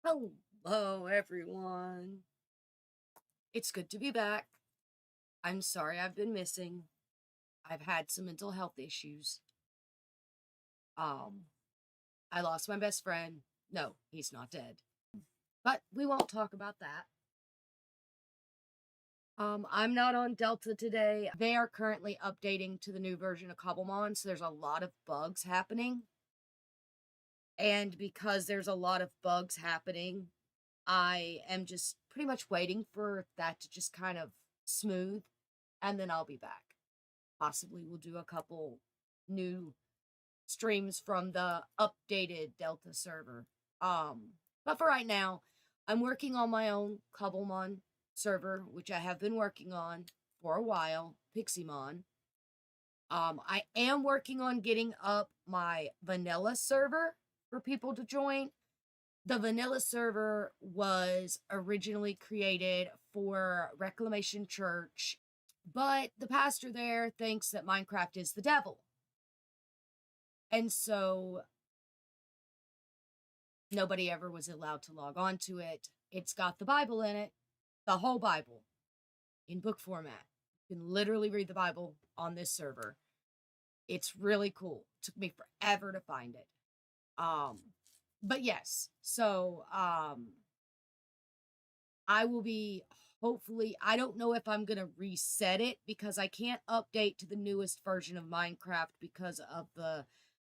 Hello, everyone. It's good to be back. I'm sorry I've been missing. I've had some mental health issues. Um, I lost my best friend. No, he's not dead. But we won't talk about that. I'm not on Delta today. They are currently updating to the new version of Cobblemon, so there's a lot of bugs happening. And because there's a lot of bugs happening, I am just pretty much waiting for that to just kind of smooth, and then I'll be back. Possibly we'll do a couple new streams from the updated Delta server. But for right now, I'm working on my own Cobblemon server, which I have been working on for a while, Pixiemon. I am working on getting up my vanilla server for people to join. The vanilla server was originally created for Reclamation Church, but the pastor there thinks that Minecraft is the devil. And so nobody ever was allowed to log on to it. It's got the Bible in it, the whole Bible, in book format. You can literally read the Bible on this server. It's really cool. It took me forever to find it. But yes, so I will be hopefully, I don't know if I'm going to reset it because I can't update to the newest version of Minecraft because of the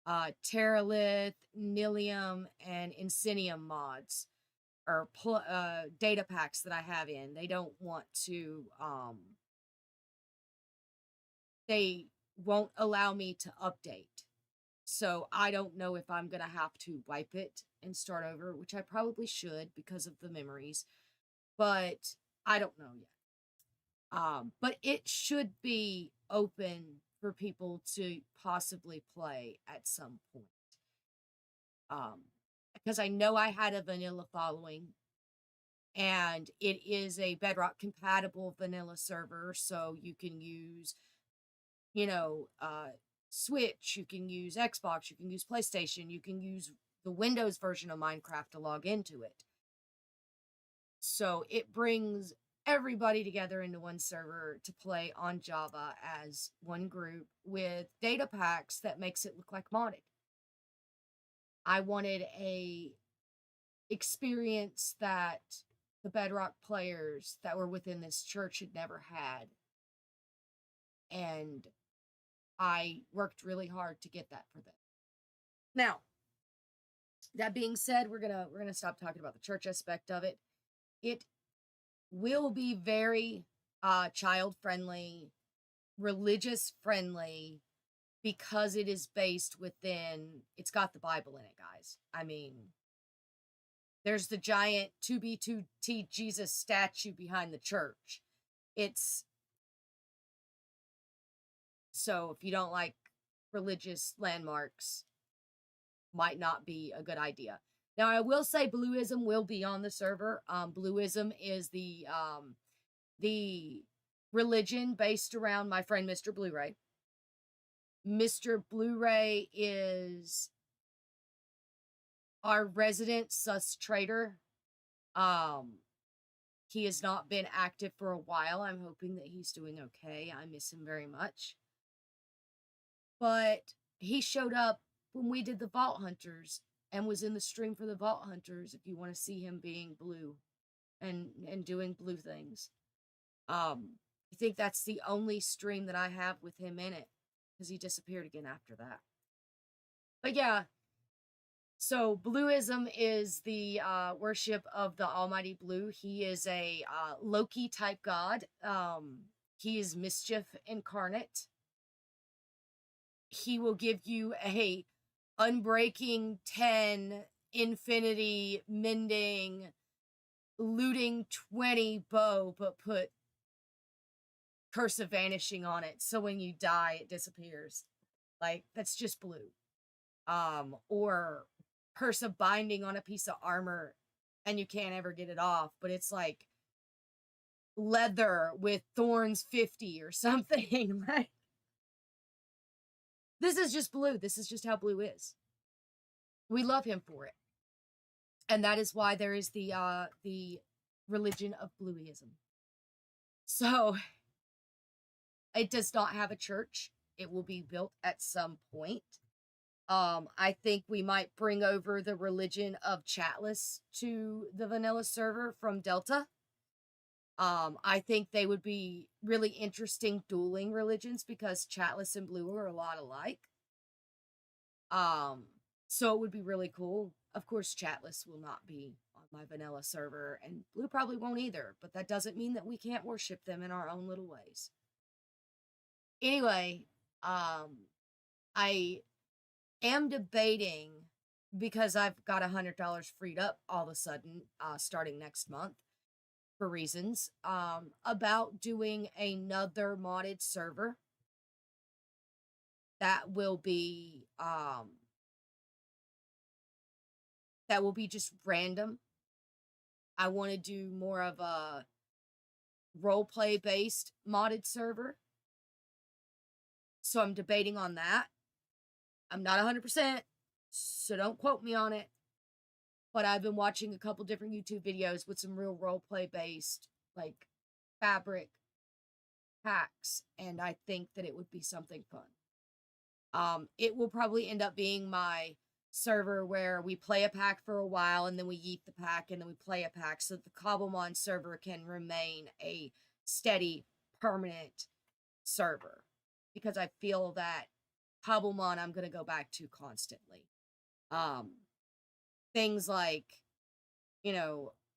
Terralith, Nilium, and Insinium mods or data packs that I have in. They don't want to, they won't allow me to update. So I don't know if I'm going to have to wipe it and start over, which I probably should because of the memories, but I don't know yet. But it should be open for people to possibly play at some point. Because I know I had a vanilla following, and it is a Bedrock compatible vanilla server, so you can use, Switch, you can use Xbox, you can use PlayStation, you can use the Windows version of Minecraft to log into it. So it brings everybody together into one server to play on Java as one group with data packs that makes it look like modded. I wanted a experience that the Bedrock players that were within this church had never had. And I worked really hard to get that for them. Now, that being said, we're gonna stop talking about the church aspect of it. It will be very child friendly, religious friendly, because it is based within, it's got the Bible in it, guys. I mean, there's the giant 2B2T Jesus statue behind the church. It's, so if you don't like religious landmarks, might not be a good idea. Now, I will say Bluism will be on the server. Bluism is the religion based around my friend Mr. Blu-ray. Mr. Blu-ray is our resident sus trader. He has not been active for a while. I'm hoping that he's doing okay. I miss him very much. But he showed up when we did the Vault Hunters and was in the stream for the Vault Hunters if you want to see him being blue and doing blue things. I think that's the only stream that I have with him in it because he disappeared again after that. But yeah, so Bluism is the worship of the Almighty Blue. He is a Loki type god. He is mischief incarnate. He will give you a unbreaking 10, infinity, mending, looting 20 bow, but put Curse of Vanishing on it. So when you die, it disappears. Like, that's just blue. Or Curse of Binding on a piece of armor and you can't ever get it off, but it's like leather with thorns 50 or something. Like, this is just blue. This is just how blue is. We love him for it. And that is why there is the religion of Blueism. So it does not have a church. It will be built at some point. I think we might bring over the religion of Chatless to the vanilla server from Delta. I think they would be really interesting dueling religions because Chatless and Blue are a lot alike. So it would be really cool. Of course, Chatless will not be on my vanilla server, and Blue probably won't either, but that doesn't mean that we can't worship them in our own little ways. Anyway, I am debating, because I've got $100 freed up all of a sudden, starting next month for reasons, about doing another modded server that will be just random. I want to do more of a roleplay based modded server. So I'm debating on that. I'm not 100%, so don't quote me on it. But I've been watching a couple different YouTube videos with some real roleplay based, like, fabric packs, and I think that it would be something fun. It will probably end up being my server where we play a pack for a while and then we yeet the pack and then we play a pack, so that the Cobblemon server can remain a steady, permanent server. Because I feel that Cobblemon I'm going to go back to constantly. Things like,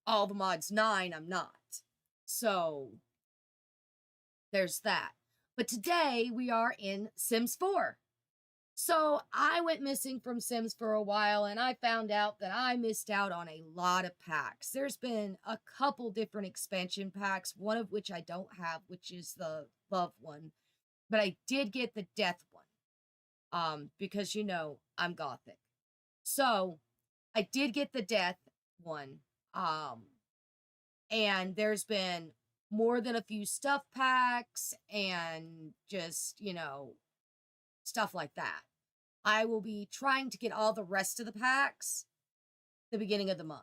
all the mods 9, I'm not. So there's that. But today we are in Sims 4. So I went missing from Sims for a while, and I found out that I missed out on a lot of packs. There's been a couple different expansion packs, one of which I don't have, which is the love one. But I did get the death one, because, I'm gothic. So I did get the death one, and there's been more than a few stuff packs and just, stuff like that. I will be trying to get all the rest of the packs the beginning of the month.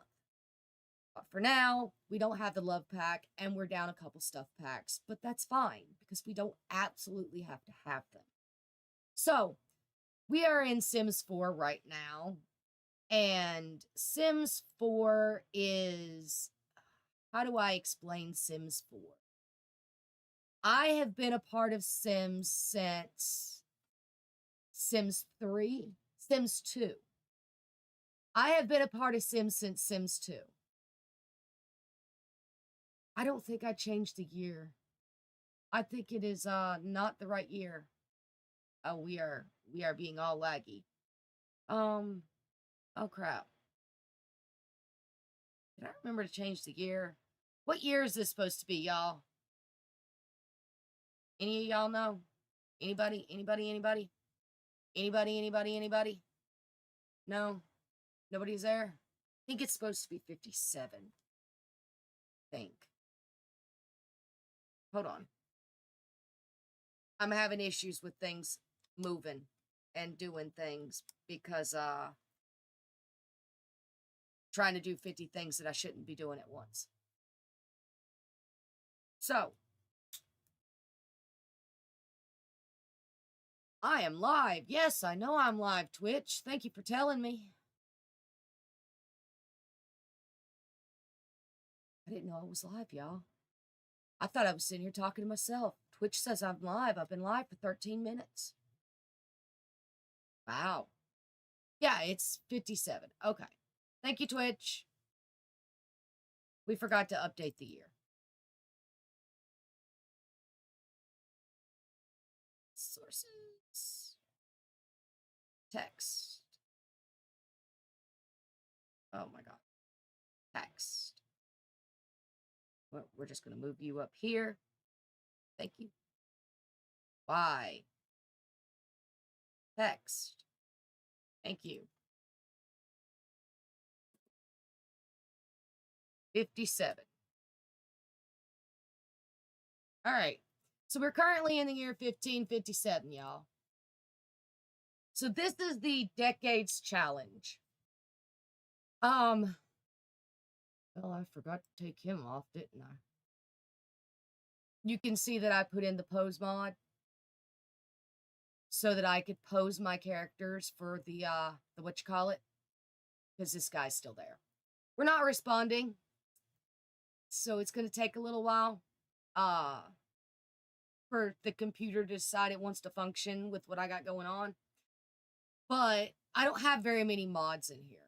But for now, we don't have the love pack, and we're down a couple stuff packs, but that's fine because we don't absolutely have to have them. So we are in Sims 4 right now, and Sims 4 is, how do I explain Sims 4? I have been a part of Sims since Sims 3, Sims 2. I have been a part of Sims since Sims 2. I don't think I changed the year. I think it is not the right year. Oh, we are being all laggy. Oh crap. Did I remember to change the year? What year is this supposed to be, y'all? Any of y'all know? Anybody? Anybody? No? Nobody's there? I think it's supposed to be 57. I think. Hold on. I'm having issues with things moving and doing things because trying to do 50 things that I shouldn't be doing at once. So I am live. Yes, I know I'm live, Twitch. Thank you for telling me. I didn't know I was live, y'all. I thought I was sitting here talking to myself. Twitch says I'm live. I've been live for 13 minutes. Wow. Yeah, it's 57. Okay. Thank you, Twitch. We forgot to update the year. Sources. Text. Oh my God. Text. Well, we're just going to move you up here. Thank you. Y. Text. Thank you. 57. All right. So we're currently in the year 1557, y'all. So this is the Decades Challenge. Well, I forgot to take him off, didn't I? You can see that I put in the pose mod so that I could pose my characters for the whatchamacallit, because this guy's still there. We're not responding, so it's going to take a little while for the computer to decide it wants to function with what I got going on. But I don't have very many mods in here.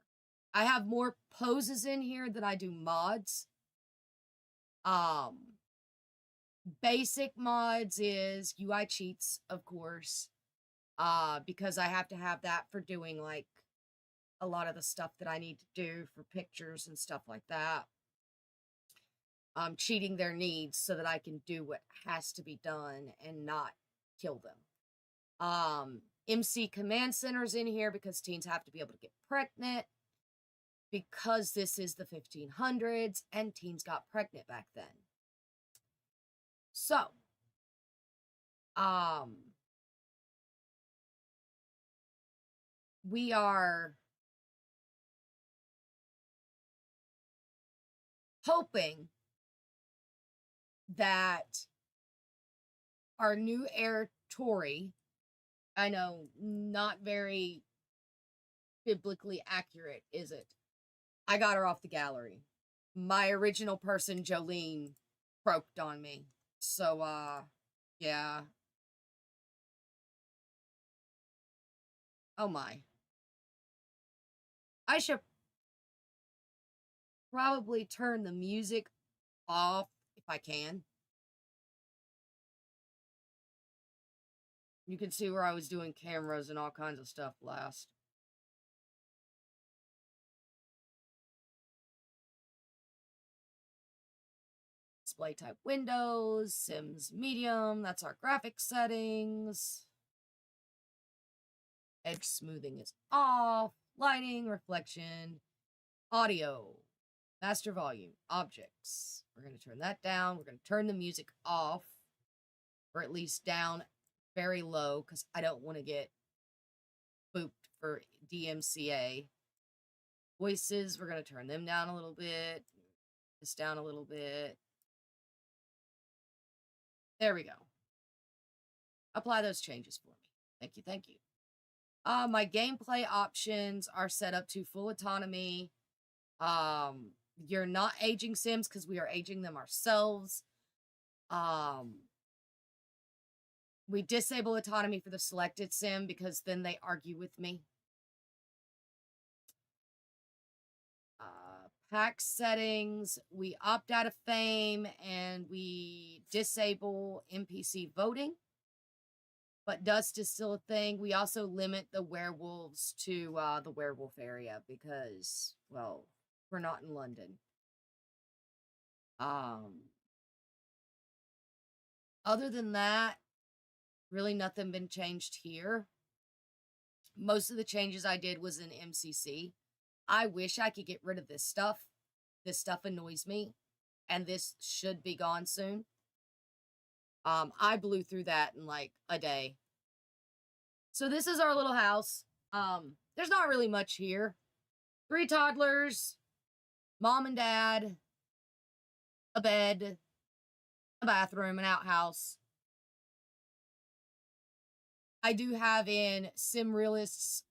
I have more poses in here than I do mods. Basic mods is UI cheats, of course, because I have to have that for doing like a lot of the stuff that I need to do for pictures and stuff like that. Cheating their needs so that I can do what has to be done and not kill them. MC Command Center's in here because teens have to be able to get pregnant, because this is the 1500s and teens got pregnant back then. So, we are hoping that our new heir, Tori, I know, not very biblically accurate, is it? I got her off the gallery. My original person, Jolene, croaked on me. So, yeah. Oh my. I should probably turn the music off if I can. You can see where I was doing cameras and all kinds of stuff last. Display type windows, Sims medium, that's our graphics settings. Edge smoothing is off, lighting, reflection, audio, master volume, objects. We're going to turn that down. We're going to turn the music off, or at least down very low, because I don't want to get booped for DMCA. Voices, we're going to turn them down a little bit, this down a little bit. There we go. Apply those changes for me. Thank you, thank you. My gameplay options are set up to full autonomy. You're not aging Sims because we are aging them ourselves. We disable autonomy for the selected Sim because then they argue with me. Pack settings, we opt out of fame and we disable NPC voting. But dust is still a thing. We also limit the werewolves to the werewolf area because, well, we're not in London. Other than that, really nothing been changed here. Most of the changes I did was in MCC. I wish I could get rid of this stuff. This stuff annoys me, and this should be gone soon. I blew through that in like a day. So this is our little house. There's not really much here. 3 toddlers, mom and dad, a bed, a bathroom, an outhouse. I do have in SimRealist's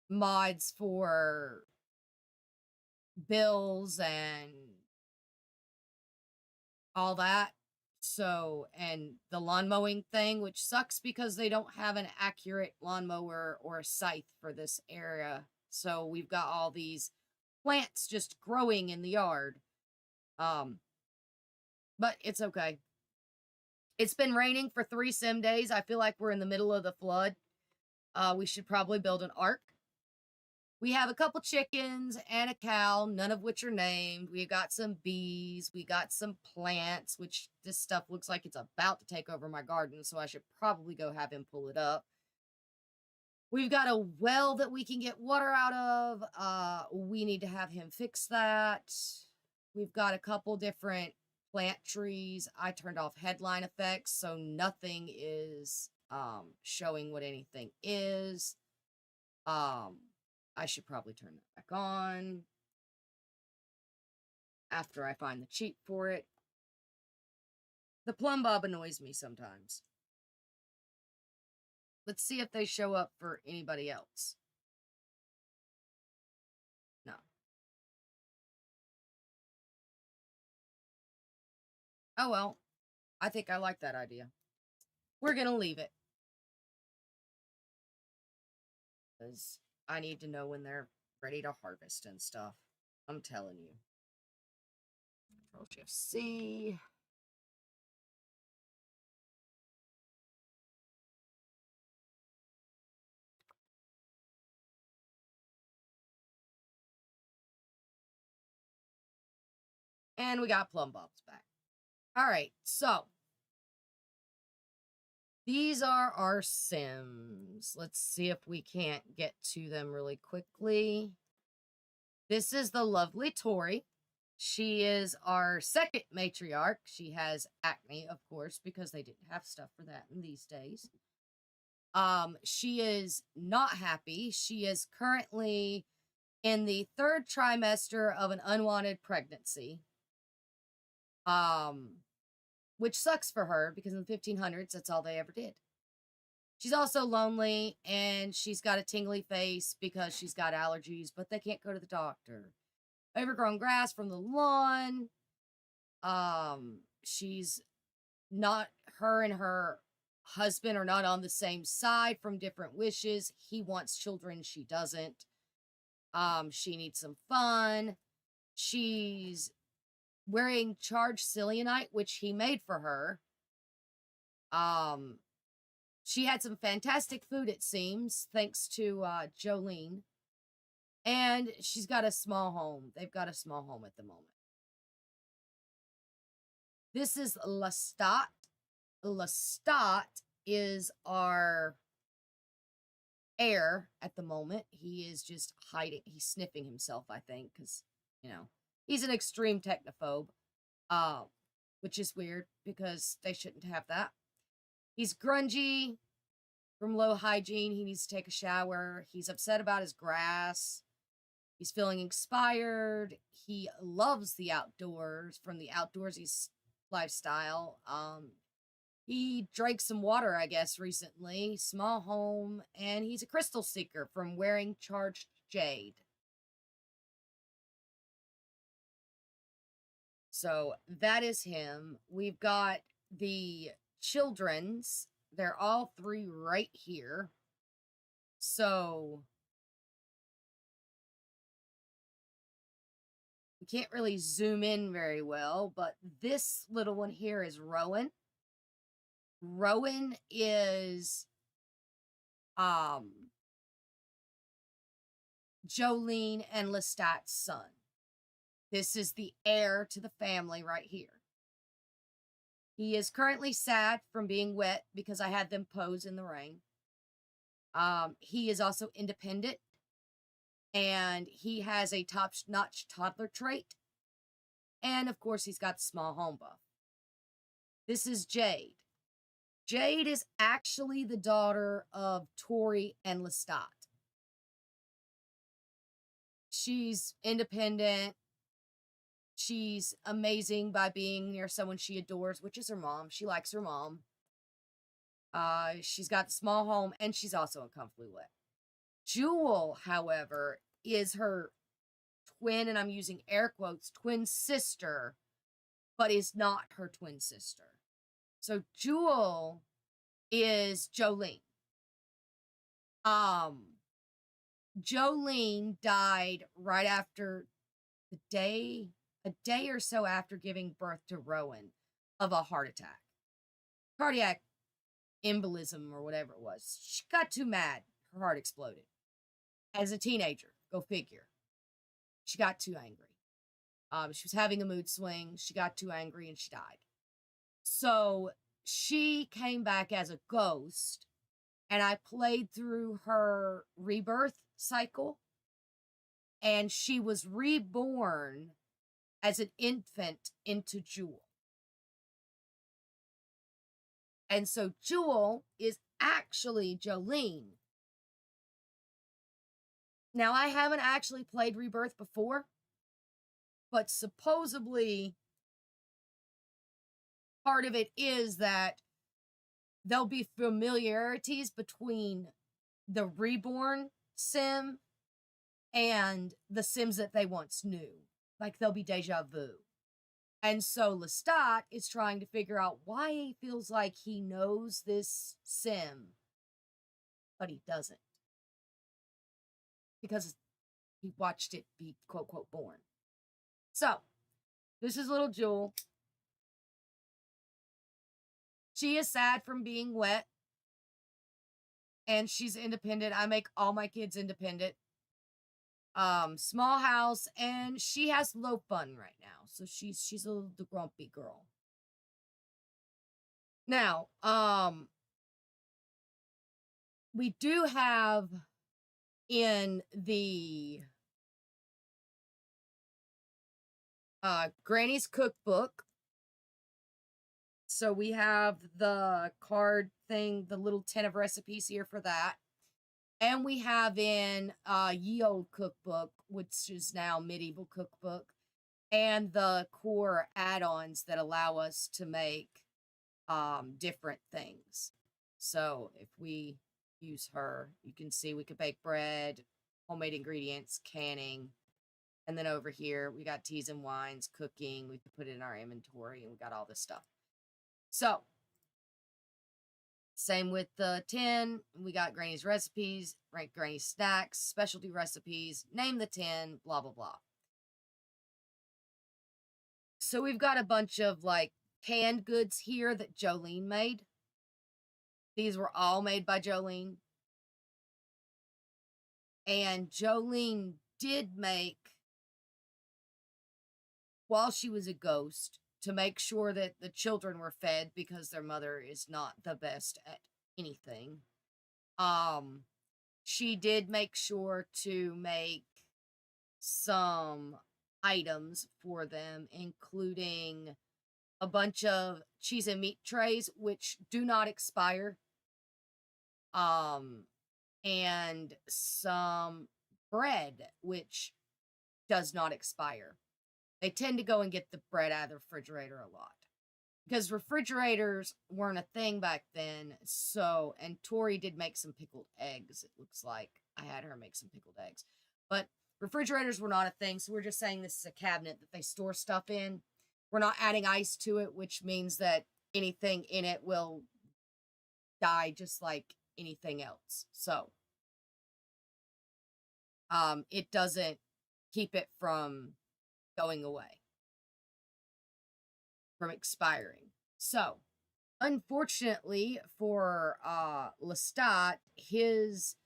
mods for bills and all that. So, and the lawn mowing thing, which sucks because they don't have an accurate lawnmower or a scythe for this area. So we've got all these plants just growing in the yard. But it's okay. It's been raining for 3 sim days. I feel like we're in the middle of the flood. We should probably build an ark. We have a couple chickens and a cow, none of which are named. We've got some bees. We got some plants, which this stuff looks like it's about to take over my garden, so I should probably go have him pull it up. We've got a well that we can get water out of. We need to have him fix that. We've got a couple different plant trees. I turned off headline effects, so nothing is showing what anything is. I should probably turn that back on after I find the cheat for it. The plumb bob annoys me sometimes. Let's see if they show up for anybody else. No. Oh well, I think I like that idea. We're gonna leave it. Because I need to know when they're ready to harvest and stuff. I'm telling you. Control-Shift-C. And we got plumb bobs back. All right, so these are our Sims. Let's see if we can't get to them really quickly. This is the lovely Tori. She is our second matriarch. She has acne, of course, because they didn't have stuff for that in these days. She is not happy. She is currently in the 3rd trimester of an unwanted pregnancy. Which sucks for her because in the 1500s, that's all they ever did. She's also lonely and she's got a tingly face because she's got allergies, but they can't go to the doctor. Overgrown grass from the lawn. She's not, her and her husband are not on the same side from different wishes. He wants children, she doesn't. She needs some fun. She's wearing charged cilianite, which he made for her. She had some fantastic food, it seems, thanks to Jolene. And she's got a small home. They've got a small home at the moment. This is Lestat. Lestat is our heir at the moment. He is just hiding. He's sniffing himself, I think, because, you know, he's an extreme technophobe, which is weird because they shouldn't have that. He's grungy from low hygiene. He needs to take a shower. He's upset about his grass. He's feeling inspired. He loves the outdoors from the outdoorsy lifestyle. He drank some water, I guess, recently. Small home. And he's a crystal seeker from wearing charged jade. So that is him. We've got the children's. They're all 3 right here. So we can't really zoom in very well, but this little one here is Rowan. Rowan is Jolene and Lestat's son. This is the heir to the family right here. He is currently sad from being wet because I had them pose in the rain. He is also independent, and he has a top-notch toddler trait. And, of course, he's got the small home buff. This is Jade. Jade is actually the daughter of Tori and Lestat. She's independent. She's amazing by being near someone she adores, which is her mom. She likes her mom. She's got the small home, and she's also uncomfortably wet. Jewel, however, is her twin, and I'm using air quotes, twin sister, but is not her twin sister. So Jewel is Jolene. Jolene died right after a day or so after giving birth to Rowan of a heart attack. Cardiac embolism or whatever it was. She got too mad. Her heart exploded. As a teenager, go figure. She got too angry. She was having a mood swing. She got too angry and she died. So she came back as a ghost, and I played through her rebirth cycle, and she was reborn as an infant into Jewel. And so Jewel is actually Jolene. Now, I haven't actually played Rebirth before, but supposedly part of it is that there'll be familiarities between the Reborn sim and the sims that they once knew. Like, there'll be deja vu. And so Lestat is trying to figure out why he feels like he knows this sim, but he doesn't. Because he watched it be quote, quote, born. So, this is little Jewel. She is sad from being wet. And she's independent. I make all my kids independent. Small house, and she has low fun right now. So she's a little grumpy girl. Now, we do have in the Granny's Cookbook. So we have the card thing, the little 10 of recipes here for that. And we have in Ye Olde Cookbook, which is now Medieval Cookbook, and the core add-ons that allow us to make different things. So if we use her, you can see we could bake bread, homemade ingredients, canning, and then over here we got teas and wines, cooking. We could put it in our inventory, and we got all this stuff. So same with the 10. We got Granny's recipes, rank Granny's snacks, specialty recipes, name the 10, blah, blah, blah. So we've got a bunch of like canned goods here that Jolene made. These were all made by Jolene. And Jolene did make, while she was a ghost, to make sure that the children were fed because their mother is not the best at anything. She did make sure to make some items for them, including a bunch of cheese and meat trays, which do not expire. And some bread, which does not expire. They tend to go and get the bread out of the refrigerator a lot. Because refrigerators weren't a thing back then. So, and Tori did make some pickled eggs. It looks like I had her make some pickled eggs. But refrigerators were not a thing. So we're just saying this is a cabinet that they store stuff in. We're not adding ice to it, which means that anything in it will die just like anything else. So, it doesn't keep it from going away, from expiring. So, unfortunately for Lestat, his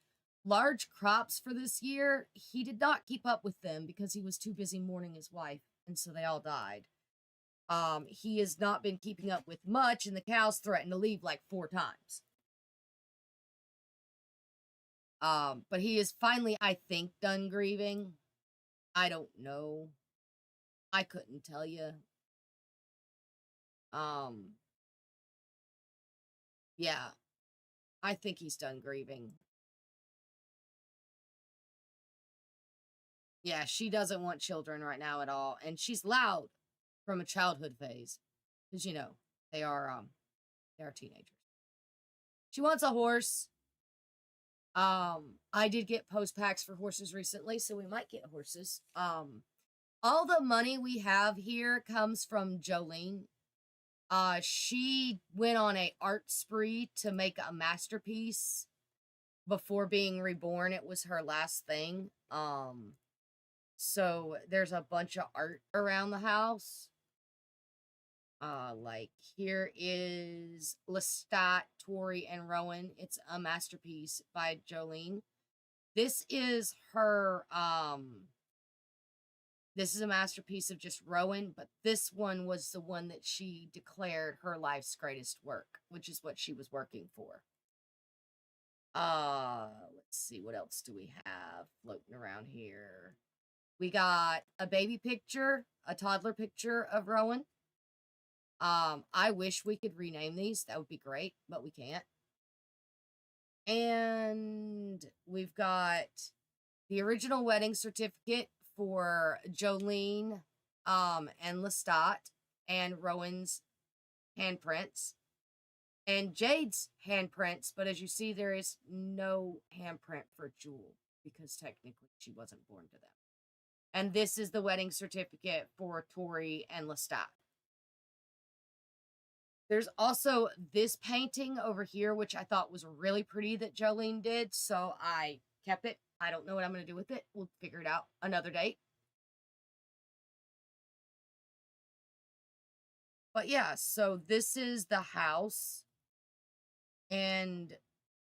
large crops for this year, he did not keep up with them because he was too busy mourning his wife, and so they all died. He has not been keeping up with much, and the cows threatened to leave like 4 times. But he is finally, I think, done grieving. I don't know. I couldn't tell you. Yeah, I think he's done grieving. Yeah, she doesn't want children right now at all, and she's loud from a childhood phase, because you know they are teenagers. She wants a horse. I did get post packs for horses recently, so we might get horses. All the money we have here comes from Jolene. She went on a art spree to make a masterpiece before being reborn. It was her last thing. So there's a bunch of art around the house. Like here is Lestat, Tori, and Rowan. It's a masterpiece by Jolene. This is her, this is a masterpiece of just Rowan, but this one was the one that she declared her life's greatest work, which is what she was working for. Let's see, what else do we have floating around here? We got a baby picture, a toddler picture of Rowan. I wish we could rename these. That would be great, but we can't. And we've got The original wedding certificate for Jolene and Lestat and Rowan's handprints and Jade's handprints, but as you see, there is no handprint for Jewel because technically she wasn't born to them. And this is the wedding certificate for Tori and Lestat. There's also this painting over here, which I thought was really pretty that Jolene did, so I kept it. I don't know what I'm going to do with it. We'll figure it out another date. But yeah, so this is the house and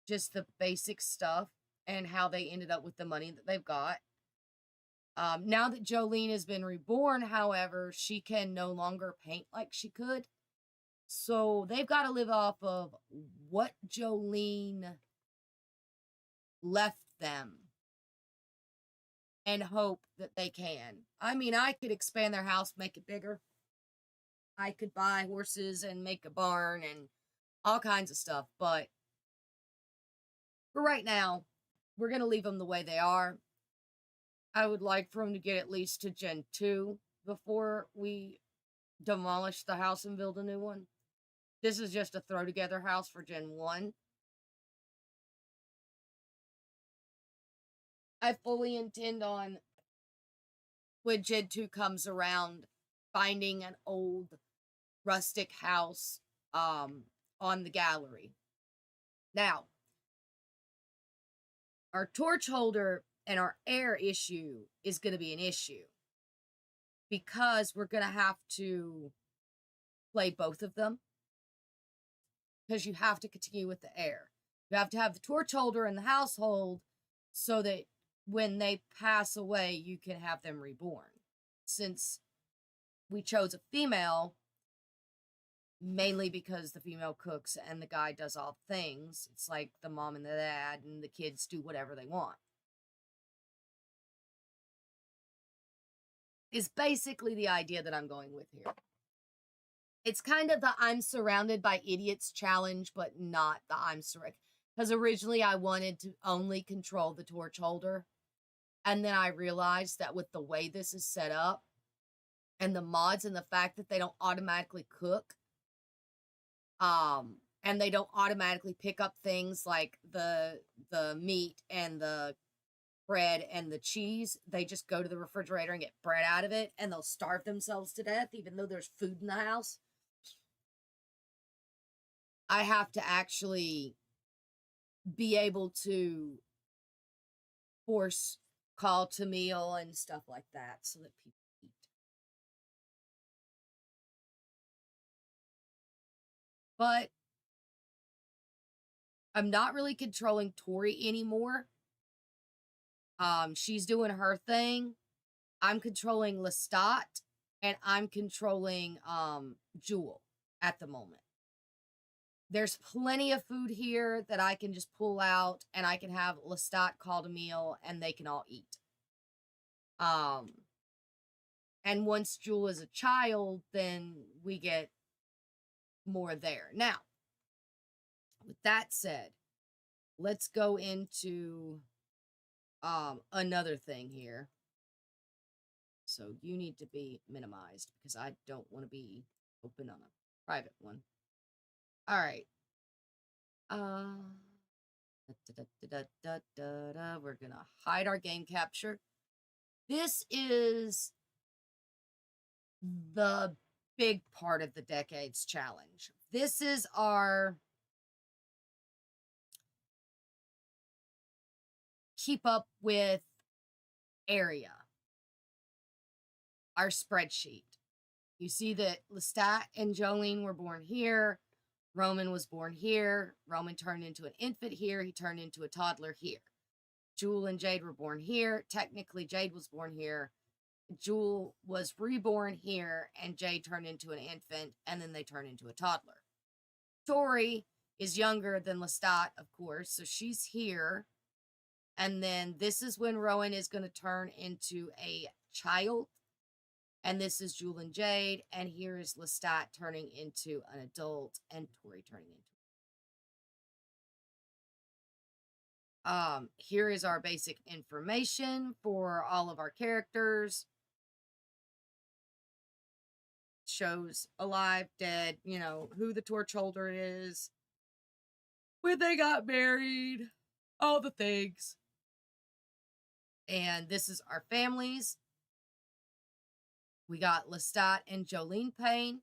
just the basic stuff and how they ended up with the money that they've got. Now that Jolene has been reborn, however, she can no longer paint like she could. So they've got to live off of what Jolene left them and hope that they can. I mean, I could expand their house, make it bigger. I could buy horses and make a barn and all kinds of stuff. But for right now, we're going to leave them the way they are. I would like for them to get at least to Gen 2 before we demolish the house and build a new one. This is just a throw together house for Gen 1. I fully intend on, when Gen 2 comes around, finding an old rustic house on the gallery. Now, our torch holder and our heir issue is going to be an issue because we're going to have to play both of them because you have to continue with the heir. You have to have the torch holder in the household so that when they pass away, you can have them reborn. Since we chose a female, mainly because the female cooks and the guy does all things, it's like the mom and the dad and the kids do whatever they want. Is basically the idea that I'm going with here. It's kind of the I'm surrounded by idiots challenge, but not the I'm surrounded. Because originally I wanted to only control the torch holder. And then I realized that with the way this is set up and the mods and the fact that they don't automatically cook, and they don't automatically pick up things like the meat and the bread and the cheese. They just go to the refrigerator and get bread out of it, and they'll starve themselves to death even though there's food in the house. I have to actually be able to force call to meal and stuff like that so that people eat. But I'm not really controlling Tori anymore. She's doing her thing. I'm controlling Lestat and I'm controlling Jewel at the moment. There's plenty of food here that I can just pull out and I can have Lestat call a meal and they can all eat. And once Jewel is a child, then we get more there. Now, with that said, let's go into another thing here. So you need to be minimized because I don't want to be open on a private one. All right. We're going to hide our game capture. This is the big part of the Decades Challenge. This is our keep up with area, our spreadsheet. You see that Lestat and Jolene were born here. Roman was born here. Roman turned into an infant here. He turned into a toddler here. Jewel and Jade were born here. Technically, Jade was born here. Jewel was reborn here, and Jade turned into an infant, and then they turned into a toddler. Tori is younger than Lestat, of course, so she's here. And then this is when Rowan is going to turn into a child. And this is Jewel and Jade. And here is Lestat turning into an adult and Tori turning into. Here is our basic information for all of our characters. Shows alive, dead, you know, who the torch holder is, when they got married, all the things. And this is our families. We got Lestat and Jolene Payne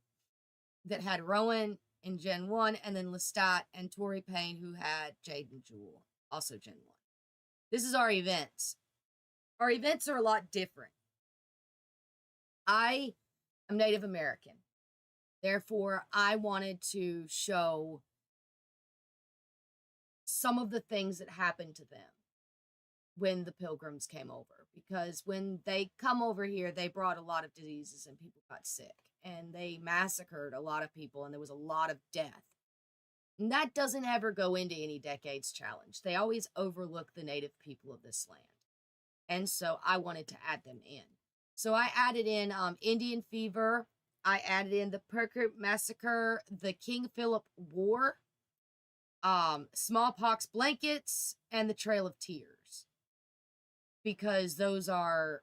that had Rowan in Gen 1, and then Lestat and Tori Payne who had Jade and Jewel, also Gen 1. This is our events. Our events are a lot different. I am Native American. Therefore, I wanted to show some of the things that happened to them when the Pilgrims came over. Because when they come over here, they brought a lot of diseases and people got sick. And they massacred a lot of people and there was a lot of death. And that doesn't ever go into any Decades challenge. They always overlook the native people of this land. And so I wanted to add them in. So I added in Indian Fever. I added in the Perkert Massacre, the King Philip War, Smallpox Blankets, and the Trail of Tears. Because those are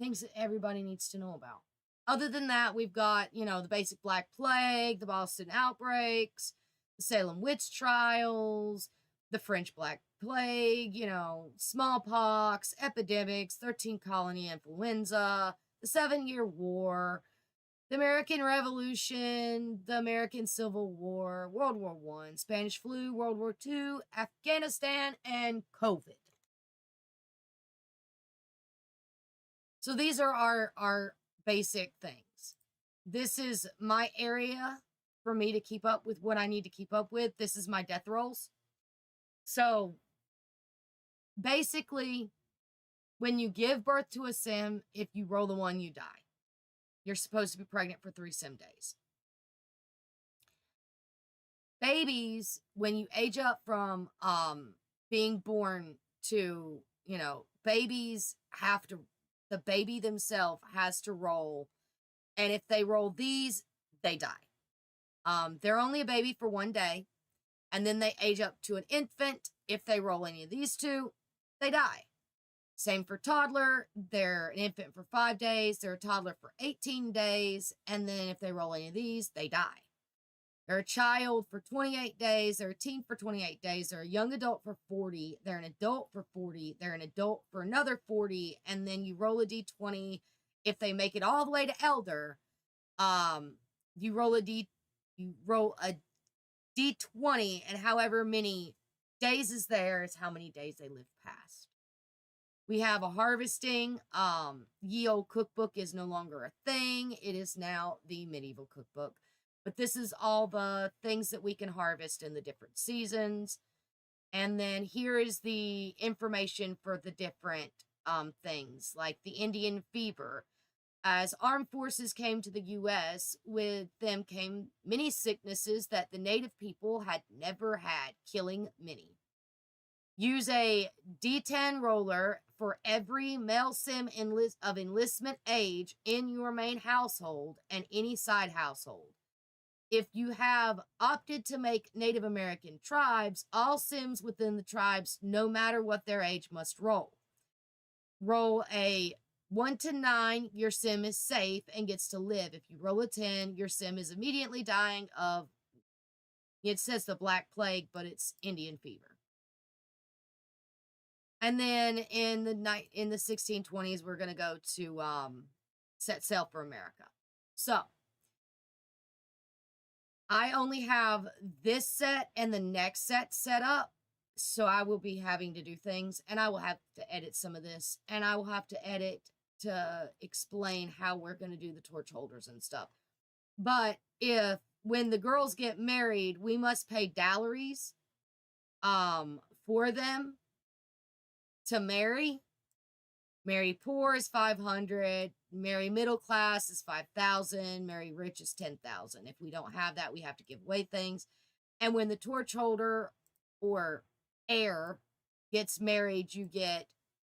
things that everybody needs to know about. Other than that, we've got, you know, the basic Black Plague, the Boston outbreaks, the Salem witch trials, the French Black Plague, you know, smallpox, epidemics, 13 colony influenza, the 7-Year War, the American Revolution, the American Civil War, World War I, Spanish flu, World War II, Afghanistan, and COVID. So these are our basic things. This is my area for me to keep up with what I need to keep up with. This is my death rolls. So basically, when you give birth to a sim, if you roll the 1, you die. You're supposed to be pregnant for 3 sim days. Babies, when you age up from being born to, you know, babies have to, the baby themselves has to roll. And if they roll these, they die. They're only a baby for 1 day. And then they age up to an infant. If they roll any of these 2, they die. Same for toddler. They're an infant for 5 days. They're a toddler for 18 days. And then if they roll any of these, they die. They're a child for 28 days. They're a teen for 28 days. They're a young adult for 40. They're an adult for 40. They're an adult for another 40. And then you roll a d20. If they make it all the way to elder, you roll a d20, and however many days is there is how many days they live past. We have a harvesting. Ye Olde Cookbook is no longer a thing. It is now the Medieval Cookbook. But this is all the things that we can harvest in the different seasons. And then here is the information for the different things, like the Indian Fever. As armed forces came to the U.S., with them came many sicknesses that the native people had never had, killing many. Use a D10 roller for every male sim of enlistment age in your main household and any side household. If you have opted to make Native American tribes, all sims within the tribes, no matter what their age, must roll. Roll a 1 to 9, your sim is safe and gets to live. If you roll a 10, your sim is immediately dying of, it says the Black Plague, but it's Indian Fever. And then in the 1620s, we're going to go to set sail for America. So I only have this set and the next set up, so I will be having to do things, and I will have to edit some of this, and I will have to edit to explain how we're going to do the torch holders and stuff. But when the girls get married, we must pay dowries for them to marry. Marry poor is 500. Marry middle class is 5,000. Marry rich is 10,000. If we don't have that, we have to give away things. And when the torch holder or heir gets married, you get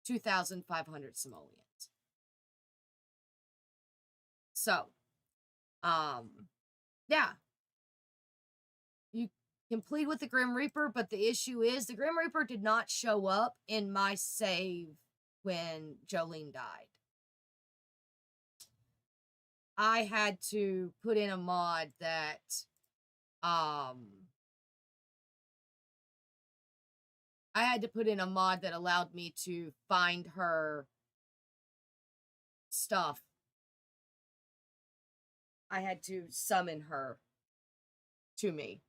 2,500 simoleons. So, yeah. You complete with the Grim Reaper, but the issue is the Grim Reaper did not show up in my save when Jolene died. I had to put in a mod that allowed me to find her stuff. I had to summon her to me.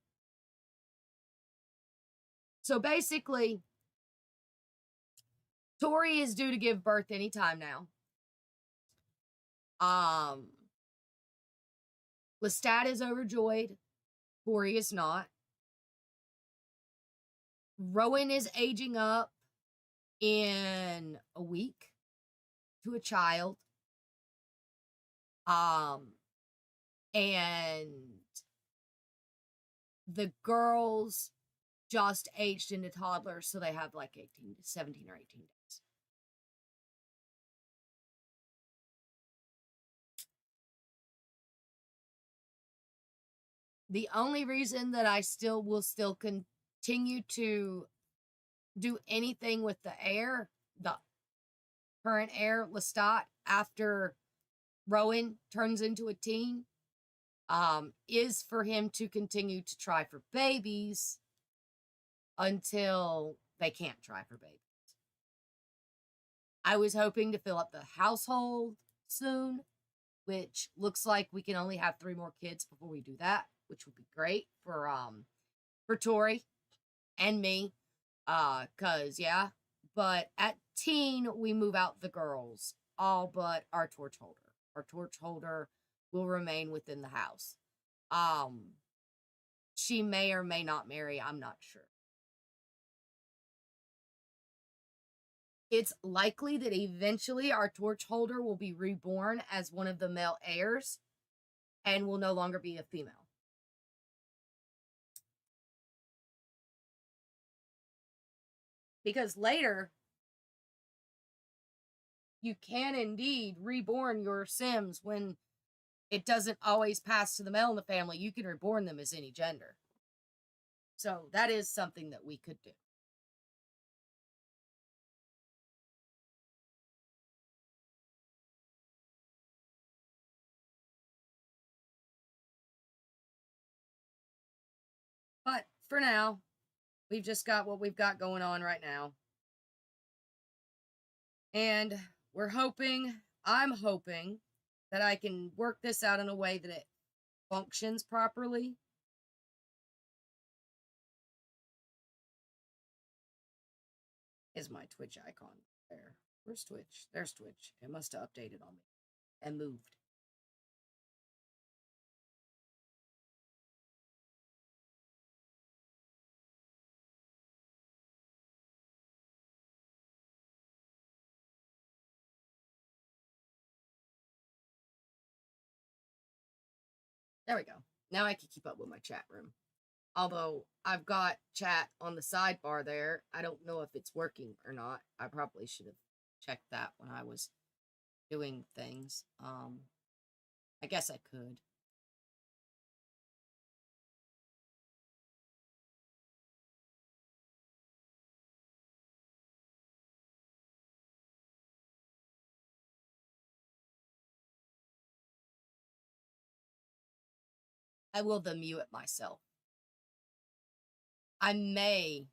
So basically, Tori is due to give birth anytime now. Lestat is overjoyed. Tori is not. Rowan is aging up in a week to a child. And the girls just aged into toddlers, so they have like 17 or 18 days. The only reason that I will still continue to do anything with the current heir, Lestat, after Rowan turns into a teen, is for him to continue to try for babies until they can't try for babies. I was hoping to fill up the household soon, which looks like we can only have 3 more kids before we do that, which would be great for Tori and me. Yeah. But at teen, we move out the girls, all but our torch holder. Our torch holder will remain within the house. She may or may not marry, I'm not sure. It's likely that eventually our torch holder will be reborn as one of the male heirs and will no longer be a female. Because later, you can indeed reborn your Sims when it doesn't always pass to the male in the family. You can reborn them as any gender. So that is something that we could do. But for now, we've just got what we've got going on right now. And I'm hoping that I can work this out in a way that it functions properly. Is my Twitch icon there? Where's Twitch? There's Twitch. It must have updated on me and moved. There we go. Now I can keep up with my chat room. Although I've got chat on the sidebar there. I don't know if it's working or not. I probably should have checked that when I was doing things. I guess I could. I will then mute it myself. I may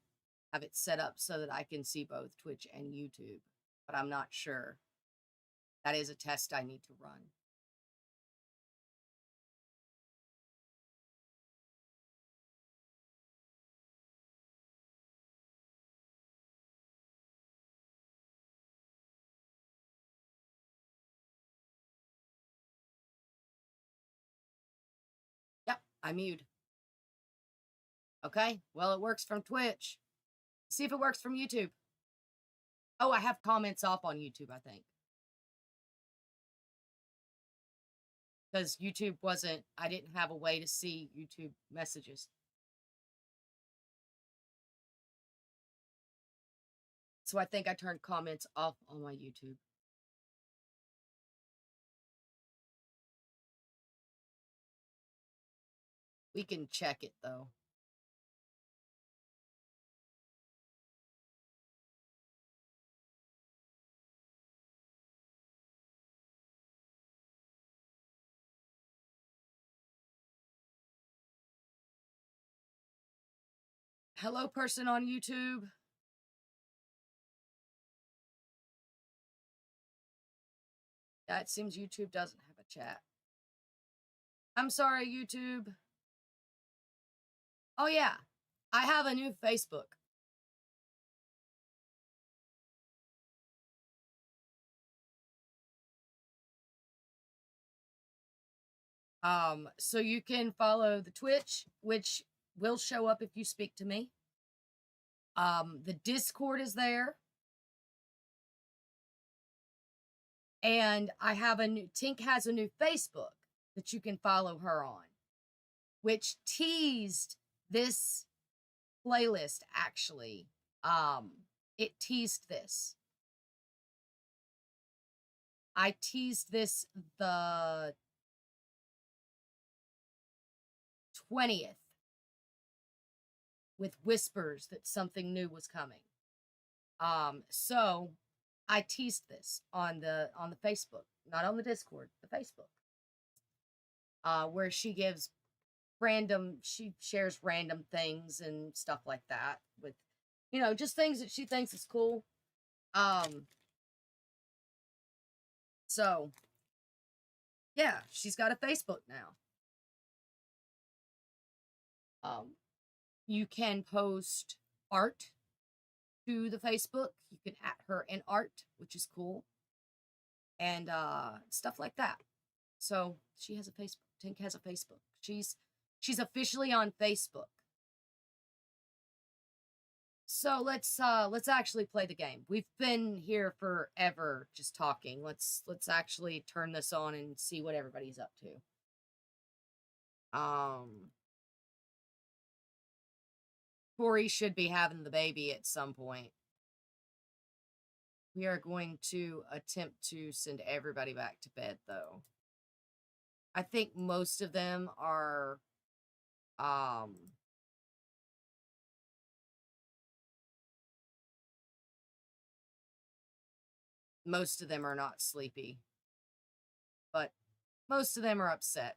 have it set up so that I can see both Twitch and YouTube, but I'm not sure. That is a test I need to run. Yep, I mute. Okay, well, it works from Twitch. See if it works from YouTube. Oh, I have comments off on YouTube, I think. Because YouTube I didn't have a way to see YouTube messages. So I think I turned comments off on my YouTube. We can check it, though. Hello, person on YouTube. Yeah, it seems YouTube doesn't have a chat. I'm sorry, YouTube. Oh, yeah. I have a new Facebook. So you can follow the Twitch, which will show up if you speak to me. The Discord is there. And I have Tink has a new Facebook that you can follow her on, which teased this playlist, actually. It teased this. I teased this the 20th with whispers that something new was coming. So I teased this on the Facebook, not on the Discord, the Facebook. Where she shares random things and stuff like that with, just things that she thinks is cool. So yeah, she's got a Facebook now. You can post art to the Facebook. You can at her in art, which is cool. And stuff like that. So she has a Facebook. Tink has a Facebook. She's officially on Facebook. So let's actually play the game. We've been here forever just talking. Let's actually turn this on and see what everybody's up to. Tori should be having the baby at some point. We are going to attempt to send everybody back to bed, though. I think most of them are, most of them are not sleepy, but most of them are upset.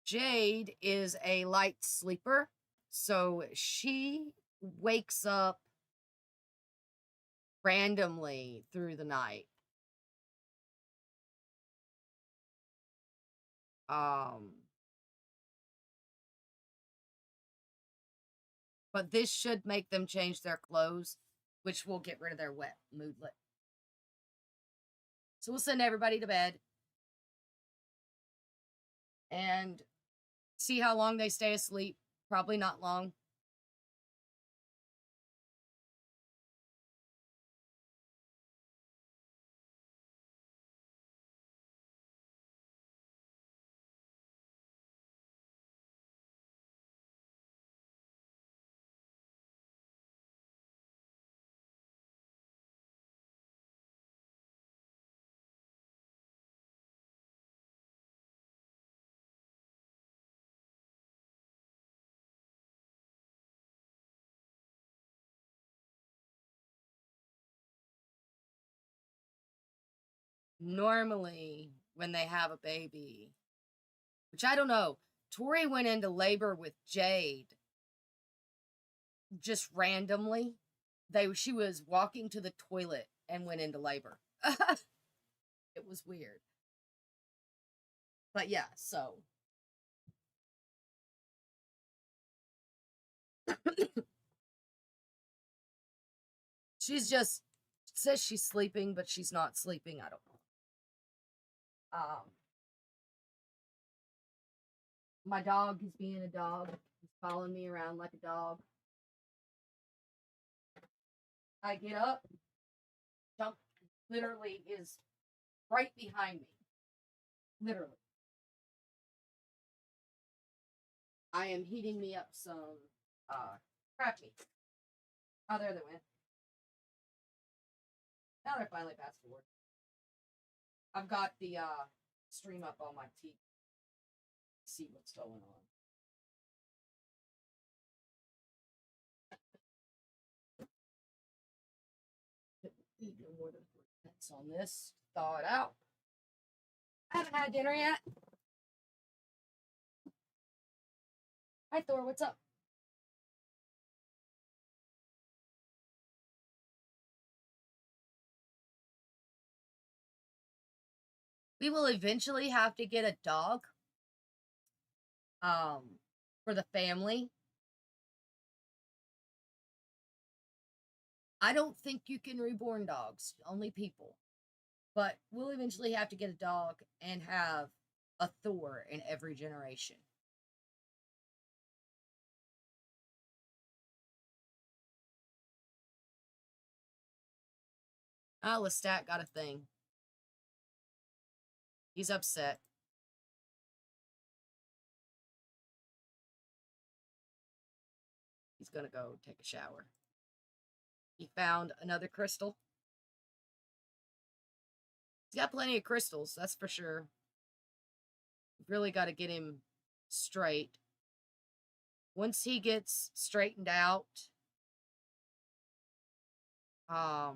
Jade is a light sleeper, so she wakes up randomly through the night. But this should make them change their clothes, which will get rid of their wet moodlet. So we'll send everybody to bed and see how long they stay asleep. Probably not long. Normally, when they have a baby, which I don't know, Tori went into labor with Jade just randomly. She was walking to the toilet and went into labor. It was weird. But yeah, so she's just says she's sleeping, but she's not sleeping. I don't know. My dog is being a dog. He's following me around like a dog. I get up, jump, literally is right behind me. Literally. I am heating me up some crab meat. Oh, there they went. Now they're finally fast forward. I've got the stream up on my TV. See what's going on. Eat no more than 4 minutes on this. Thaw it out. I haven't had dinner yet. Hi, Thor. What's up? We will eventually have to get a dog. For the family. I don't think you can reborn dogs, only people. But we'll eventually have to get a dog and have a Thor in every generation. Ah, Lestat got a thing. He's upset. He's gonna go take a shower. He found another crystal. He's got plenty of crystals, that's for sure. We've really got to get him straight. Once he gets straightened out, I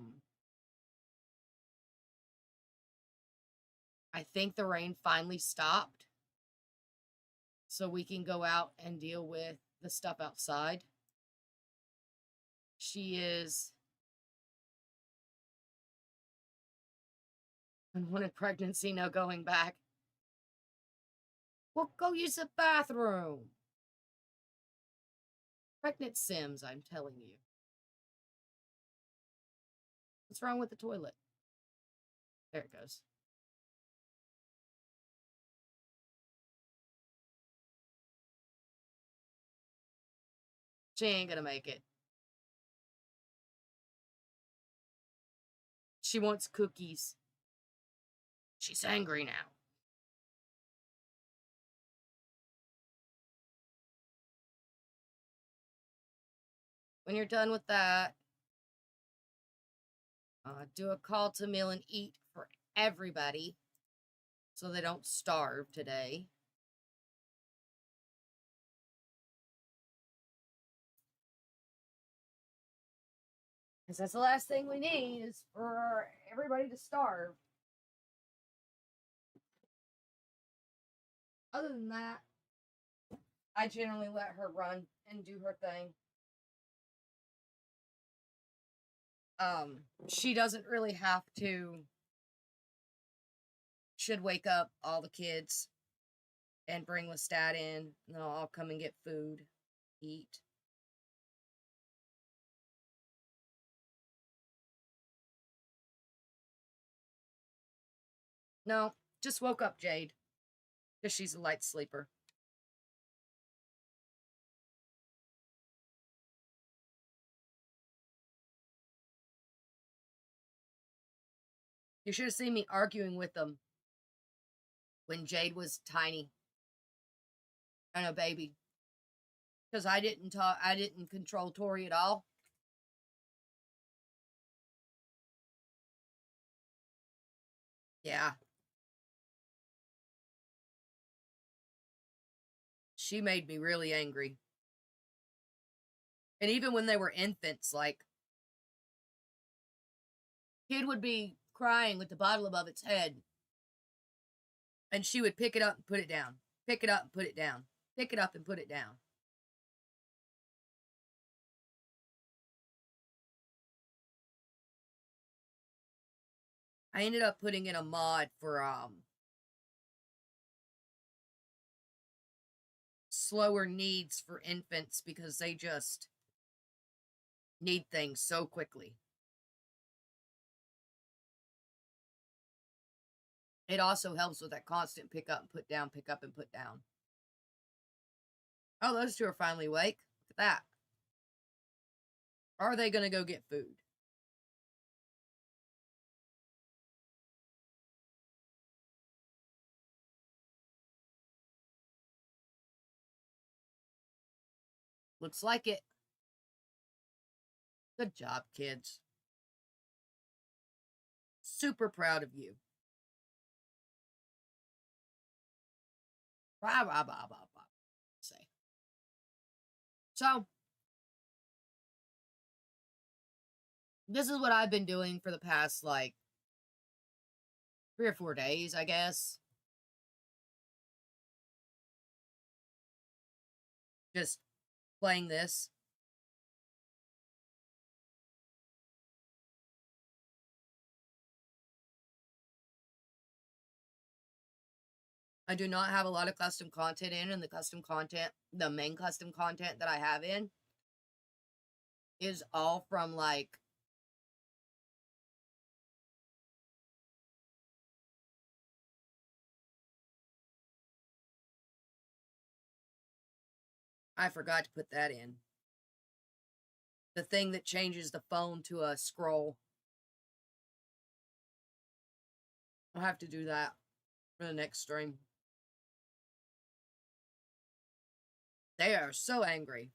think the rain finally stopped. So we can go out and deal with the stuff outside. She is unwanted pregnancy, no going back. Well, go use the bathroom. Pregnant Sims, I'm telling you. What's wrong with the toilet? There it goes. She ain't gonna make it. She wants cookies. She's angry now. When you're done with that, do a call to meal and eat for everybody so they don't starve today. Because that's the last thing we need is for everybody to starve. Other than that, I generally let her run and do her thing. She doesn't really have to. Should wake up all the kids and bring Lestat in, and they'll all come and get food, eat. No, just woke up Jade. Because she's a light sleeper. You should have seen me arguing with them when Jade was tiny and a baby. Because I didn't control Tori at all. Yeah. She made me really angry. And even when they were infants, like, kid would be crying with the bottle above its head. And she would pick it up and put it down. Pick it up and put it down. Pick it up and put it down. I ended up putting in a mod for slower needs for infants because they just need things so quickly. It also helps with that constant pick up and put down, pick up and put down. Oh, those two are finally awake. Look at that. Are they going to go get food? Looks like it. Good job, kids. Super proud of you. Blah, blah, blah, blah, blah. Say. So, this is what I've been doing for the past, like, 3 or 4 days, I guess. just playing this. I do not have a lot of custom content in, and the main custom content that I have in is all from, like, I forgot to put that in. The thing that changes the phone to a scroll. I'll have to do that for the next stream. They are so angry.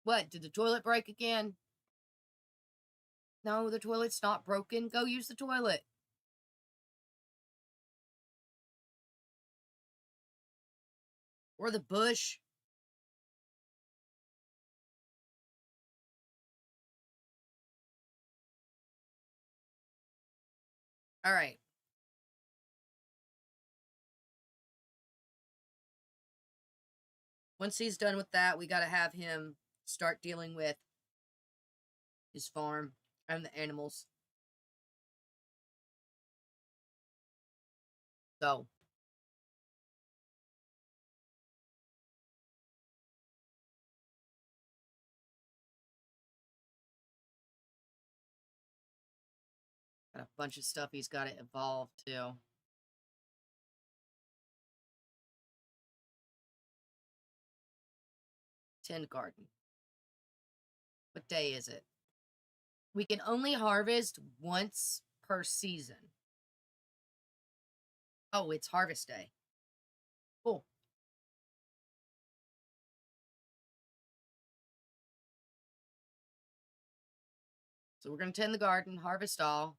What, did the toilet break again? No, the toilet's not broken. Go use the toilet. Or the bush. Alright. Once he's done with that, we gotta have him start dealing with his farm and the animals. So. Got a bunch of stuff he's gotta evolve too. Tin garden. What day is it? We can only harvest once per season. Oh, it's harvest day. Cool. So we're going to tend the garden, harvest all.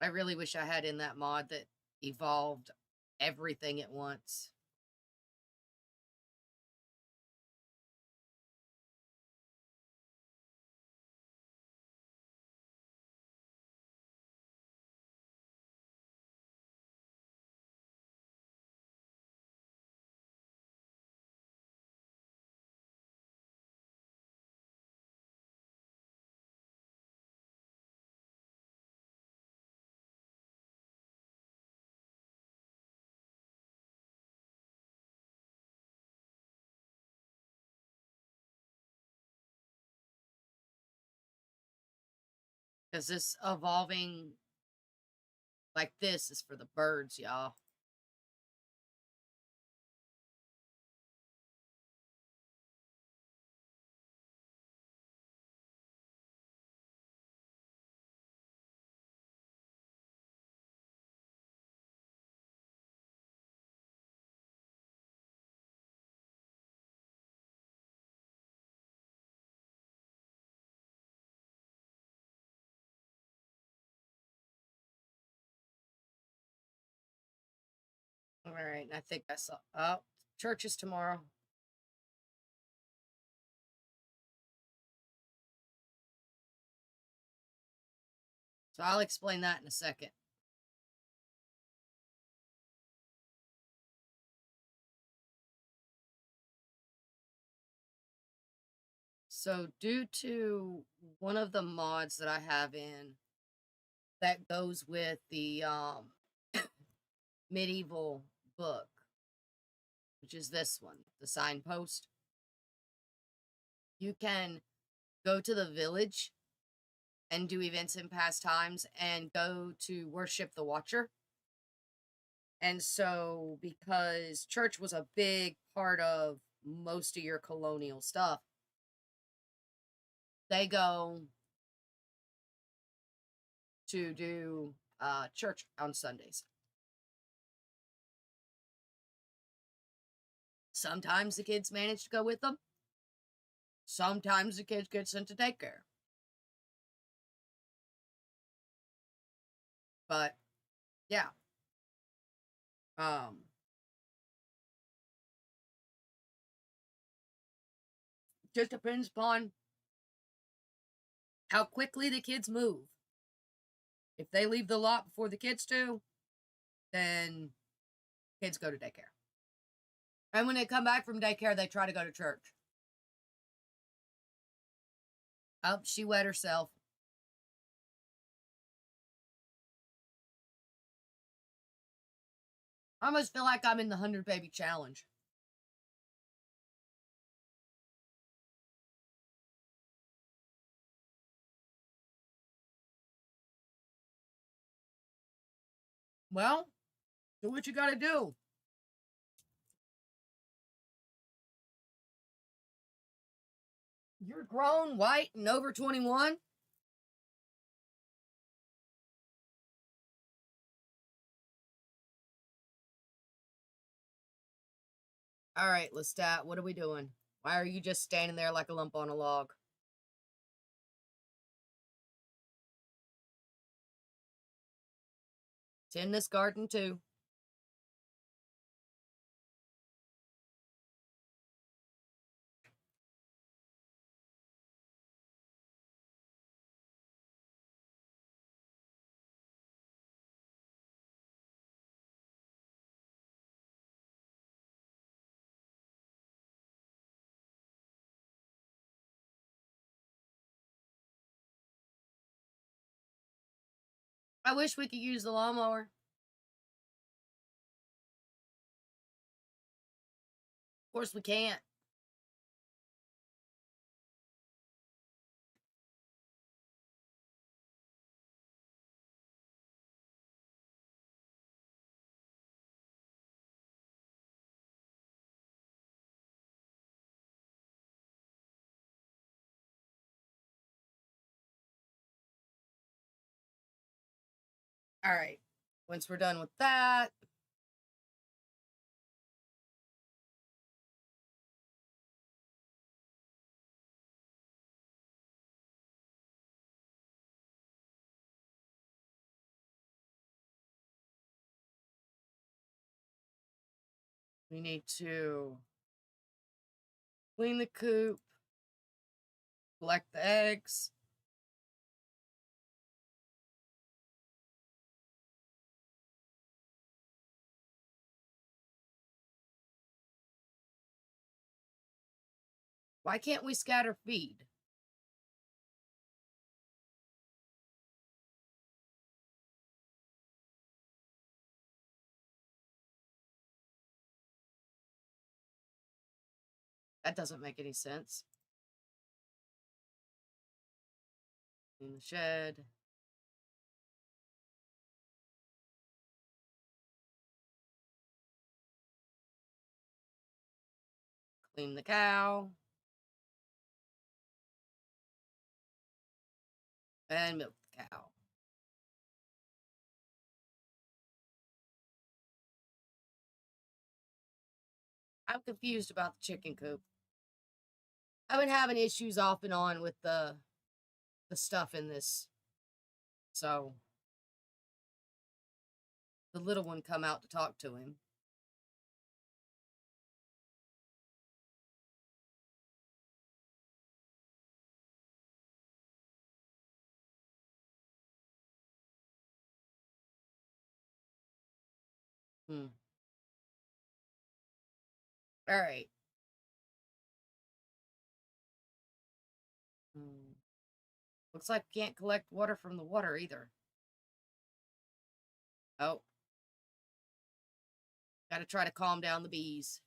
I really wish I had in that mod that evolved everything at once. Because this evolving like this is for the birds, y'all. All right, I think I saw. Oh, church is tomorrow. So I'll explain that in a second. So due to one of the mods that I have in that goes with the medieval book, which is this one, the signpost, you can go to the village and do events and pastimes and go to worship the Watcher. And so, because church was a big part of most of your colonial stuff, they go to do church on Sundays. Sometimes the kids manage to go with them. Sometimes the kids get sent to daycare. But, yeah. Um, just depends upon how quickly the kids move. If they leave the lot before the kids do, then kids go to daycare. And when they come back from daycare, they try to go to church. Oh, she wet herself. I almost feel like I'm in the 100 baby challenge. Well, do what you gotta do. You're grown, white, and over 21. All right, Lestat, what are we doing? Why are you just standing there like a lump on a log? Tend this garden too. I wish we could use the lawnmower. Of course we can't. All right. Once we're done with that, we need to clean the coop, collect the eggs. Why can't we scatter feed? That doesn't make any sense. Clean the shed. Clean the cow. And milk the cow. I'm confused about the chicken coop. I've been having issues off and on with the stuff in this. So the little one come out to talk to him. Hmm. All right. Hmm. Looks like we can't collect water from the water either. Oh, gotta try to calm down the bees.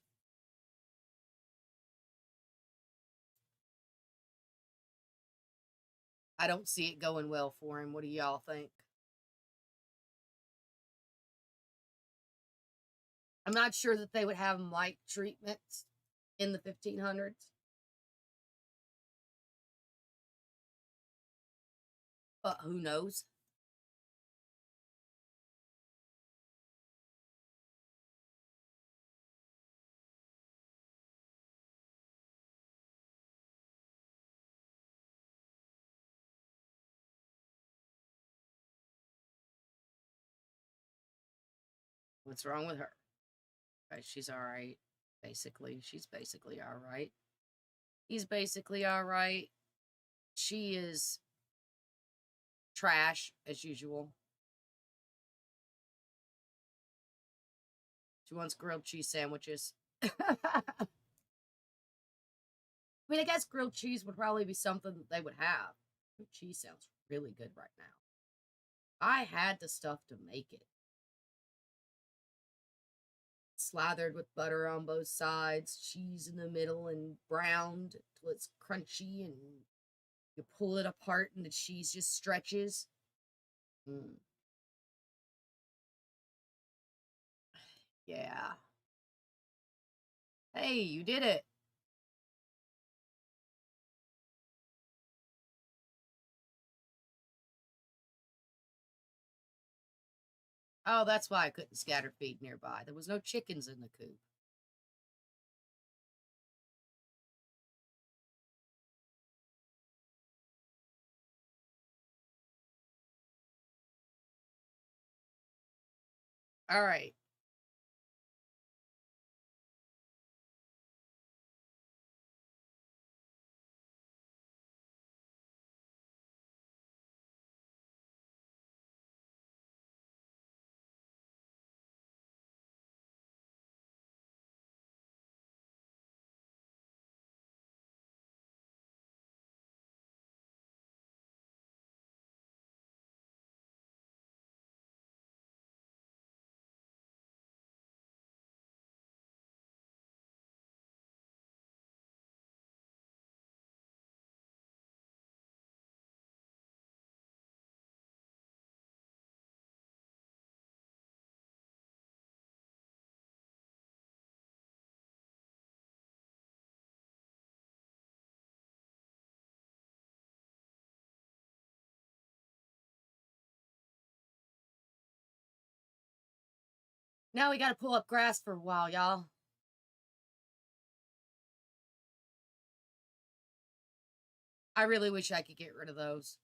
I don't see it going well for him. What do y'all think? I'm not sure that they would have mite treatments in the 1500s, but who knows? What's wrong with her? Right, she's all right. Basically, she's basically all right. He's basically all right. She is trash as usual. She wants grilled cheese sandwiches. I mean, I guess grilled cheese would probably be something that they would have. Grilled cheese sounds really good right now. I had the stuff to make it. Slathered with butter on both sides, cheese in the middle, and browned till it's crunchy, and you pull it apart and the cheese just stretches. Mm. Yeah. Hey, you did it. Oh, that's why I couldn't scatter feed nearby. There was no chickens in the coop. All right. Now we gotta pull up grass for a while, y'all. I really wish I could get rid of those.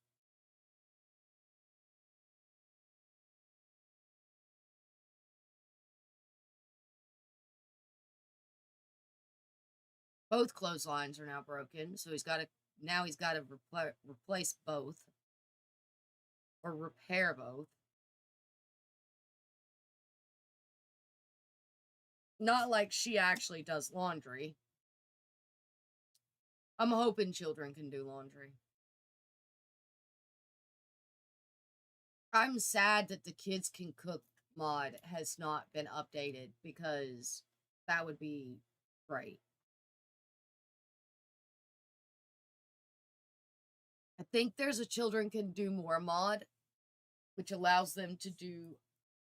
Both clotheslines are now broken, so he's got to replace both or repair both. Not like she actually does laundry. I'm hoping children can do laundry. I'm sad that the kids can cook mod has not been updated because that would be great. I think there's a children can do more mod, which allows them to do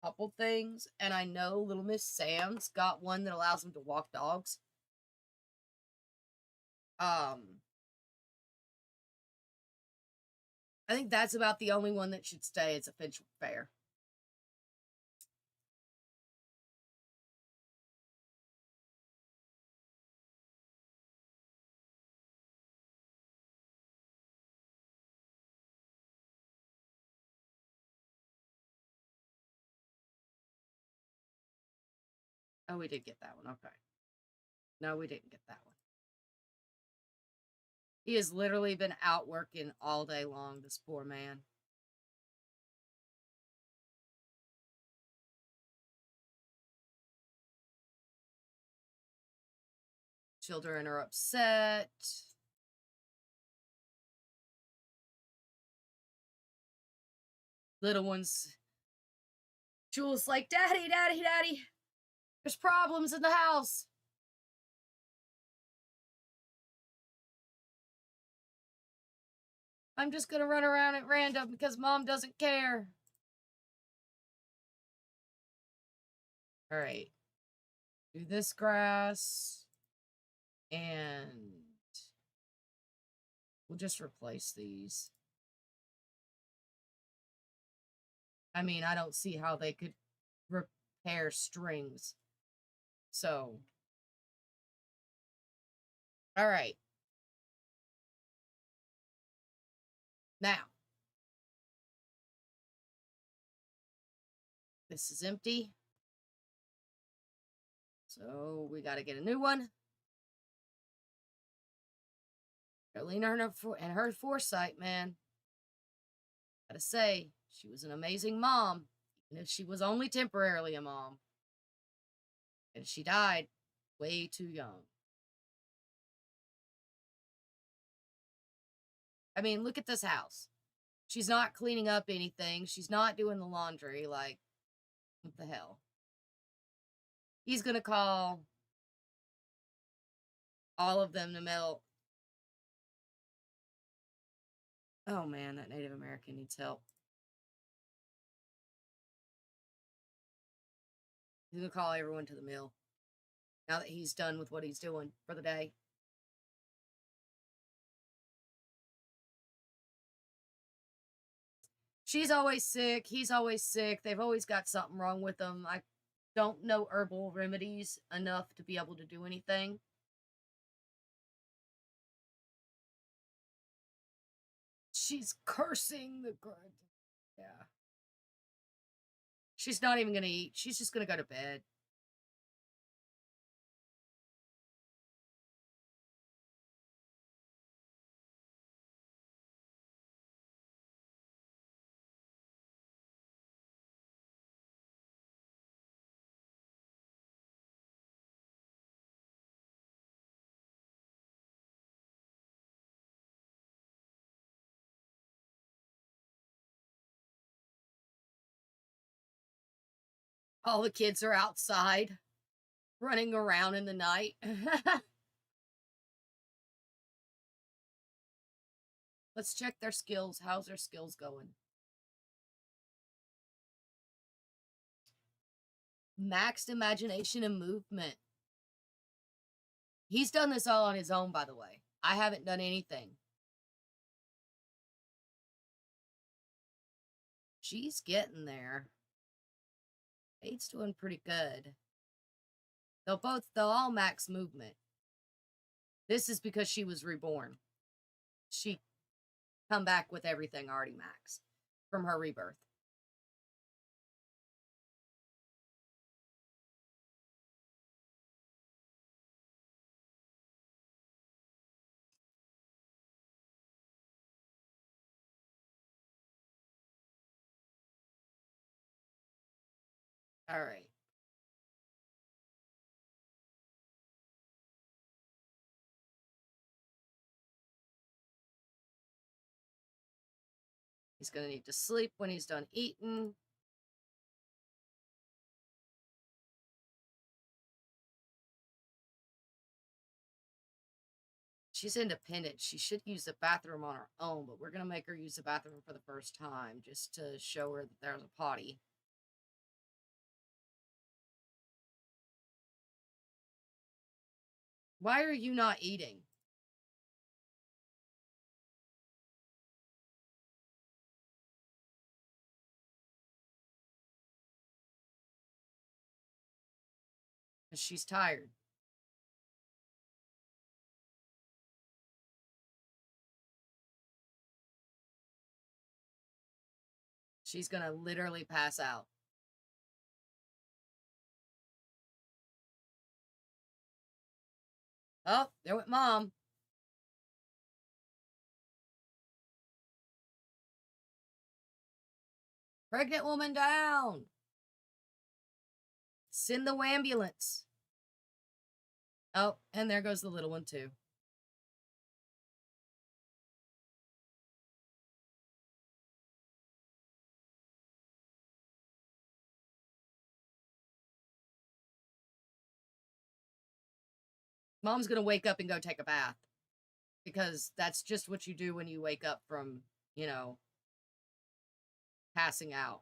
a couple things. And I know Little Miss Sam's got one that allows them to walk dogs. I think that's about the only one that should stay. It's a Finch Fair. Oh, we did get that one. Okay. No, we didn't get that one. He has literally been out working all day long, this poor man. Children are upset. Little ones. Jules like, Daddy, Daddy, Daddy. There's problems in the house. I'm just gonna run around at random because Mom doesn't care. All right. Do this grass. And we'll just replace these. I mean, I don't see how they could repair strings. So, all right. Now, this is empty. So we got to get a new one. Carolina and her foresight, man. Gotta say, she was an amazing mom, even if she was only temporarily a mom. And she died way too young. I mean, look at this house. She's not cleaning up anything. She's not doing the laundry. Like, what the hell? He's gonna call all of them to melt. Oh man, that Native American needs help. He's gonna call everyone to the mill now that he's done with what he's doing for the day. She's always sick. He's always sick. They've always got something wrong with them. I don't know herbal remedies enough to be able to do anything. She's cursing the good. Yeah. She's not even going to eat. She's just going to go to bed. All the kids are outside, running around in the night. Let's check their skills. How's their skills going? Maxed imagination and movement. He's done this all on his own, by the way. I haven't done anything. She's getting there. Fade's doing pretty good. They'll all max movement. This is because she was reborn. She come back with everything already maxed from her rebirth. All right. He's going to need to sleep when he's done eating. She's independent. She should use the bathroom on her own, but we're going to make her use the bathroom for the first time just to show her that there's a potty. Why are you not eating? Because she's tired. She's going to literally pass out. Oh, there went Mom. Pregnant woman down. Send the ambulance. Oh, and there goes the little one too. Mom's going to wake up and go take a bath. Because that's just what you do when you wake up from, you know, passing out.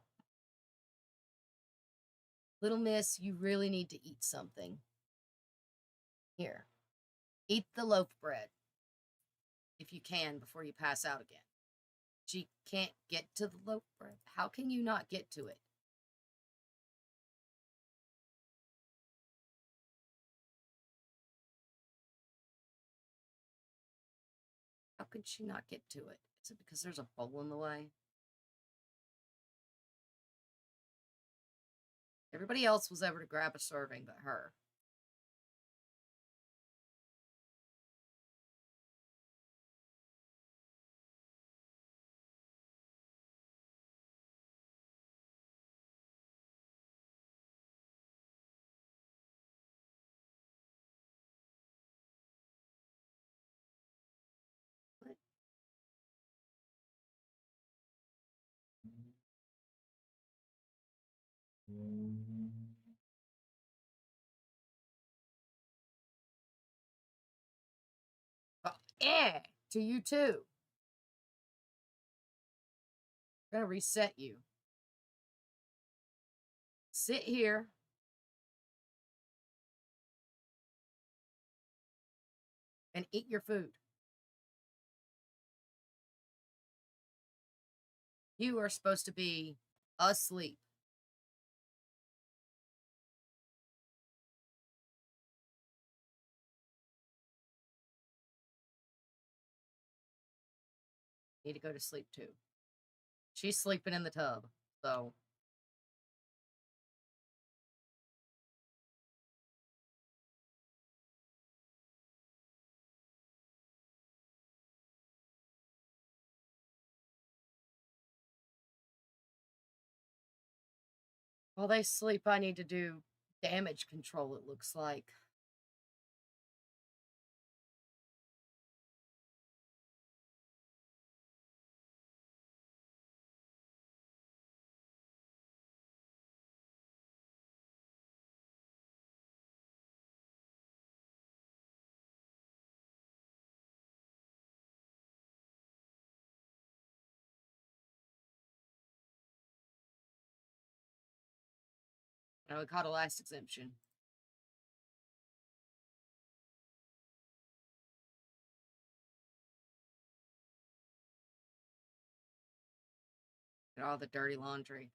Little miss, you really need to eat something. Here, eat the loaf bread. If you can, before you pass out again. She can't get to the loaf bread. How can you not get to it? How could she not get to it? Is it because there's a bowl in the way? Everybody else was able to grab a serving but her. Oh, yeah, to you too. I'm gonna reset you. Sit here. And eat your food. You are supposed to be asleep. Need to go to sleep too. She's sleeping in the tub, so. While they sleep, I need to do damage control, it looks like. Now we caught a last exemption. Get all the dirty laundry.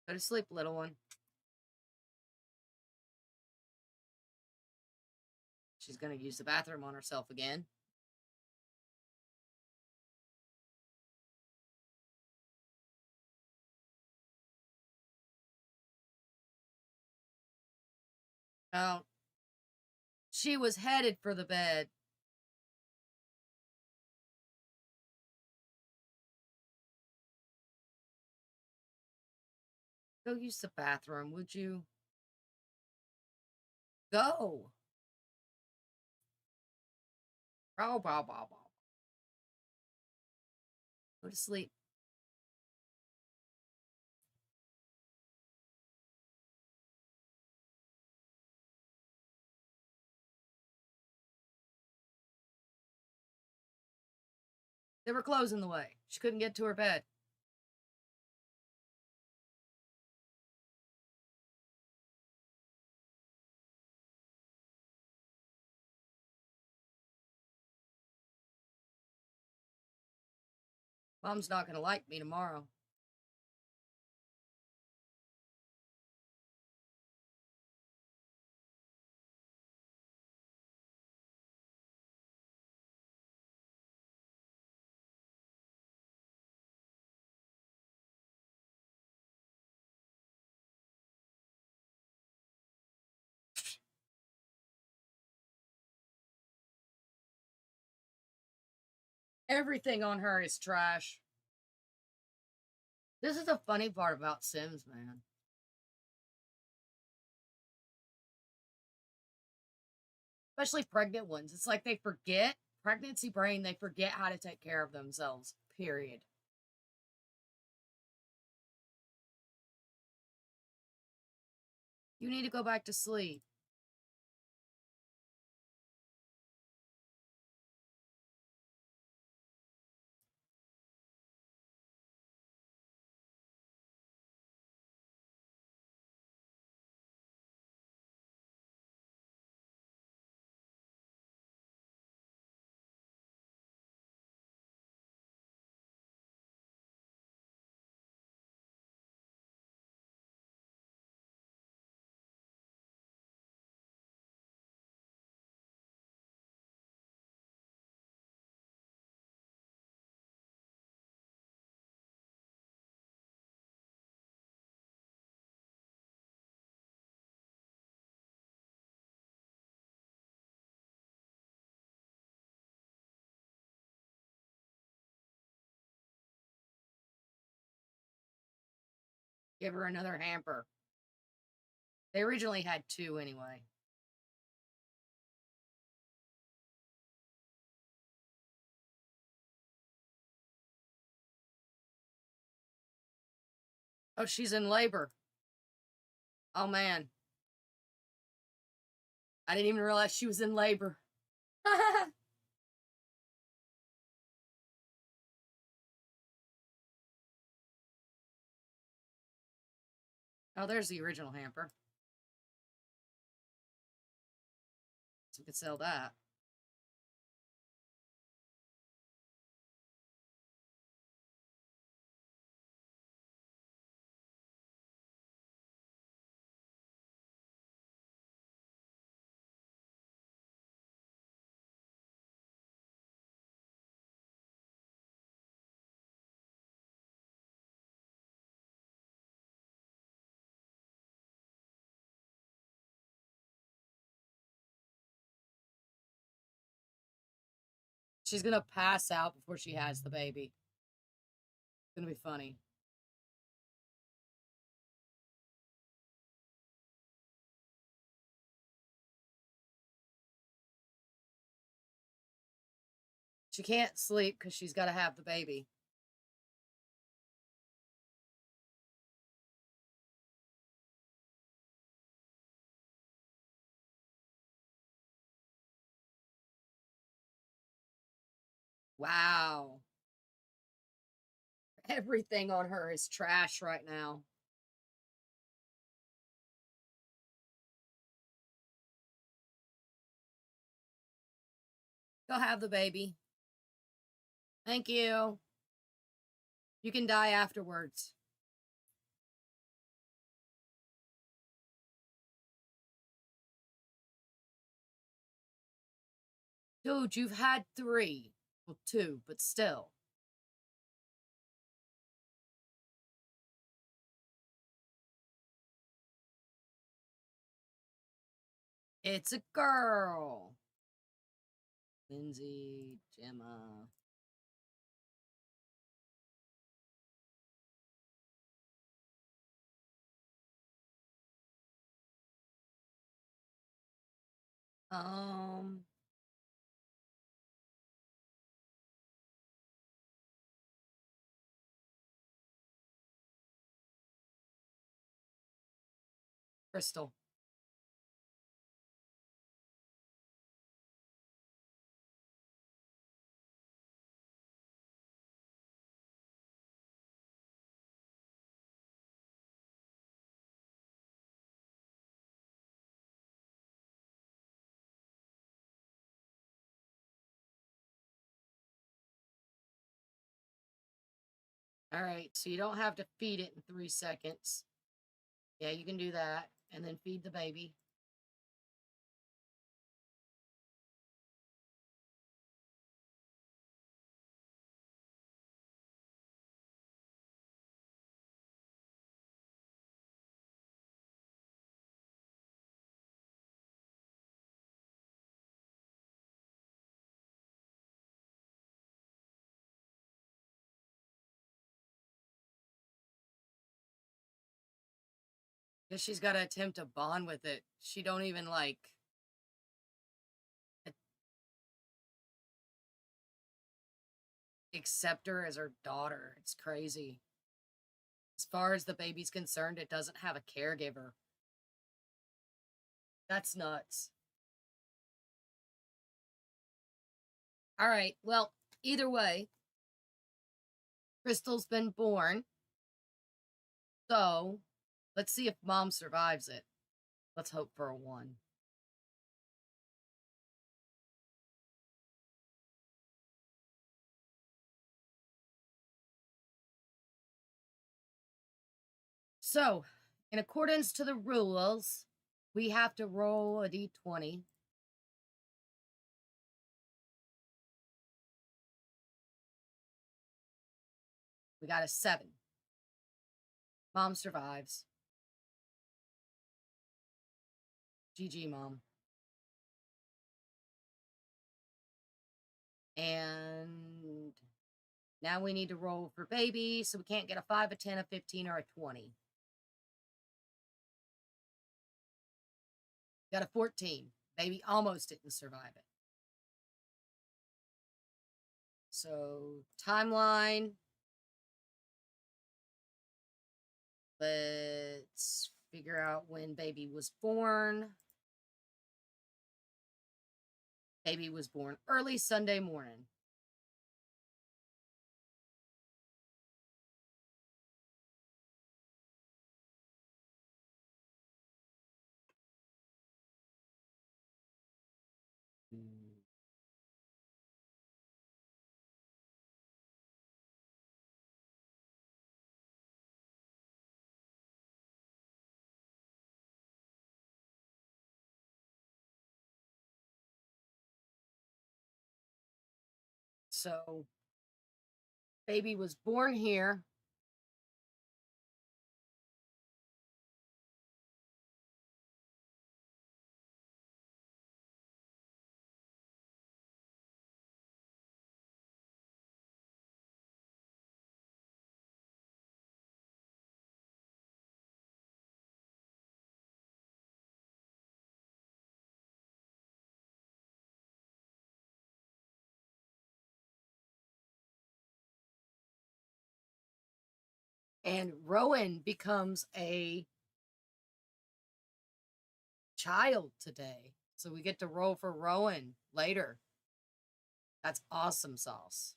Go to sleep, little one. She's gonna use the bathroom on herself again. Oh, she was headed for the bed. Go use the bathroom, would you? Go. Bow, bow, bow, bow. Go to sleep. There were clothes in the way. She couldn't get to her bed. Mom's not gonna like me tomorrow. Everything on her is trash. This is the funny part about Sims, man. Especially pregnant ones. It's like they forget, pregnancy brain, they forget how to take care of themselves, period. You need to go back to sleep. Give her another hamper. They originally had two anyway. Oh, she's in labor. Oh, man. I didn't even realize she was in labor. Oh, there's the original hamper. So we could sell that. She's gonna pass out before she has the baby. It's gonna be funny. She can't sleep because she's got to have the baby. Wow. Everything on her is trash right now. Go have the baby. Thank you. You can die afterwards. Dude, you've had 3. Well, 2, but still. It's a girl. Lindsay, Gemma. Um, Crystal. All right, so you don't have to feed it in 3 seconds. Yeah, you can do that. And then feed the baby. Because she's got to attempt to bond with it. She don't even like accept her as her daughter. It's crazy. As far as the baby's concerned, it doesn't have a caregiver. That's nuts. All right. Well, either way, Crystal's been born. So let's see if mom survives it. Let's hope for a 1. So, in accordance to the rules, we have to roll a d20. We got a 7. Mom survives. GG, mom. And now we need to roll for baby, so we can't get a 5, a 10, a 15, or a 20. Got a 14. Baby almost didn't survive it. So, timeline. Let's figure out when baby was born. Baby was born early Sunday morning. So, baby was born here. And Rowan becomes a child today. So we get to roll for Rowan later. That's awesome sauce.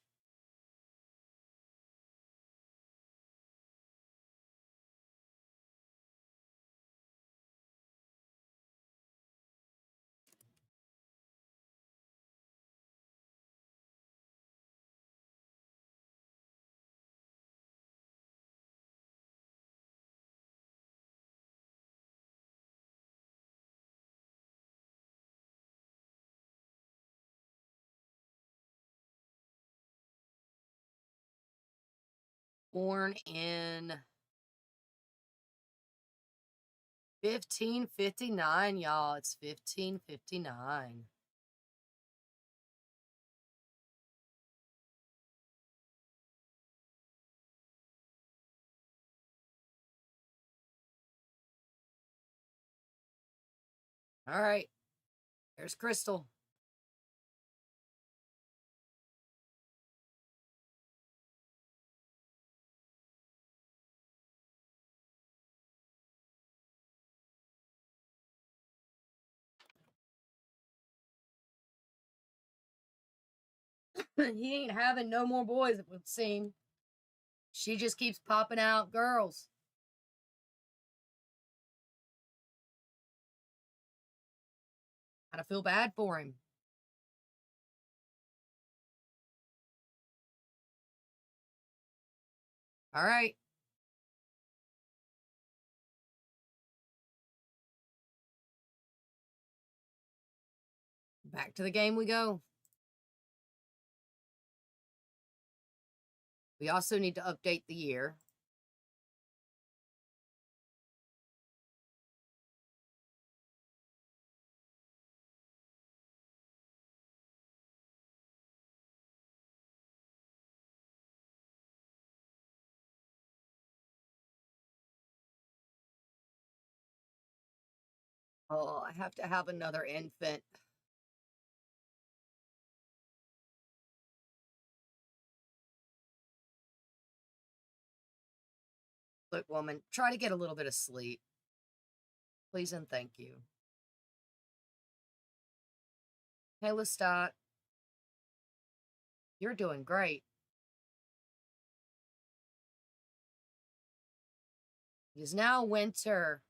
Born in 1559, y'all. It's 1559. All right. There's Crystal. He ain't having no more boys, it would seem. She just keeps popping out girls. Kind of feel bad for him. All right. Back to the game we go. We also need to update the year. Oh, I have to have another infant. Look, woman, try to get a little bit of sleep. Please and thank you. Hey, Lestat, you're doing great. It is now winter.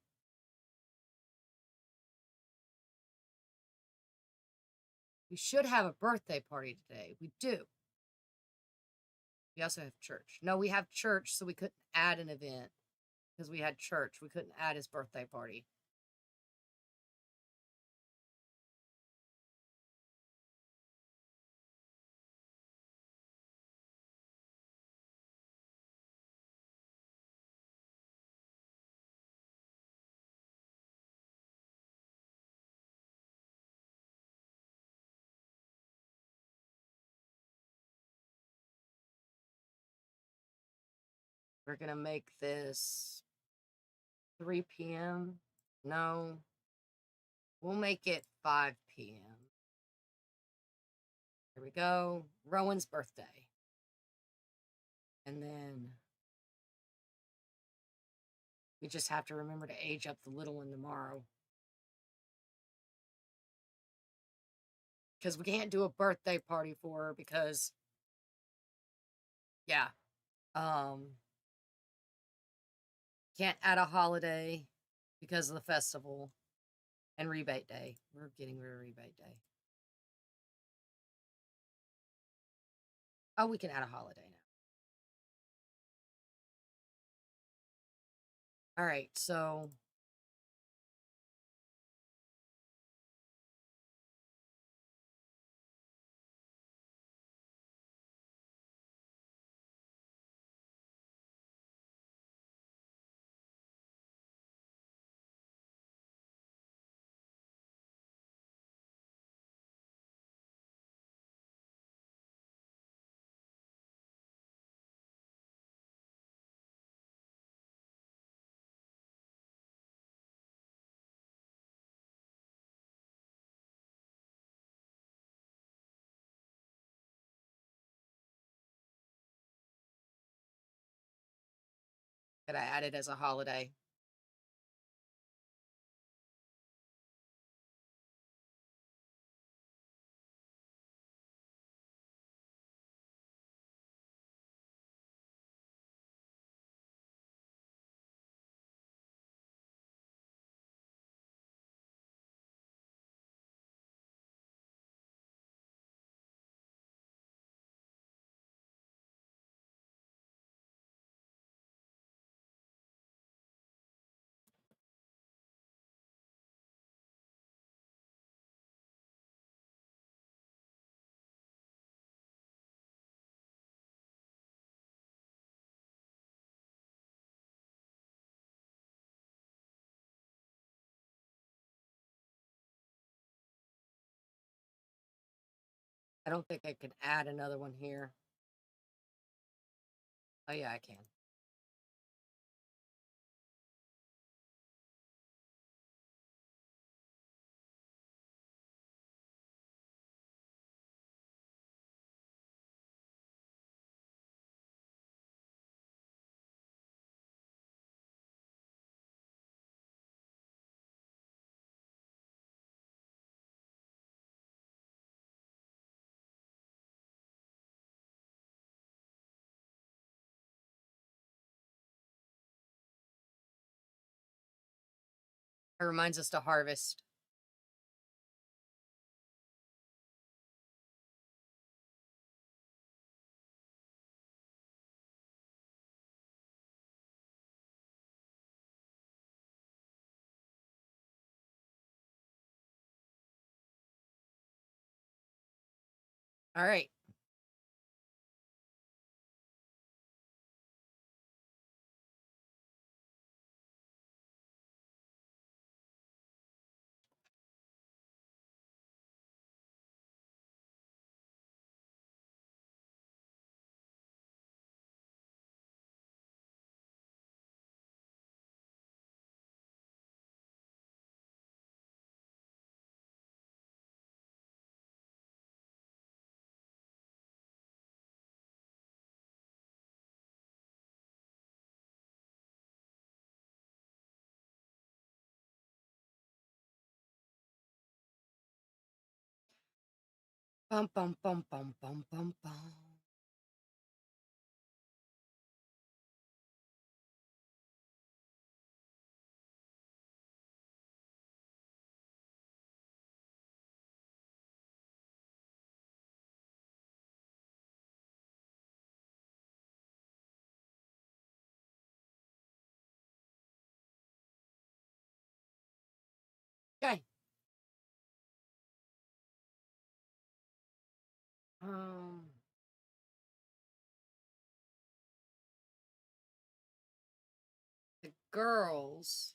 We should have a birthday party today. We do. We also have church. No, we have church, so we couldn't add an event because we had church. We couldn't add his birthday party. We're going to make this 3 p.m. No, we'll make it 5 p.m. Here we go. Rowan's birthday. And then We just have to remember to age up the little one tomorrow. Because we can't do a birthday party for her because, yeah, can't add a holiday because of the festival and rebate day. We're getting rid of rebate day. Oh, we can add a holiday now. All right, so could I add it as a holiday? I don't think I can add another one here. Oh, yeah, I can. It reminds us to harvest. All right. Bum, bum, bum, bum, bum, bum, bum. Okay. Um, the girls.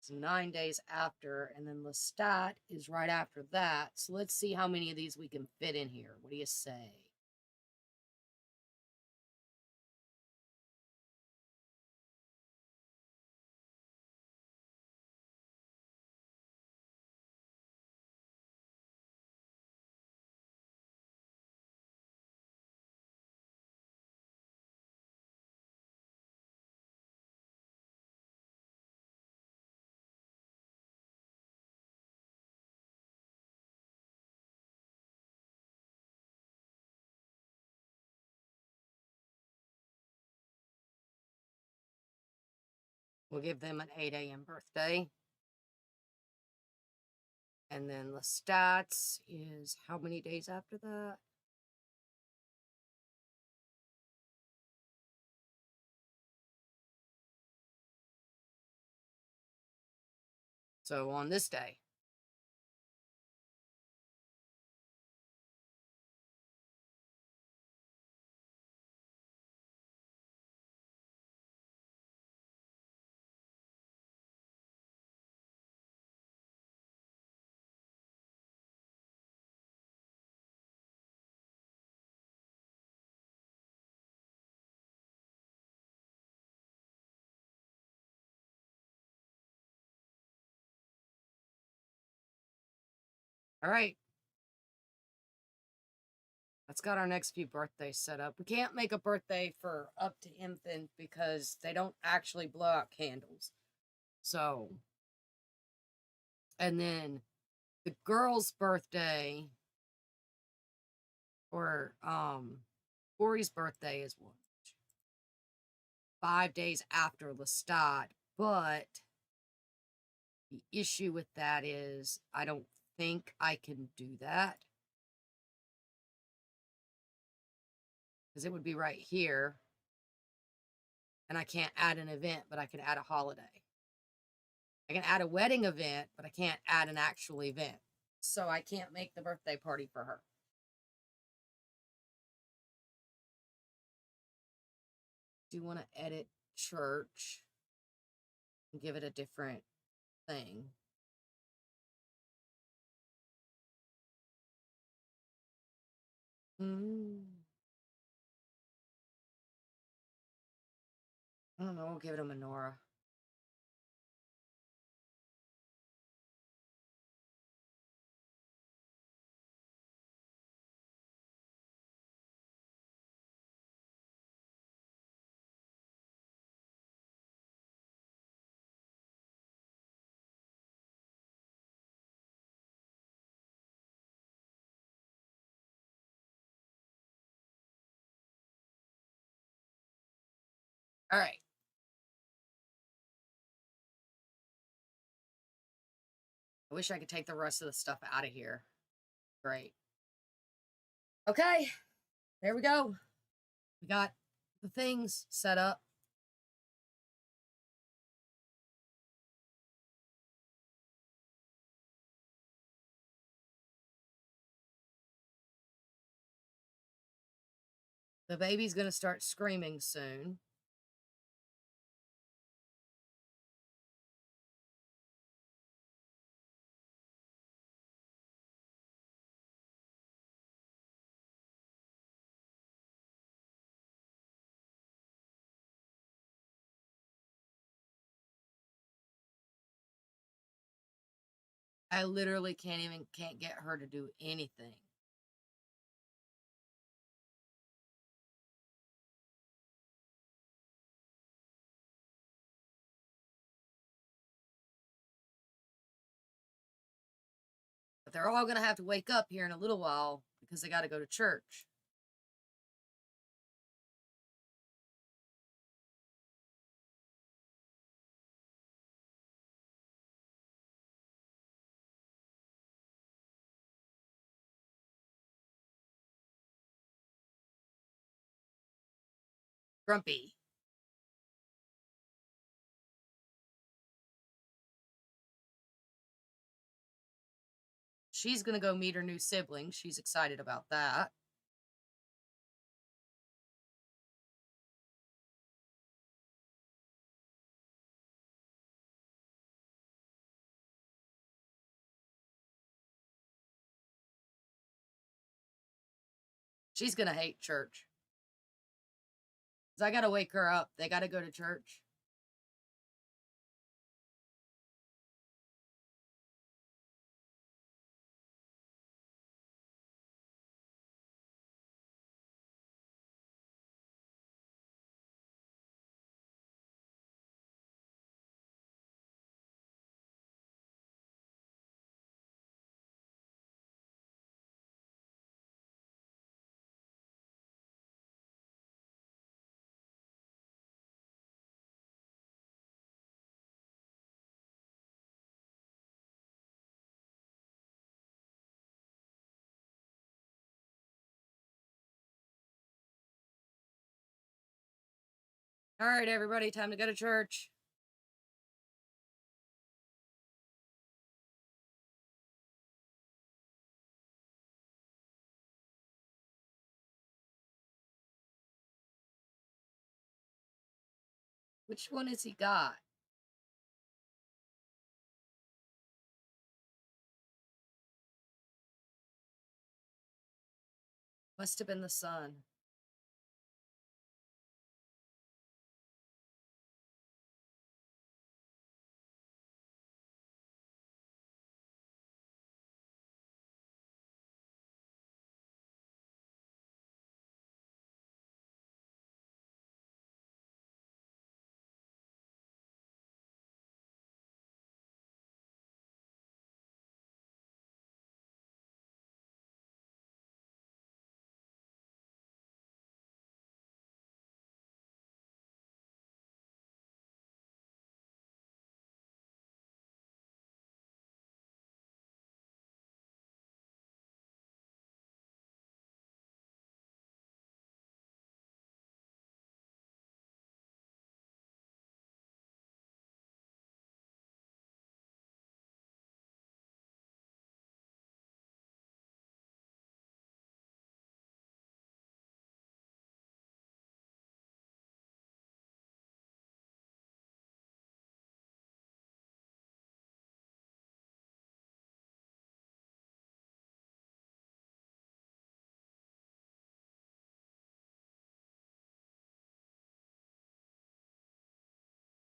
It's 9 days after, and then Lestat is right after that. So let's see how many of these we can fit in here. What do you say? We'll give them an 8 a.m. birthday. And then Lestat's is how many days after that? So on this day. All right. Let's got our next few birthdays set up. We can't make a birthday for up to infant because they don't actually blow out candles. So, and then the girl's birthday or Corey's birthday is 5 days after Lestat, but the issue with that is I don't think I can do that. Because it would be right here. And I can't add an event, but I can add a holiday. I can add a wedding event, but I can't add an actual event. So I can't make the birthday party for her. Do you want to edit church and give it a different thing? I don't know. We'll give it a menorah. All right. I wish I could take the rest of the stuff out of here. Great. Okay. There we go. We got the things set up. The baby's going to start screaming soon. I literally can't get her to do anything. But they're all going to have to wake up here in a little while because they got to go to church. Grumpy. She's going to go meet her new sibling. She's excited about that. She's gonna hate church. 'Cause I gotta wake her up. They gotta go to church. All right, everybody, time to go to church. Which one has he got? Must have been the sun.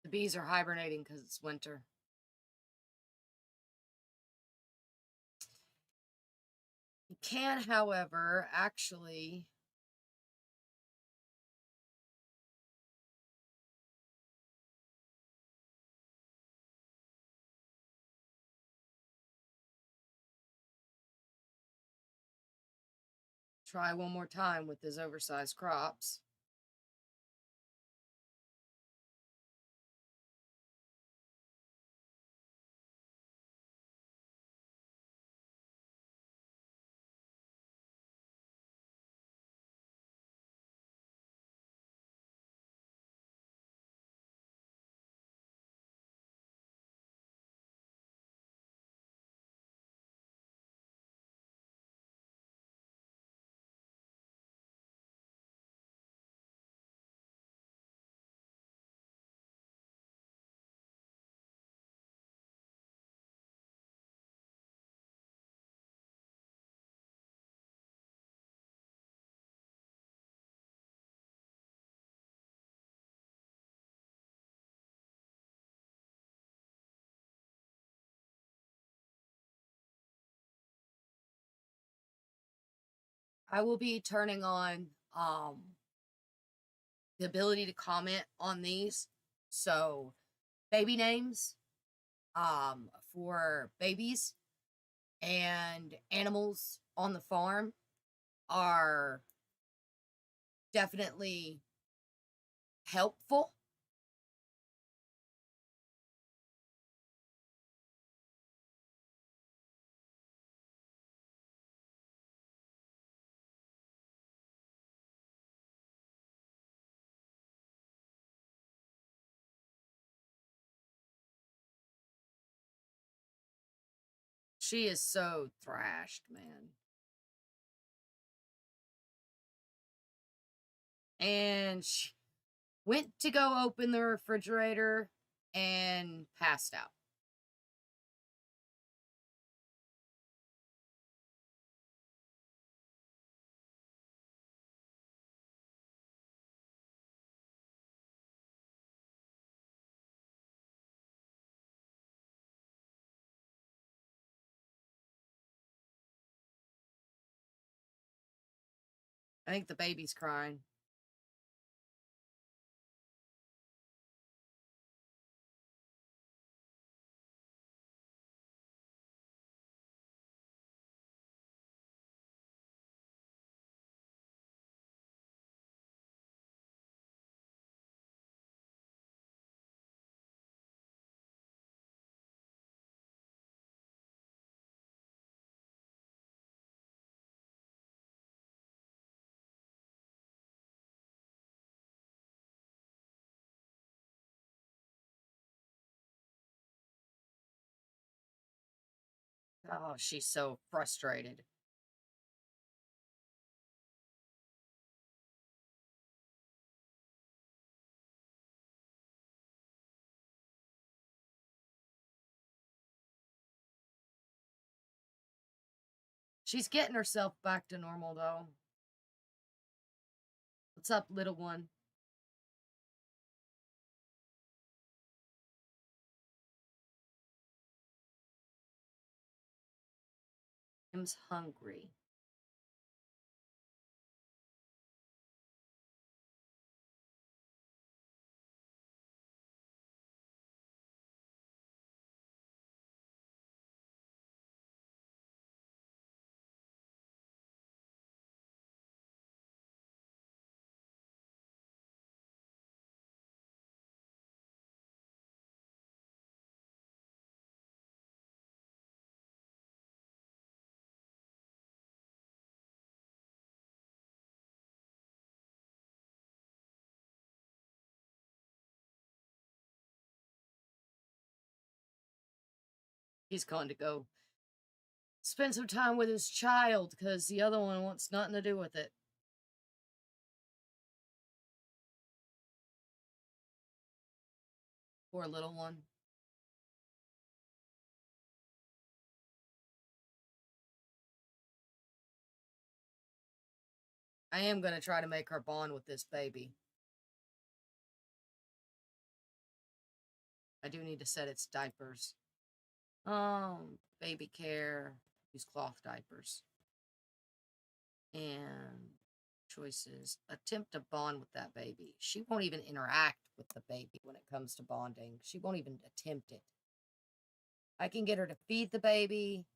The bees are hibernating because it's winter. You can, however, actually try one more time with his oversized crops. I will be turning on the ability to comment on these. So baby names for babies and animals on the farm are definitely helpful. She is so thrashed, man. And she went to go open the refrigerator and passed out. I think the baby's crying. Oh, she's so frustrated. She's getting herself back to normal, though. What's up, little one? Tim's hungry. He's going to go spend some time with his child because the other one wants nothing to do with it. Poor little one. I am going to try to make her bond with this baby. I do need to set its diapers. Baby care. Use cloth diapers. And choices. Attempt to bond with that baby. She won't even interact with the baby when it comes to bonding. She won't even attempt it. I can get her to feed the baby.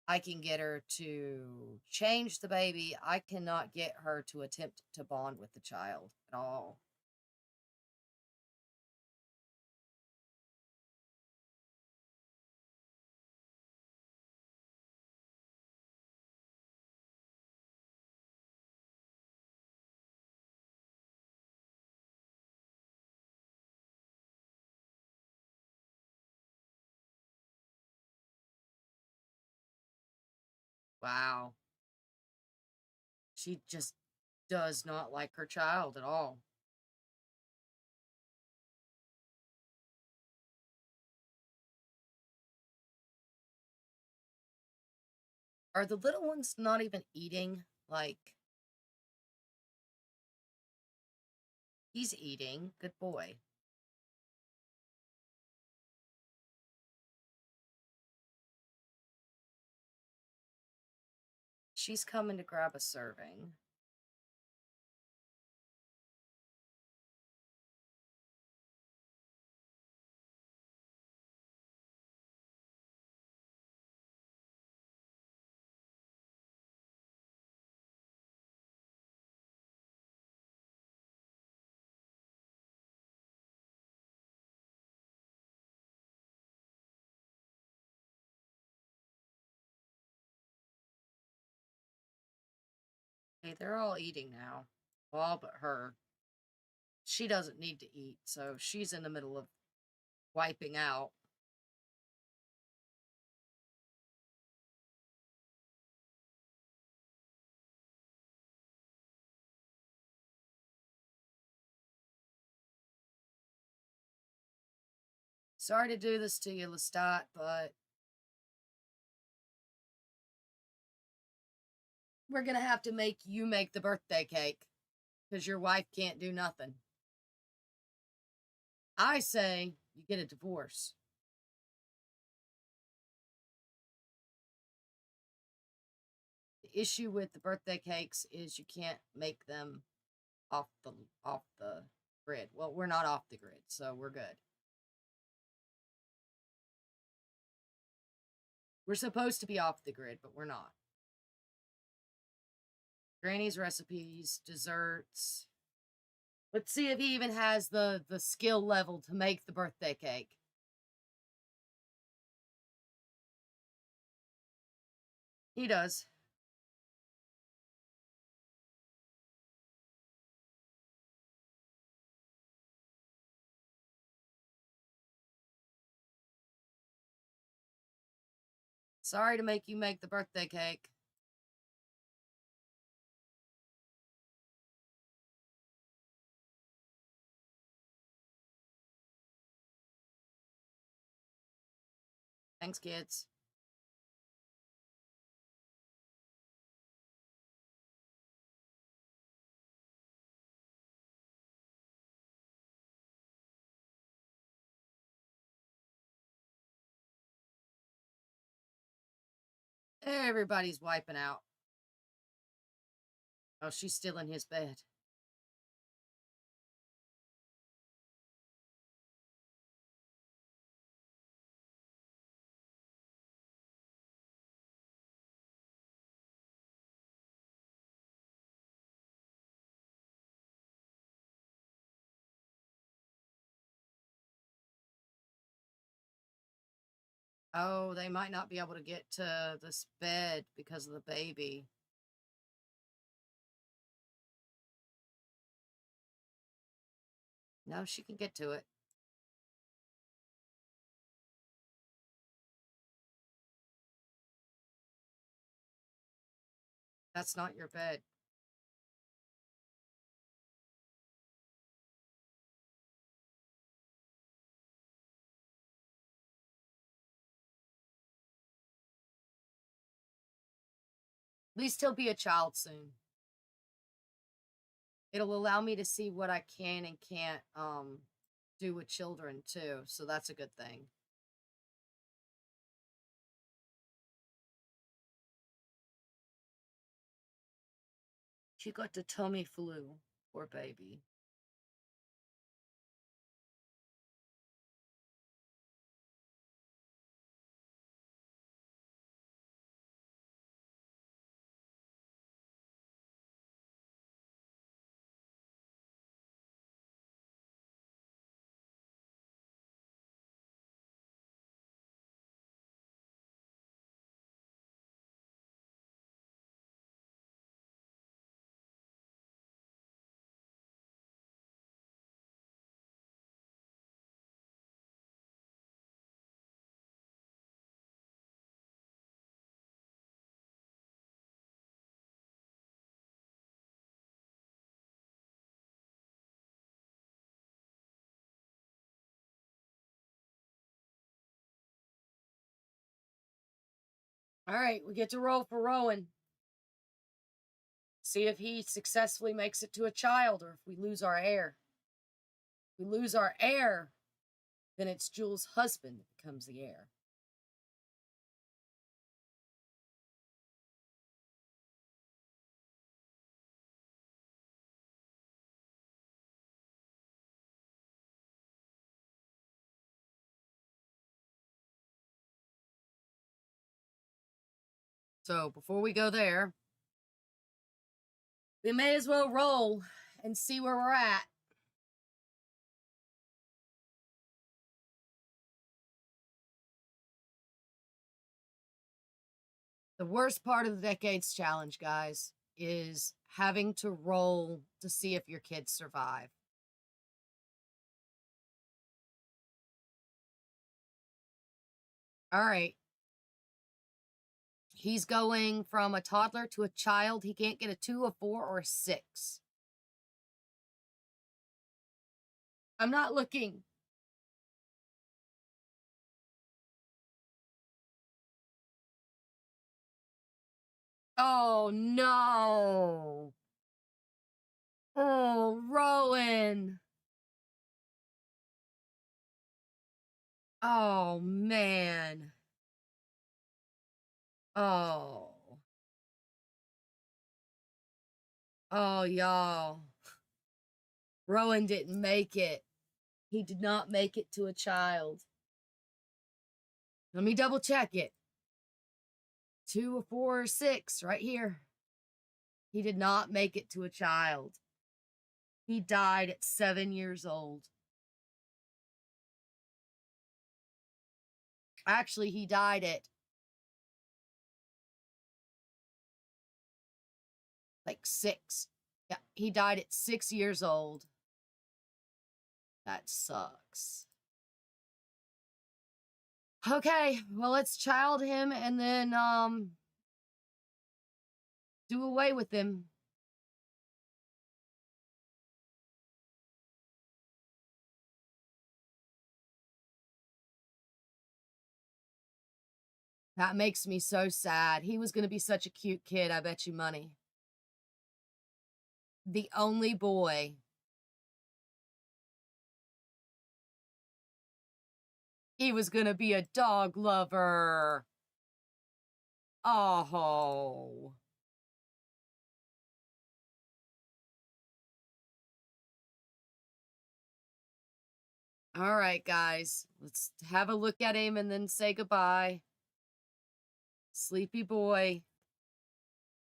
I can get her to change the baby. I cannot get her to attempt to bond with the child at all. Wow. She just does not like her child at all. Are the little ones not even eating? Like, he's eating. Good boy. She's coming to grab a serving. Hey, they're all eating now. All but her. She doesn't need to eat, so she's in the middle of wiping out. Sorry to do this to you, Lestat, but we're gonna have to make you make the birthday cake because your wife can't do nothing. I say you get a divorce. issue with the birthday cakes is you can't make them off the grid. Well, we're not off the grid, so we're good. We're supposed to be off the grid, but we're not. Granny's recipes, desserts. Let's see if he even has the skill level to make the birthday cake. He does. Sorry to make you make the birthday cake. Thanks, kids. Everybody's wiping out. Oh, she's still in his bed. Oh, they might not be able to get to this bed because of the baby. No, she can get to it. That's not your bed. At least he'll be a child soon. It'll allow me to see what I can and can't do with children too, so that's a good thing. She got the tummy flu, poor baby. All right, we get to roll for Rowan. See if he successfully makes it to a child or if we lose our heir. If we lose our heir, then it's Jules' husband that becomes the heir. So before we go there, we may as well roll and see where we're at. The worst part of the Decades Challenge, guys, is having to roll to see if your kids survive. All right. He's going from a toddler to a child. He can't get a 2, a 4, or a 6. I'm not looking. Oh, no. Oh, Rowan. Oh, man. Oh. Oh, y'all. Rowan didn't make it. He did not make it to a child. Let me double check it. 2 or 4 or 6, right here. He did not make it to a child. He died at 7 years old. Actually, he died at like 6. Yeah, he died at 6 years old. That sucks. Okay, well, let's child him and then do away with him. That makes me so sad. He was going to be such a cute kid, I bet you money. The only boy. He was going to be a dog lover. Oh. All right, guys. Let's have a look at him and then say goodbye. Sleepy boy.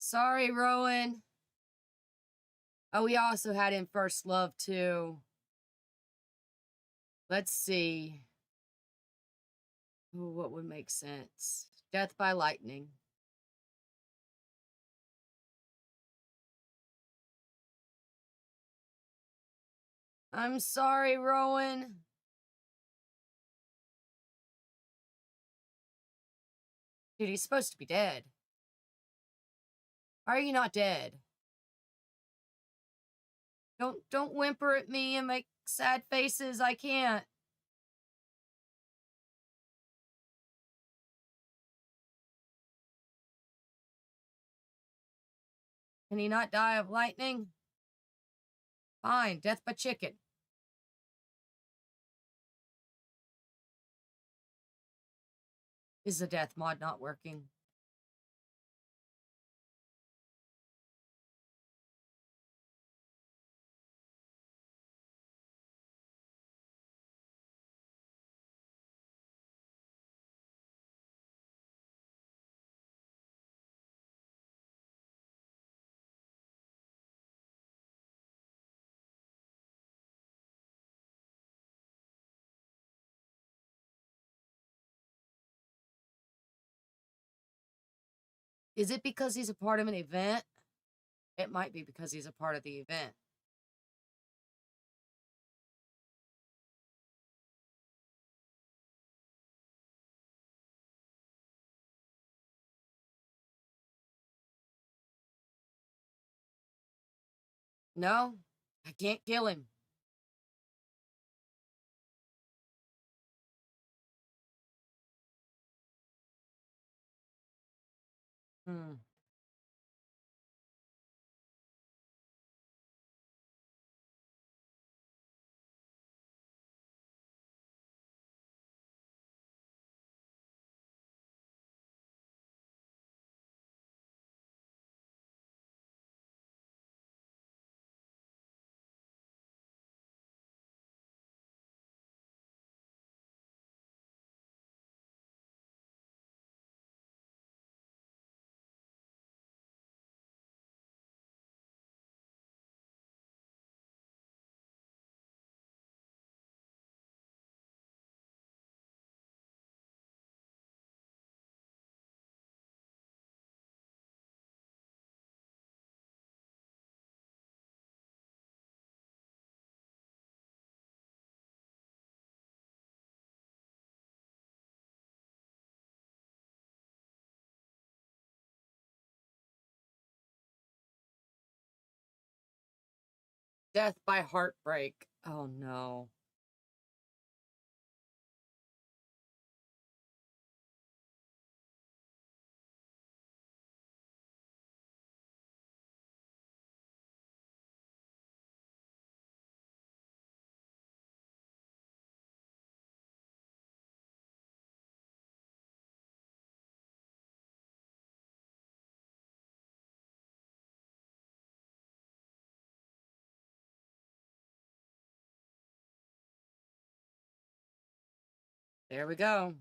Sorry, Rowan. Oh, we also had him First Love, too. Let's see. Ooh, what would make sense? Death by lightning. I'm sorry, Rowan. Dude, he's supposed to be dead. Are you not dead? Don't whimper at me and make sad faces. I can't. Can he not die of lightning? Fine, death by chicken. Is the death mod not working? Is it because he's a part of an event? It might be because he's a part of the event. No, I can't kill him. Hmm. Death by heartbreak. Oh no. There we go.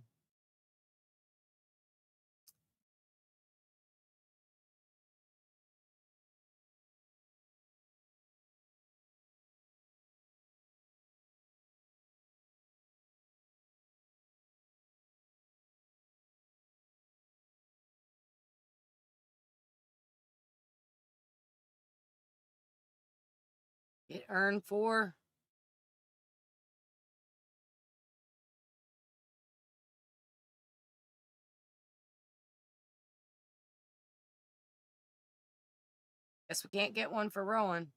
It earned 4. Guess we can't get one for Rowan.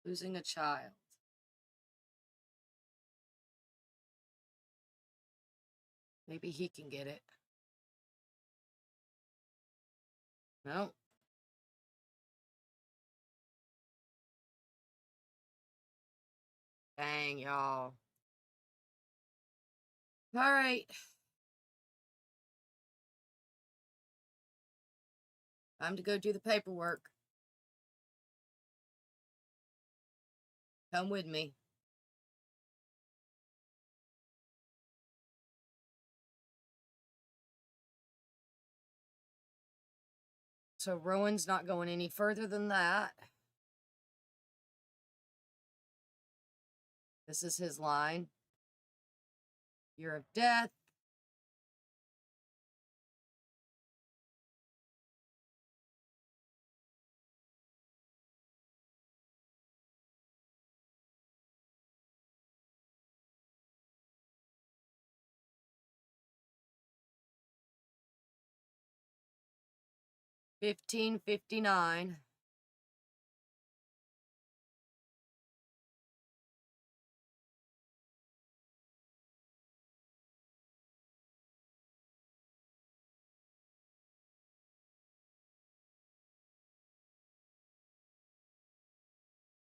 Losing a child. Maybe he can get it. No. Dang, y'all. All right. Time to go do the paperwork. Come with me. So Rowan's not going any further than that. This is his line. Year of death. $15.59.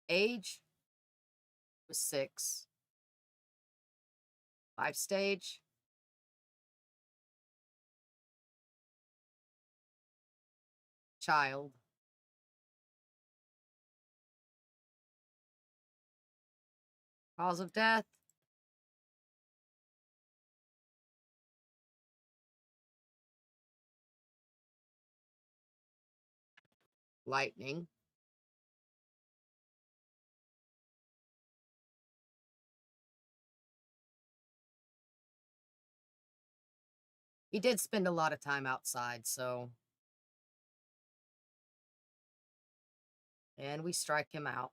Age was 6. 5 stage. Child. Cause of death. Lightning. He did spend a lot of time outside, so. And we strike him out.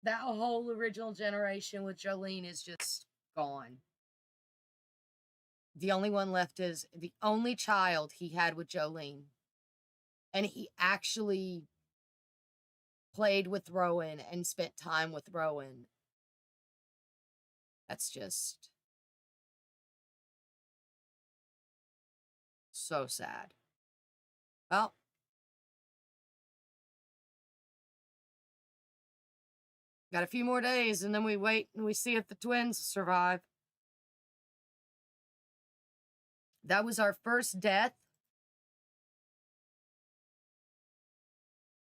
That whole original generation with Jolene is just gone. The only one left is the only child he had with Jolene. And he actually played with Rowan and spent time with Rowan. That's just so sad. Well, got a few more days and then we wait and we see if the twins survive. That was our first death.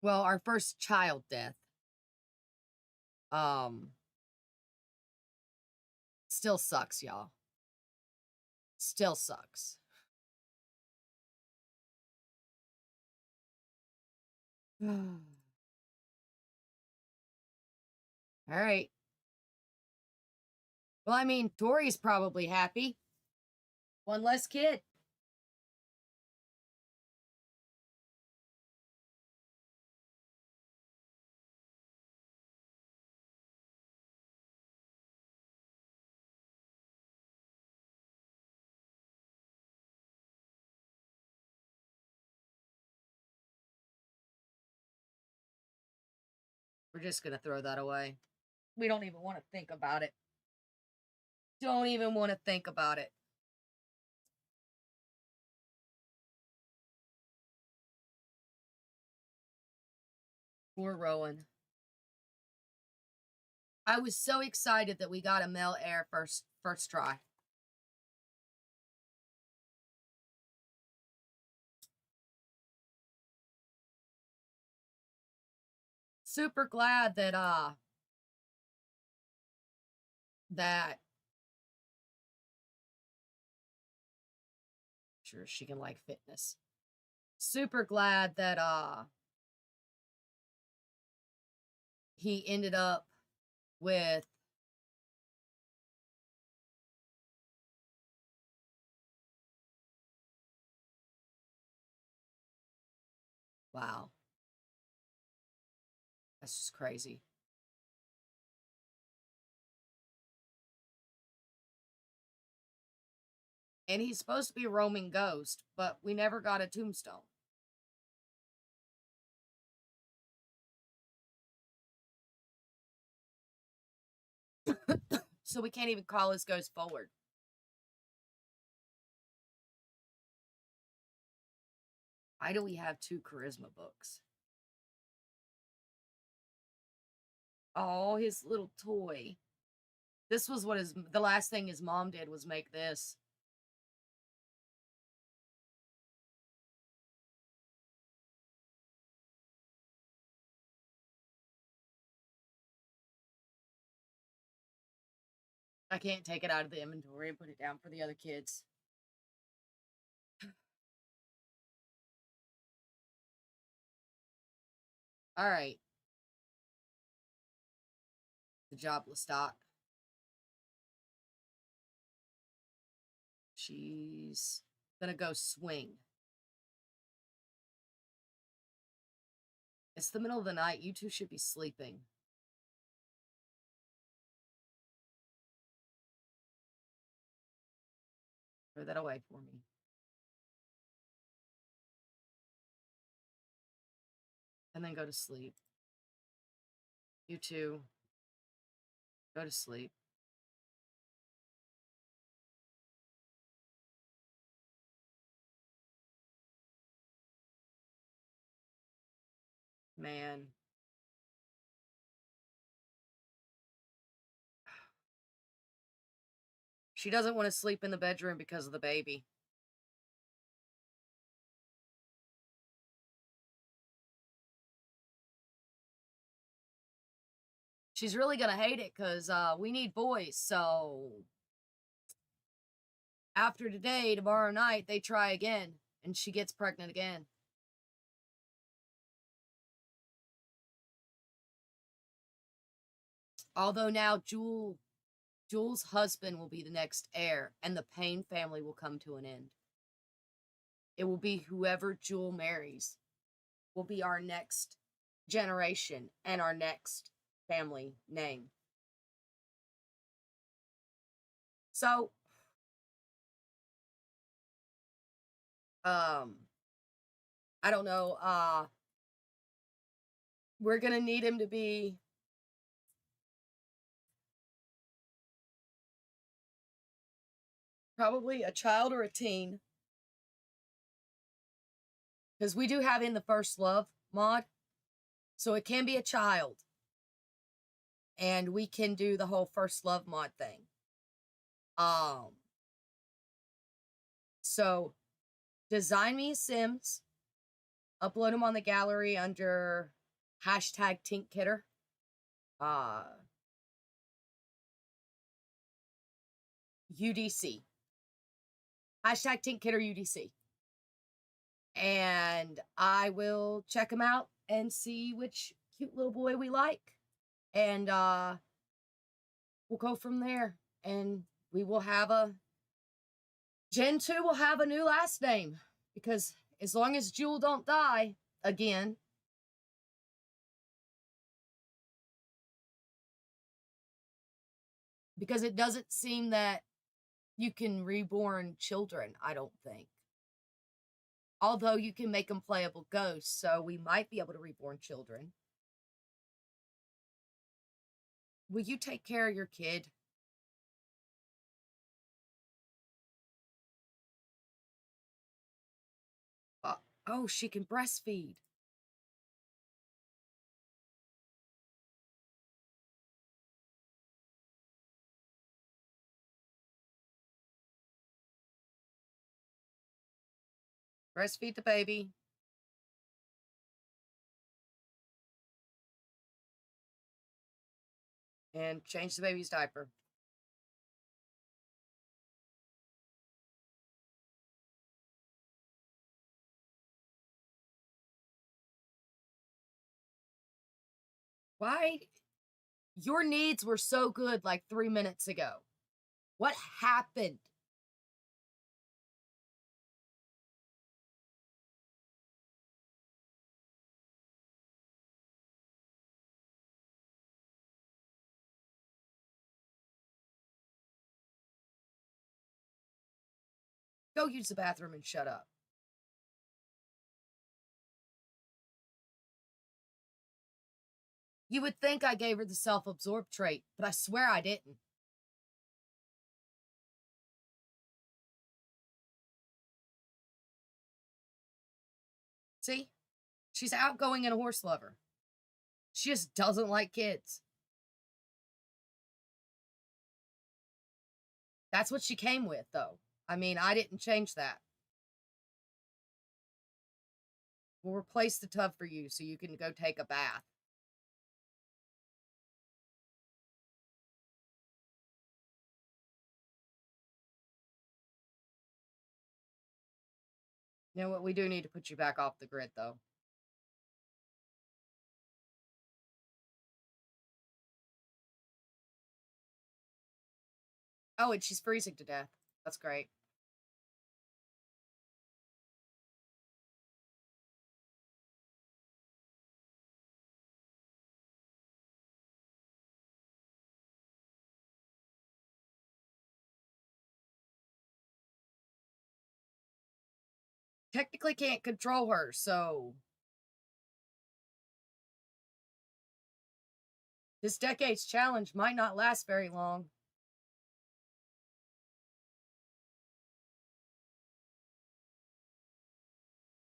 Well, our first child death. Still sucks, y'all. Still sucks. All right. Well, I mean, Tori's probably happy. One less kid. We're just going to throw that away. We don't even want to think about it. Don't even want to think about it. Poor Rowan. I was so excited that we got a male heir first try. Super glad that sure she can like fitness. Super glad that he ended up with wow. That's just crazy. And he's supposed to be a roaming ghost, but we never got a tombstone. So we can't even call his ghost forward. Why do we have 2 charisma books? Oh, his little toy. This was what the last thing his mom did was make this. I can't take it out of the inventory and put it down for the other kids. All right. The jobless dot. She's gonna go swing. It's the middle of the night. You two should be sleeping. Throw that away for me. And then go to sleep. You two, go to sleep. Man. She doesn't want to sleep in the bedroom because of the baby. She's really going to hate it because we need boys. So after today, tomorrow night, they try again. And she gets pregnant again. Although now Jewel's husband will be the next heir. And the Payne family will come to an end. It will be whoever Jewel marries will be our next generation and our next family name. So, I don't know. We're gonna need him to be probably a child or a teen. Because we do have in the First Love mod. So it can be a child. And we can do the whole First Love mod thing. So design me Sims. Upload them on the gallery under hashtag TinkKidder. UDC. Hashtag TinkKidder UDC. And I will check them out and see which cute little boy we like. And we'll go from there. And we will have Gen 2 will have a new last name. Because as long as Jewel don't die again. Because it doesn't seem that you can reborn children, I don't think. Although you can make them playable ghosts, so we might be able to reborn children. Will you take care of your kid? Oh, she can breastfeed. Breastfeed the baby. And change the baby's diaper. Why? Your needs were so good like 3 minutes ago. What happened? Go use the bathroom and shut up. You would think I gave her the self-absorbed trait, but I swear I didn't. See? She's outgoing and a horse lover. She just doesn't like kids. That's what she came with, though. I mean, I didn't change that. We'll replace the tub for you so you can go take a bath. You know what? We do need to put you back off the grid, though. Oh, and she's freezing to death. That's great. Technically can't control her, so this decade's challenge might not last very long.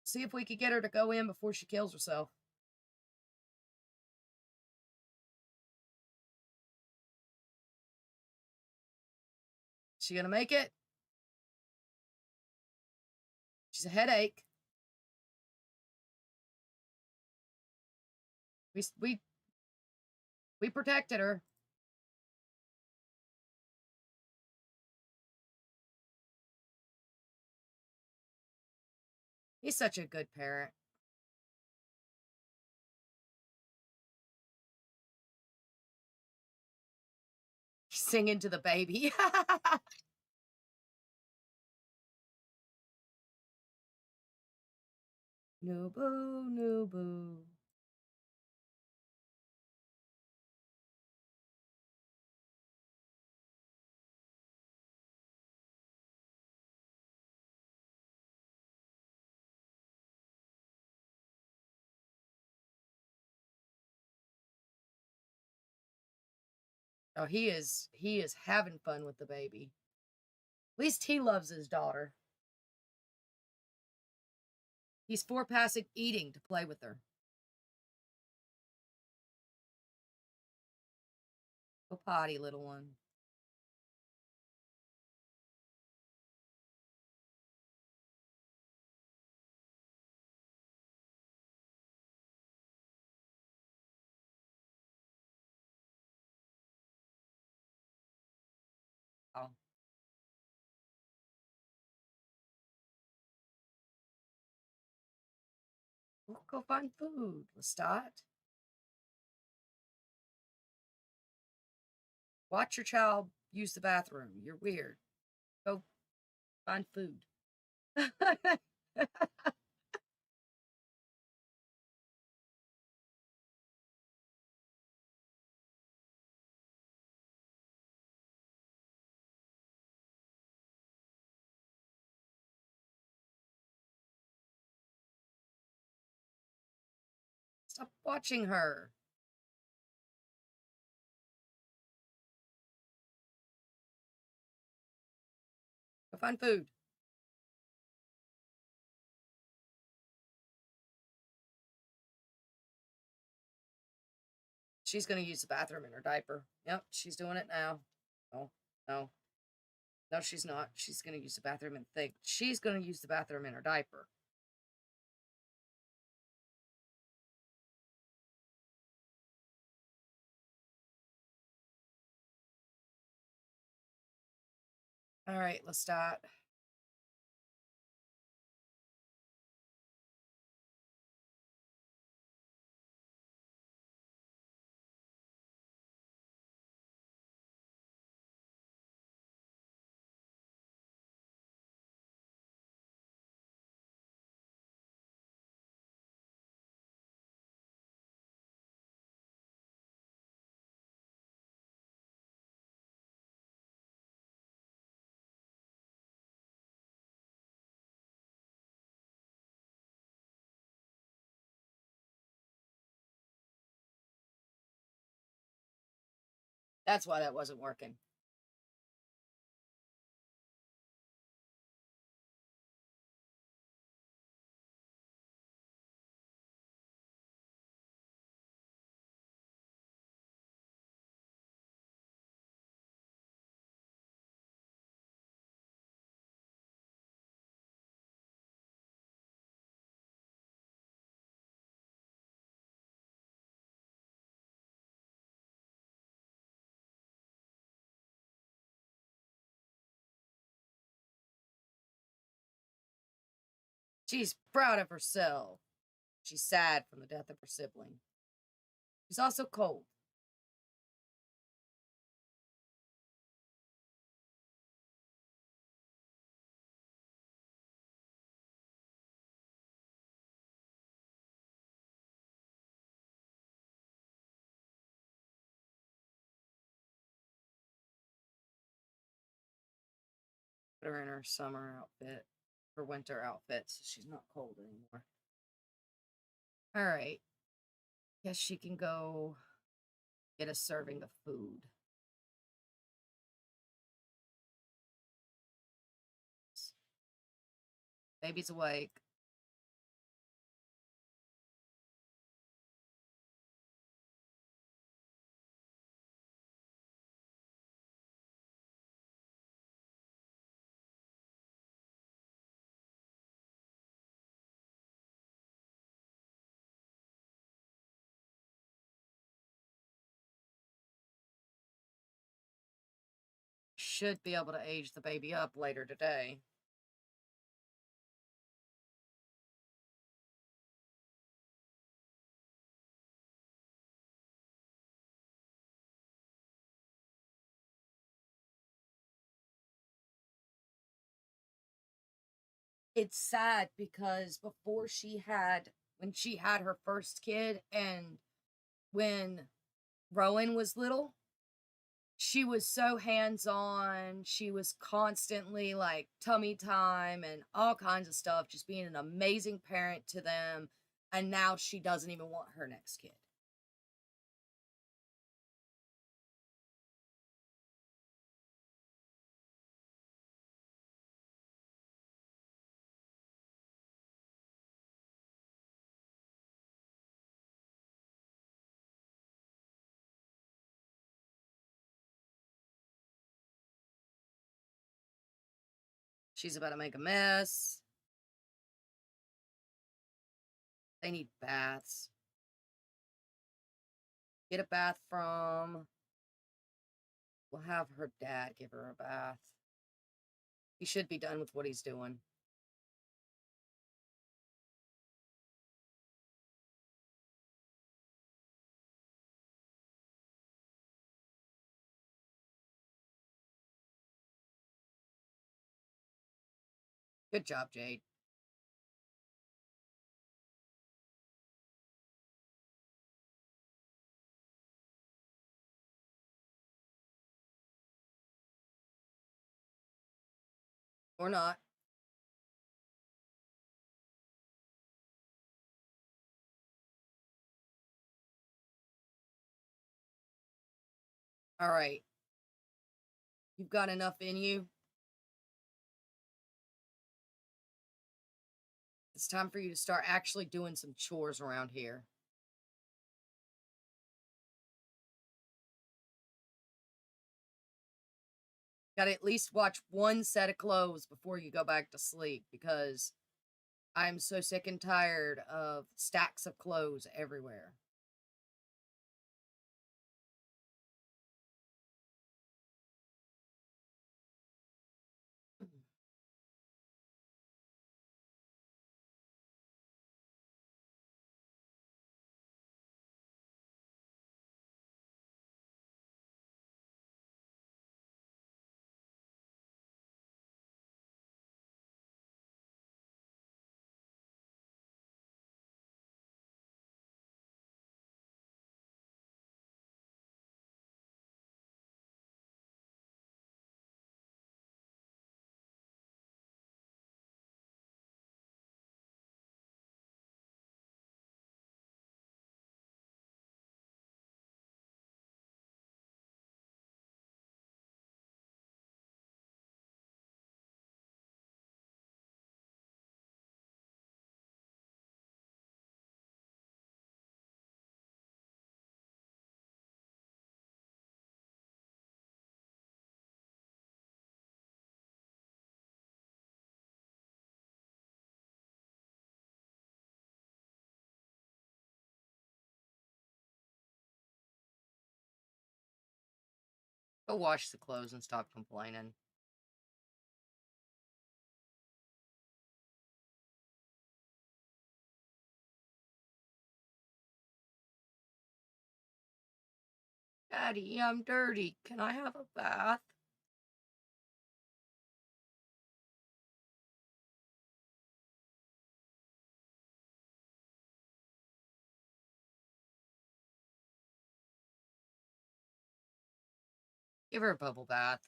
See if we could get her to go in before she kills herself. She gonna make it? She's a headache. We protected her. He's such a good parent. He's singing to the baby. No boo, no boo. Oh, he is having fun with the baby. At least he loves his daughter. He's for passing eating to play with her. Go potty, little one. Oh. We'll go find food, Lestat. Watch your child use the bathroom. You're weird. Go find food. Stop watching her. Go find food. She's going to use the bathroom in her diaper. Yep, she's doing it now. Oh, no. No, she's not. She's going to use the bathroom and think. She's going to use the bathroom in her diaper. All right, let's start. That's why that wasn't working. She's proud of herself. She's sad from the death of her sibling. She's also cold. Put her in her summer outfit, her winter outfit, so she's not cold anymore. All right. Guess she can go get a serving of food. Baby's awake. Should be able to age the baby up later today. It's sad because when she had her first kid and when Rowan was little, she was so hands-on. She was constantly like tummy time and all kinds of stuff, just being an amazing parent to them. And now she doesn't even want her next kid. She's about to make a mess. They need baths. Get a bath from. We'll have her dad give her a bath. He should be done with what he's doing. Good job, Jade. Or not. All right. You've got enough in you. It's time for you to start actually doing some chores around here. Got to at least watch one set of clothes before you go back to sleep because I'm so sick and tired of stacks of clothes everywhere. Go wash the clothes and stop complaining. Daddy, I'm dirty. Can I have a bath? Give her a bubble bath.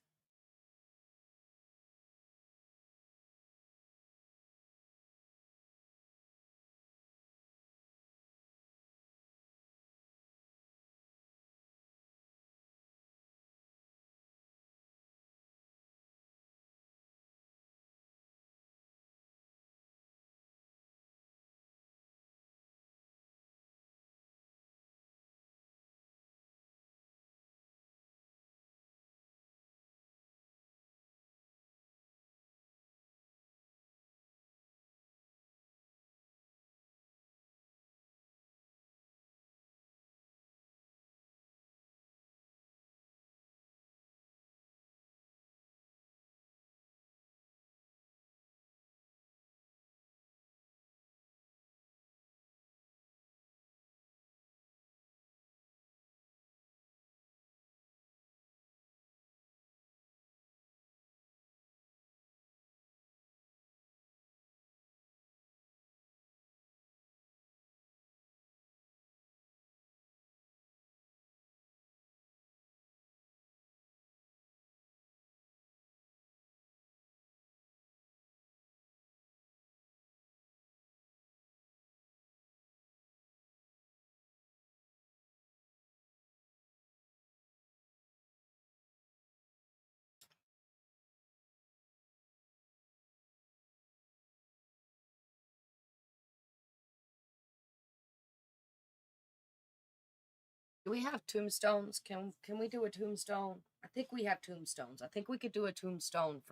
Do we have tombstones? Can we do a tombstone? I think we have tombstones. I think we could do a tombstone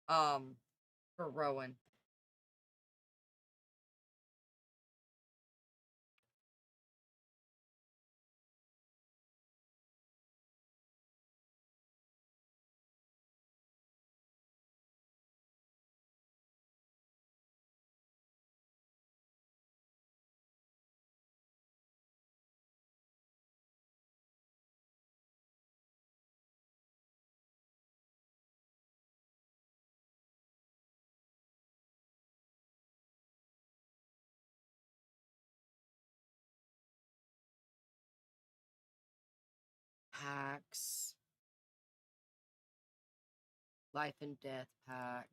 um for Rowan. Packs. Life and death pack.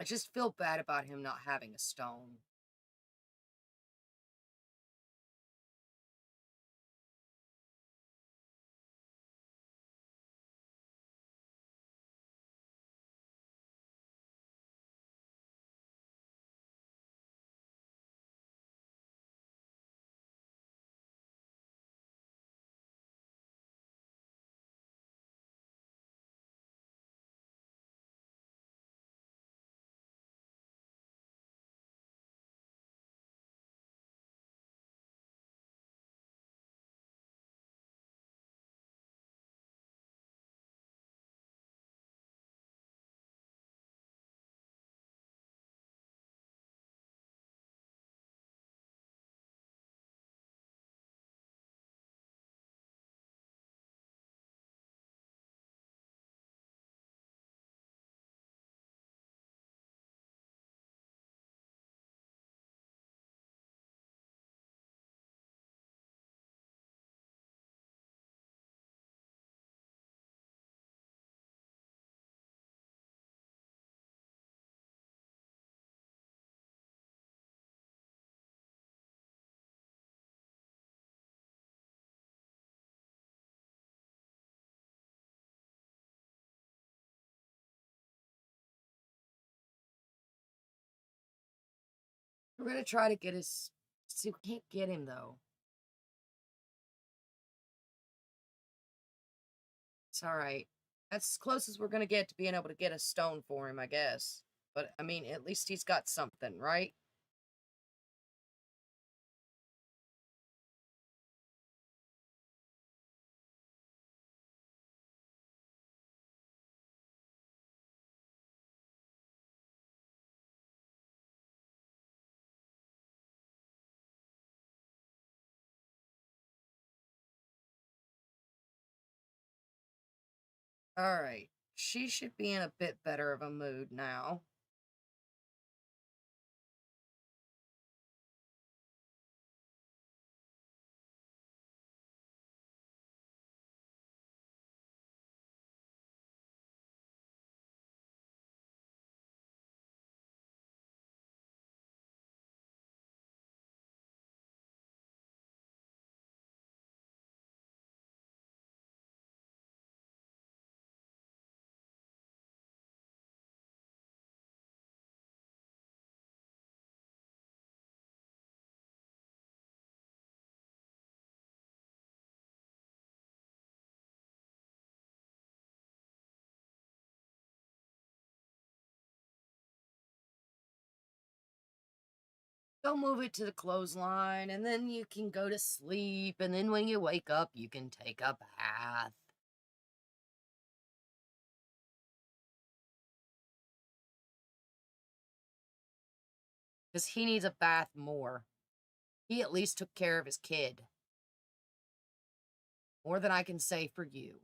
I just feel bad about him not having a stone. We're going to try to get his... See, we can't get him, though. It's alright. That's as close as we're going to get to being able to get a stone for him, I guess. But, I mean, at least he's got something, right? Alright. She should be in a bit better of a mood now. Go move it to the clothesline, and then you can go to sleep, and then when you wake up, you can take a bath. Because he needs a bath more. He at least took care of his kid. More than I can say for you.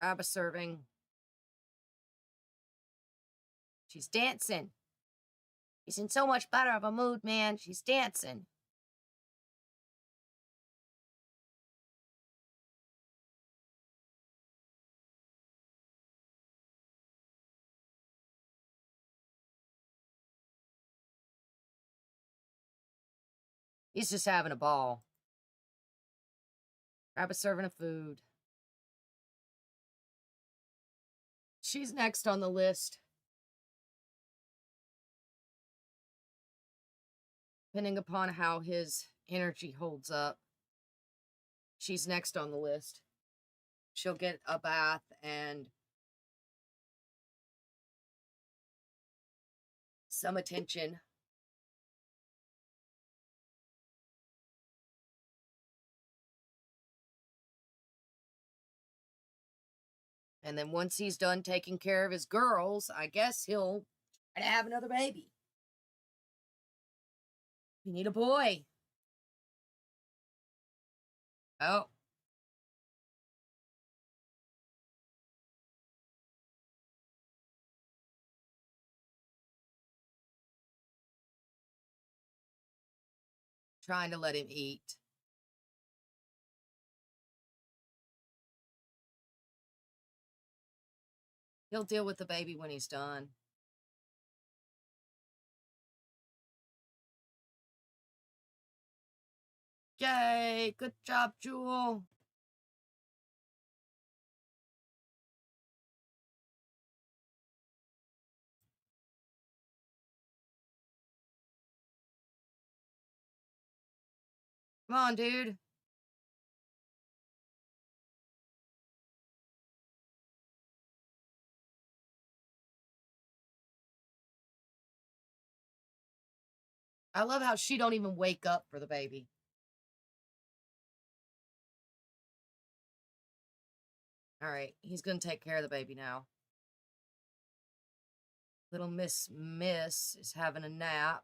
Grab a serving. She's dancing. He's in so much better of a mood, man. She's dancing. He's just having a ball. Grab a serving of food. She's next on the list. Depending upon how his energy holds up. She's next on the list. She'll get a bath and some attention. And then once he's done taking care of his girls, I guess he'll try to have another baby. You need a boy. Oh. Trying to let him eat. He'll deal with the baby when he's done. Yay! Good job, Jewel. Come on, dude. I love how she don't even wake up for the baby. Alright, he's gonna take care of the baby now. Little Miss is having a nap.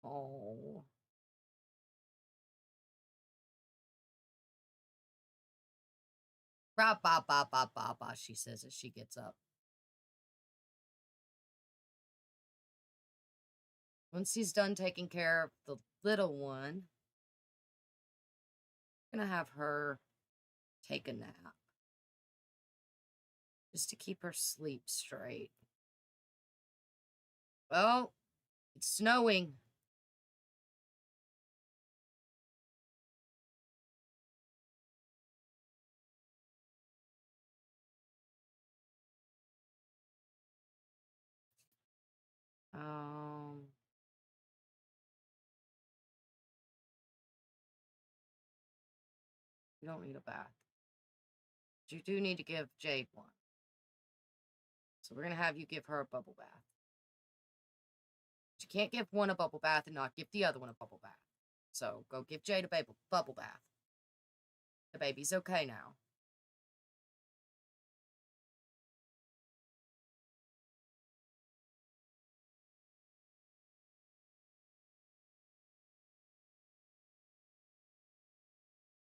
Oh. Ba ba ba ba ba ba, she says as she gets up. Once he's done taking care of the little one, Gonna have her take a nap. Just to keep her sleep straight. Well, it's snowing. Um, you don't need a bath. But you do need to give Jade one. So we're going to have you give her a bubble bath. But you can't give one a bubble bath and not give the other one a bubble bath. So go give Jade a bubble bath. The baby's okay now.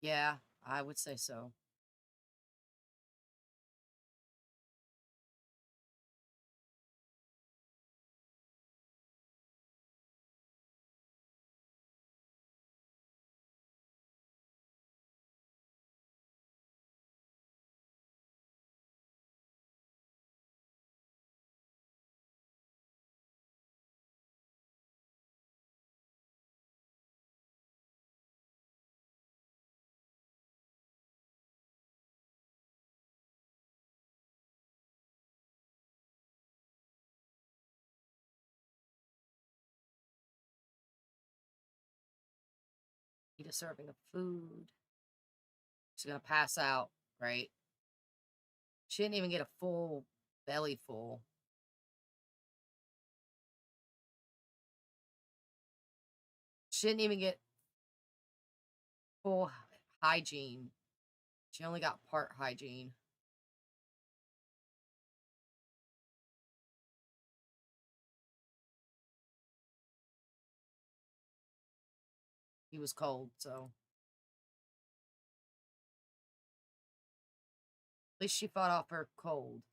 Yeah, I would say so. Eat a serving of food. She's going to pass out, right? She didn't even get a full belly full. She didn't even get full hygiene. She only got part hygiene. He was cold, so. At least she fought off her cold.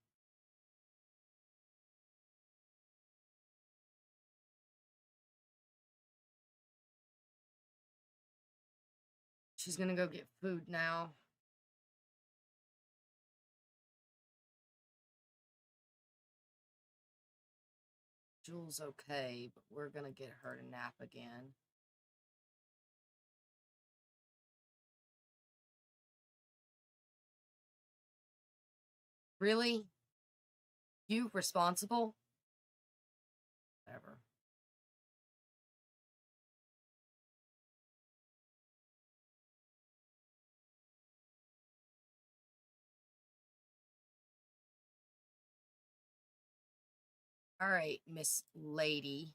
She's gonna go get food now. Jules okay, but we're gonna get her to nap again. Really? You responsible? Whatever. All right, Miss Lady.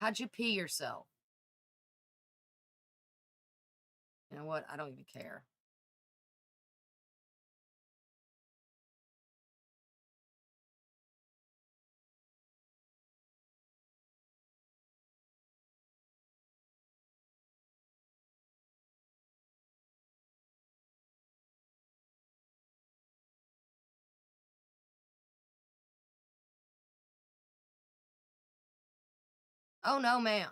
How'd you pee yourself? You know what? I don't even care. Oh, no, ma'am.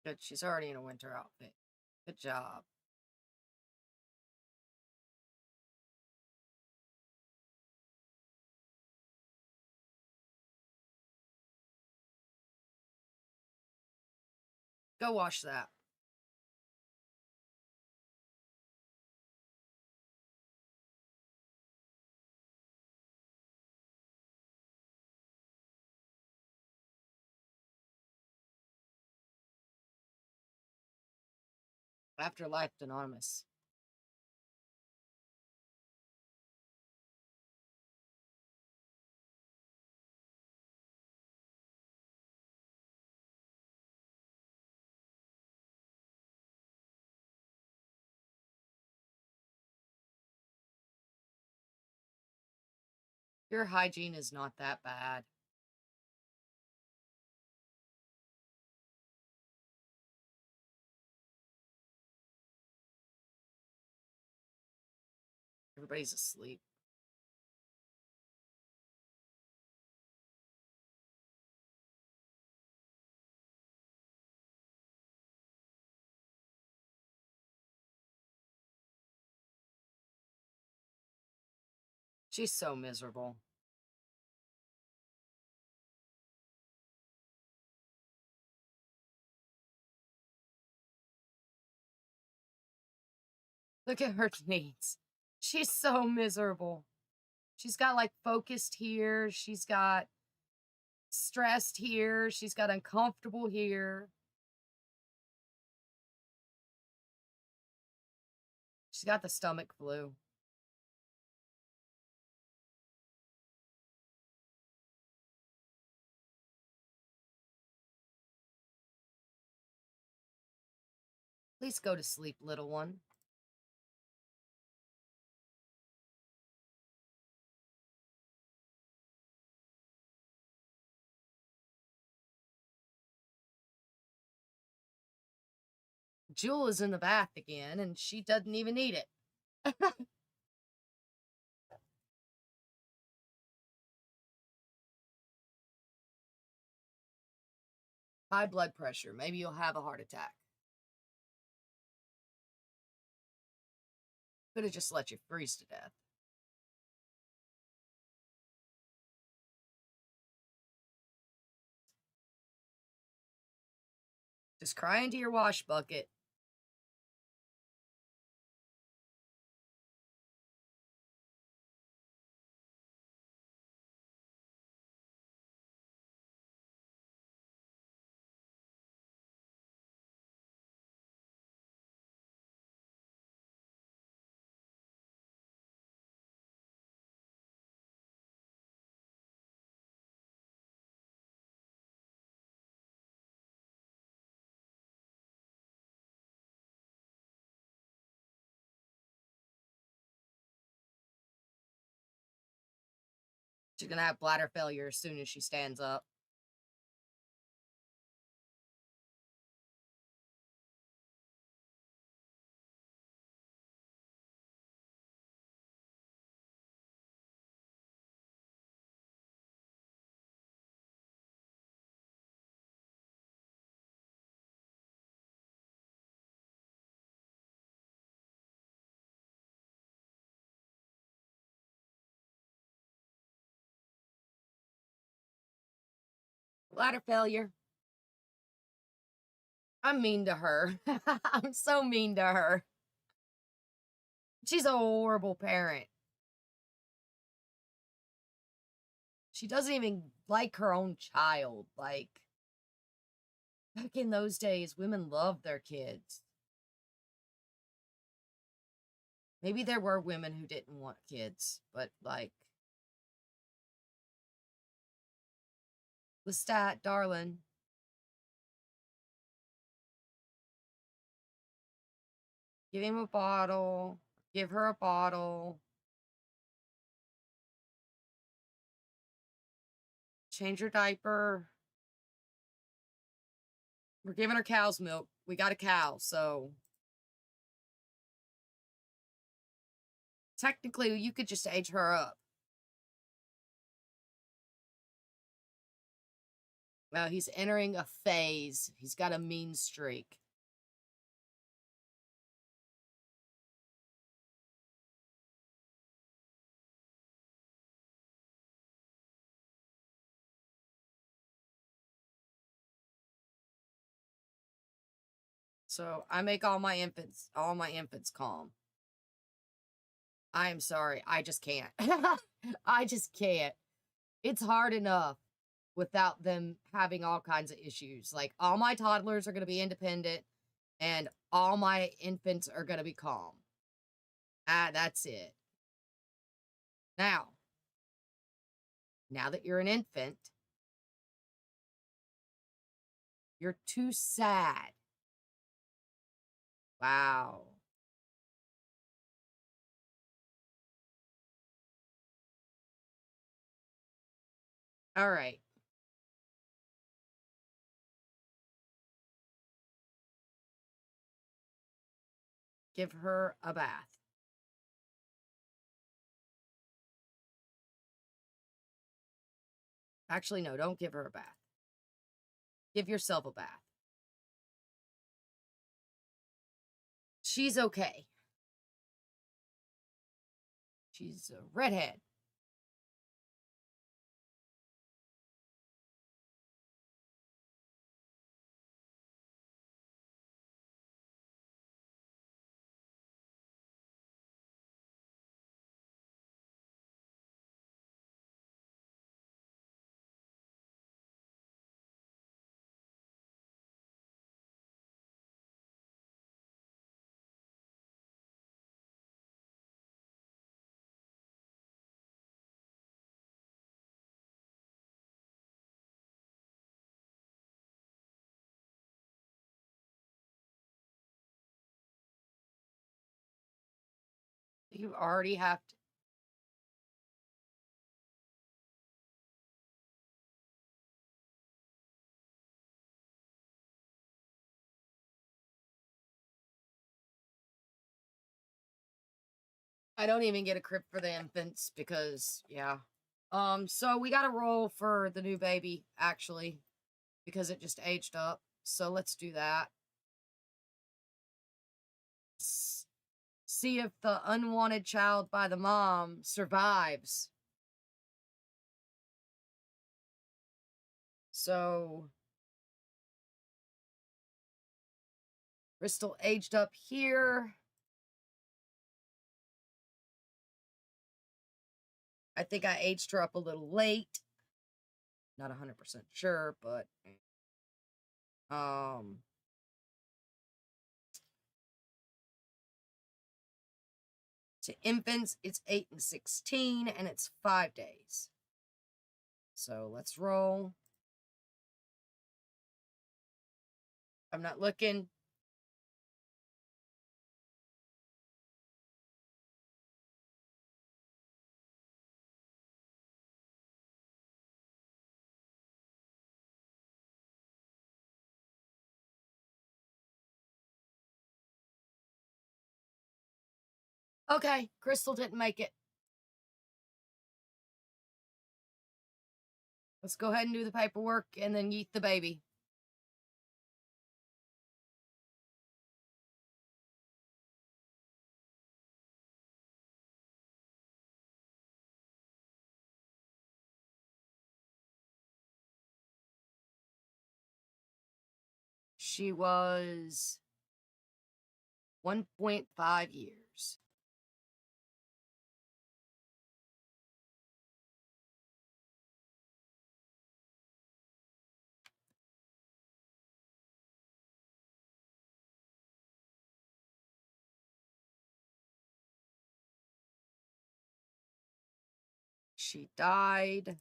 Good, she's already in a winter outfit. Good job. Go wash that. Afterlife Anonymous. Your hygiene is not that bad. Everybody's asleep. She's so miserable. Look at her needs. She's so miserable. She's got like focused here. She's got stressed here. She's got uncomfortable here. She's got the stomach flu. Please go to sleep, little one. Jewel is in the bath again, and she doesn't even need it. High blood pressure. Maybe you'll have a heart attack. Could have just let you freeze to death. Just cry into your wash bucket. She's gonna have bladder failure as soon as she stands up. Bladder failure. I'm mean to her. I'm so mean to her. She's a horrible parent. She doesn't even like her own child. Like, back in those days, women loved their kids. Maybe there were women who didn't want kids, but like, Lestat, darling. Give him a bottle. Give her a bottle. Change her diaper. We're giving her cow's milk. We got a cow, so technically you could just age her up. Well, he's entering a phase. He's got a mean streak. So I make all my infants calm. I am sorry. I just can't. I just can't. It's hard enough without them having all kinds of issues. Like, all my toddlers are going to be independent, and all my infants are going to be calm. That's it. Now that you're an infant, you're too sad. Wow. All right. Give her a bath. Actually, no, don't give her a bath. Give yourself a bath. She's okay. She's a redhead. You already have to. I don't even get a crypt for the infants because, yeah. So we got to roll for the new baby, actually, because it just aged up. So let's do that. See if the unwanted child by the mom survives. So Crystal aged up here. I think I aged her up a little late. Not 100% sure, but to infants, it's 8 and 16, and it's 5 days. So let's roll. I'm not looking. Okay, Crystal didn't make it. Let's go ahead and do the paperwork and then yeet the baby. She was 1.5 years. She died.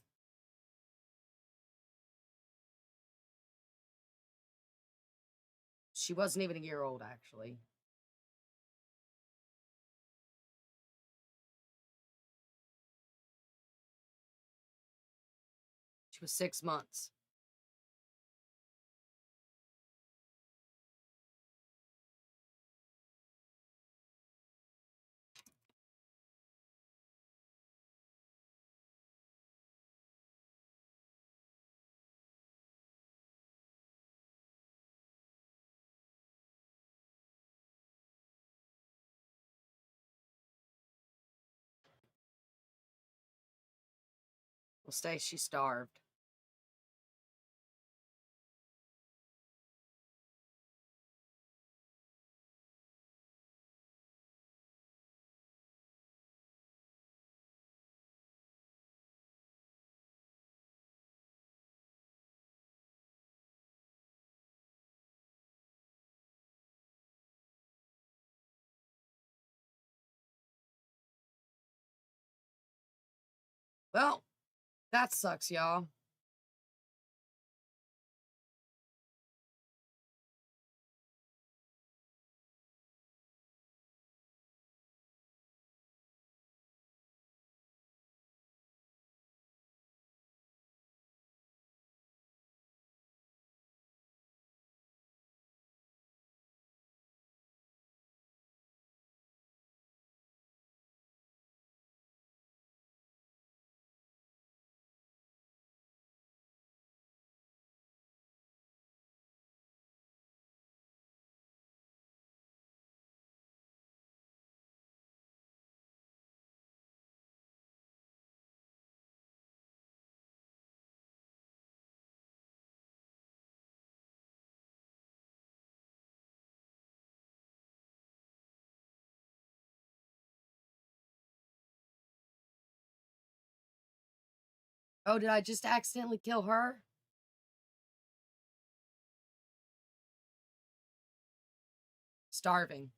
She wasn't even a year old, actually. She was 6 months. We'll say she starved. Well, that sucks, y'all. Oh, did I just accidentally kill her? Starving.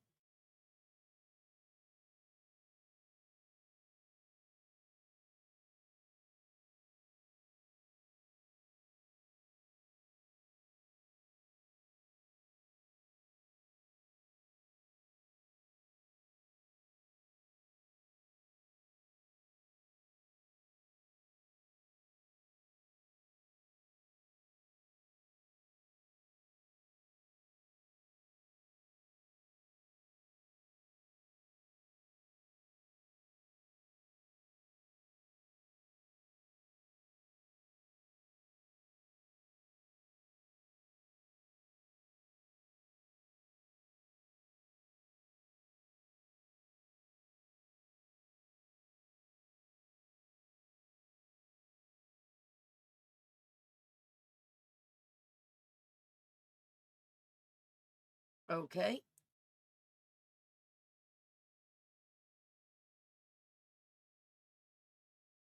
Okay.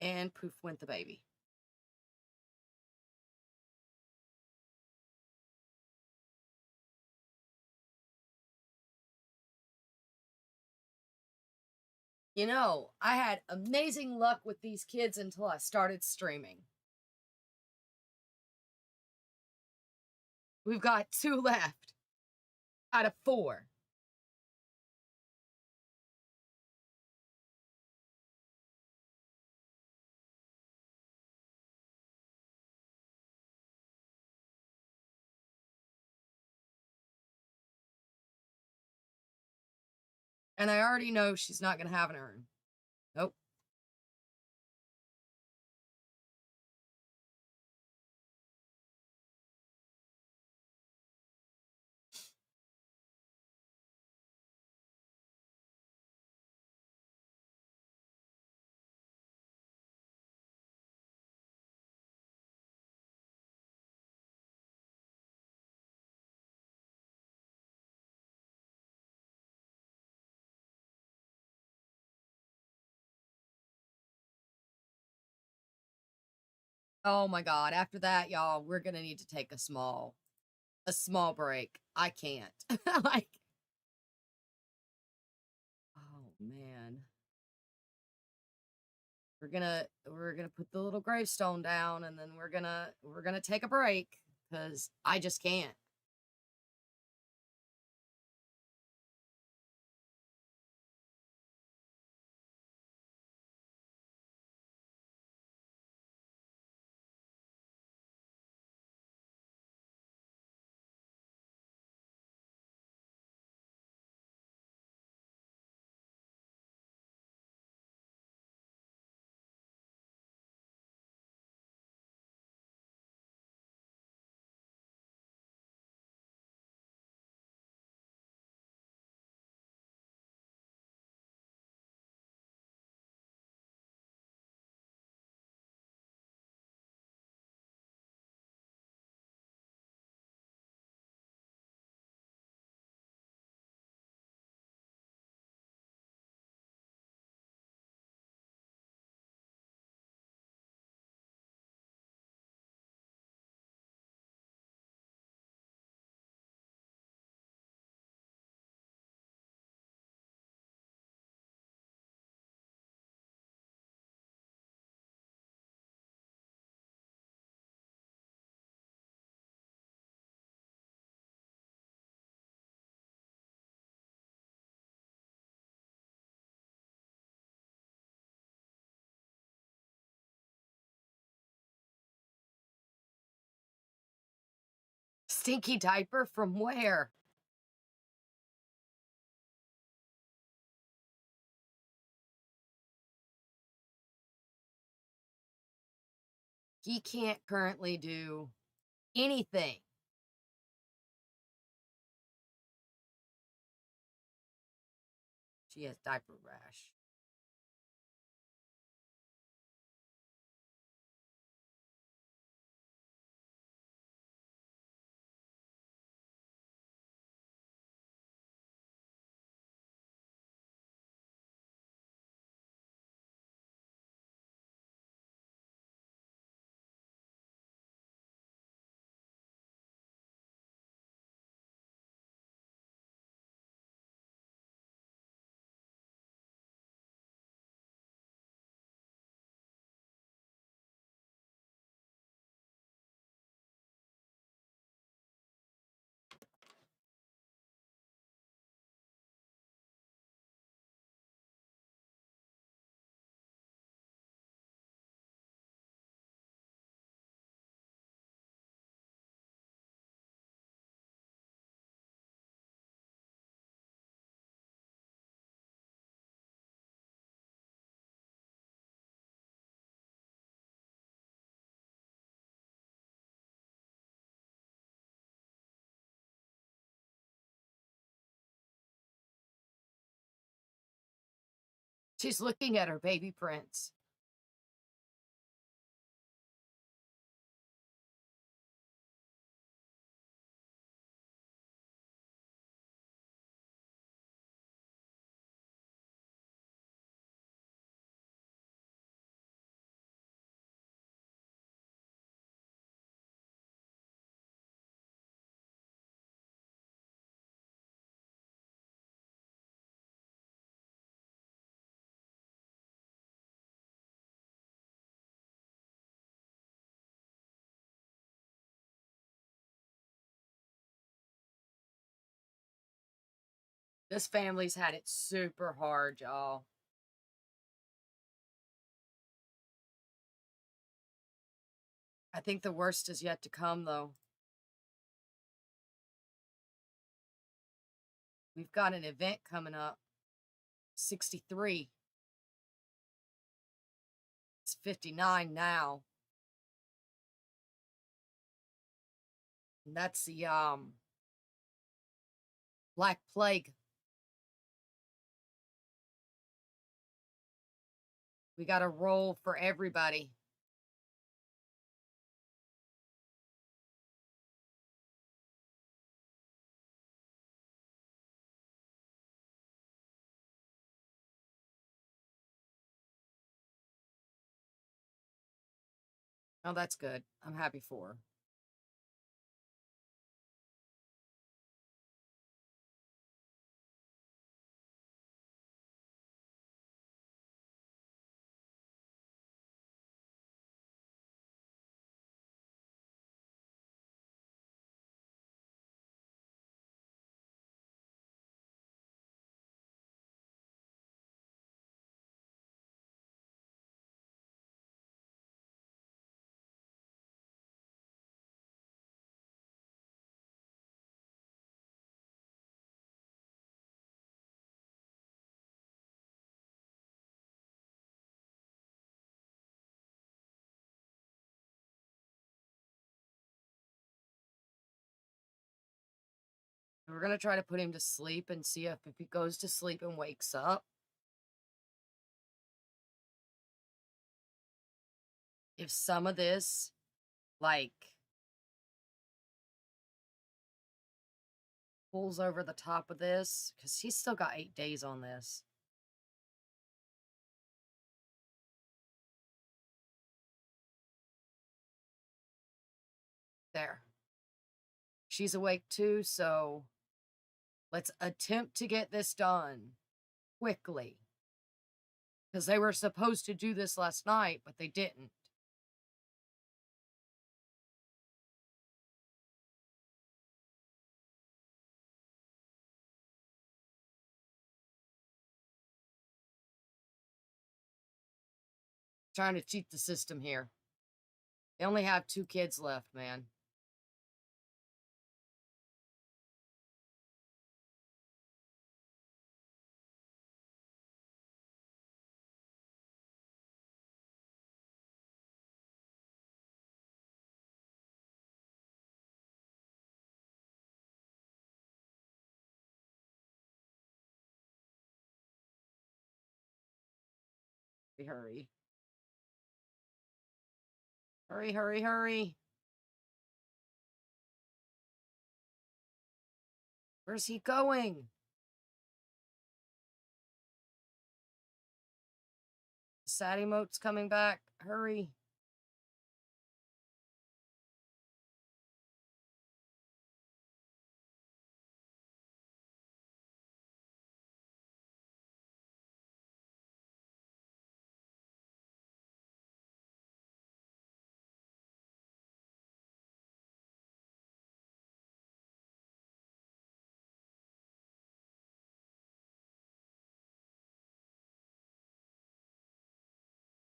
And poof went the baby. You know, I had amazing luck with these kids until I started streaming. We've got 2 left out of 4. And I already know she's not going to have an urn. Nope. Oh my god, after that, y'all, we're going to need to take a small break. I can't. Like, oh man. We're gonna put the little gravestone down, and then we're gonna take a break because I just can't. Stinky diaper from where? He can't currently do anything. She has diaper rash. She's looking at her baby prince. This family's had it super hard, y'all. I think the worst is yet to come, though. We've got an event coming up. 63. It's 59 now. And that's the Black Plague. We got a roll for everybody. Oh, that's good. I'm happy for her. We're going to try to put him to sleep and see if he goes to sleep and wakes up, if some of this, like, pulls over the top of this, because he's still got 8 days on this. There. She's awake too, so let's attempt to get this done quickly. Because they were supposed to do this last night, but they didn't. Trying to cheat the system here. They only have 2 kids left, man. Hurry. Hurry, hurry, hurry. Where's he going? Sad emote's coming back. Hurry.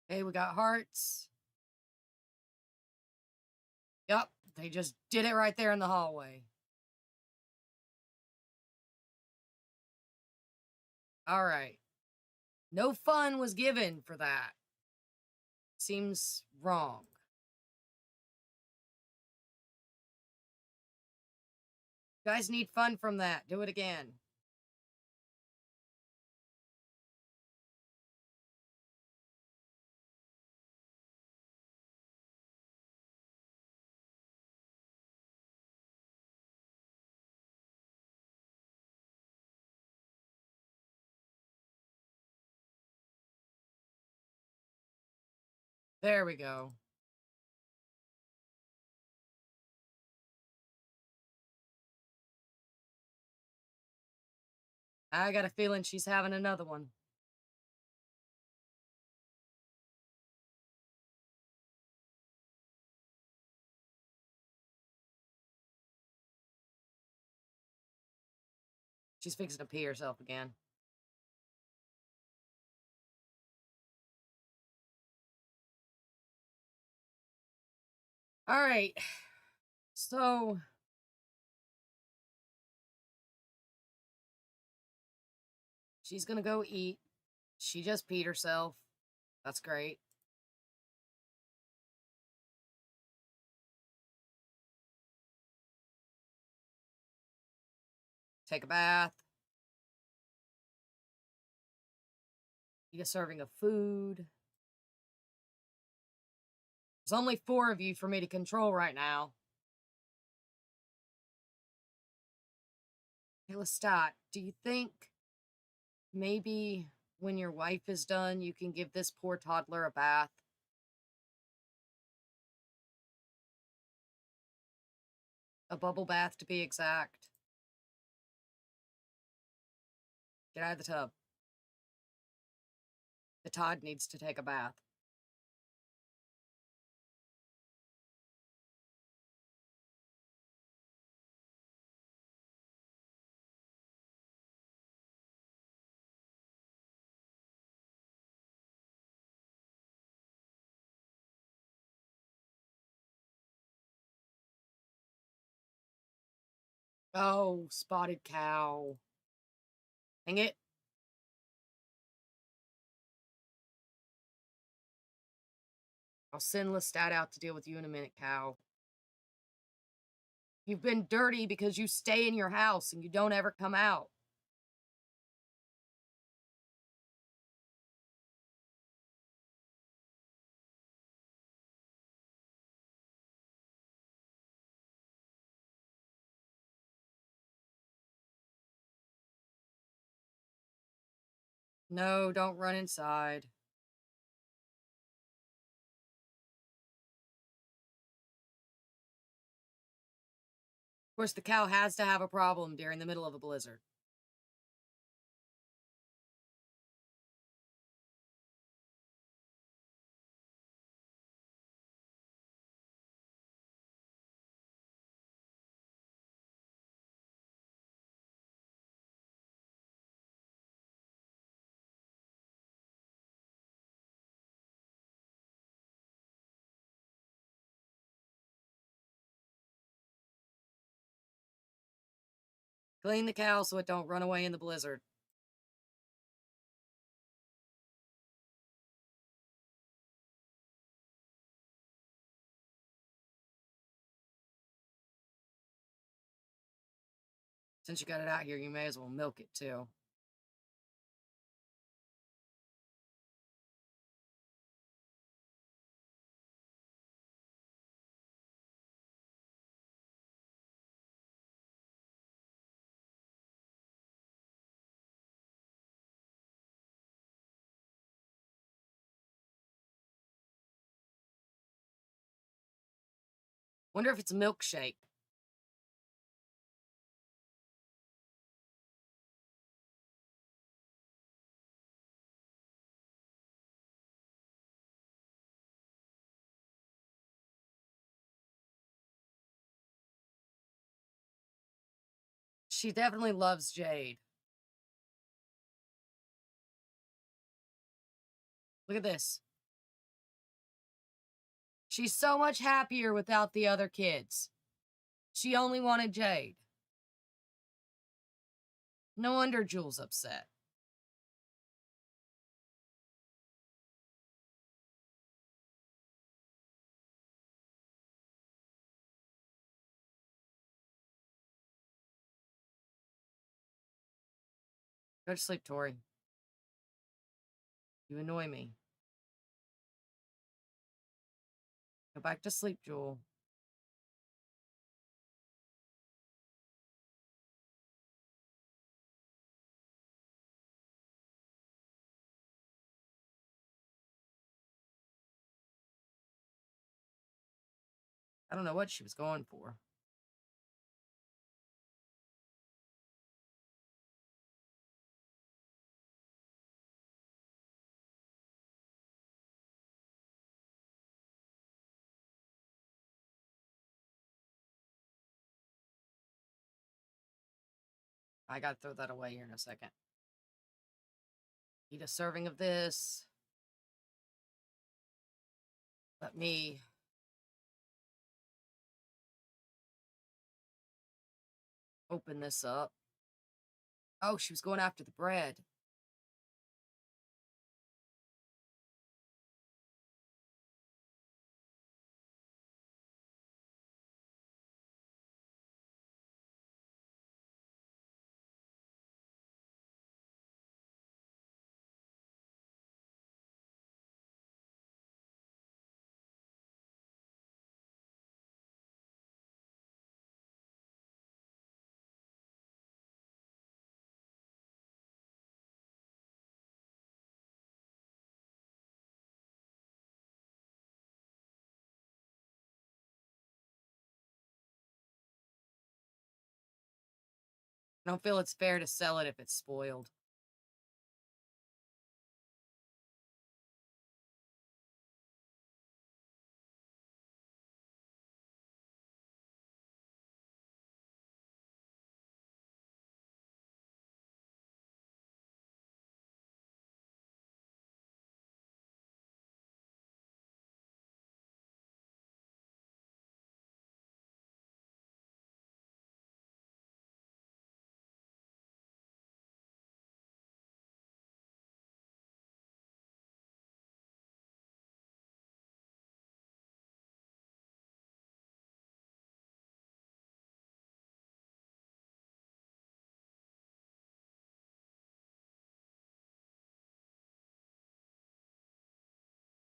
Hey, we got hearts. Yup, they just did it right there in the hallway. All right. No fun was given for that. Seems wrong. You guys need fun from that. Do it again. There we go. I got a feeling she's having another one. She's fixing to pee herself again. All right. So she's gonna go eat. She just peed herself. That's great. Take a bath. Eat a serving of food. There's only 4 of you for me to control right now. Hey, Lestat, do you think maybe when your wife is done, you can give this poor toddler a bath? A bubble bath, to be exact. Get out of the tub. The Todd needs to take a bath. Oh, spotted cow. Dang it. I'll send Lestat out to deal with you in a minute, cow. You've been dirty because you stay in your house and you don't ever come out. No, don't run inside. Of course, the cow has to have a problem during the middle of a blizzard. Clean the cow so it don't run away in the blizzard. Since you got it out here, you may as well milk it too. Wonder if it's a milkshake. She definitely loves Jade. Look at this. She's so much happier without the other kids. She only wanted Jade. No wonder Jules upset. Go to sleep, Tori. You annoy me. Go back to sleep, Jewel. I don't know what she was going for. I gotta throw that away here in a second. Eat a serving of this. Let me open this up. Oh, she was going after the bread. I don't feel it's fair to sell it if it's spoiled.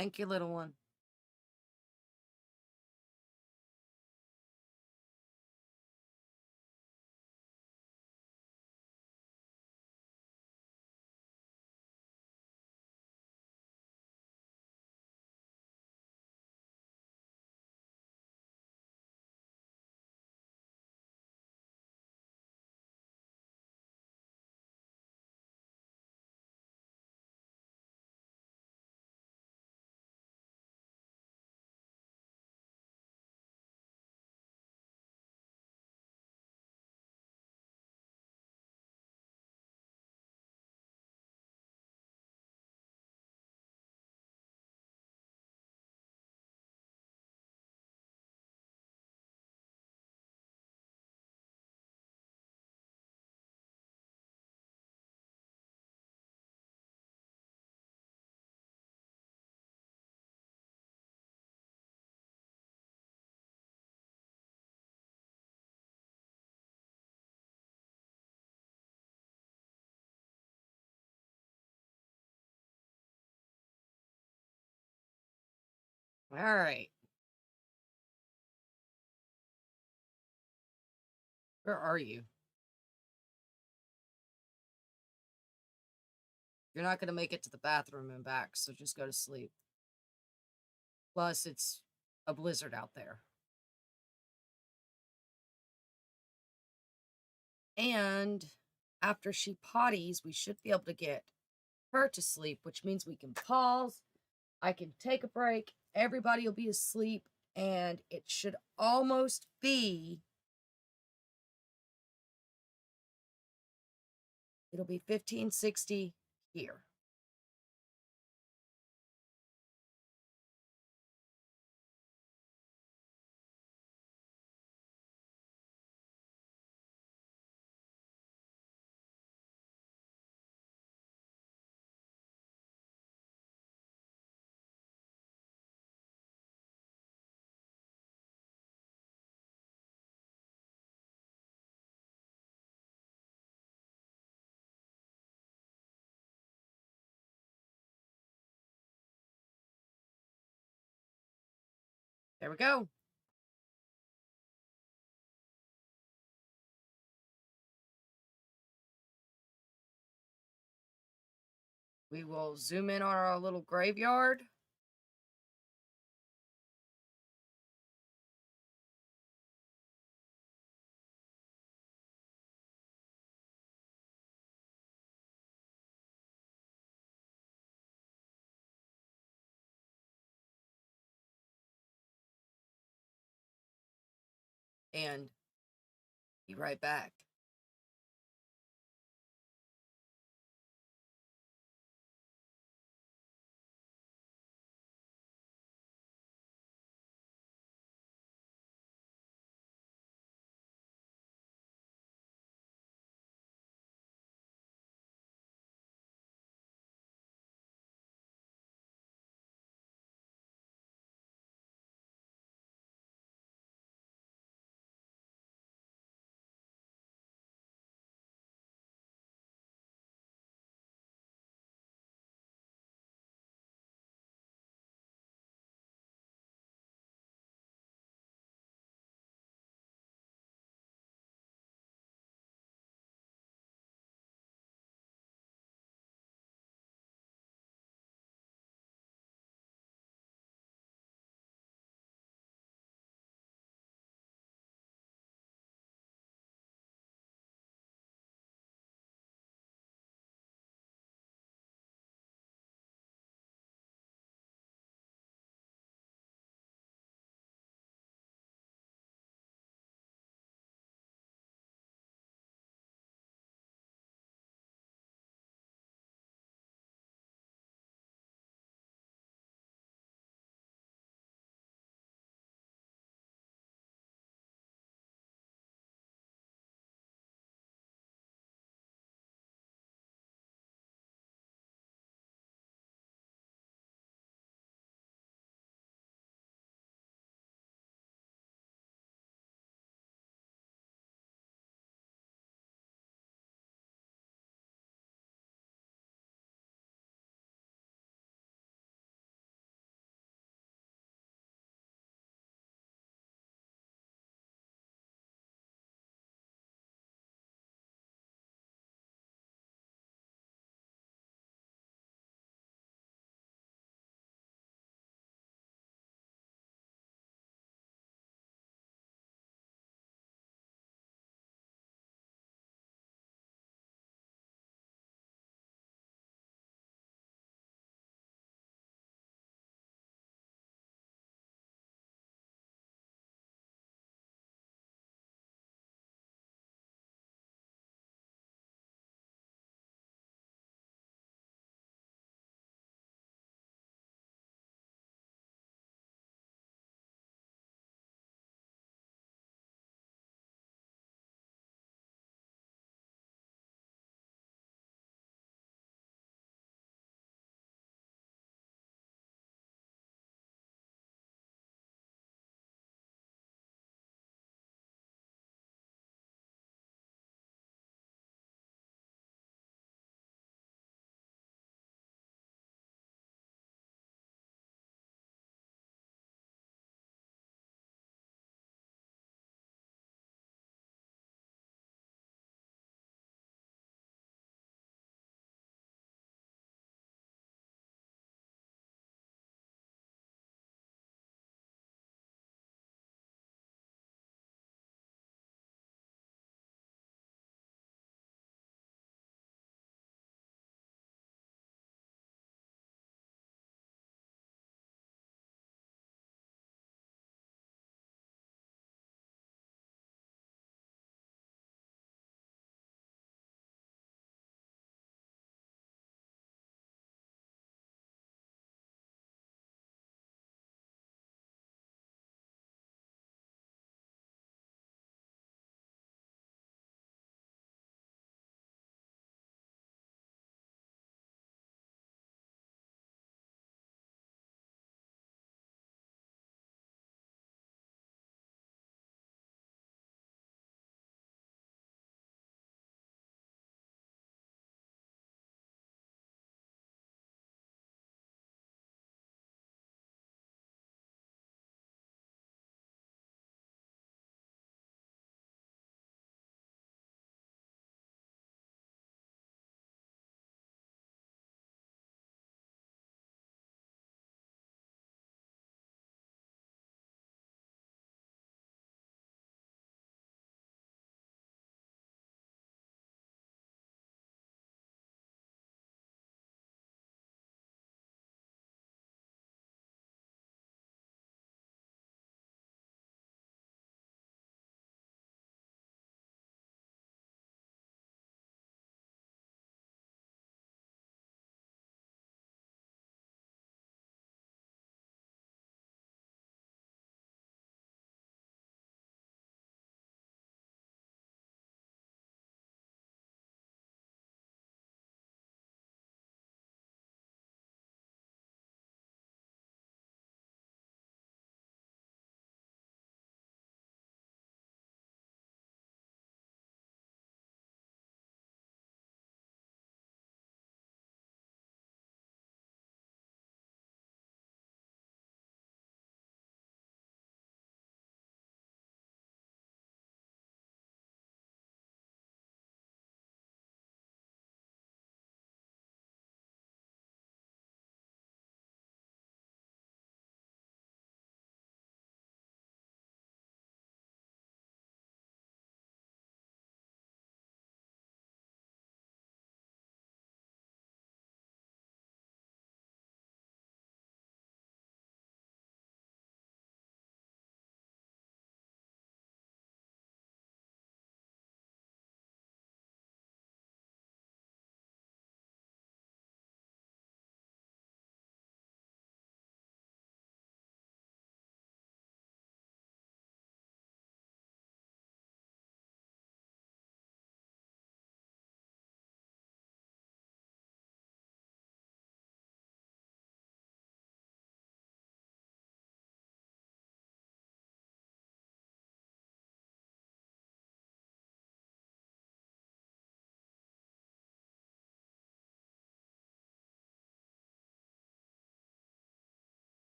Thank you, little one. All right. Where are you? You're not going to make it to the bathroom and back, so just go to sleep. Plus, it's a blizzard out there. And after she potties, we should be able to get her to sleep, which means we can pause. I can take a break. Everybody will be asleep, and it should almost be. It'll be 1560 here. There we go. We will zoom in on our little graveyard. and be right back.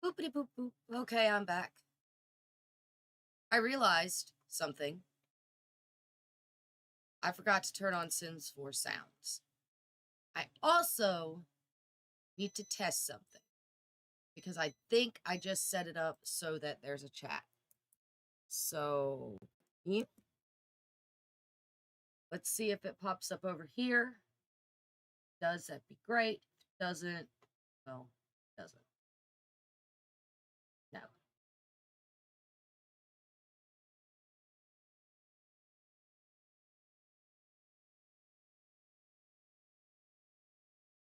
Boopity boop boop. Okay, I'm back. I realized something. I forgot to turn on Sims 4 sounds. I also need to test something because I think I just set it up so that there's a chat. So, yep. Let's see if it pops up over here. Does that be great? If it doesn't, well, it doesn't. No.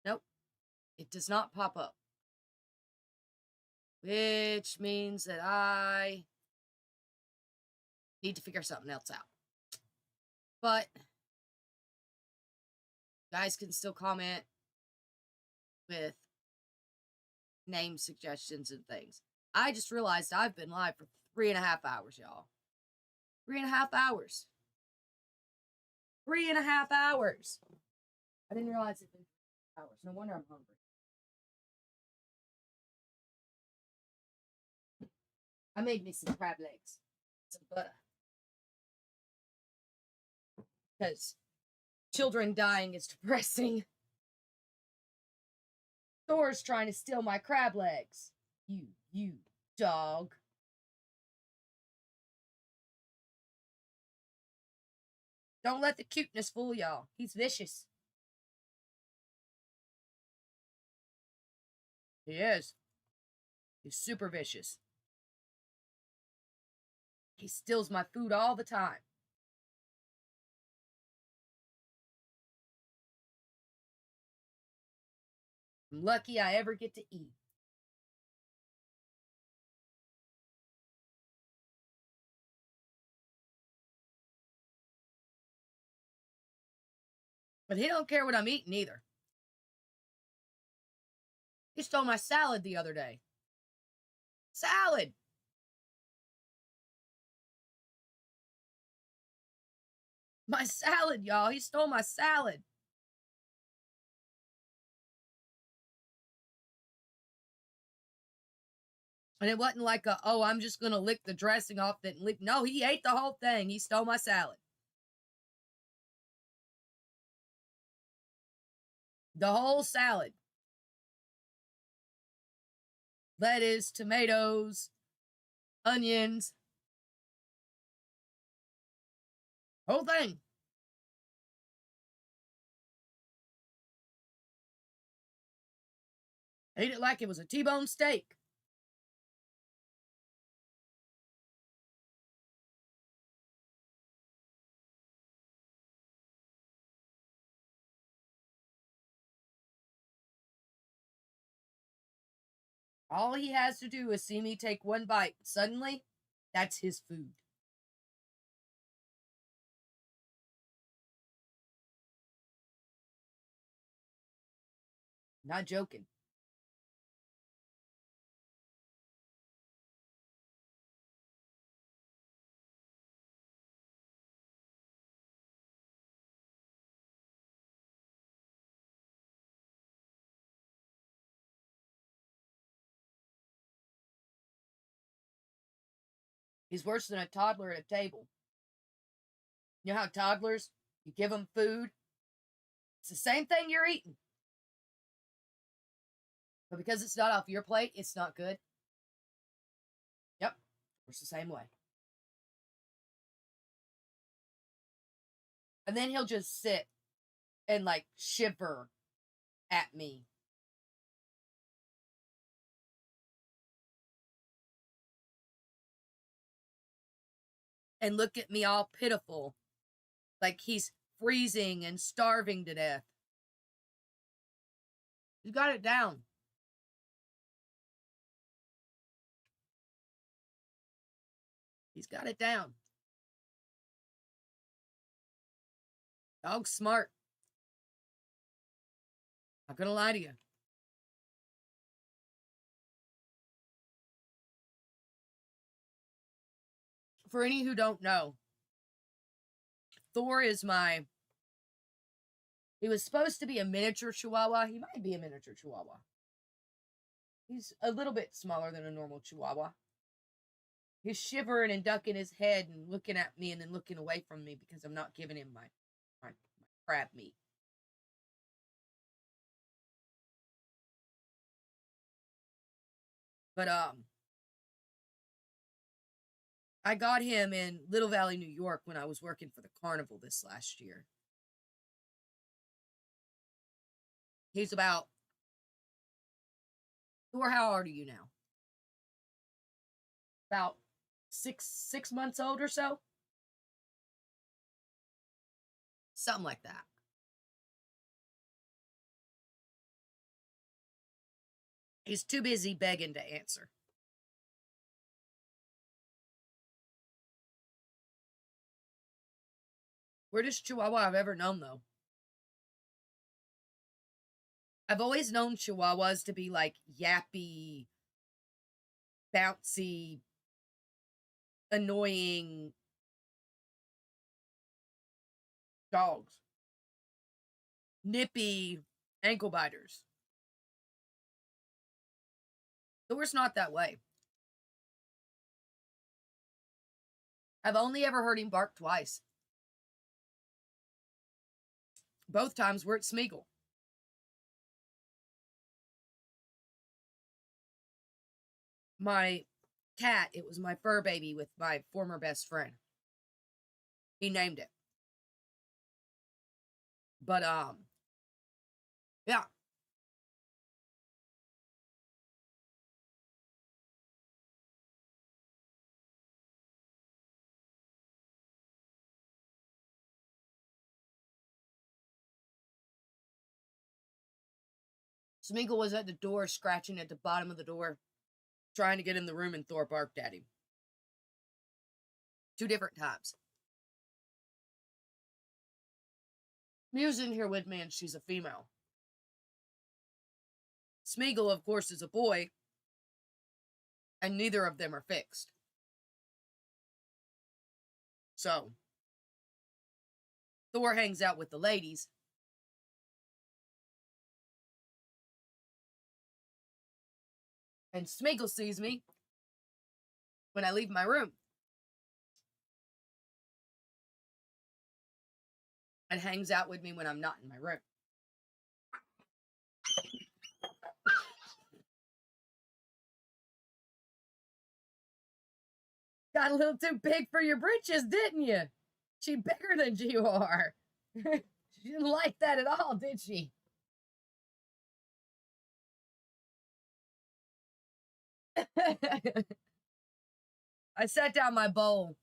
Nope. It does not pop up. Which means that I need to figure something else out. But guys can still comment with name suggestions and things. I just realized I've been live for 3.5 hours, y'all. 3.5 hours. 3.5 hours. I didn't realize it'd been 3 hours. No wonder I'm hungry. I made me some crab legs, some butter. Because children dying is depressing. Thor's trying to steal my crab legs. You dog. Don't let the cuteness fool y'all. He's vicious. He is. He's super vicious. He steals my food all the time. I'm lucky I ever get to eat. But he don't care what I'm eating either. He stole my salad the other day. Salad! My salad, y'all. He stole my salad. And it wasn't like oh, I'm just going to lick the dressing off that. No, he ate the whole thing. He stole my salad. The whole salad. Lettuce, tomatoes, onions. Whole thing. Ate it like it was a T-bone steak. All he has to do is see me take one bite. Suddenly, that's his food. Not joking. He's worse than a toddler at a table. You know how toddlers, you give them food, it's the same thing you're eating. But because it's not off your plate, it's not good. Yep, works the same way. And then he'll just sit and like shiver at me. And look at me all pitiful. Like he's freezing and starving to death. He's got it down. He's got it down. Dog's smart. Not gonna lie to you. For any who don't know, Thor is he was supposed to be a miniature chihuahua. He might be a miniature chihuahua. He's a little bit smaller than a normal Chihuahua. He's shivering and ducking his head and looking at me and then looking away from me because I'm not giving him my crab meat. But I got him in Little Valley, New York when I was working for the carnival this last year. He's about... Thor, how old are you now? About six months old or so? Something like that. He's too busy begging to answer. Weirdest Chihuahua I've ever known, though. I've always known Chihuahuas to be like yappy, bouncy, annoying dogs. Nippy ankle biters. Thor's not that way. I've only ever heard him bark twice. Both times we're at Smeagol. My cat, it was my fur baby with my former best friend. He named it. But, yeah. Smeagol was at the door, scratching at the bottom of the door, trying to get in the room, and Thor barked at him. 2 different times. Mia's in here with me, and she's a female. Smeagol, of course, is a boy, and neither of them are fixed. So, Thor hangs out with the ladies. And Smeagol sees me when I leave my room. And hangs out with me when I'm not in my room. Got a little too big for your britches, didn't you? She bigger than you are. She didn't like that at all, did she? I set down my bowl,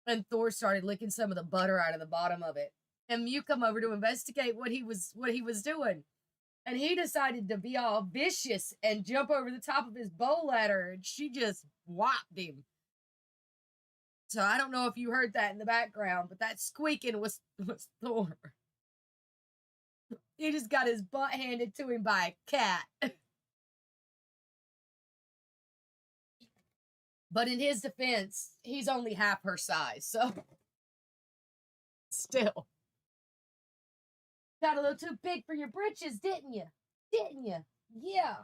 and Thor started licking some of the butter out of the bottom of it. And Mew come over to investigate what he was doing. And he decided to be all vicious and jump over the top of his bowl at her, and she just whopped him. So I don't know if you heard that in the background, but that squeaking was Thor. He just got his butt handed to him by a cat. But in his defense, he's only half her size, so still. Got a little too big for your britches, didn't you? Didn't you? Yeah.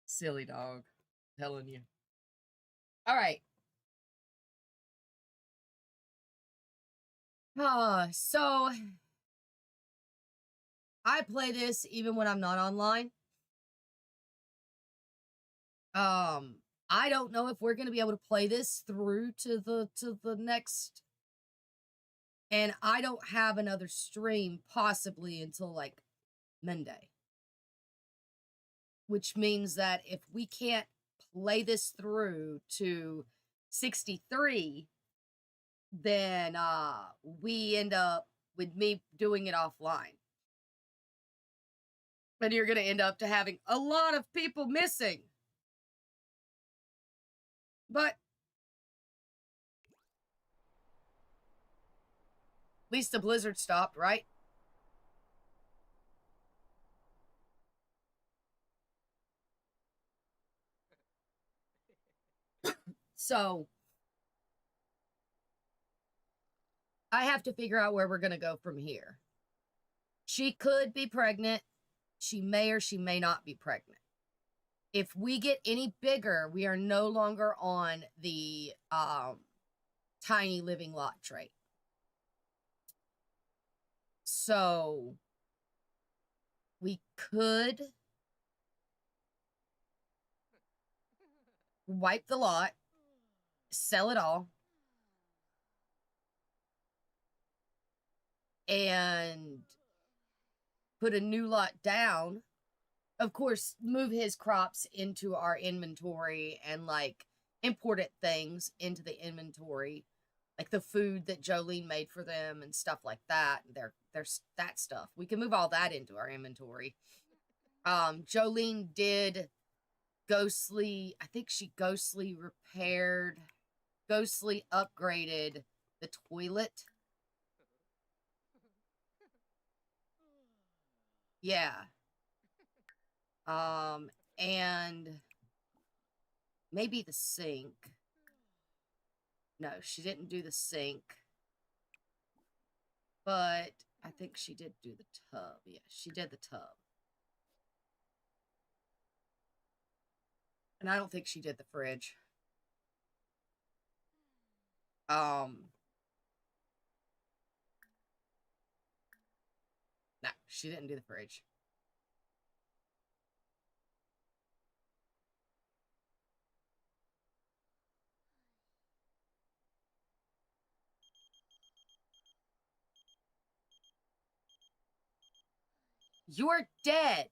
Silly dog. I'm telling you. All right. So I play this even when I'm not online. I don't know if we're gonna be able to play this through to the next, and I don't have another stream possibly until like Monday. Which means that if we can't play this through to 63, then we end up with me doing it offline. And you're gonna end up to having a lot of people missing. But at least the blizzard stopped, right? So I have to figure out where we're going to go from here. She could be pregnant. She may or she may not be pregnant. If we get any bigger, we are no longer on the tiny living lot trait. So we could wipe the lot, sell it all, and put a new lot down. Of course, move his crops into our inventory and like imported things into the inventory, like the food that Jolene made for them and stuff like that. There's that stuff. We can move all that into our inventory. Jolene did ghostly, I think she ghostly upgraded the toilet. Yeah. And maybe the sink. No, she didn't do the sink. But I think she did do the tub. Yeah, she did the tub. And I don't think she did the fridge. No, she didn't do the fridge. You're dead.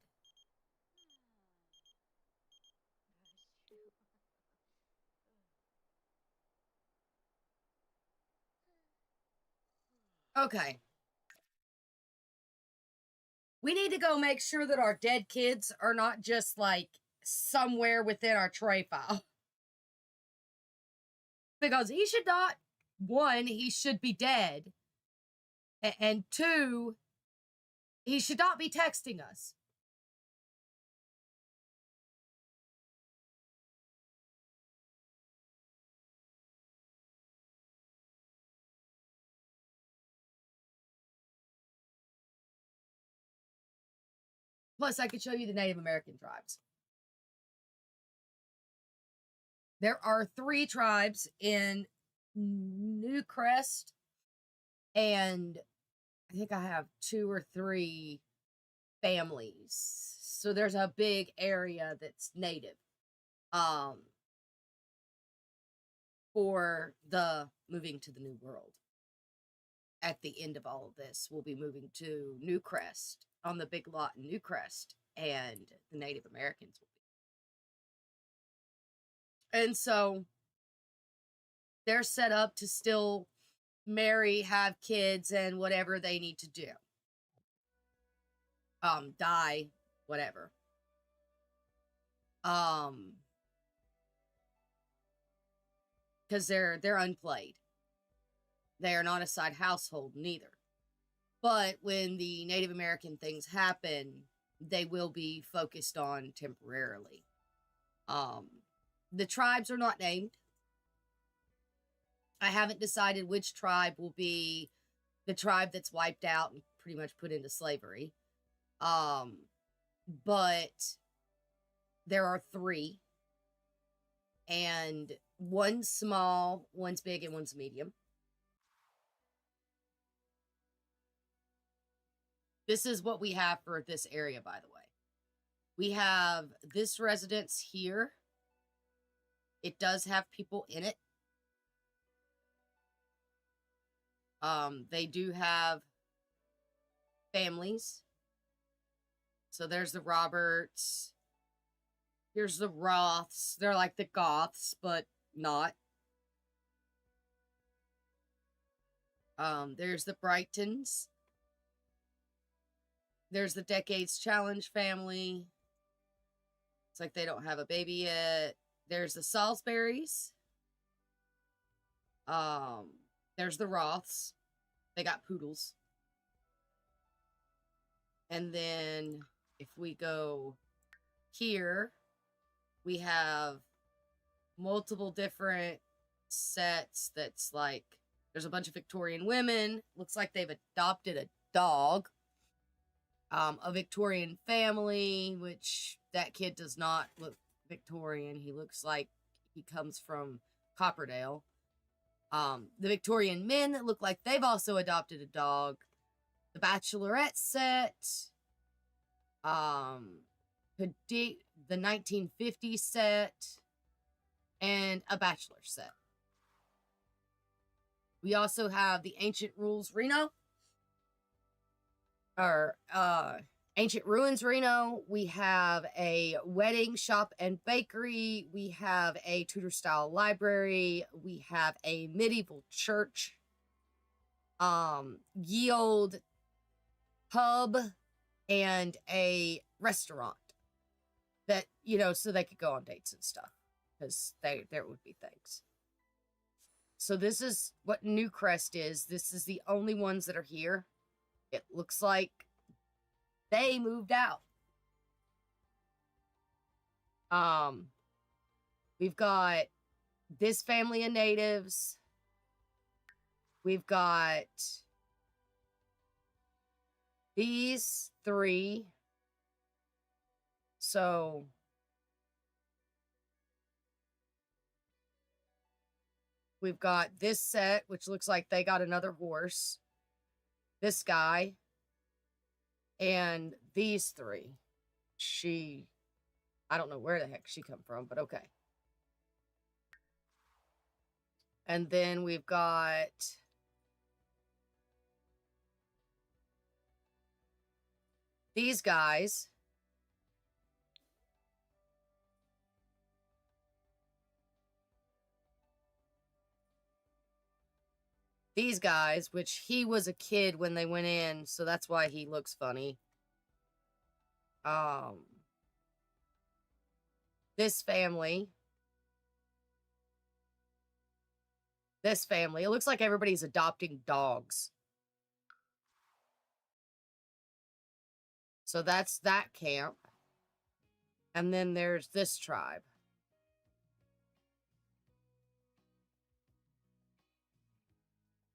Okay. We need to go make sure that our dead kids are not just like somewhere within our tray file. Because he should not, one, he should be dead. And two, he should not be texting us. Plus, I could show you the Native American tribes. There are 3 tribes in New Crest, and I think I have 2 or 3 families. So there's a big area that's native. For the moving to the new world. At the end of all of this, we'll be moving to New Crest, on the big lot in New Crest, and the Native Americans will be. And so they're set up to still marry, have kids, and whatever they need to do. Die, whatever. Because they're unplayed. They are not a side household, neither. But when the Native American things happen, they will be focused on temporarily. The tribes are not named. I haven't decided which tribe will be the tribe that's wiped out and pretty much put into slavery. But there are 3. And one's small, one's big, and one's medium. This is what we have for this area, by the way. We have this residence here. It does have people in it. They do have families. So there's the Roberts. Here's the Roths. They're like the Goths, but not. There's the Brightons. There's the Decades Challenge family. It's like they don't have a baby yet. There's the Salisburys. There's the Roths. They got poodles. And then if we go here, we have multiple different sets that's like There's a bunch of Victorian women. Looks like they've adopted a dog. A Victorian family, which that kid does not look Victorian. He looks like he comes from Copperdale. The Victorian men that look like they've also adopted a dog. The Bachelorette set. The 1950s set. And a Bachelor set. We also have the Ancient Rules Reno. Or, Ancient Ruins Reno. We have a wedding shop and bakery. We have a Tudor style library. We have a medieval church. Ye old pub and a restaurant that, you know, so they could go on dates and stuff, because there would be things. So this is what Newcrest is. This is the only ones that are here. It looks like they moved out. We've got this family of natives. We've got these three. So we've got this set, which looks like they got another horse. This guy. And these three. I don't know where the heck she come from, but okay. And then we've got these guys. These guys, which he was a kid when they went in, so that's why he looks funny. This family. This family. It looks like everybody's adopting dogs. So that's that camp. And then there's this tribe.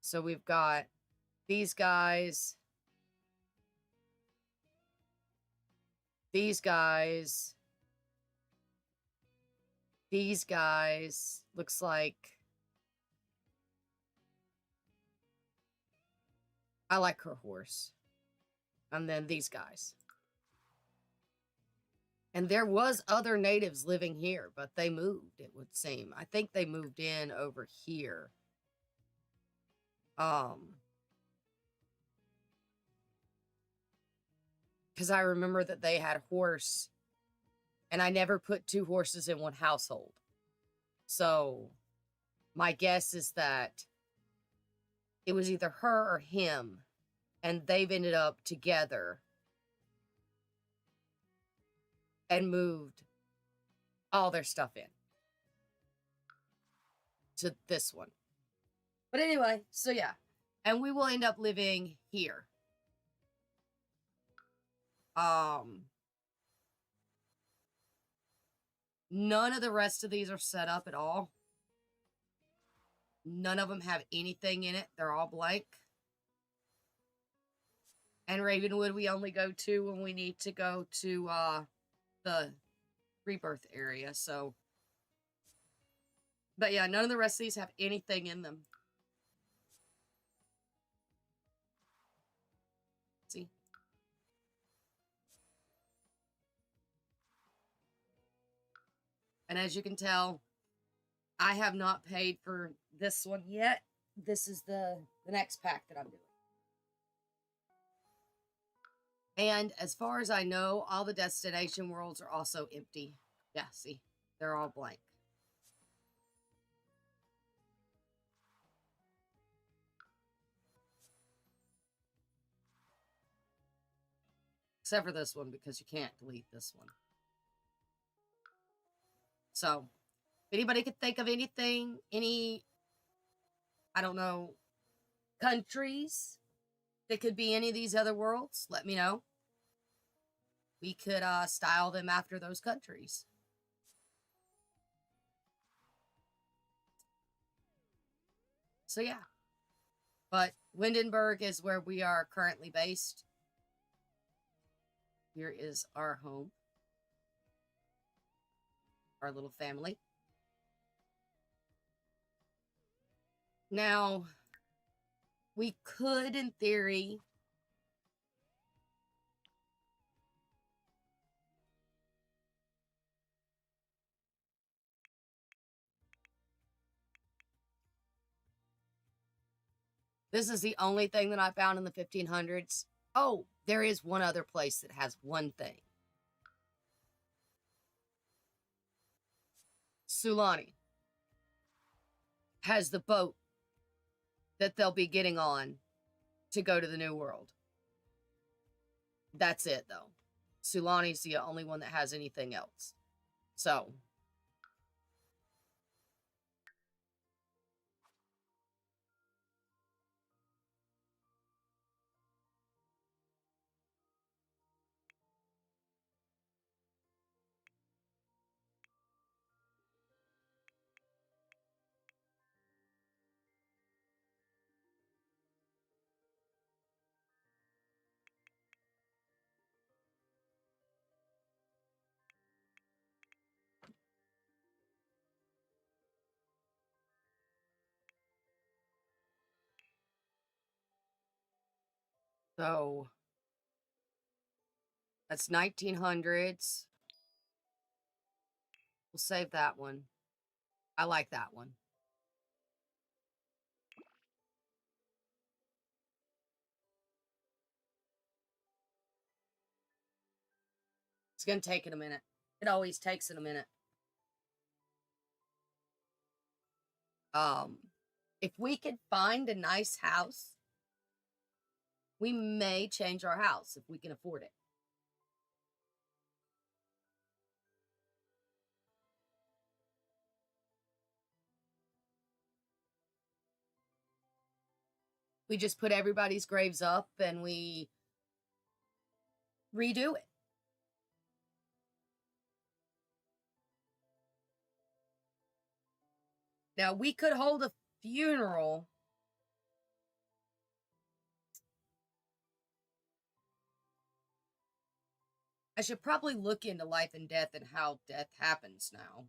So we've got these guys. These guys. These guys. Looks like I like her horse. And then these guys. And there was other natives living here, but they moved, it would seem. I think they moved in over here. Because I remember that they had a horse, and I never put two horses in one household. So my guess is that it was either her or him, and they've ended up together and moved all their stuff in to this one. But anyway, so yeah. And we will end up living here. None of the rest of these are set up at all. None of them have anything in it. They're all blank. And Ravenwood we only go to when we need to go to the Rebirth area. So, but yeah, none of the rest of these have anything in them. See? And as you can tell, I have not paid for this one yet. This is the next pack that I'm doing. And as far as I know, all the destination worlds are also empty. Yeah, see? They're all blank. Except for this one, because you can't delete this one. So, if anybody could think of anything, I don't know, countries that could be any of these other worlds, let me know. We could style them after those countries. So yeah. But Windenburg is where we are currently based. Here is our home. Our little family. Now, we could, in theory, this is the only thing that I found in the 1500s. Oh, there is one other place that has one thing. Sulani has the boat that they'll be getting on to go to the New World. That's it, though. Sulani's the only one that has anything else. So, that's 1900s. We'll save that one. I like that one. It's going to take it a minute. It always takes it a minute. If we could find a nice house, we may change our house if we can afford it. We just put everybody's graves up and we redo it. Now, we could hold a funeral. I should probably look into life and death and how death happens now.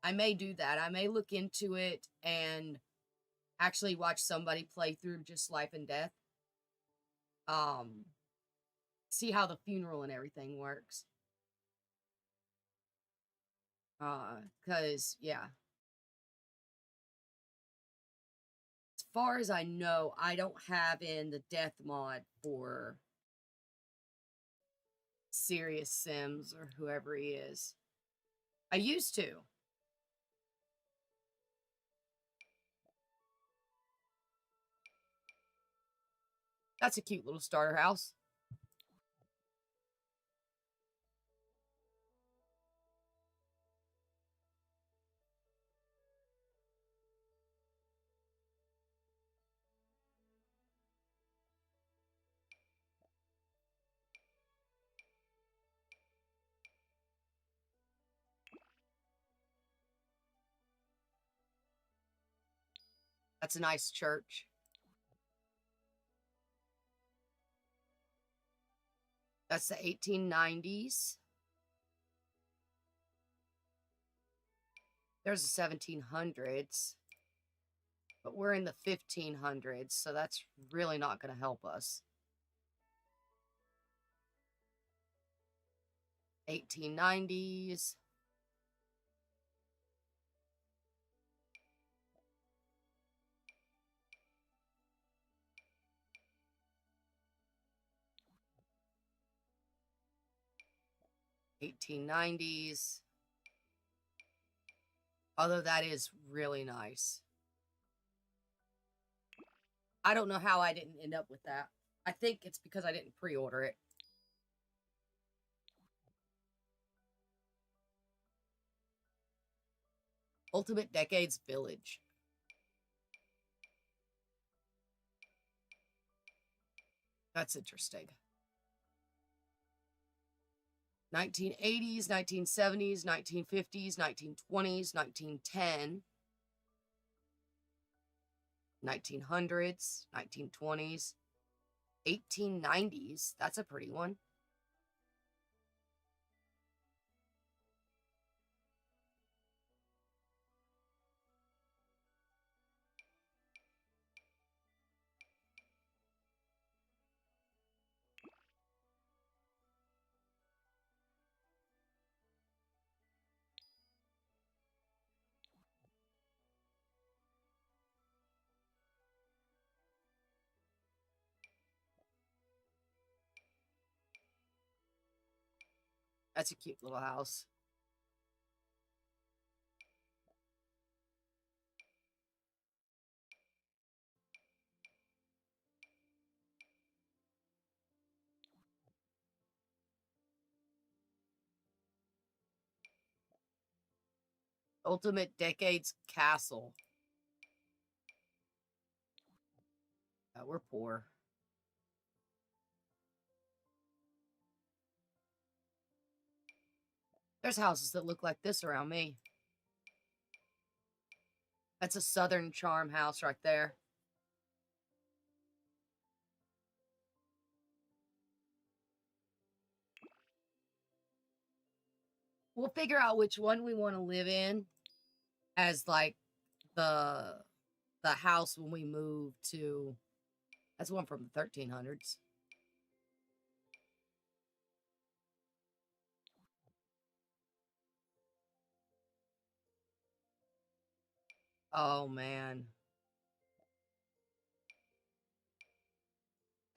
I may do that. I may look into it and actually watch somebody play through just life and death. See how the funeral and everything works. Cause yeah. As far as I know, I don't have in the death mod for Serious Sims or whoever he is. I used to. That's a cute little starter house. That's a nice church. That's the 1890s. There's the 1700s. But we're in the 1500s, so that's really not going to help us. 1890s. $1890s. Although that is really nice. I don't know how I didn't end up with that. I think it's because I didn't pre-order it. Ultimate Decades Village. That's interesting. 1980s, 1970s, 1950s, 1920s, 1910. 1900s, 1920s, 1890s. That's a pretty one. That's a cute little house. Ultimate Decades Castle. We're poor. There's houses that look like this around me. That's a Southern Charm house right there. We'll figure out which one we want to live in as like the house when we move to. That's one from the 1300s. Oh man,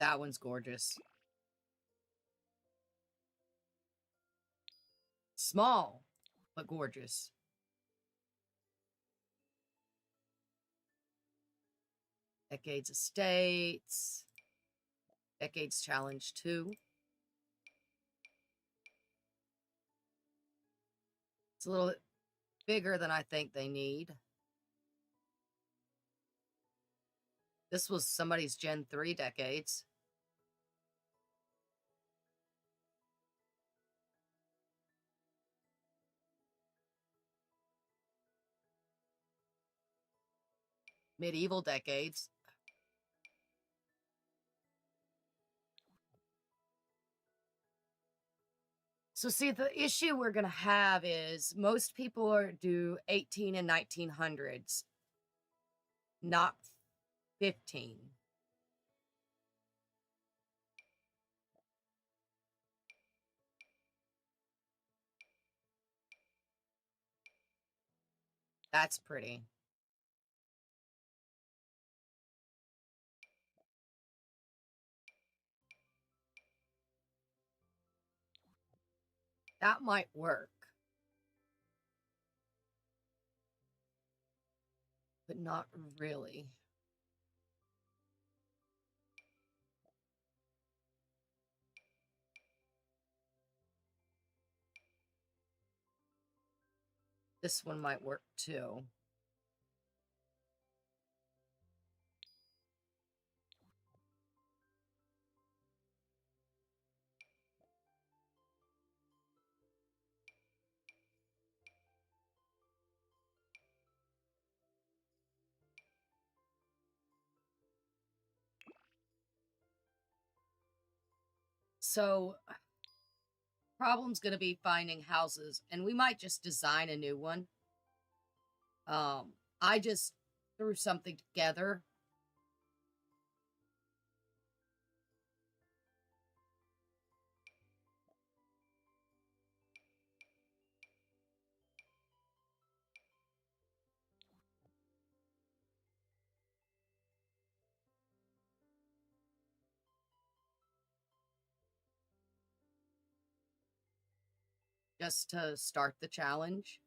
that one's gorgeous. Small, but gorgeous. Decades Estates. Decades Challenge 2. It's a little bit bigger than I think they need. This was somebody's Gen 3 Decades. Medieval Decades. So see, the issue we're going to have is most people do 18 and 1900s, not 15. That's pretty. That might work. But not really. This one might work too. So, problem's going to be finding houses, and we might just design a new one. I just threw something together. Just to start the challenge.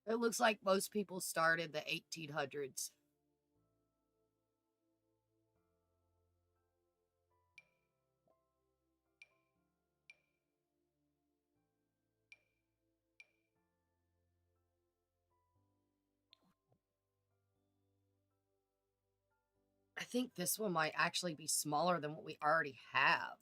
It looks like most people start in the 1800s. think this one might actually be smaller than what we already have.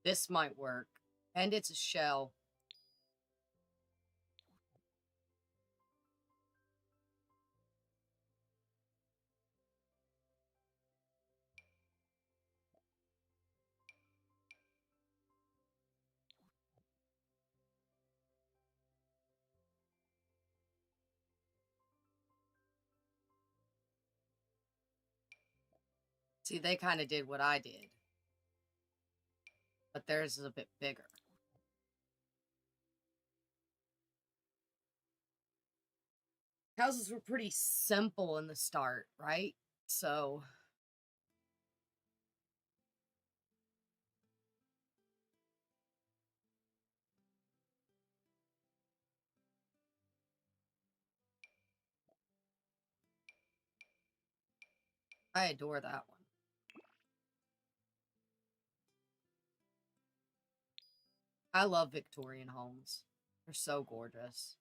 This might work. And it's a shell. See, they kind of did what I did. But theirs is a bit bigger. Houses were pretty simple in the start, right? So... I adore that one. I love Victorian homes. They're so gorgeous.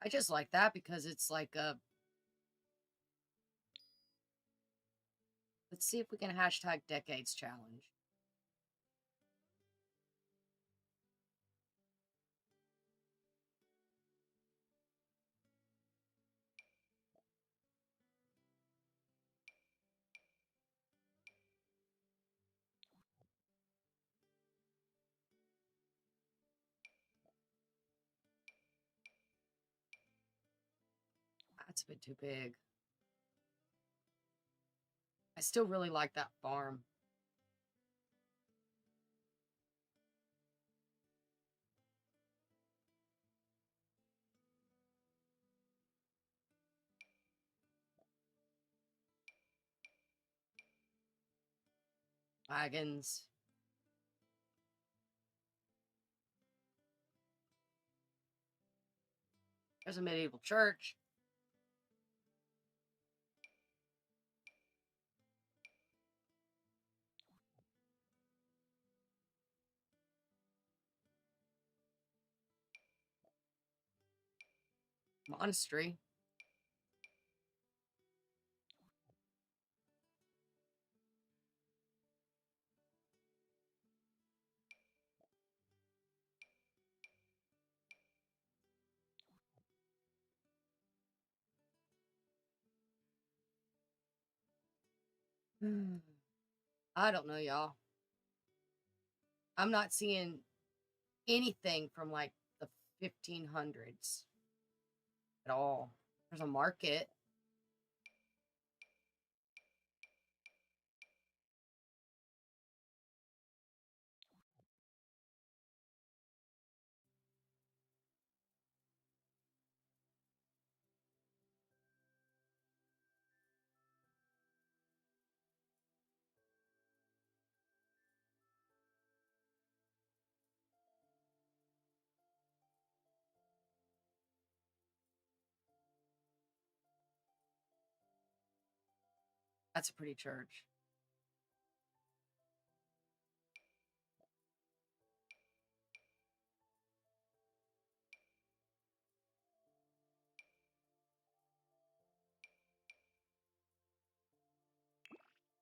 I just like that because it's like a... Let's see if we can hashtag Decades Challenge. That's a bit too big. I still really like that farm. Wagons. There's a medieval church. Monastery. I don't know, y'all. I'm not seeing anything from like the 1500s at all. There's a market. That's a pretty church.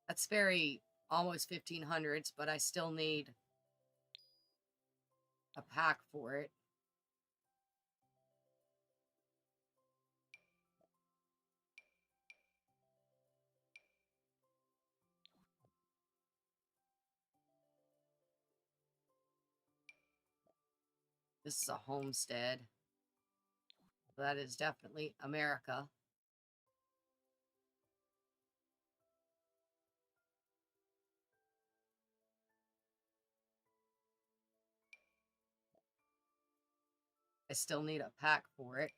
That's That's very almost 1500s, but I still need a pack for it. This is a homestead. That is definitely America. I still need a pack for it.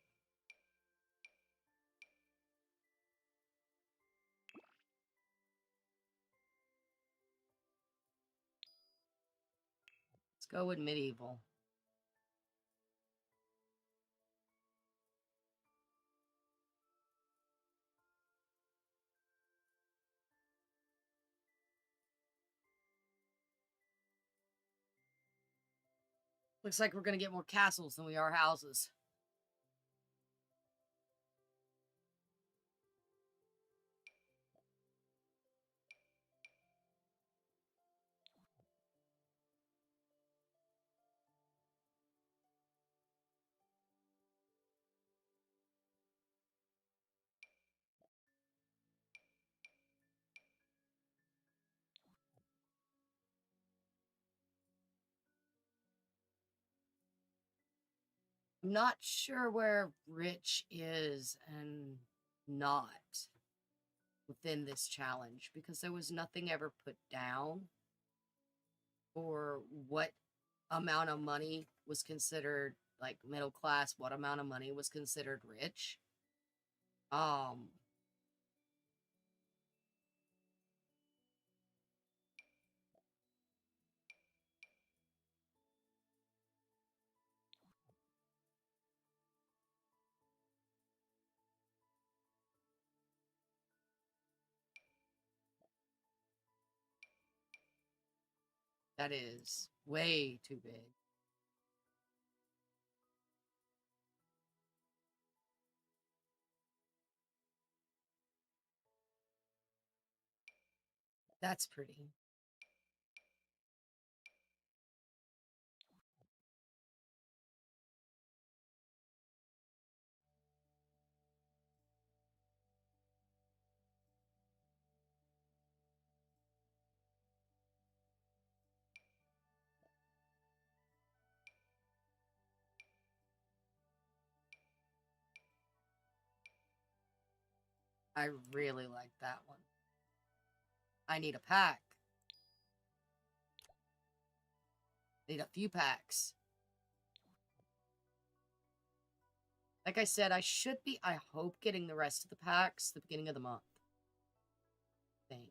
Let's go with medieval. Looks like we're going to get more castles than we are houses. I'm not sure where rich is and not within this challenge because there was nothing ever put down for what amount of money was considered like middle class, what amount of money was considered rich. Um that is way too big. That's pretty. I really like that one. I need a pack. Need a few packs. Like I said, I should be, I hope, getting the rest of the packs the beginning of the month. I think.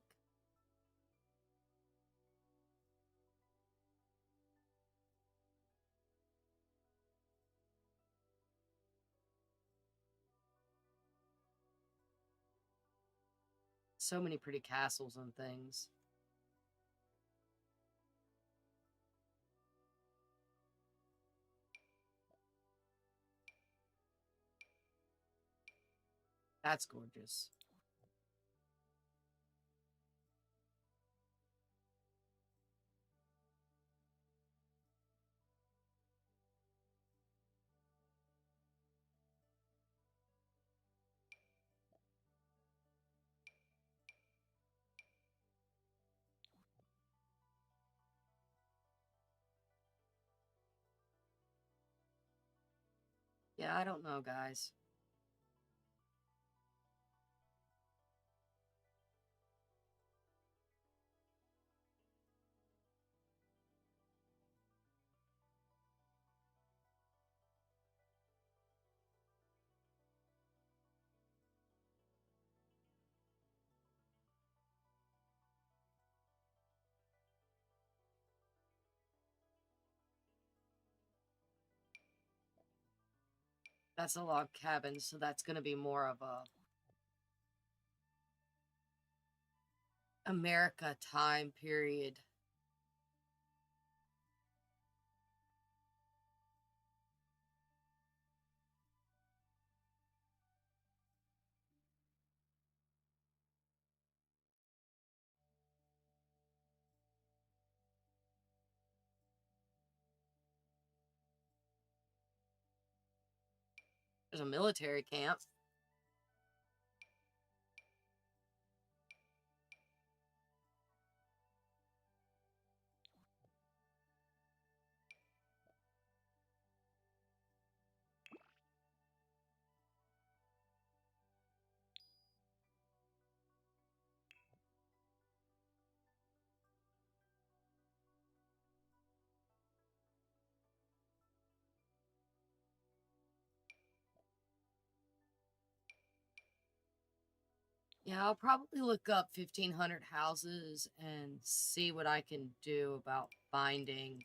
So many pretty castles and things. That's gorgeous. Yeah, I don't know, guys. That's a log cabin, so that's going to be more of a America time period. There's a military camp. Yeah, I'll probably look up 1,500 houses and see what I can do about finding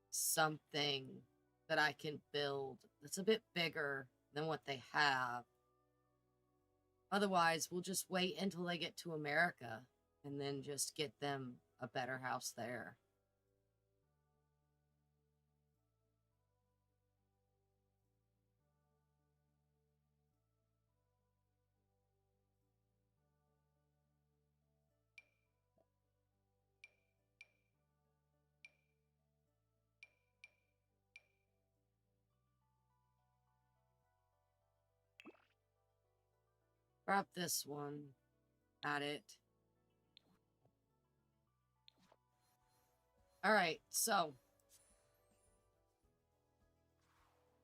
something that I can build that's a bit bigger than what they have. Otherwise, we'll just wait until they get to America and then just get them a better house there. Grab this one. Add it. Alright, so.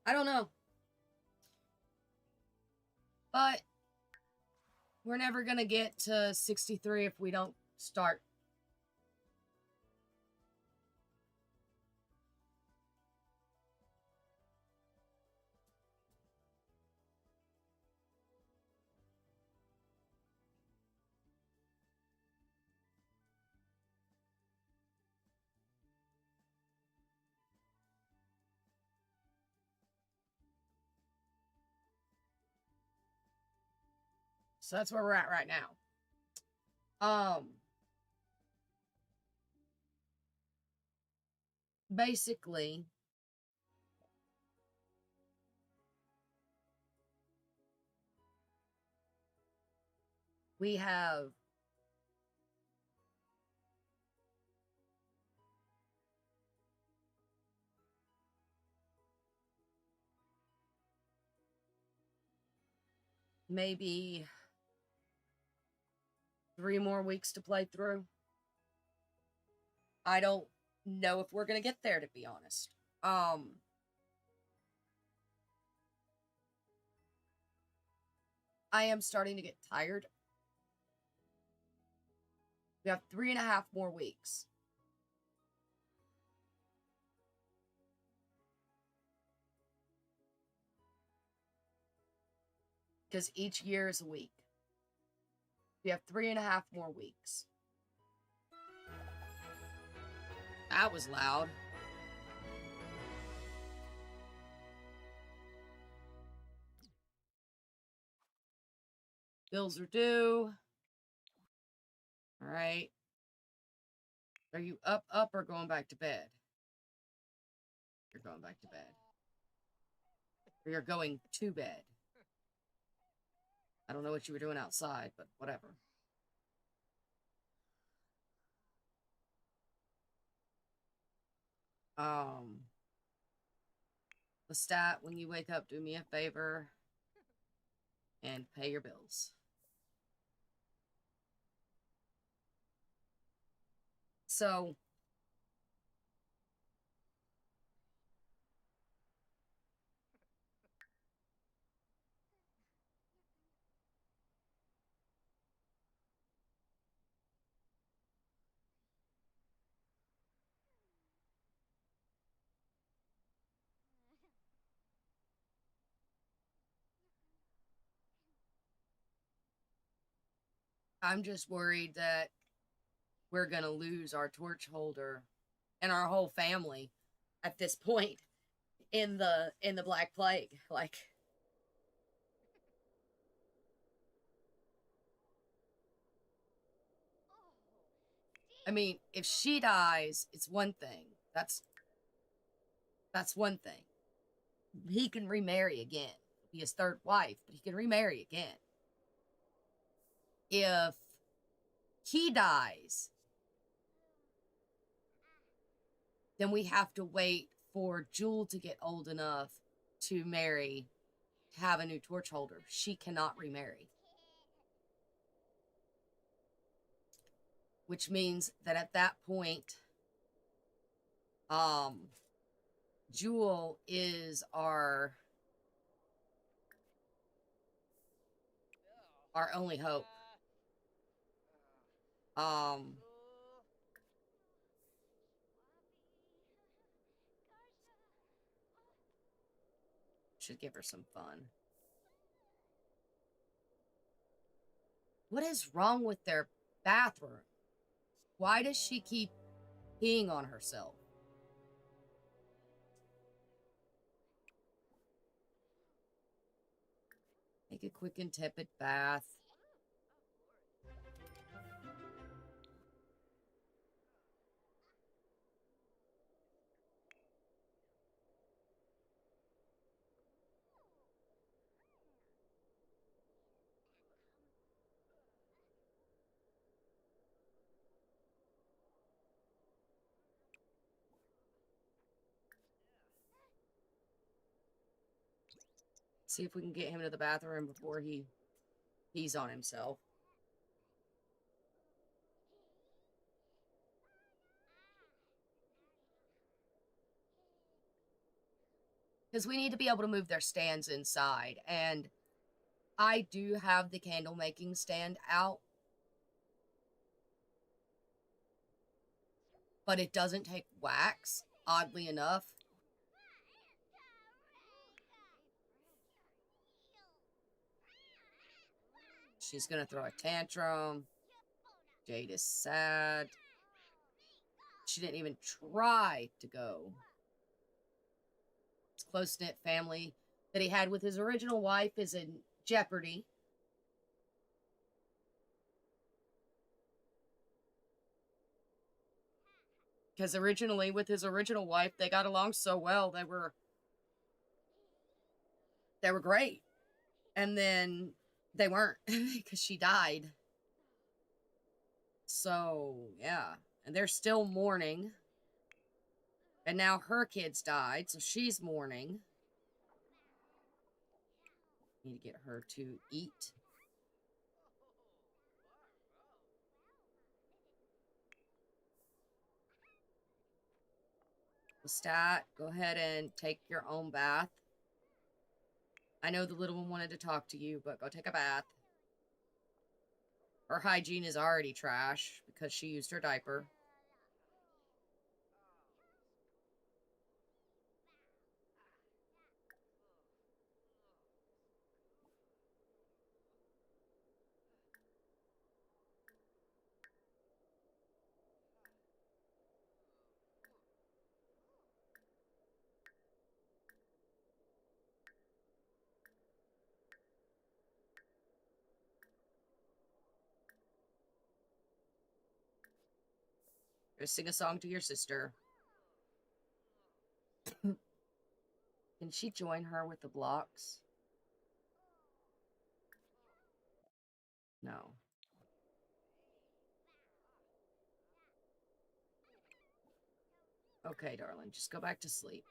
I don't know. But we're never going to get to 63 if we don't start. So that's where we're at right now. Basically, we have maybe 3 more weeks to play through. I don't know if we're going to get there, to be honest. I am starting to get tired. We have 3.5 more weeks. Because each year is a week. We have 3.5 more weeks. That was loud. Bills are due. All right. Are you up, or going back to bed? You're going back to bed. Or you're going to bed. I don't know what you were doing outside, but whatever. Lestat, when you wake up, do me a favor and pay your bills. So, I'm just worried that we're gonna lose our torch holder and our whole family at this point in the Black Plague. Like, I mean, if she dies, it's one thing. That's one thing. He can remarry again. Be his third wife, but he can remarry again. If he dies, then we have to wait for Jewel to get old enough to marry have a new torch holder. She cannot remarry. Which means that at that point, Jewel is our only hope. Should give her some fun. What is wrong with their bathroom? Why does she keep peeing on herself? Make a quick and tepid bath. See if we can get him to the bathroom before he pees on himself. Because we need to be able to move their stands inside. And I do have the candle making stand out. But it doesn't take wax, oddly enough. She's going to throw a tantrum. Jade is sad. She didn't even try to go. His close-knit family that he had with his original wife is in jeopardy. Because originally, with his original wife, they got along so well. They were great. And then they weren't because she died. So, yeah. And they're still mourning. And now her kids died, so she's mourning. Need to get her to eat. Lestat, go ahead and take your own bath. I know the little one wanted to talk to you, but go take a bath. Her hygiene is already trash because she used her diaper. Go sing a song to your sister. Can she join her with the blocks? No. Okay, darling, just go back to sleep.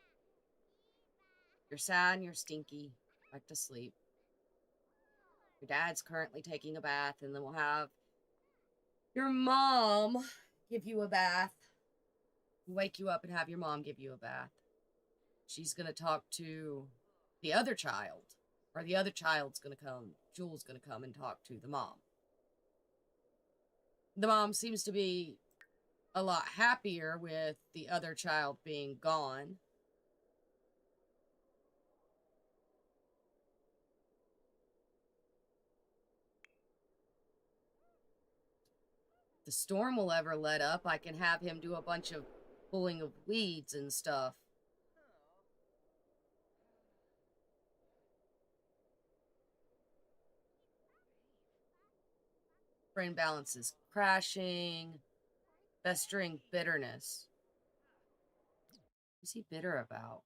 You're sad and you're stinky. Back to sleep. Your dad's currently taking a bath, and then we'll have your mom give you a bath. Wake you up and have your mom give you a bath. She's going to talk to the other child, or the other child's going to come. Jewel's going to come and talk to the mom. The mom seems to be a lot happier with the other child being gone. If the storm will ever let up, I can have him do a bunch of pulling of weeds and stuff. Brain balance is crashing. Festering bitterness. What's he bitter about?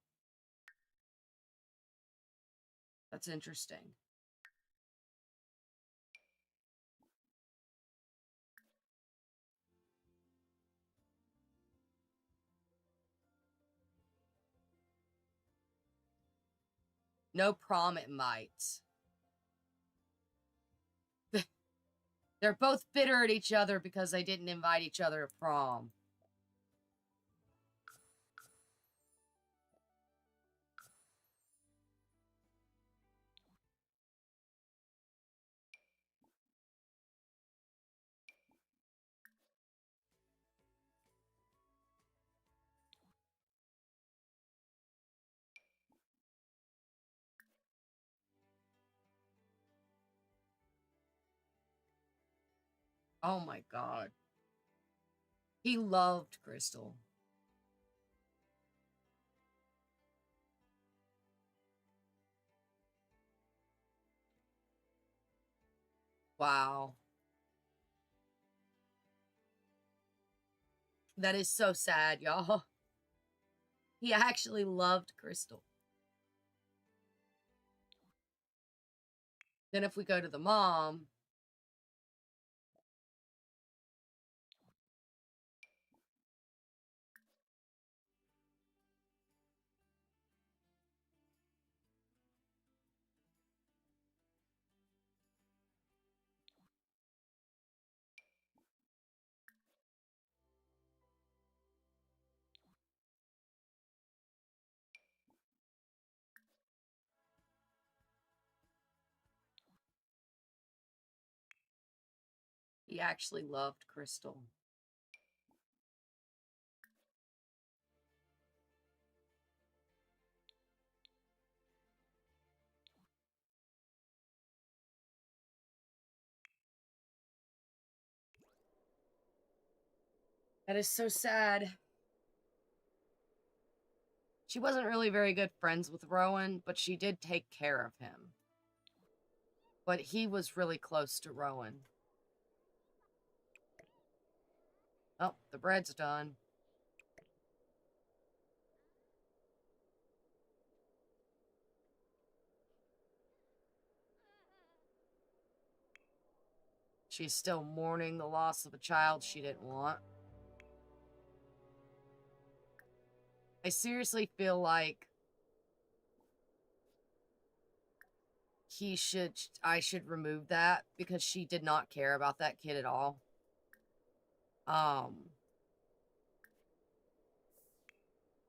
That's interesting. No prom invites. They're both bitter at each other because they didn't invite each other to prom. Oh my god. He loved Crystal. Wow. That is so sad, y'all. He actually loved Crystal. Then if we go to the mom, he actually loved Crystal. That is so sad. She wasn't really very good friends with Rowan, but she did take care of him. But he was really close to Rowan. Oh, the bread's done. She's still mourning the loss of a child she didn't want. I seriously feel like I should remove that because she did not care about that kid at all.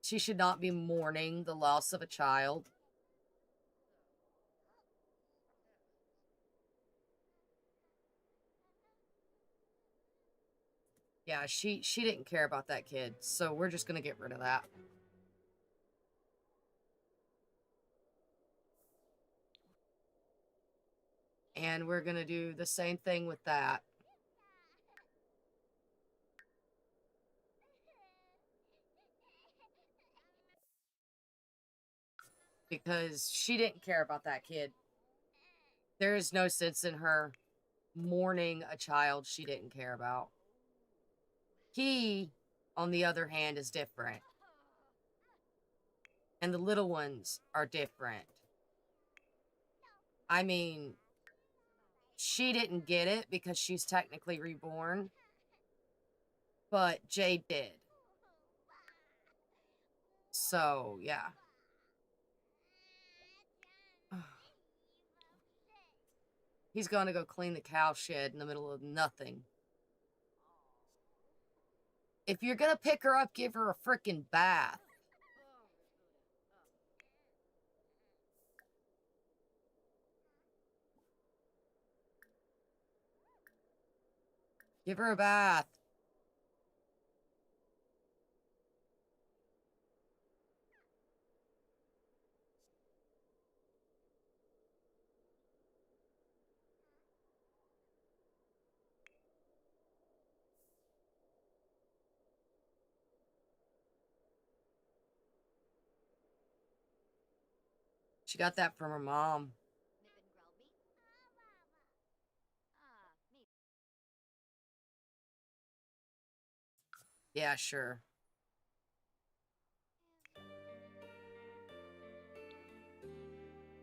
She should not be mourning the loss of a child. Yeah, she didn't care about that kid, so we're just gonna get rid of that. And we're gonna do the same thing with that. Because she didn't care about that kid. There is no sense in her mourning a child she didn't care about. He, on the other hand, is different. And the little ones are different. I mean, she didn't get it because she's technically reborn. But Jade did. So, yeah. He's going to go clean the cow shed in the middle of nothing. If you're going to pick her up, give her a freaking bath. Give her a bath. She got that from her mom. Yeah, sure.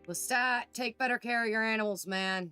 Lestat, take better care of your animals, man.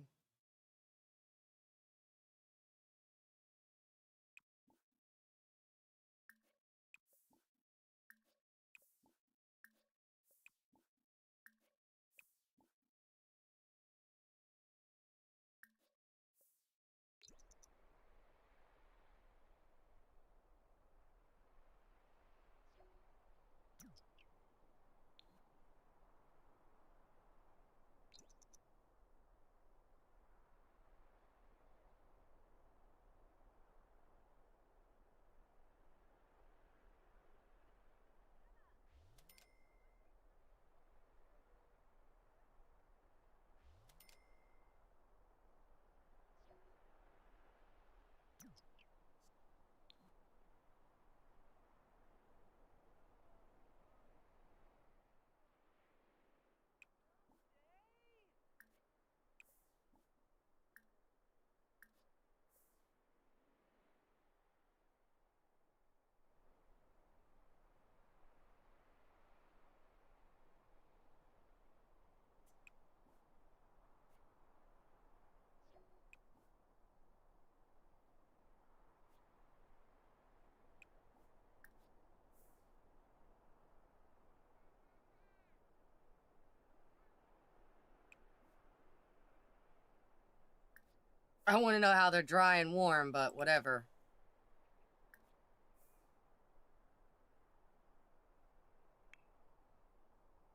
I want to know how they're dry and warm, but whatever.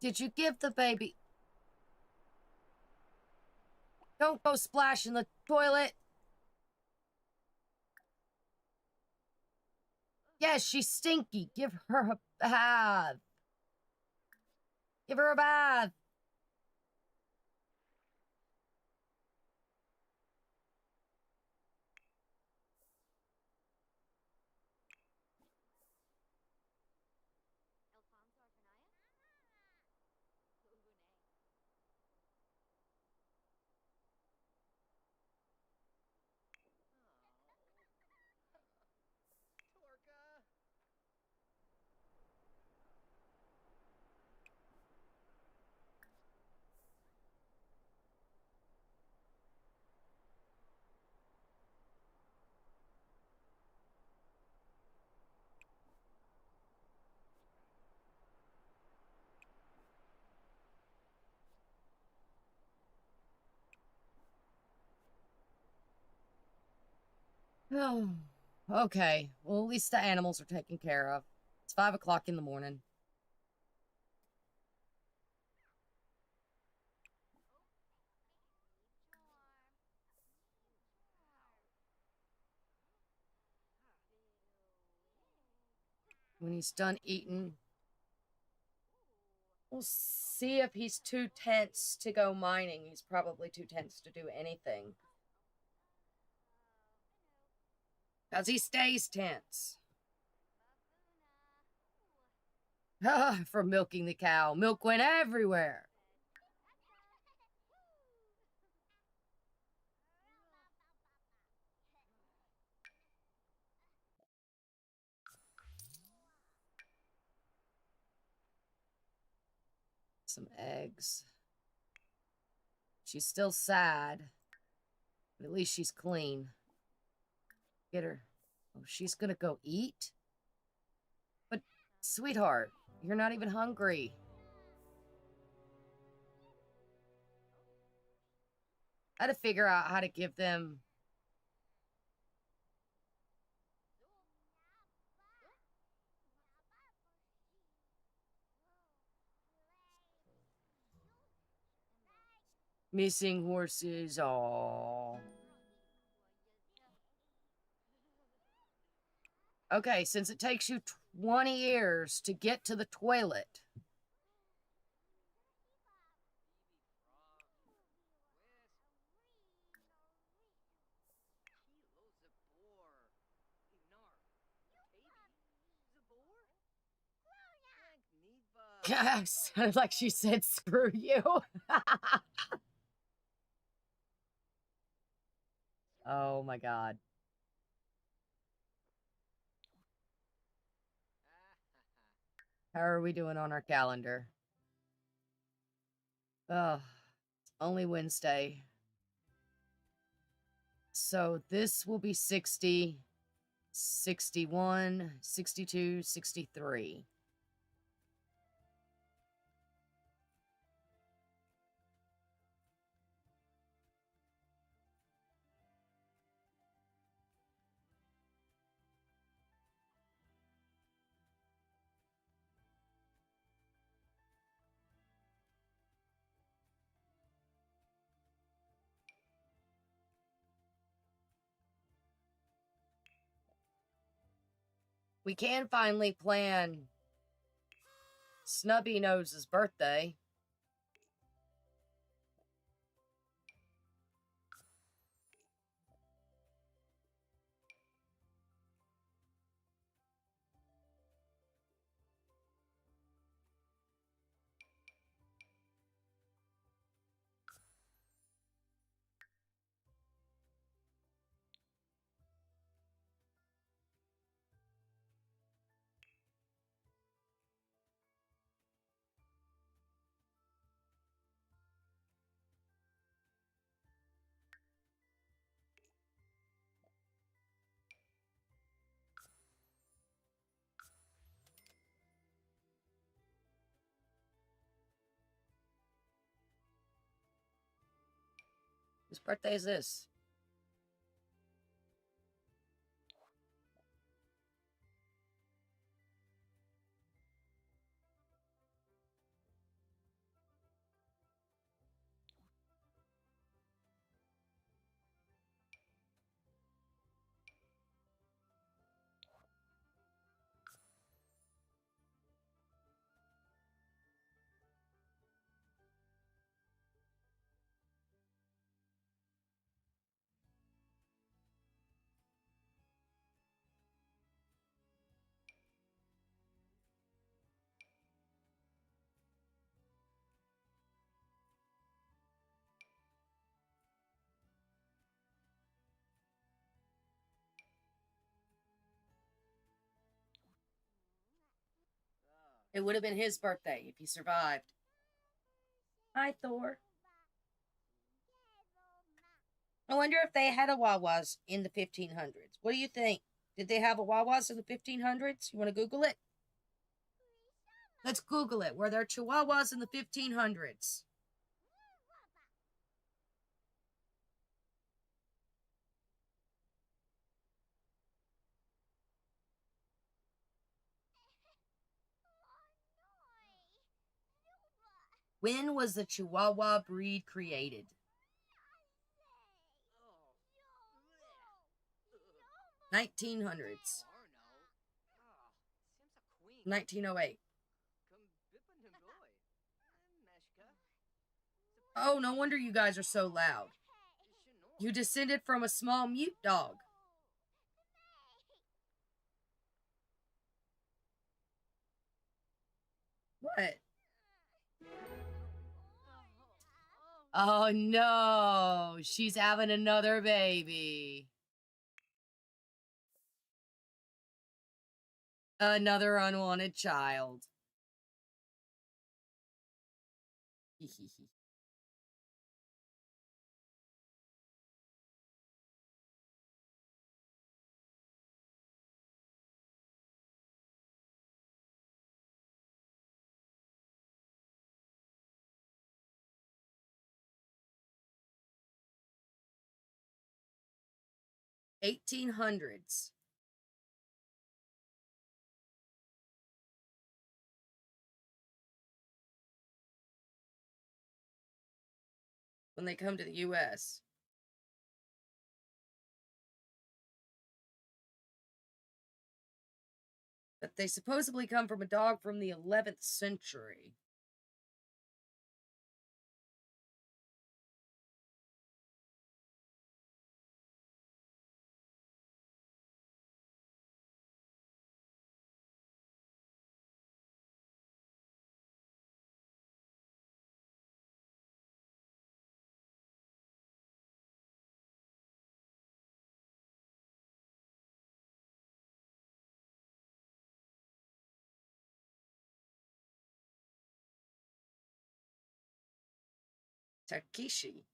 Did you give the baby... Don't go splash in the toilet. Yes, she's stinky. Give her a bath. Give her a bath. Oh, okay. Well, at least the animals are taken care of. It's 5 o'clock in the morning. When he's done eating, we'll see if he's too tense to go mining. He's probably too tense to do anything. Because he stays tense. For milking the cow. Milk went everywhere. Some eggs. She's still sad. But at least she's clean. Get her. Oh, she's gonna go eat? But, sweetheart, you're not even hungry. I had to figure out how to give them... Missing horses. Aww. Okay, since it takes you 20 years to get to the toilet. Sounded like she said, screw you. Oh my god. How are we doing on our calendar? Oh, it's only Wednesday. So this will be 60, 61, 62, 63. We can finally plan Snubby Nose's birthday. Whose birthday is this? It would have been his birthday if he survived. Hi, Thor. I wonder if they had a Wawa's in the 1500s. What do you think? Did they have a Wawa's in the 1500s? You want to Google it? Let's Google it. Were there Chihuahuas in the 1500s? When was the Chihuahua breed created? 1900s. 1908. Oh, no wonder you guys are so loud. You descended from a small mute dog. What? Oh no, she's having another baby. Another unwanted child. 1800s. When they come to the US. But they supposedly come from a dog from the 11th century. Takeshi.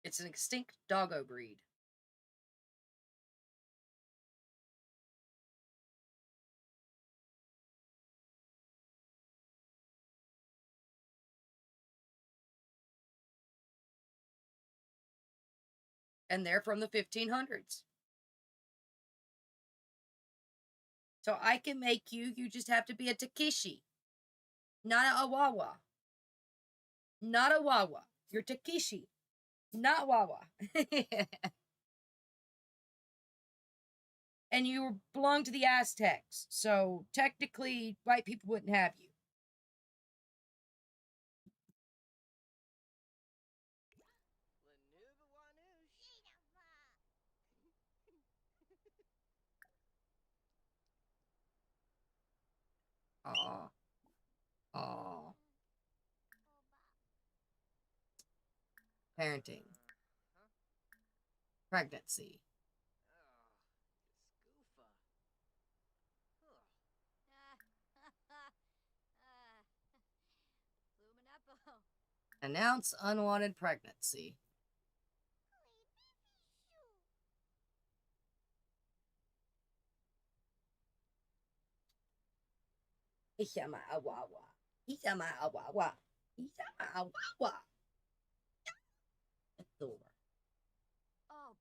It's an extinct doggo breed. And they're from the 1500s. So I can make you just have to be a Takeshi. Not a Wawa. Not a Wawa. You're Takeshi. Not Wawa. And you belong to the Aztecs. So technically, white people wouldn't have you. Aw. Aw. Parenting. Pregnancy. Announce unwanted pregnancy. Isama awawa. Isama awawa. Isama awawa. Thor. Oh,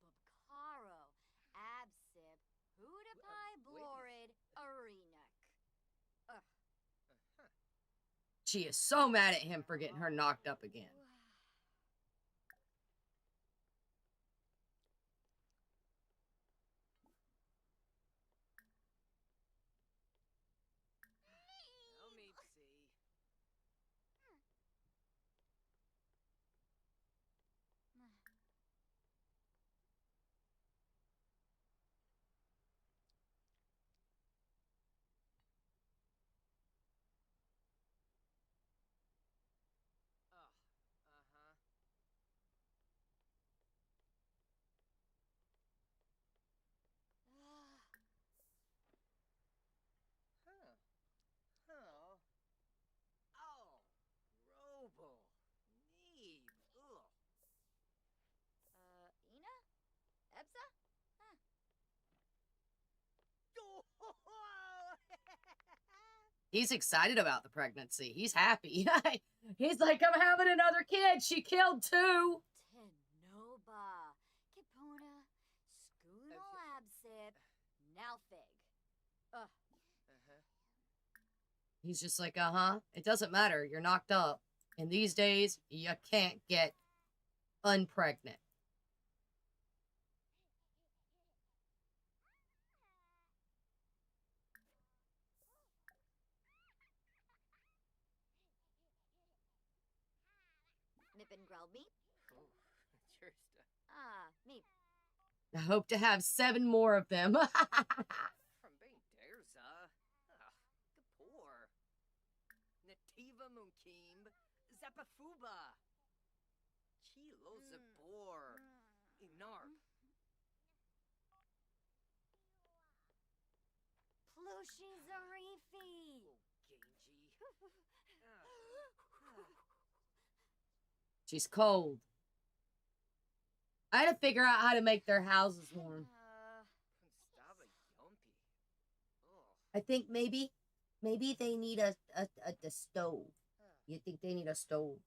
Babcaro, Absib, Hudapai Blorid, Arenak. She is so mad at him for getting her knocked up again. He's excited about the pregnancy. He's happy. He's like, I'm having another kid. She killed 2. Tenoba, Kipuna, Schoonal Absip, Nalfig. He's just like, it doesn't matter. You're knocked up. And these days, you can't get unpregnant. Nippin' grilled meat? Meat. I hope to have 7 more of them. From being Derza. Kapor. Nativa Munkimb. Zapafuba. Chilo Zabor. Inarp. Plushy Zarifi. Genji. She's cold. I had to figure out how to make their houses warm. I think maybe they need a stove. You think they need a stove?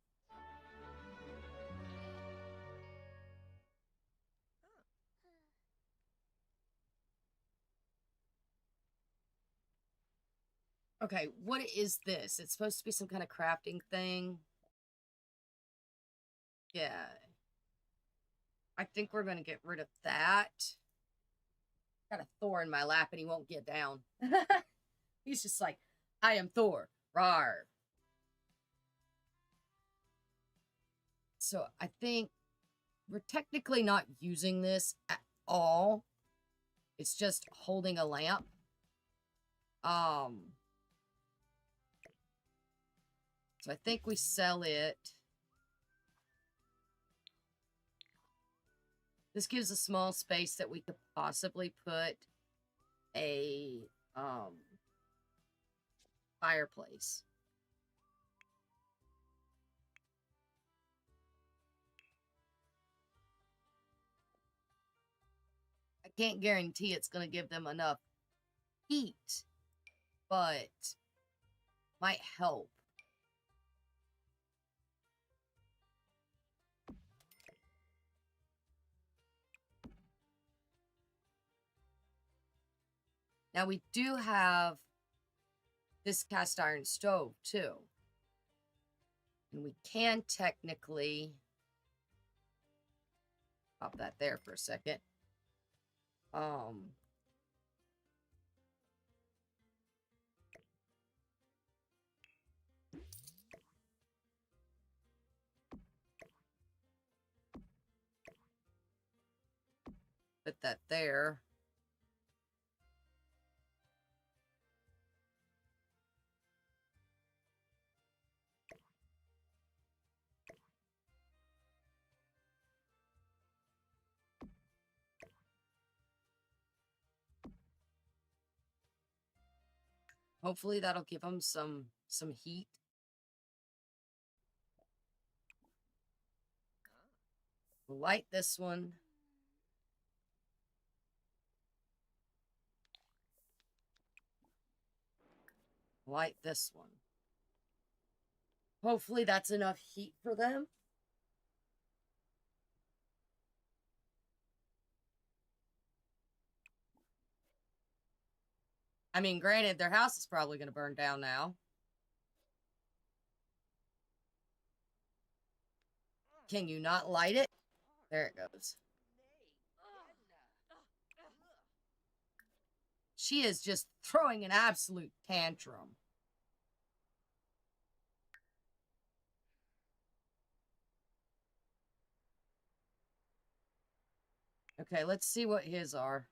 Okay, what is this? It's supposed to be some kind of crafting thing. Yeah. I think we're going to get rid of that. Got a Thor in my lap and he won't get down. He's just like, I am Thor. Rawr. So I think we're technically not using this at all. It's just holding a lamp. So I think we sell it. This gives a small space that we could possibly put a fireplace. I can't guarantee it's going to give them enough heat, but might help. Now we do have this cast iron stove too. And we can technically pop that there for a second. Put that there. Hopefully that'll give them some heat. We'll light this one. Light this one. Hopefully that's enough heat for them. I mean, granted, their house is probably going to burn down now. Can you not light it? There it goes. She is just throwing an absolute tantrum. Okay, let's see what his are.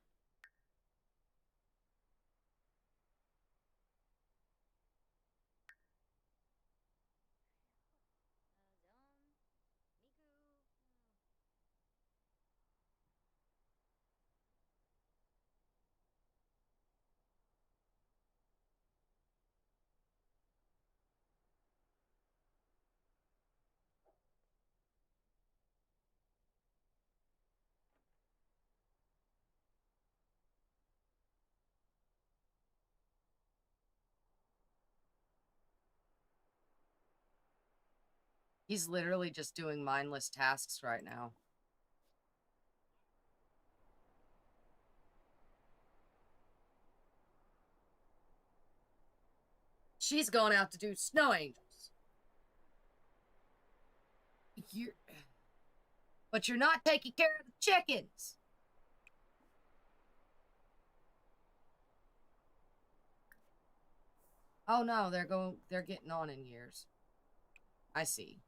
He's literally just doing mindless tasks right now. She's going out to do snow angels. But you're not taking care of the chickens. Oh no, they're getting on in years. I see.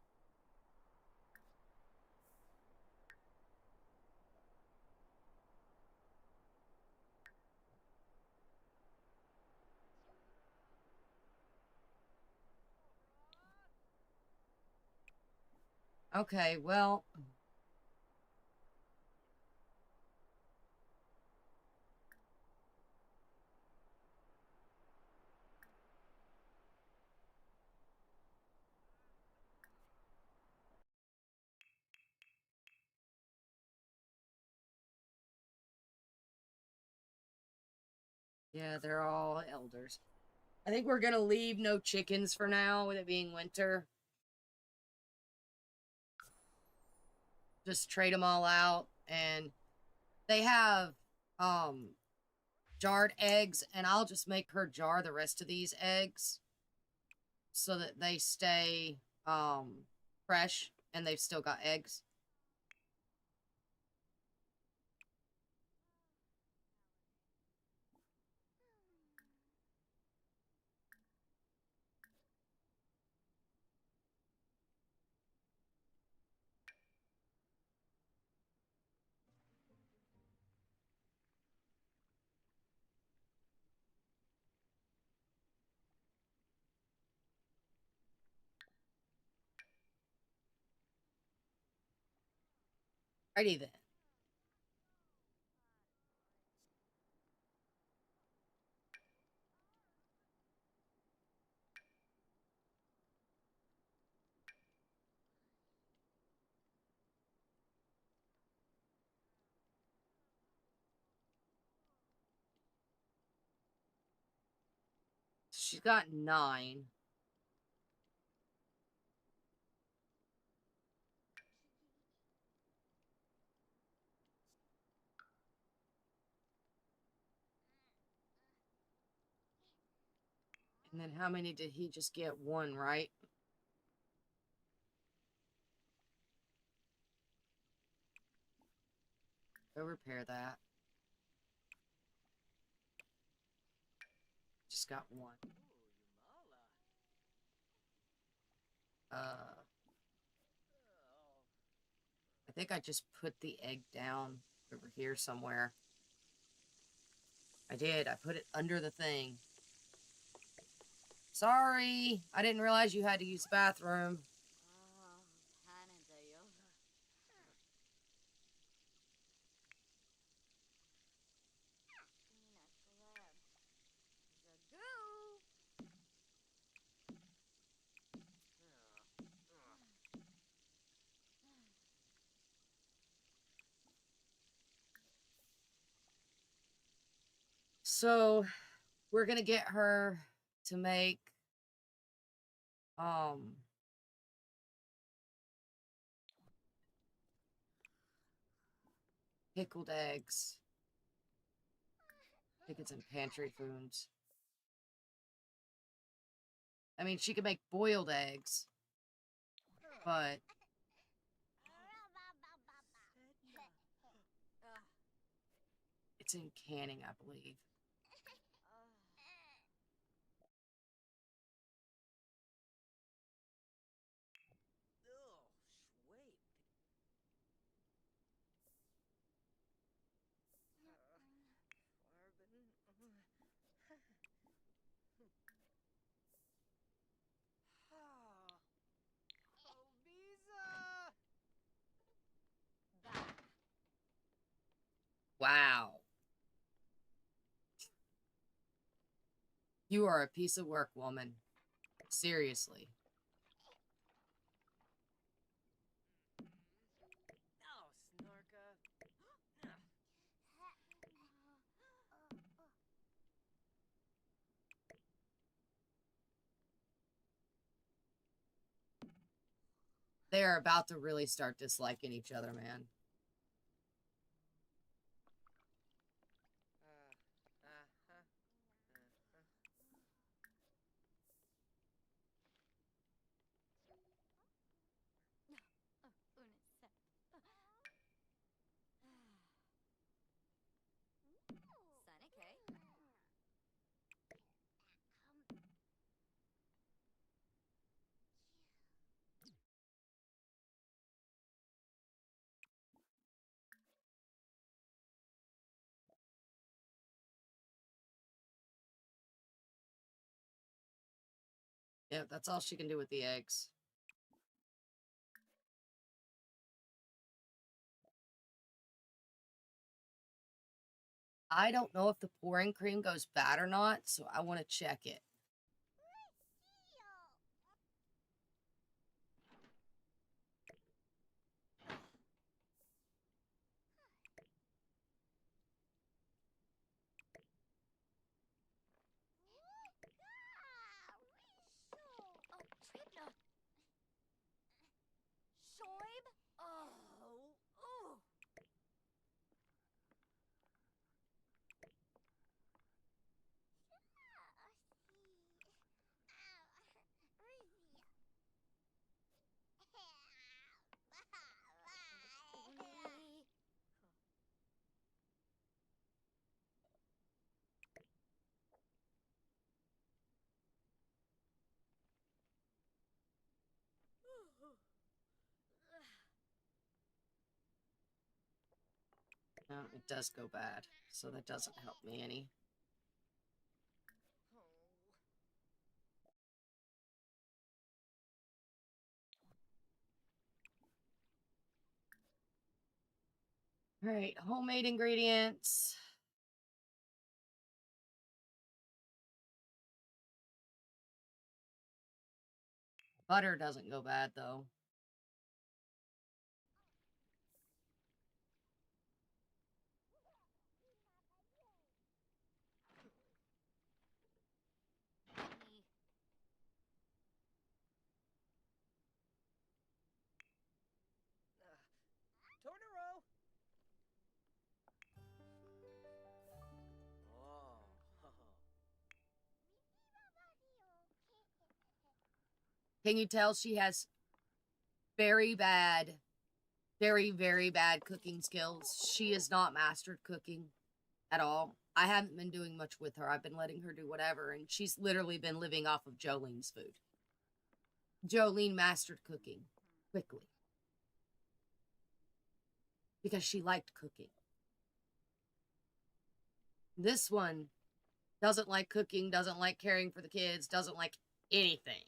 Okay, well, yeah, they're all elders. I think we're gonna leave no chickens for now, with it being winter. Just trade them all out, and they have jarred eggs, and I'll just make her jar the rest of these eggs so that they stay fresh and they've still got eggs. Righty then. She's got 9. And then how many did he just get? 1, right? Go repair that. Just got 1. I think I just put the egg down over here somewhere. I did. I put it under the thing. Sorry. I didn't realize you had to use the bathroom. So, we're gonna get her to make pickled eggs. I think it's in pantry foods. I mean, she could make boiled eggs, but it's in canning, I believe. Wow. You are a piece of work, woman. Seriously. They are about to really start disliking each other, man. Yeah, that's all she can do with the eggs. I don't know if the pouring cream goes bad or not, so I want to check it. Shoib? Oh, ooh. No, it does go bad, so that doesn't help me any. All right, homemade ingredients. Butter doesn't go bad, though. Tornero! Oh. Can you tell she has very bad, very, very bad cooking skills? She has not mastered cooking at all. I haven't been doing much with her. I've been letting her do whatever, and she's literally been living off of Jolene's food. Jolene mastered cooking quickly because she liked cooking. This one doesn't like cooking, doesn't like caring for the kids, doesn't like anything.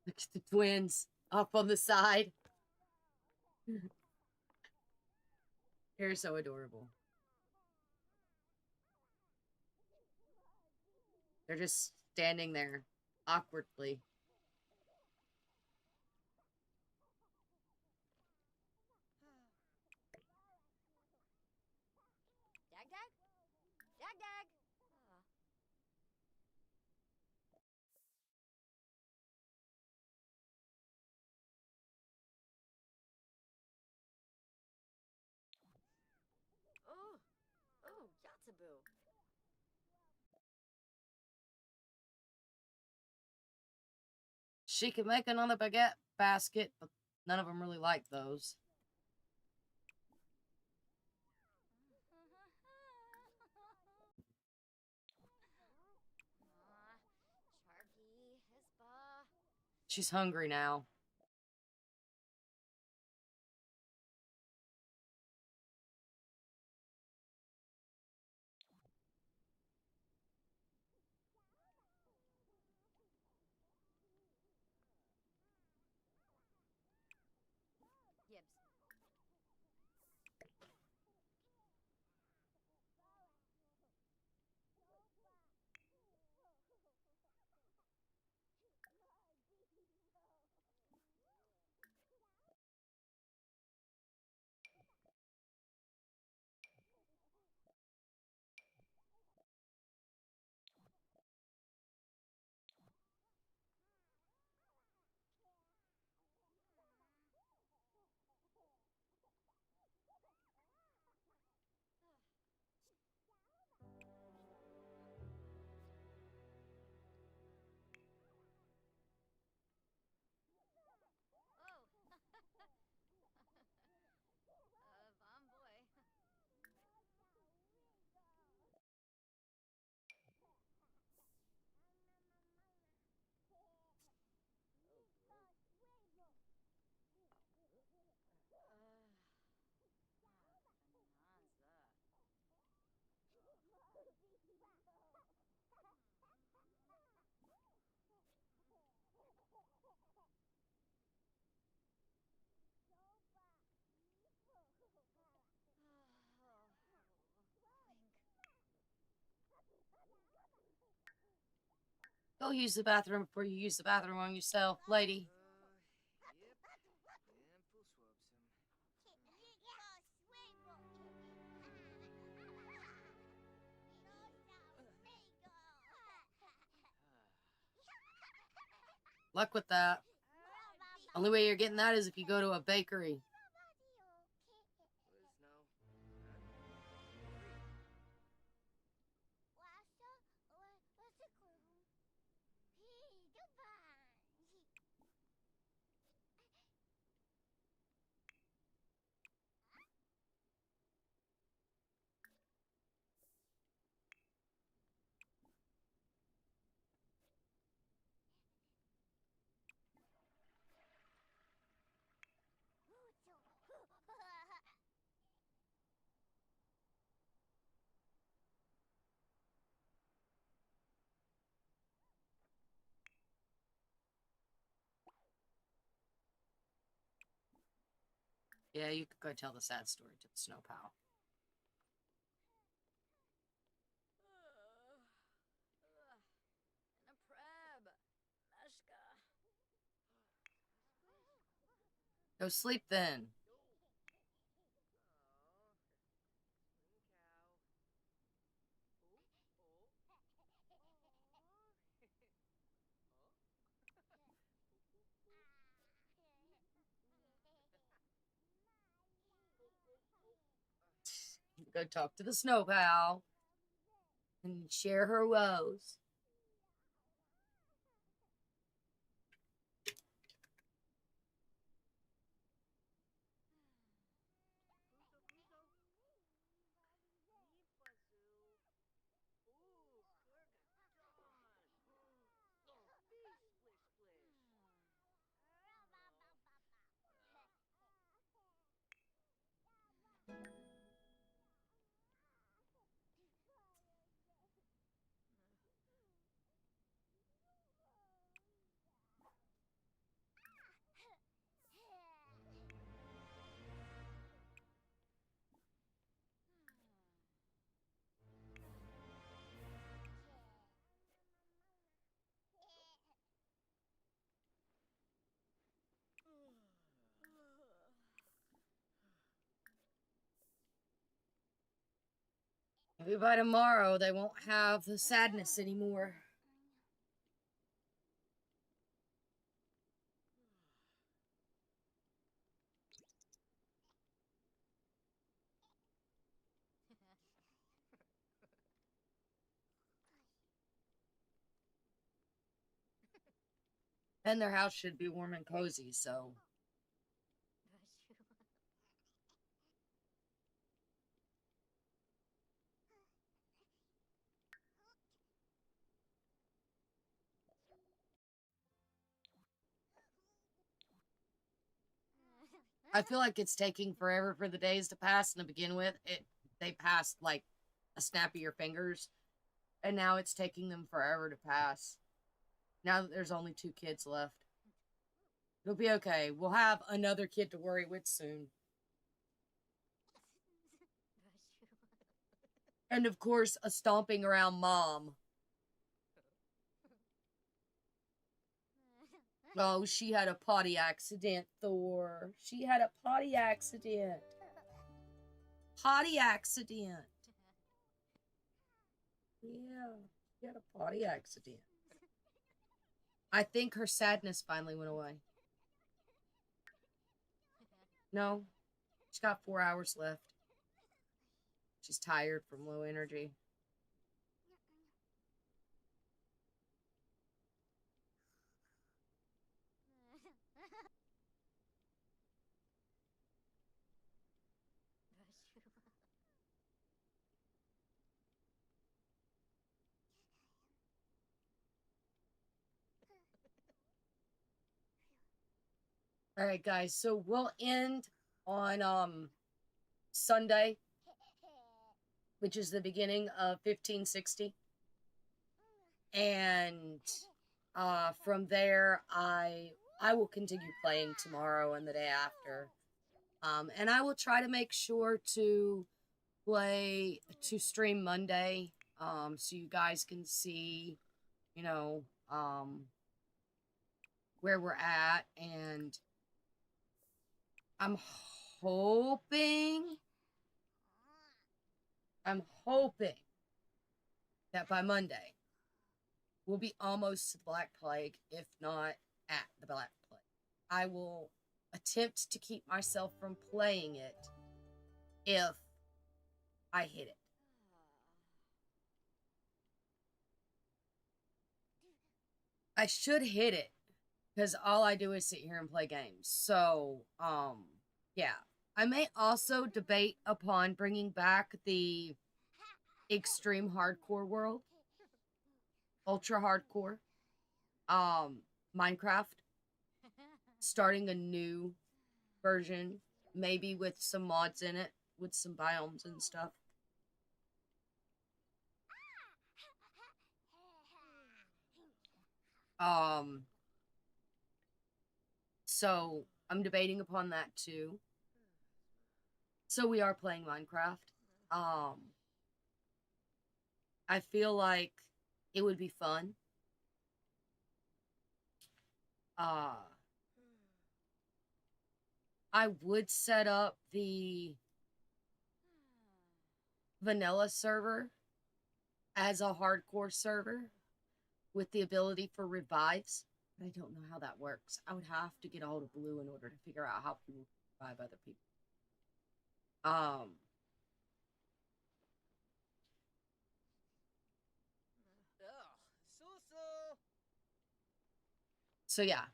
Look at the twins up on the side. They're so adorable. They're just standing there awkwardly. Dag dag? Dag dag! Oh, oh, Yatsaboo. She could make another baguette basket, but none of them really like those. Charky, Hispa. She's hungry now. Gibbs. Go use the bathroom before you use the bathroom on yourself, lady. Yep. Ample swab some. Luck with that. Only way you're getting that is if you go to a bakery. Liz, no. Yeah, you could go tell the sad story to the snow pal. And a preb. Meshka. Go sleep then. Go talk to the snow pal and share her woes. Maybe by tomorrow they won't have the sadness anymore. And their house should be warm and cozy, so. I feel like it's taking forever for the days to pass, and to begin with, they passed like a snap of your fingers, and now it's taking them forever to pass. Now that there's only 2 kids left. It'll be okay. We'll have another kid to worry with soon. And of course, a stomping around mom. Oh, she had a potty accident, Thor. She had a potty accident. Potty accident. Yeah, she had a potty accident. I think her sadness finally went away. No, she's got 4 hours left. She's tired from low energy. All right, guys. So we'll end on Sunday, which is the beginning of 1560, and from there I will continue playing tomorrow and the day after, and I will try to make sure to stream Monday, so you guys can see, you know, where we're at, and I'm hoping that by Monday we'll be almost to the Black Plague, if not at the Black Plague. I will attempt to keep myself from playing it if I hit it. I should hit it, because all I do is sit here and play games. So, yeah. I may also debate upon bringing back the extreme hardcore world, ultra hardcore, Minecraft, starting a new version, maybe with some mods in it, with some biomes and stuff. So I'm debating upon that too. So we are playing Minecraft. I feel like it would be fun. I would set up the vanilla server as a hardcore server with the ability for revives. But I don't know how that works. I would have to get a hold of Blue in order to figure out how people revive other people. So yeah.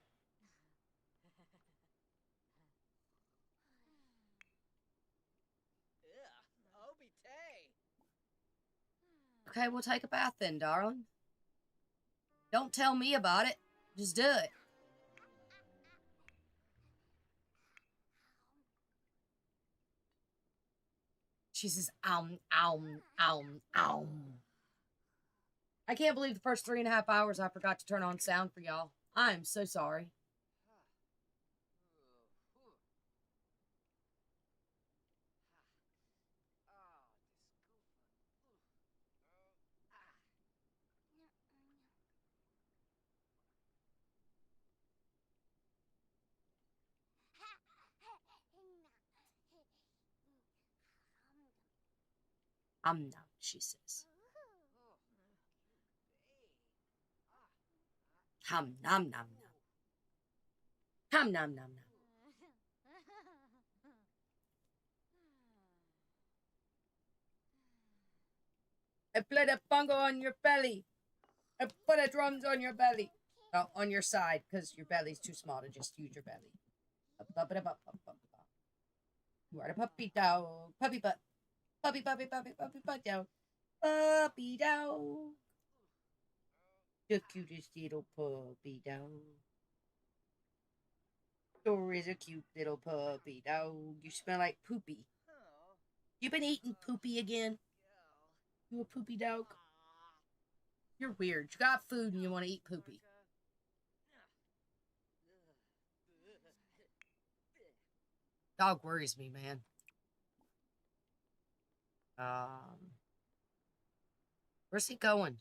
Okay, we'll take a bath then, darling. Don't tell me about it. Just do it. She says, ow. I can't believe the first 3.5 hours I forgot to turn on sound for y'all. I'm so sorry. I'm not, she says. Hum nom nom nom. Hum nom nom nom. I played a bongo on your belly. I put a drums on your belly. Oh, on your side, because your belly's too small to just use your belly. You are the puppy dog. Puppy butt. Puppy butt dog. Puppy dog. The cutest little puppy dog. Dor is a cute little puppy dog. You smell like poopy. You been eating poopy again? You a poopy dog? You're weird. You got food and you want to eat poopy. Dog worries me, man. Where's he going?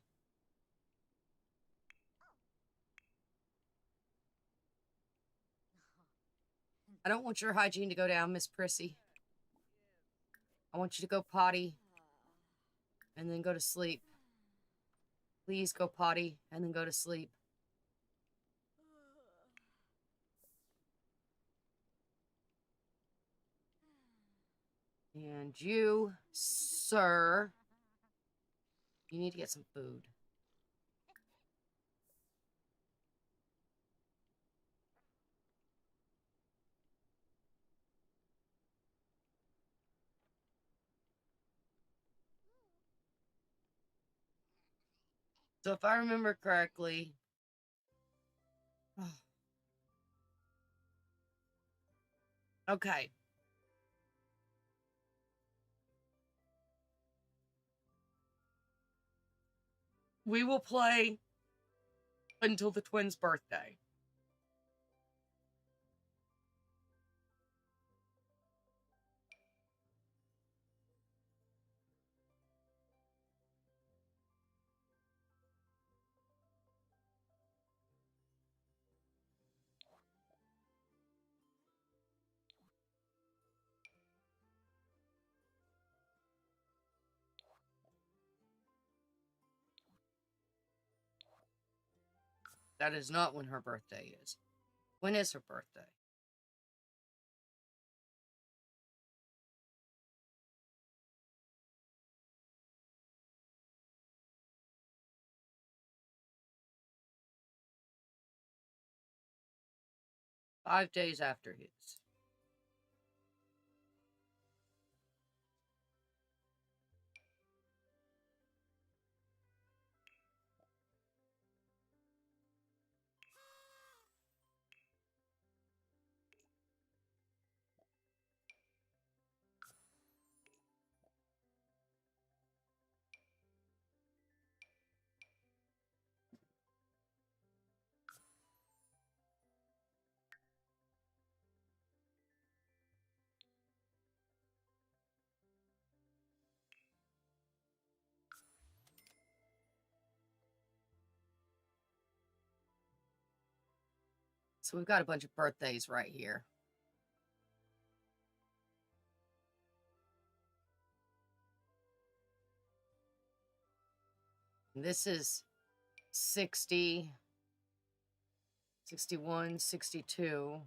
I don't want your hygiene to go down, Miss Prissy. I want you to go potty and then go to sleep. Please go potty and then go to sleep. And you, sir, you need to get some food. So if I remember correctly, okay. We will play until the twins' birthday. That is not when her birthday is. When is her birthday? Five days after his. So we've got a bunch of birthdays right here. And this is 60, 61, 62.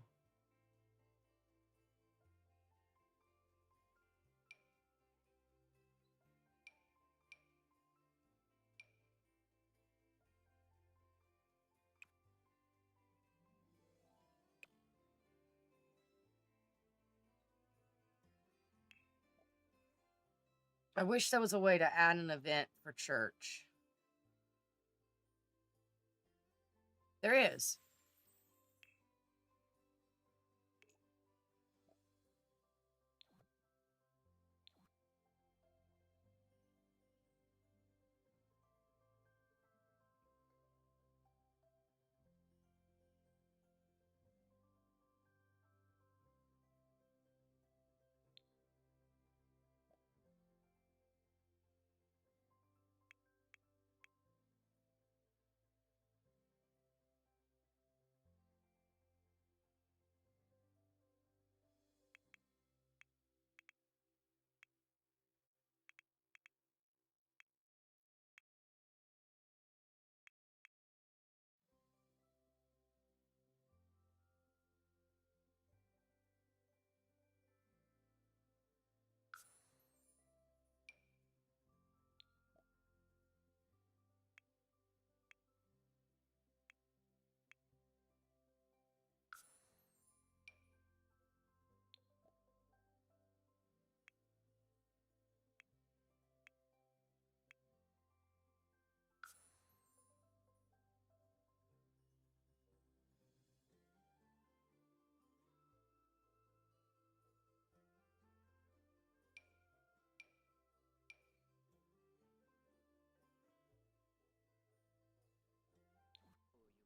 I wish there was a way to add an event for church. There is.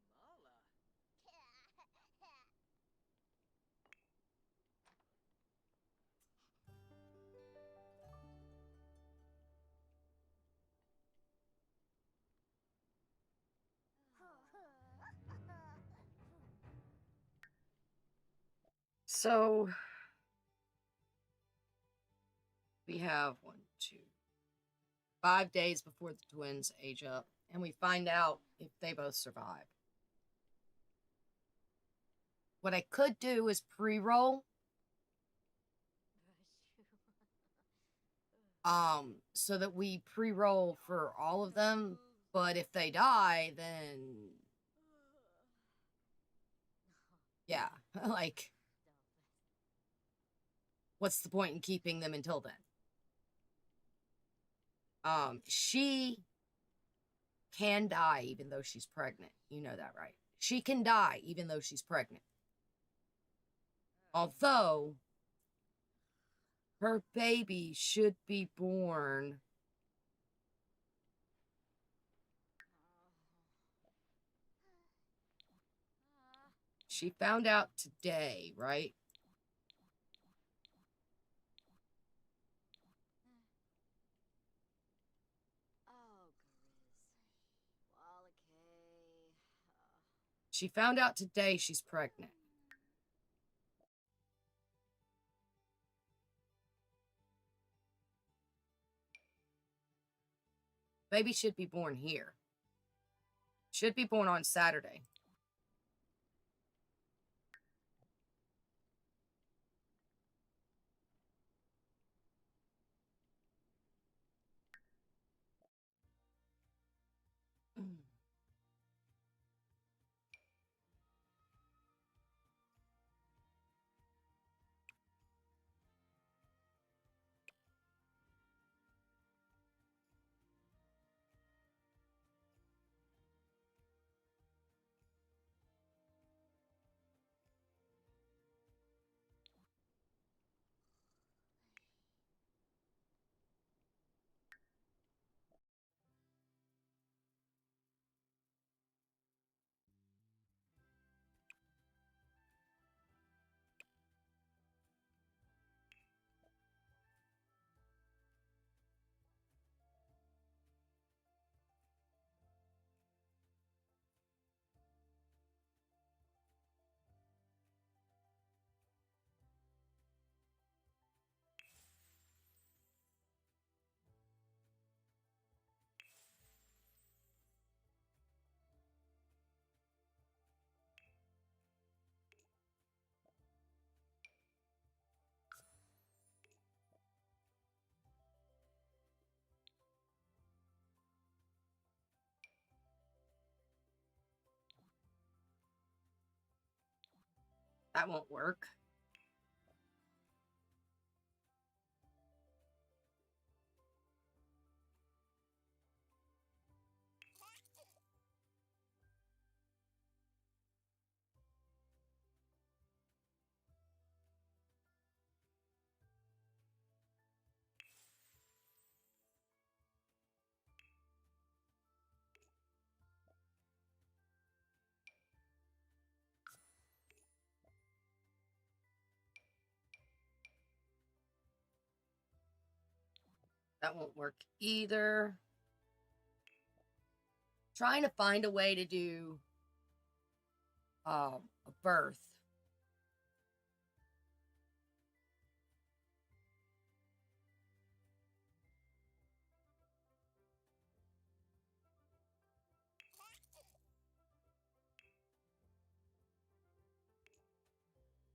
Yumala. So we have 1, 2, 5 days before the twins age up, and we find out if they both survive. What I could do is pre-roll. So that we pre-roll for all of them, but if they die, then yeah, like, what's the point in keeping them until then? She can die even though she's pregnant. You know that, right? She can die even though she's pregnant. Although her baby should be born. She found out today, right? She found out today she's pregnant. Baby should be born here. Should be born on Saturday. That won't work. That won't work either. Trying to find a way to do a birth.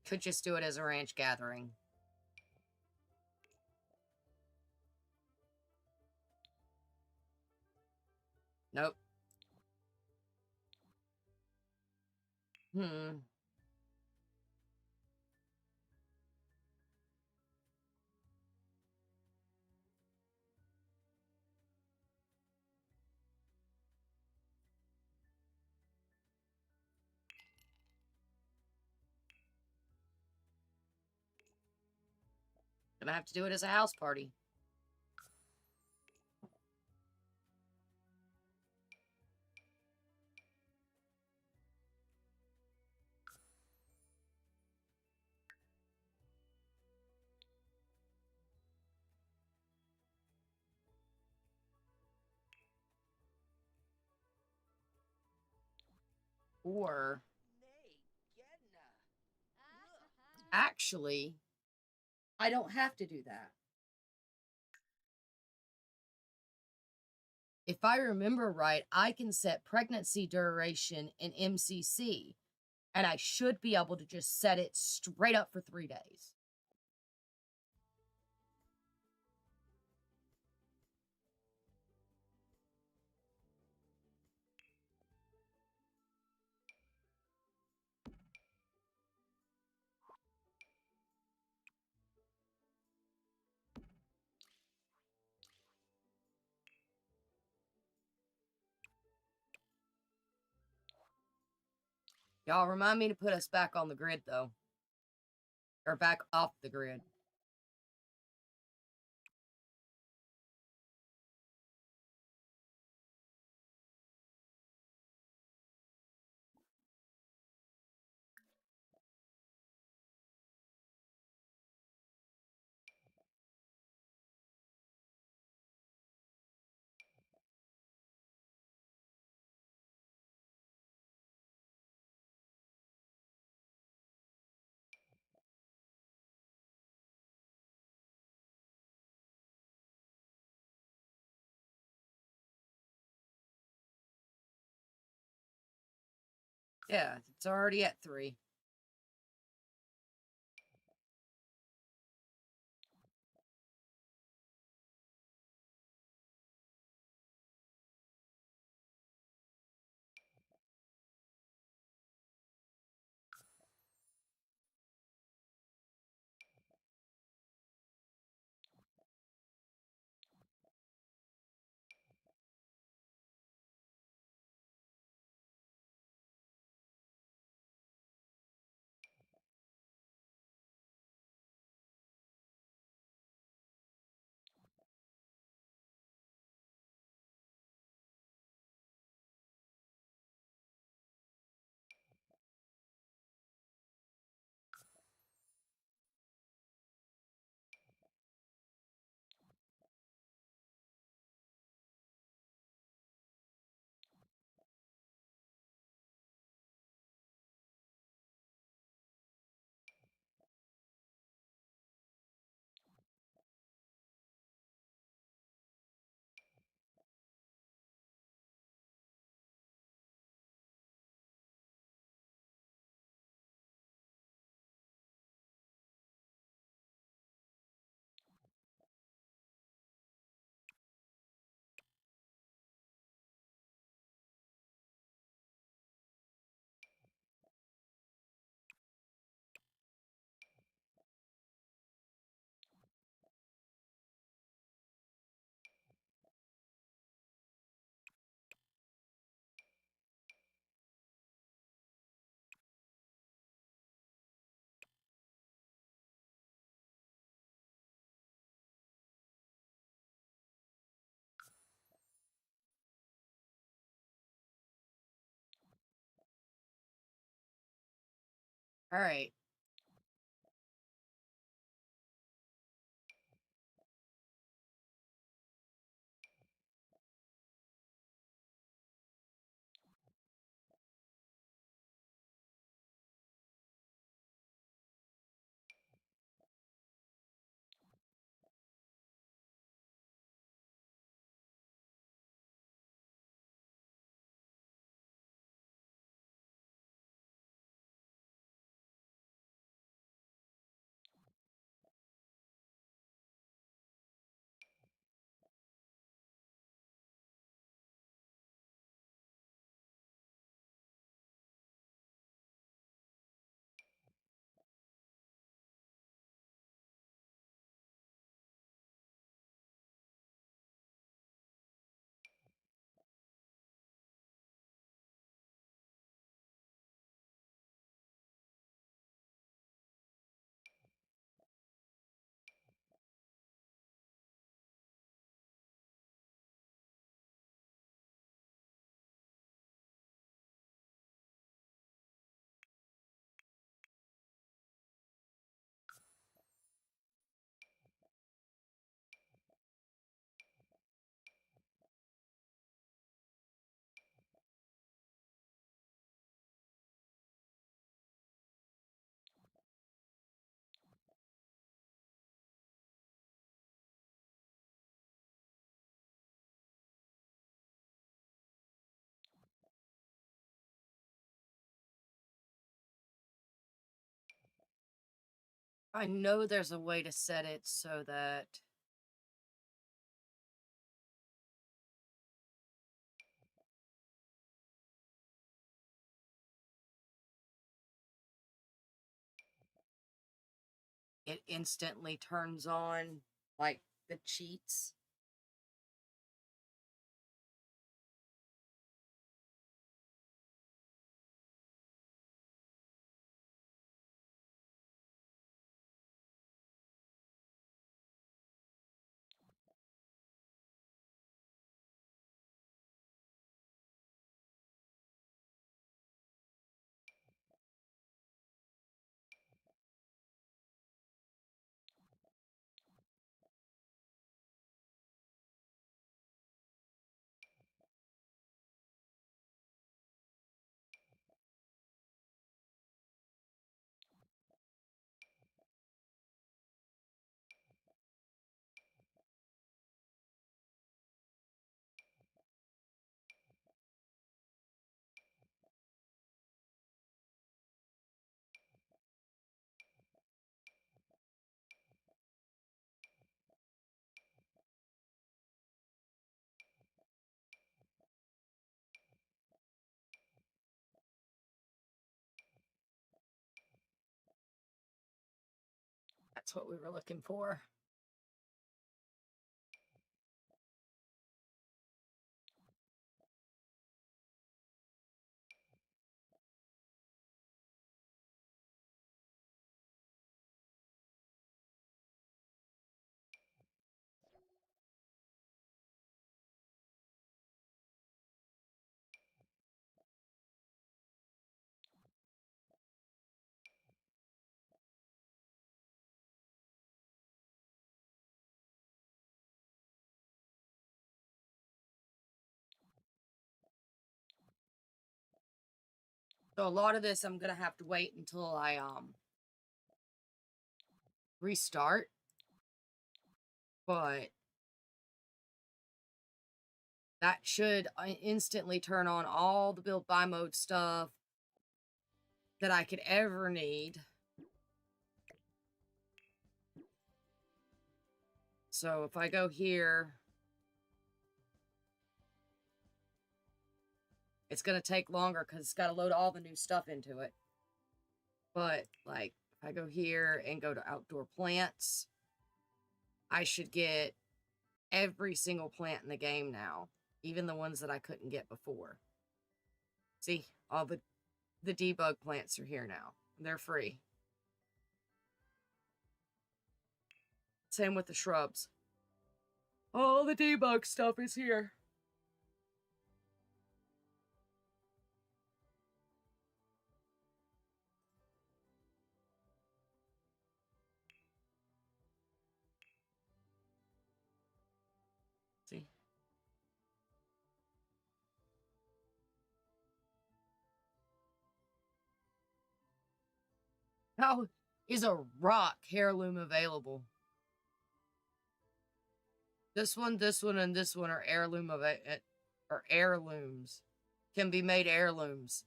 Could just do it as a ranch gathering. Nope. Gonna have to do it as a house party. Or Nay, Gedna. actually, I don't have to do that. If I remember right, I can set pregnancy duration in MCC, and I should be able to just set it straight up for 3 days. Y'all remind me to put us back on the grid, though. Or back off the grid. Yeah, it's already at 3. All right. I know there's a way to set it so that it instantly turns on, like, the cheats. That's what we were looking for. So a lot of this I'm gonna have to wait until I restart. But that should instantly turn on all the build buy mode stuff that I could ever need. So if I go here, it's going to take longer because it's got to load all the new stuff into it. But, like, if I go here and go to outdoor plants, I should get every single plant in the game now, even the ones that I couldn't get before. See, all the debug plants are here now. They're free. Same with the shrubs. All the debug stuff is here. How is a rock heirloom available? This one, and this one are heirlooms. Can be made heirlooms.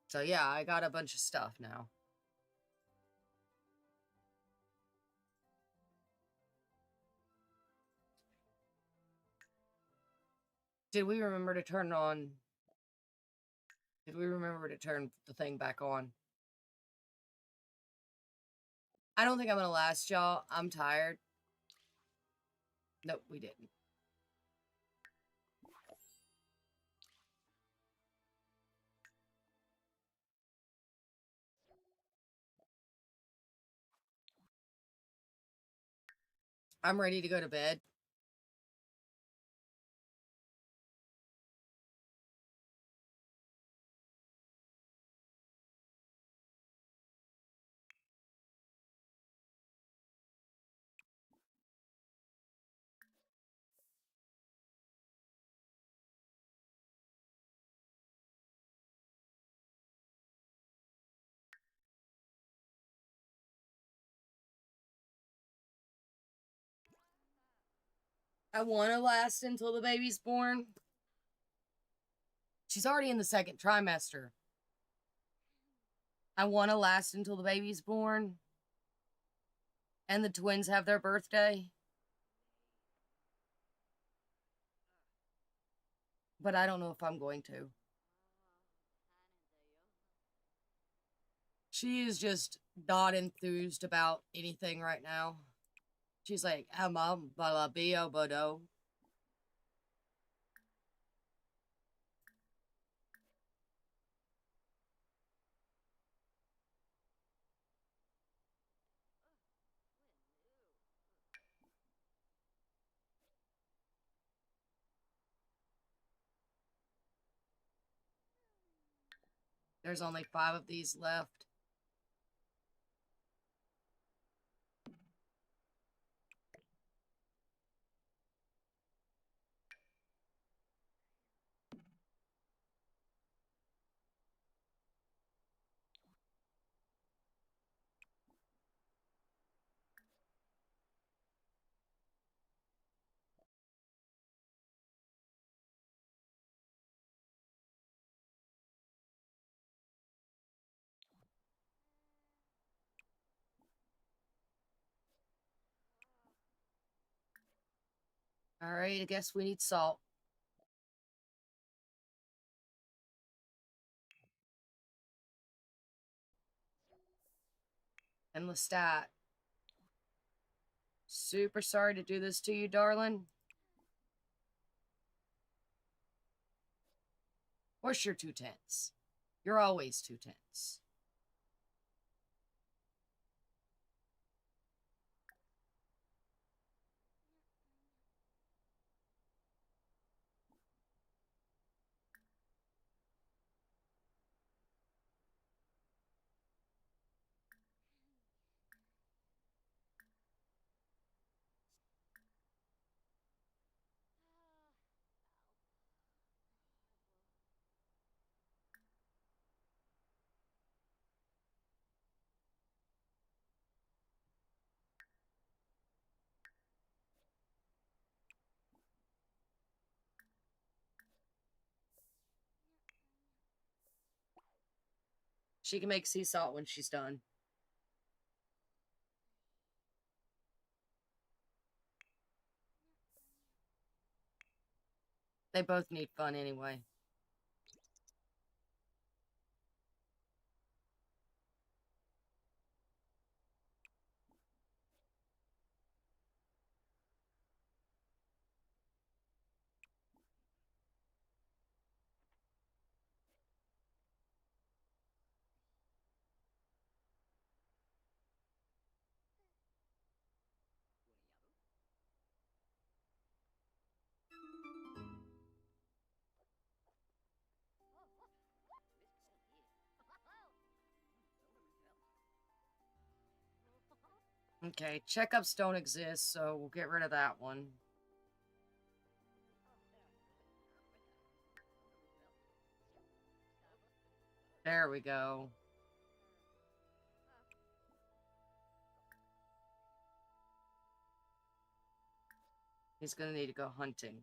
So yeah, I got a bunch of stuff now. Did we remember to turn on? Did we remember to turn the thing back on? I don't think I'm gonna last, y'all. I'm tired. Nope, we didn't. I'm ready to go to bed. I want to last until the baby's born. She's already in the second trimester. I want to last until the baby's born. And the twins have their birthday. But I don't know if I'm going to. She is just not enthused about anything right now. She's like, Mom, balabio bodo. There's only 5 of these left. Alright, I guess we need salt. And Lestat. Super sorry to do this to you, darling. Of course you're too tense. You're always too tense. She can make sea salt when she's done. They both need fun anyway. Okay, checkups don't exist, so we'll get rid of that one. There we go. He's gonna need to go hunting.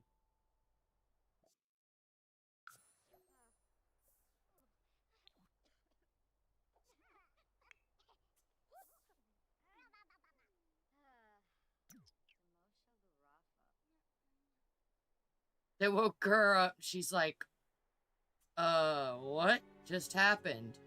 They woke her up. She's like, what just happened?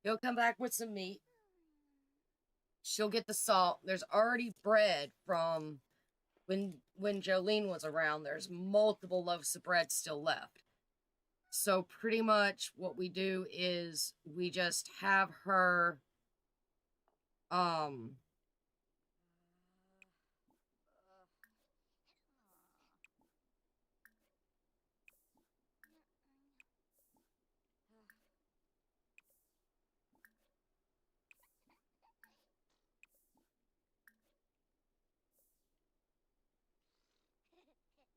He'll come back with some meat. She'll get the salt. There's already bread from when Jolene was around. There's multiple loaves of bread still left. So pretty much what we do is we just have her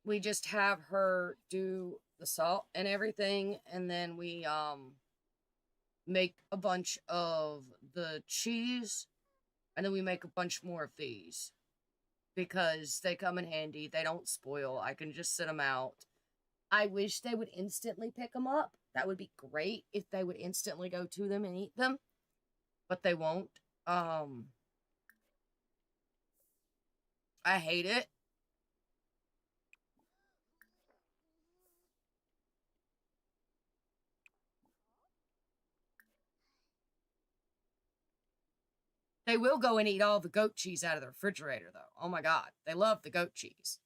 we just have her do the salt and everything, and then we make a bunch of the cheese, and then we make a bunch more of these because they come in handy. They don't spoil. I can just sit them out. I wish they would instantly pick them up. That would be great if they would instantly go to them and eat them, but they won't. I hate it. They will go and eat all the goat cheese out of the refrigerator, though. Oh my god, they love the goat cheese.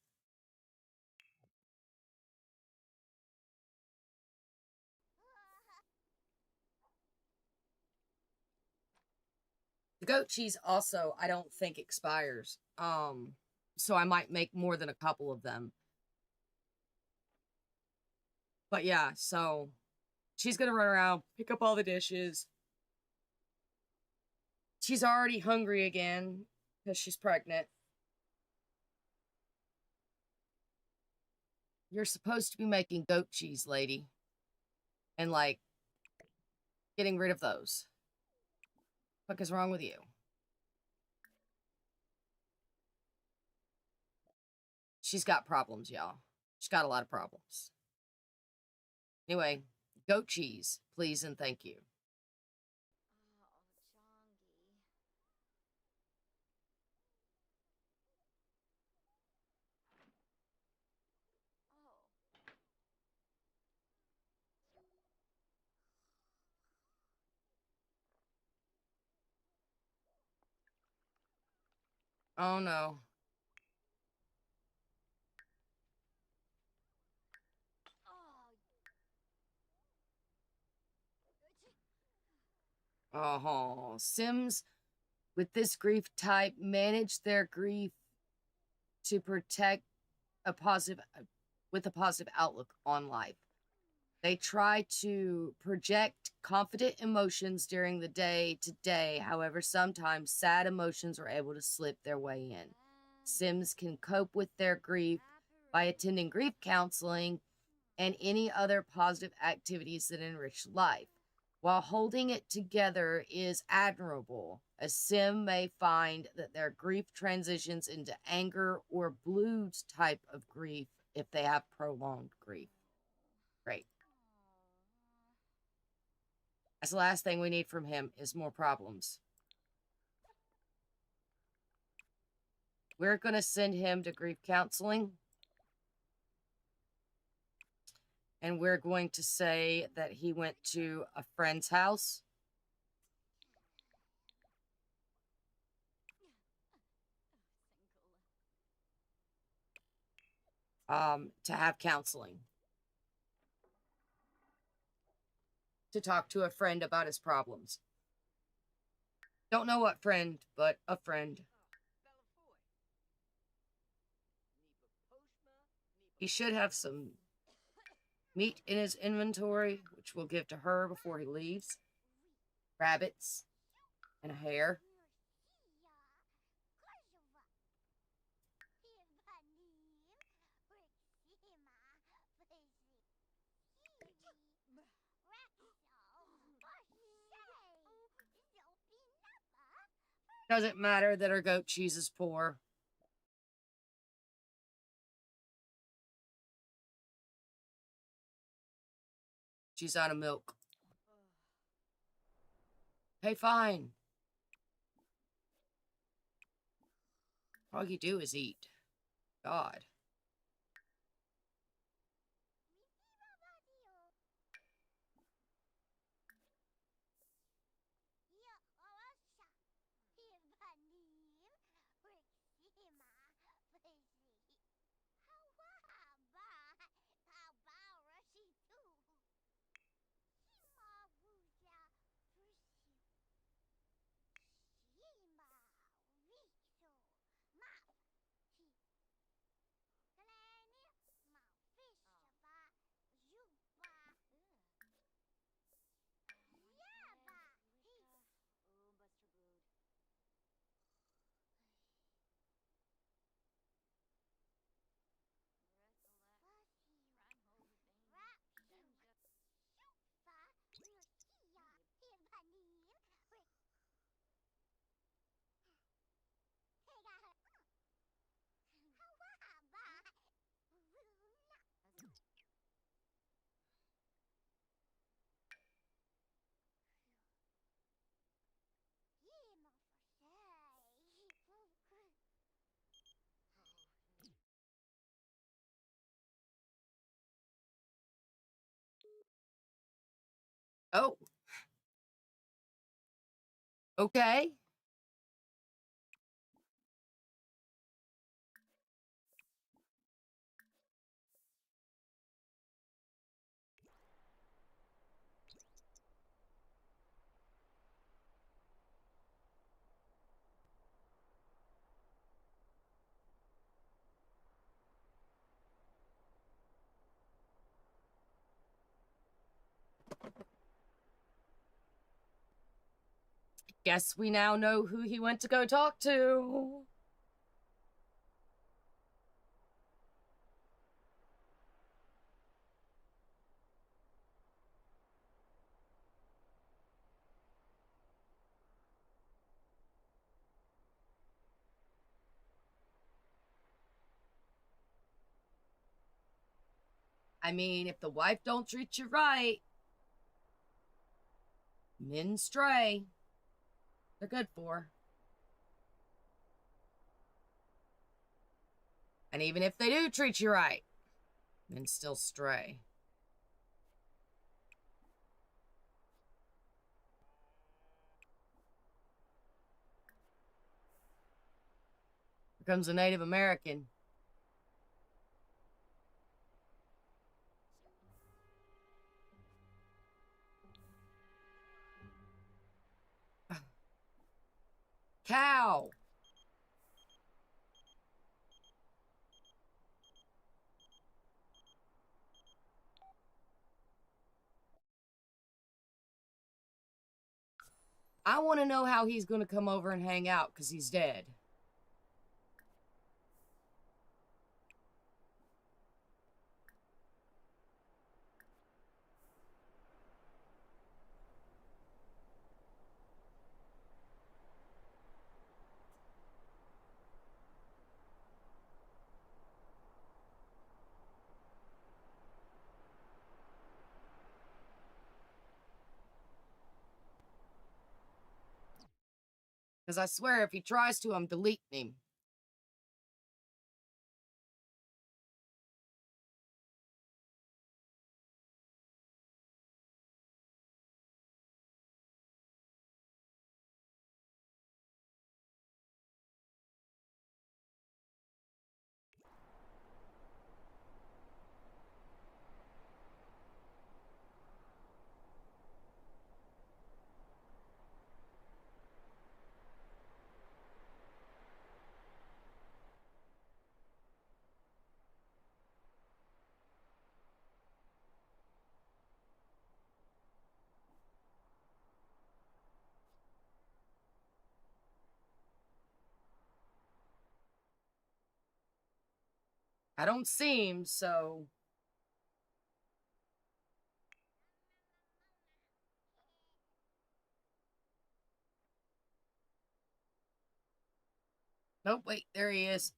goat cheese also, I don't think expires. So I might make more than a couple of them. But yeah, so she's gonna run around, pick up all the dishes. She's already hungry again because she's pregnant. You're supposed to be making goat cheese, lady. And, like, getting rid of those. What the fuck is wrong with you? She's got problems, y'all. She's got a lot of problems. Anyway, goat cheese, please and thank you. Oh, Jongy. Oh. Oh no. Oh. Oh, Sims with this grief type manage their grief to protect a positive with a positive outlook on life. They try to project confident emotions during the day to day. However, sometimes sad emotions are able to slip their way in. Sims can cope with their grief by attending grief counseling and any other positive activities that enrich life. While holding it together is admirable, a Sim may find that their grief transitions into anger or blues type of grief if they have prolonged grief. Great. That's the last thing we need from him is more problems. We're going to send him to grief counseling. And we're going to say that he went to a friend's house. To have counseling. To talk to a friend about his problems. Don't know what friend, but a friend. He should have some meat in his inventory, which we'll give to her before he leaves. Rabbits and a hare. Doesn't matter that her goat cheese is poor. She's out of milk. Hey, fine. All you do is eat. God. Oh. Okay. Guess we now know who he went to go talk to. I mean, if the wife don't treat you right, men stray. They're good for. And even if they do treat you right, men still stray. Here comes a Native American. Cow. I want to know how he's going to come over and hang out because he's dead. Because I swear if he tries to, I'm deleting him. I don't see him, so... Nope, wait, there he is.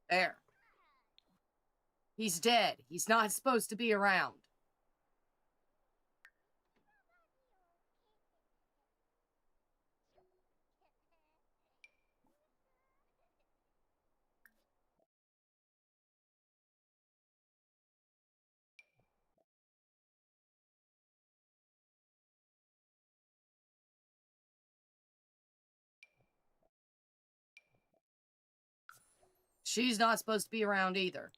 There. He's dead. He's not supposed to be around. She's not supposed to be around either.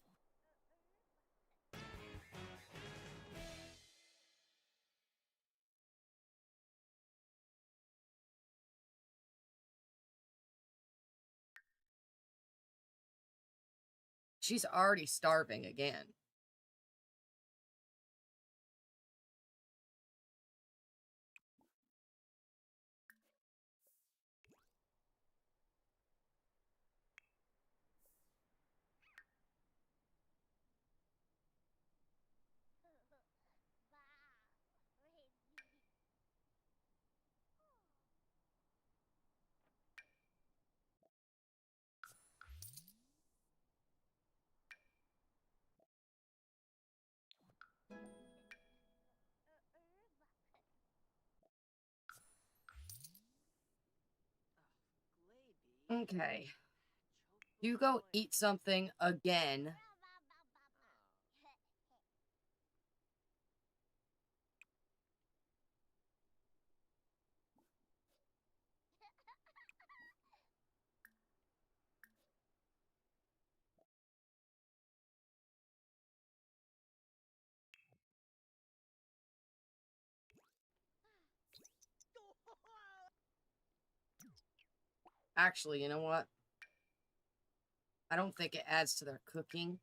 She's already starving again. Okay. You go eat something again. Actually, you know what? I don't think it adds to their cooking.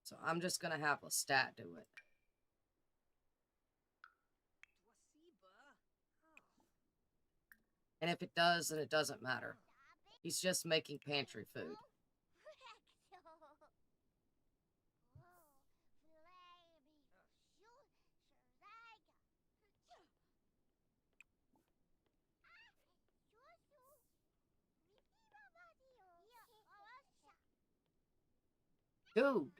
So I'm just going to have a stat do it. And if it does, then it doesn't matter. He's just making pantry food. Dude.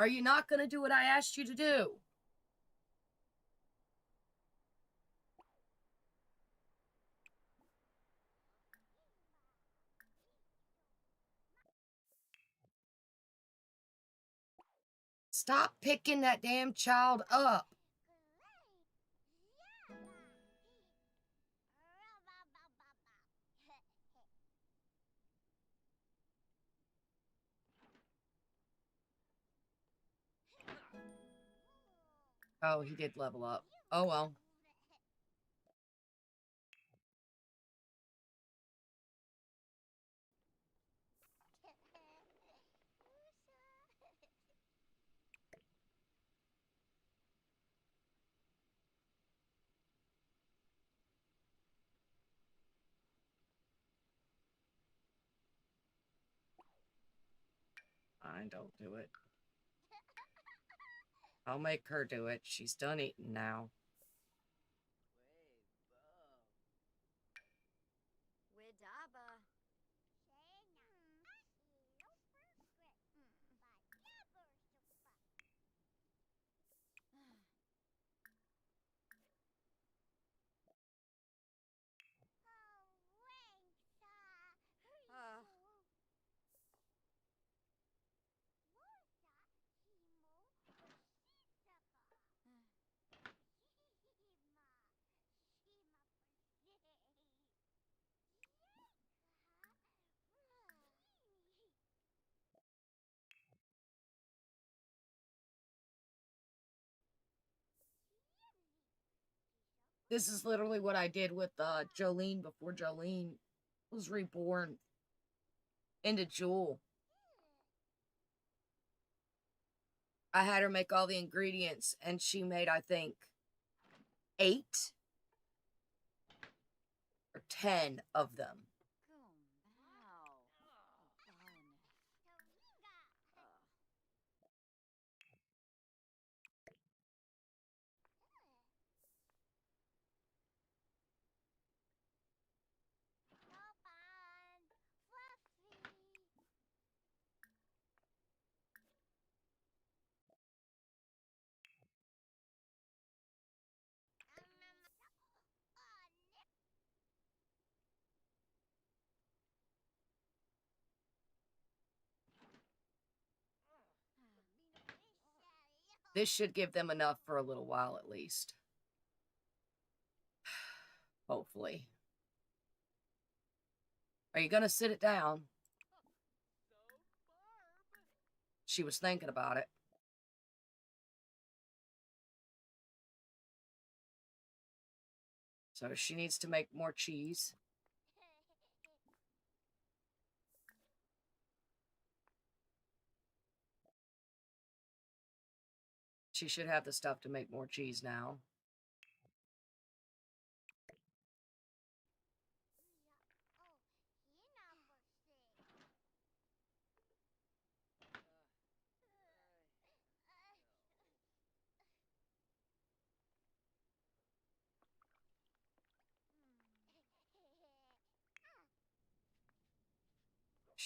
Are you not going to do what I asked you to do? Stop picking that damn child up. Oh, he did level up. Oh, well. Fine, don't do it. I'll make her do it. She's done eating now. Widaba. This is literally what I did with Jolene before Jolene was reborn into Jewel. I had her make all the ingredients, and she made, I think, 8 or 10 of them. This should give them enough for a little while at least. Hopefully. Are you going to sit it down? She was thinking about it. So she needs to make more cheese. She should have the stuff to make more cheese now.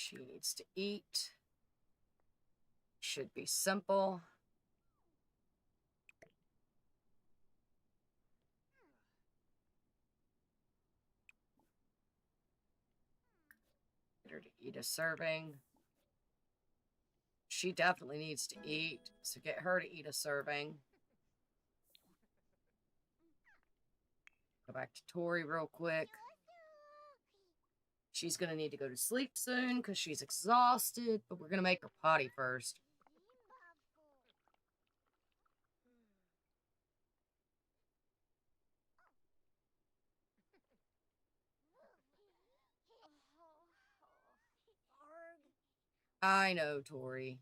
She needs to eat. Should be simple. Get her to eat a serving. She definitely needs to eat, so get her to eat a serving. Go back to Tori real quick. She's going to need to go to sleep soon because she's exhausted, but we're going to make her potty first. I know, Tori.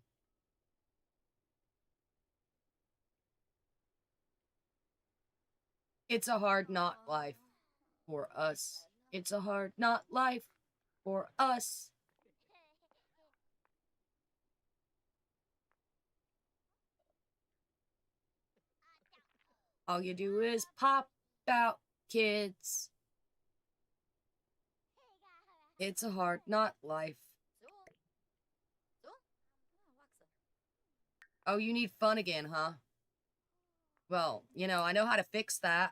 It's a hard not life for us. It's a hard not life for us. All you do is pop out, kids. It's a hard not life. Oh, you need fun again, huh? Well, you know, I know how to fix that.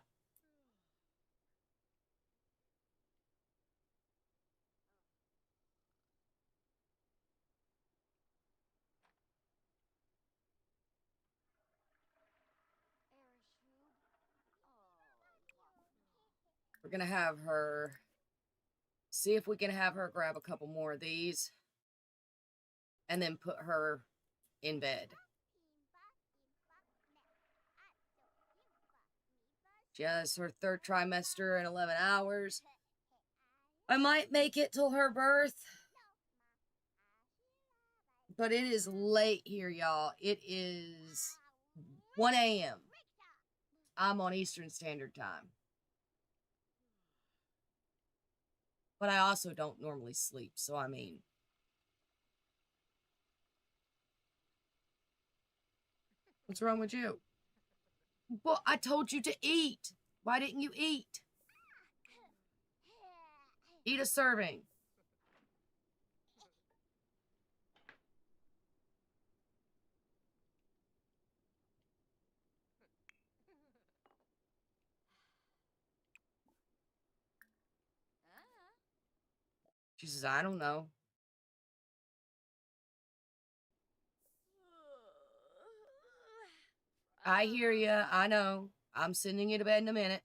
We're gonna have her... See if we can have her grab a couple more of these. And then put her in bed. She has her third trimester in 11 hours. I might make it till her birth. But it is late here, y'all. It is 1 a.m. I'm on Eastern Standard Time. But I also don't normally sleep, so I mean... What's wrong with you? Well, I told you to eat. Why didn't you eat? Eat a serving. She says, I don't know. I hear ya. I know. I'm sending you to bed in a minute.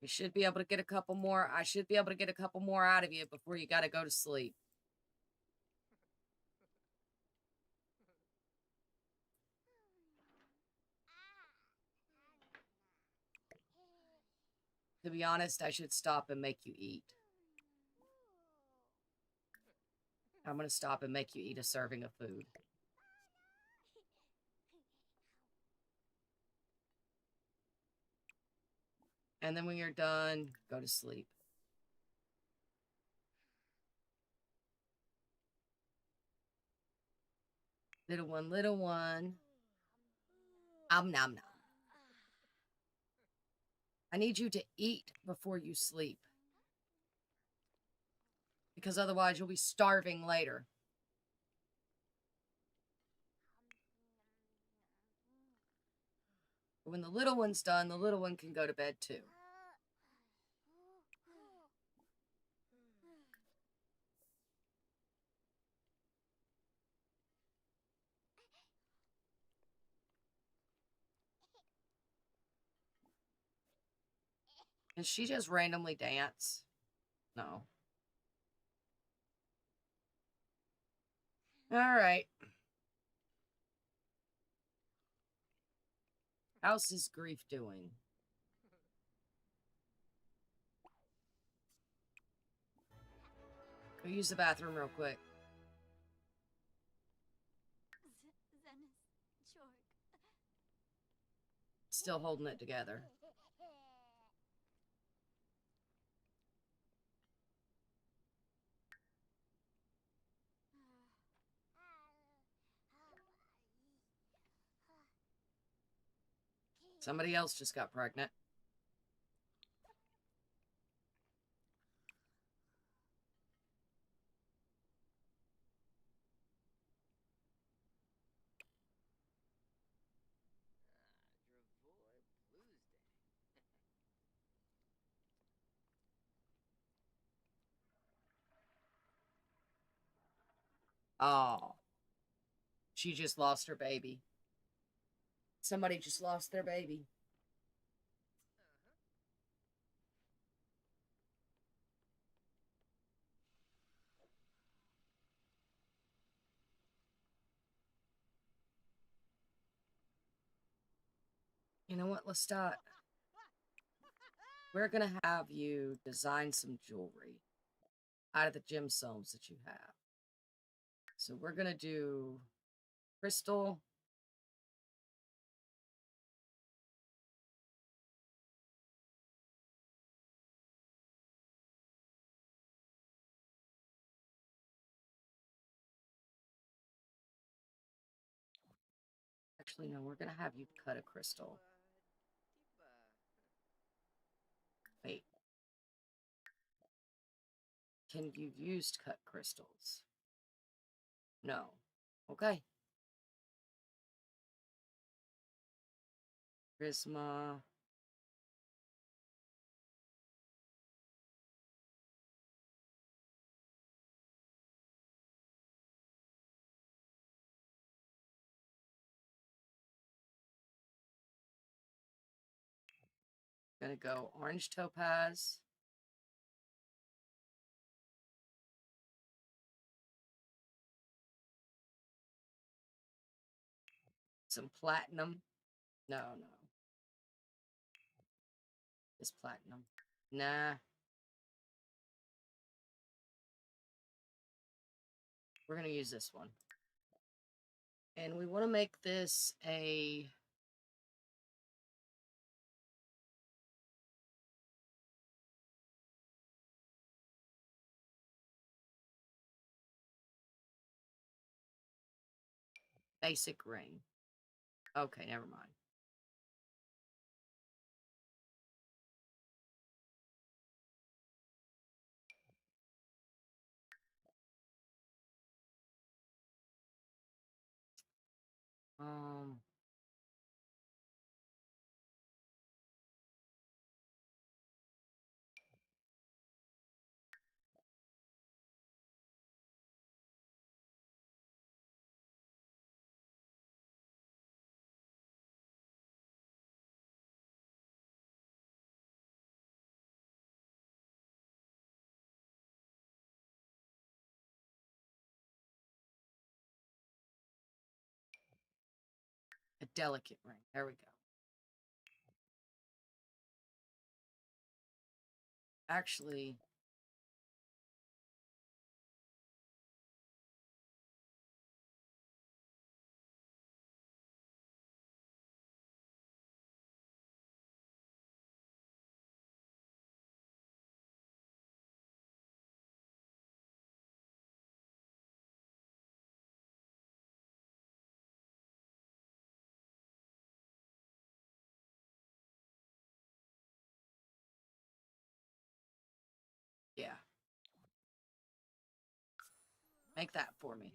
You should be able to get a couple more. I should be able to get a couple more out of you before you gotta go to sleep. To be honest, I should stop and make you eat. I'm gonna stop and make you eat a serving of food. And then when you're done, go to sleep. Little one, little one. Nom nom. I need you to eat before you sleep. Because otherwise you'll be starving later. When the little one's done, the little one can go to bed too. Can she just randomly dance? No. Alright. How's his grief doing? Go use the bathroom real quick. still holding it together. Somebody else just got pregnant. Oh, she just lost her baby. Somebody just lost their baby. You know what, Lestat? We're gonna have you design some jewelry out of the gemstones that you have. So we're gonna do crystal. Actually, no, we're gonna have you cut a crystal. Wait. Can you use cut crystals? No. Okay. Prisma. Gonna go orange topaz. Some platinum. No, no. This platinum. Nah. We're gonna use this one. And we want to make this a basic ring. Okay, never mind. Um, a delicate ring. There we go. Actually, yeah. Make that for me.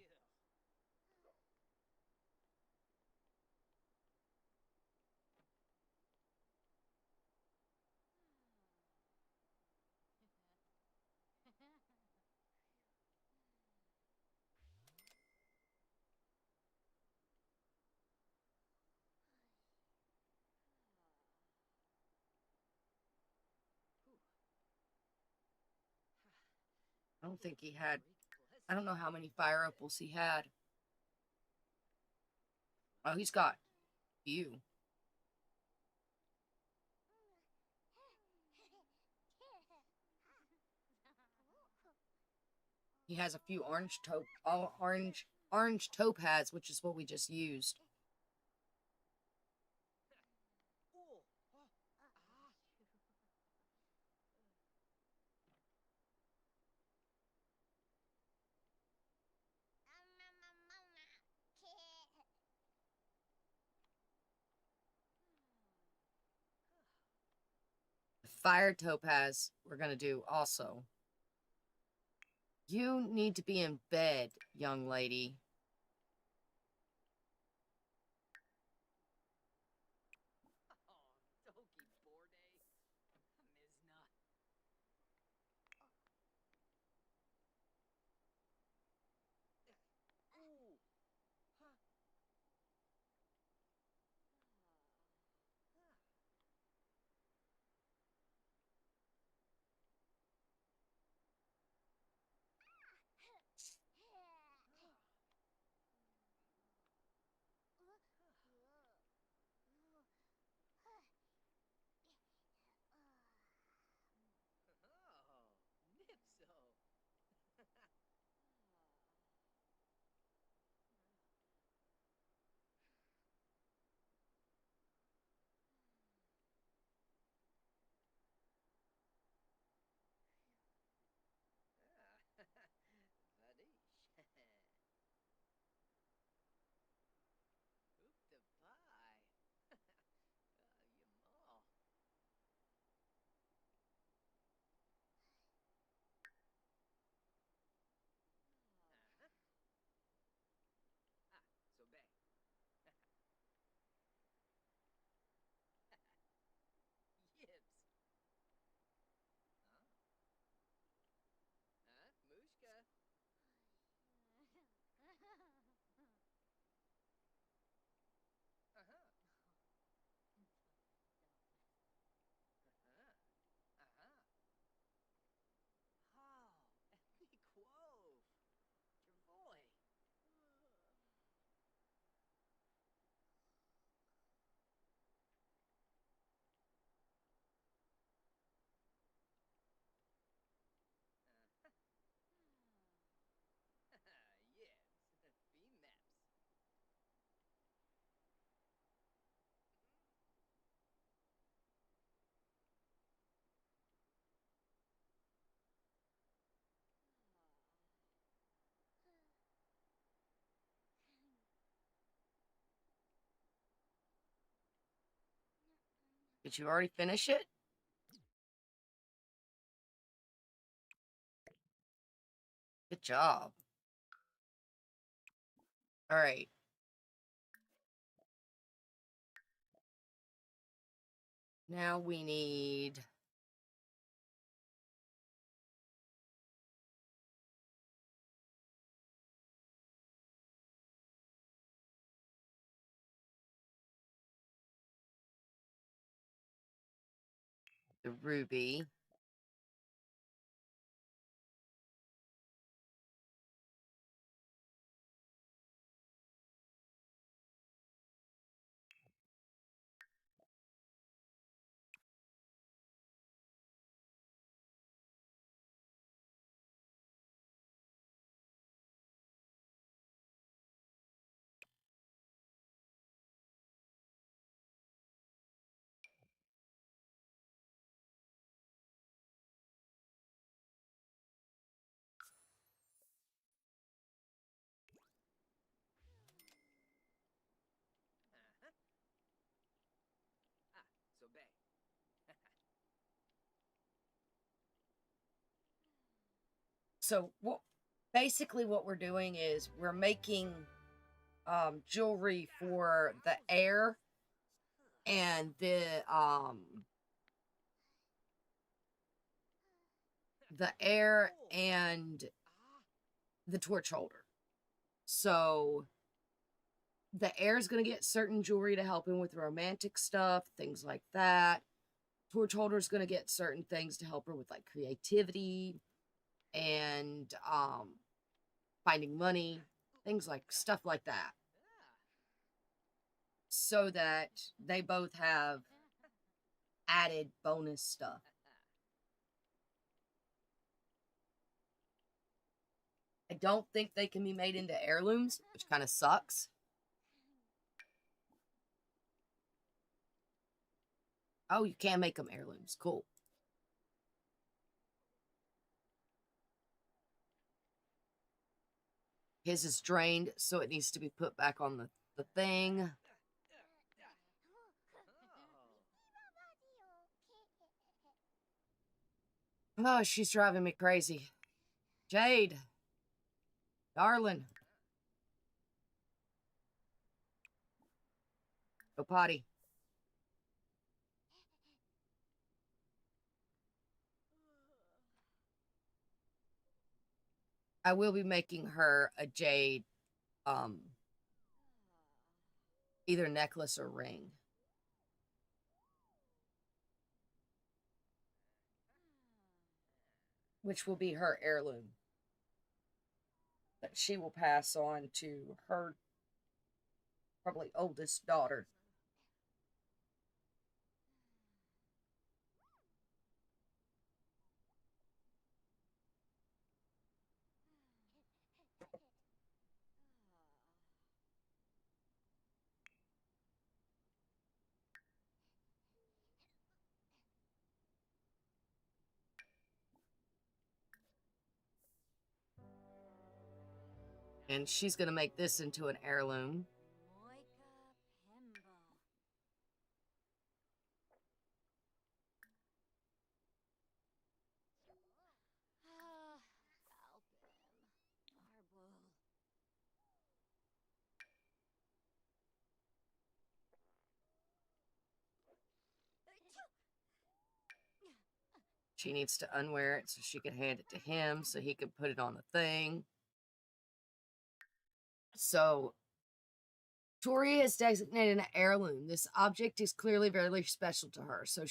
I don't think he had. I don't know how many fire opals he had. Oh, he's got few. He has a few orange topaz, which is what we just used. fire topaz we're going to do also. You need to be in bed, young lady. Oh, Doki Borde. Mizna. Ooh. Huh. Oh, Nipso. Vadish. Oop the pie. Yamo. Ah, so be. Yibs. Huh? Huh? Mushka. Uh-huh. Uh-huh. Uh-huh. Oh, ethnic wove. Your boy. Yes. Be maps. Did you already finish it? Good job. All right. Now we need... the ruby. Uh-huh. Ah, so be. So basically what we're doing is we're making jewelry for the heir and the heir and Ah, the torch holder. So the heir is going to get certain jewelry to help him with romantic stuff, things like that. Torch holder is going to get certain things to help her with like creativity and finding money, things like stuff like that, ah. so that they both have added bonus stuff. I don't think they can be made into heirlooms, which kind of sucks. Oh, you can make them heirlooms. Cool. His is drained, so it needs to be put back on the thing. Oh. Oh, she's driving me crazy. Jade. Darling. Go potty. I will be making her a jade, either necklace or ring. Which will be her heirloom. That she will pass on to her probably oldest daughter. And she's going to make this into an heirloom. Moika Pimba. Alpim. Arbol. She needs to unwear it so she can hand it to him so he can put it on the thing. So, Tori has designated an heirloom. This object is clearly very special to her. So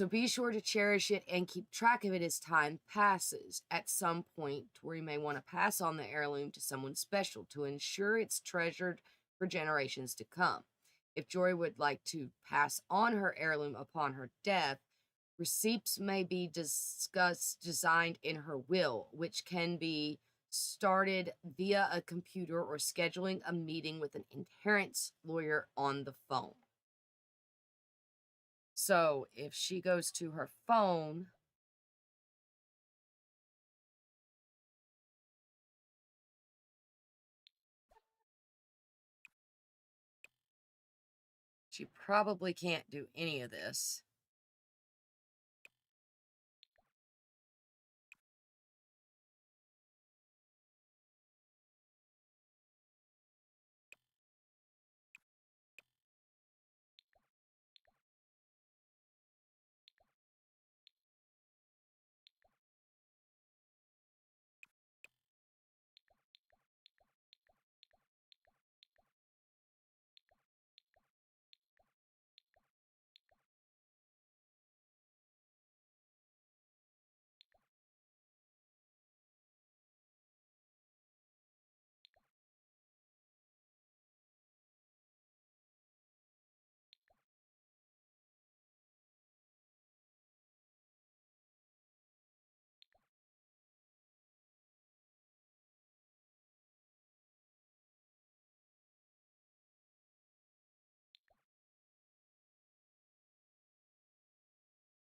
be sure to cherish it and keep track of it as time passes. At some point, Tori may want to pass on the heirloom to someone special to ensure it's treasured for generations to come. If Jory would like to pass on her heirloom upon her death, receipts may be designed in her will, which can be started via a computer or scheduling a meeting with an inheritance lawyer on the phone. So if she goes to her phone, she probably can't do any of this.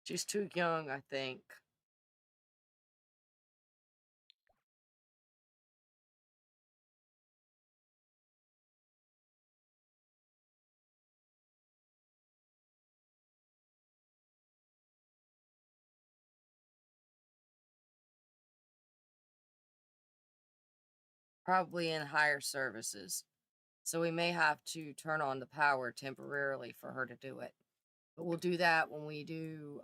She's too young, I think. Probably in higher services. So we may have to turn on the power temporarily for her to do it. But we'll do that when we do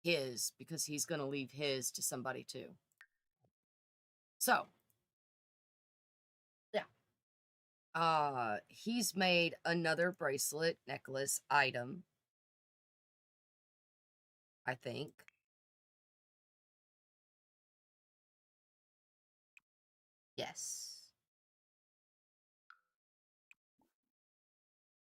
his, because he's going to leave his to somebody too. So, yeah. He's made another bracelet, necklace, item, I think. Yes.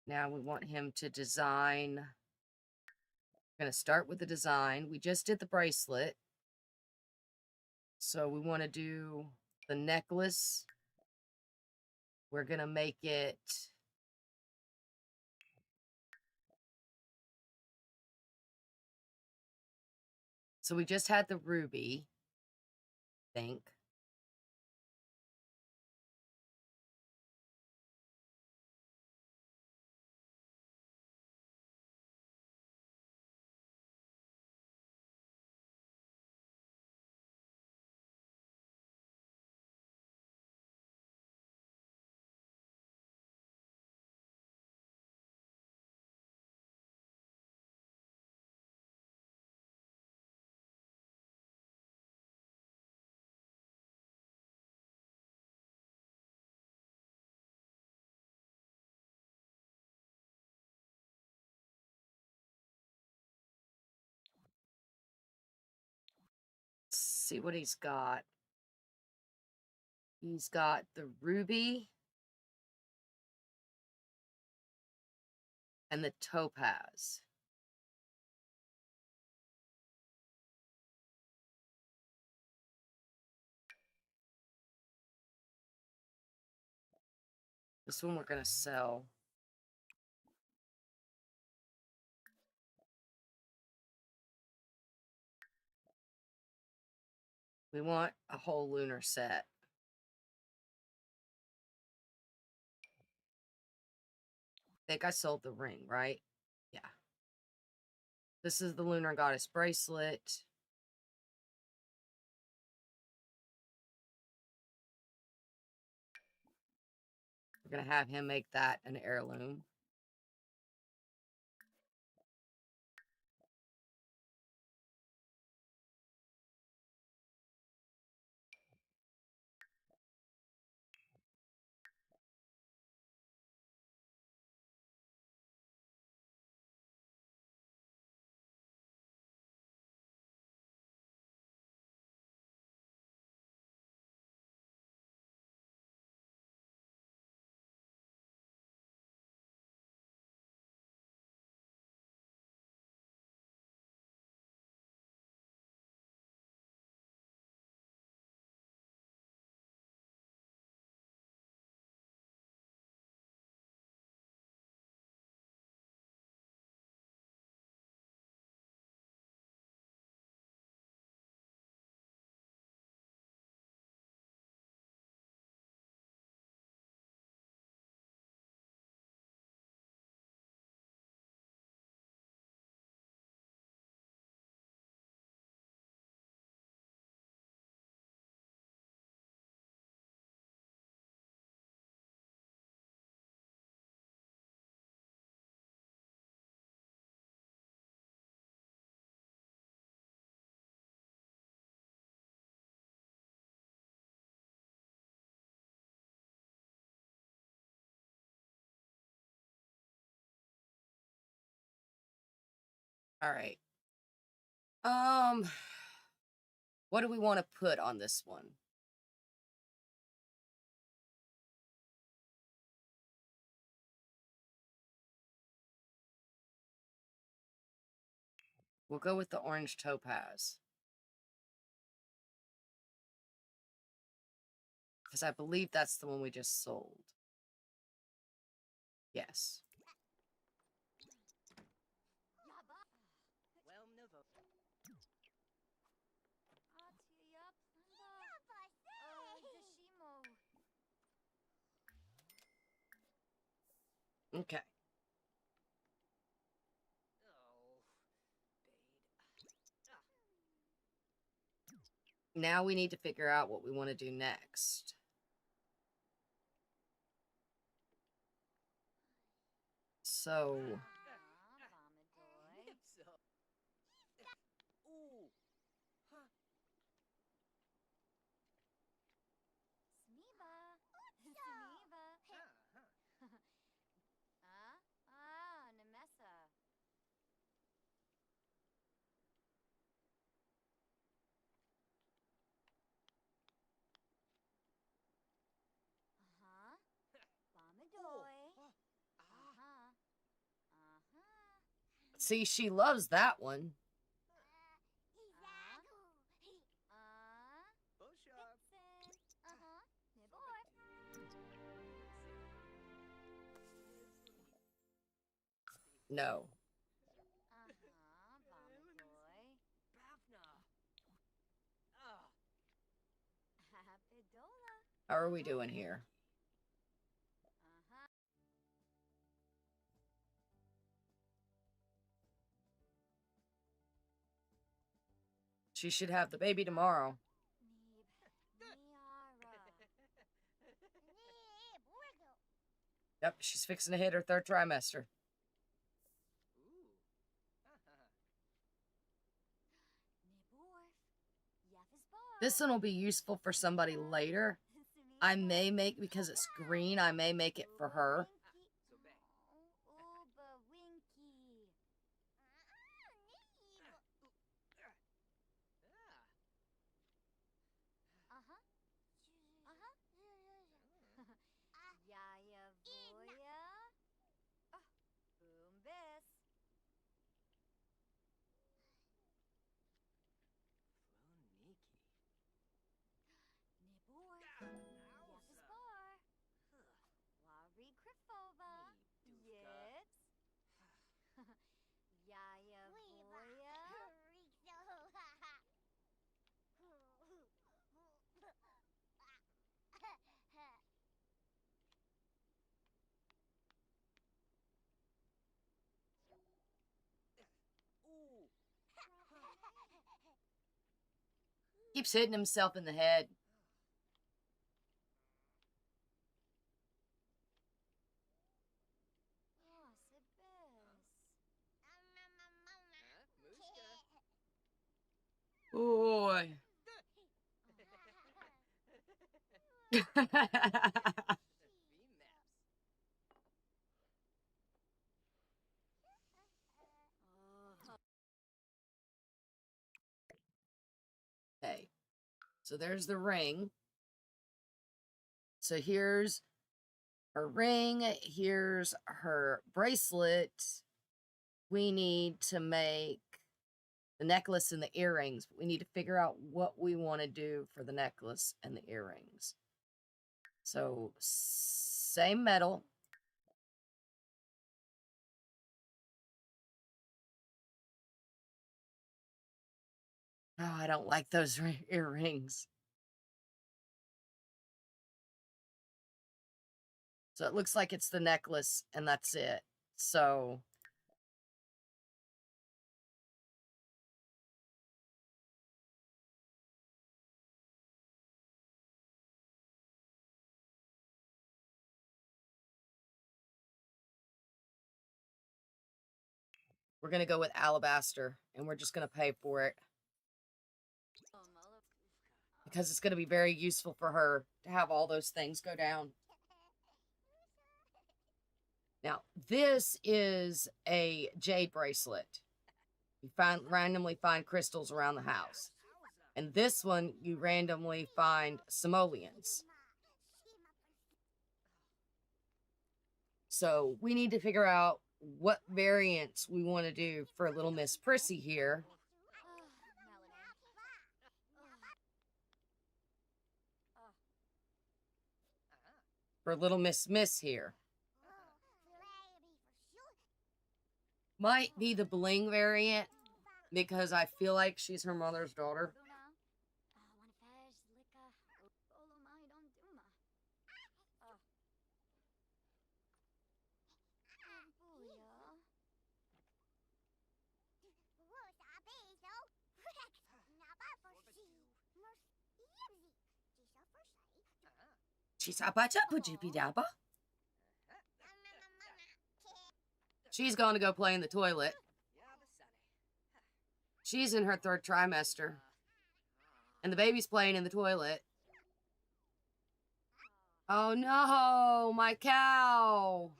Now we want him to design. We're going to start with the design. We just did the bracelet. So we want to do the necklace. We're going to make it so we just had the ruby, I think. see what he's got. He's got the ruby and the topaz. This one we're going to sell. We want a whole lunar set. I think I sold the ring, right? Yeah. This is the Lunar Goddess bracelet. We're going to have him make that an heirloom. All right. What do we want to put on this one? We'll go with the orange topaz. Because I believe that's the one we just sold. Yes. Well, Novo. Okay. Oh, Bade. Now we need to figure out what we want to do next. So... So. Ooh. Huh. Nemessa. Bomadoy. See, she loves that one. Bosharp. No. Bafna. How are we doing here? She should have the baby tomorrow. Yep, she's fixing to hit her third trimester. Ooh. This one will be useful for somebody later. I may make, because it's green, I may make it for her. So bang. Keeps hitting himself in the head. Oh, c'est best. Mushka. Boy. Okay. So there's the ring. So here's her ring. Here's her bracelet. We need to make the necklace and the earrings. We need to figure out what we want to do for the necklace and the earrings. So, same metal. Oh, I don't like those earrings. So it looks like it's the necklace and that's it. So we're going to go with alabaster and we're just going to pay for it because it's going to be very useful for her to have all those things go down. Now, this is a jade bracelet. You randomly find crystals around the house. And this one, you randomly find simoleons. So we need to figure out what variants we want to do for little Miss Prissy here. For little Miss here. Might be the bling variant because I feel like she's her mother's daughter. She's going to go play in the toilet. She's in her 3rd trimester. And the baby's playing in the toilet. Oh no, my cow.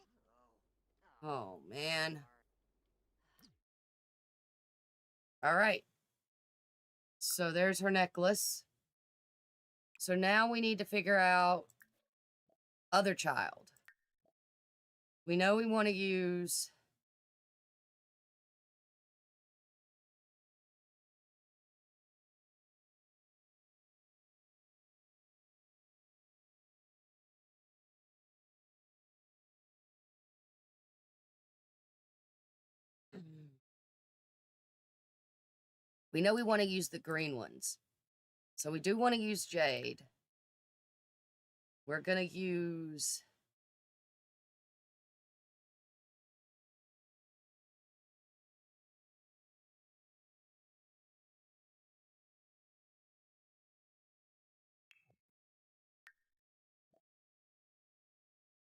Oh man. All right. So there's her necklace. So now we need to figure out other child. We know we want to use we know we want to use the green ones. So we do want to use jade. We're going to use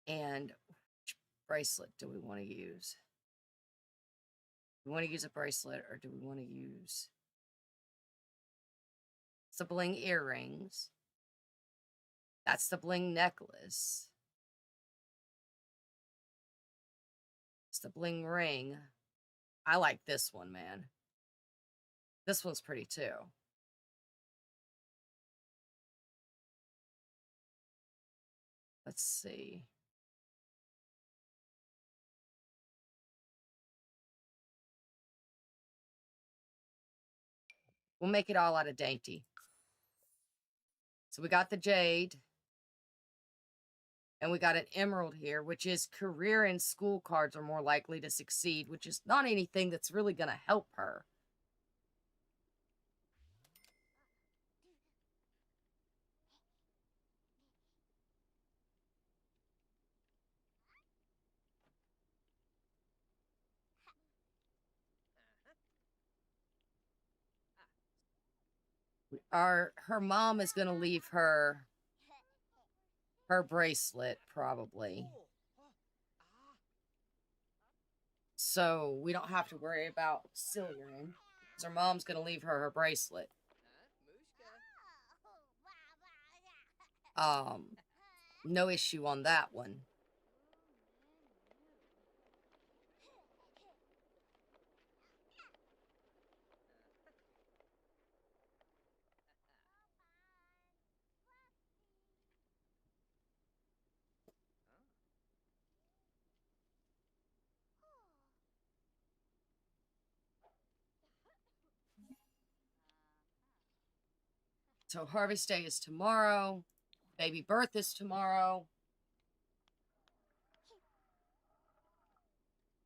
and which bracelet do we want to use? Do we want to use a bracelet or do we want to use the bling earrings? That's the bling necklace. It's the bling ring. I like this one, man. This one's pretty too. Let's see. We'll make it all out of dainty. So we got the jade. And we got an emerald here, which is career and school cards are more likely to succeed, which is not anything that's really going to help her. her mom is gonna leave her bracelet, probably. So we don't have to worry about Cillian. Because her mom's gonna leave her bracelet. No issue on that one. So Harvest Day is tomorrow. Baby birth is tomorrow.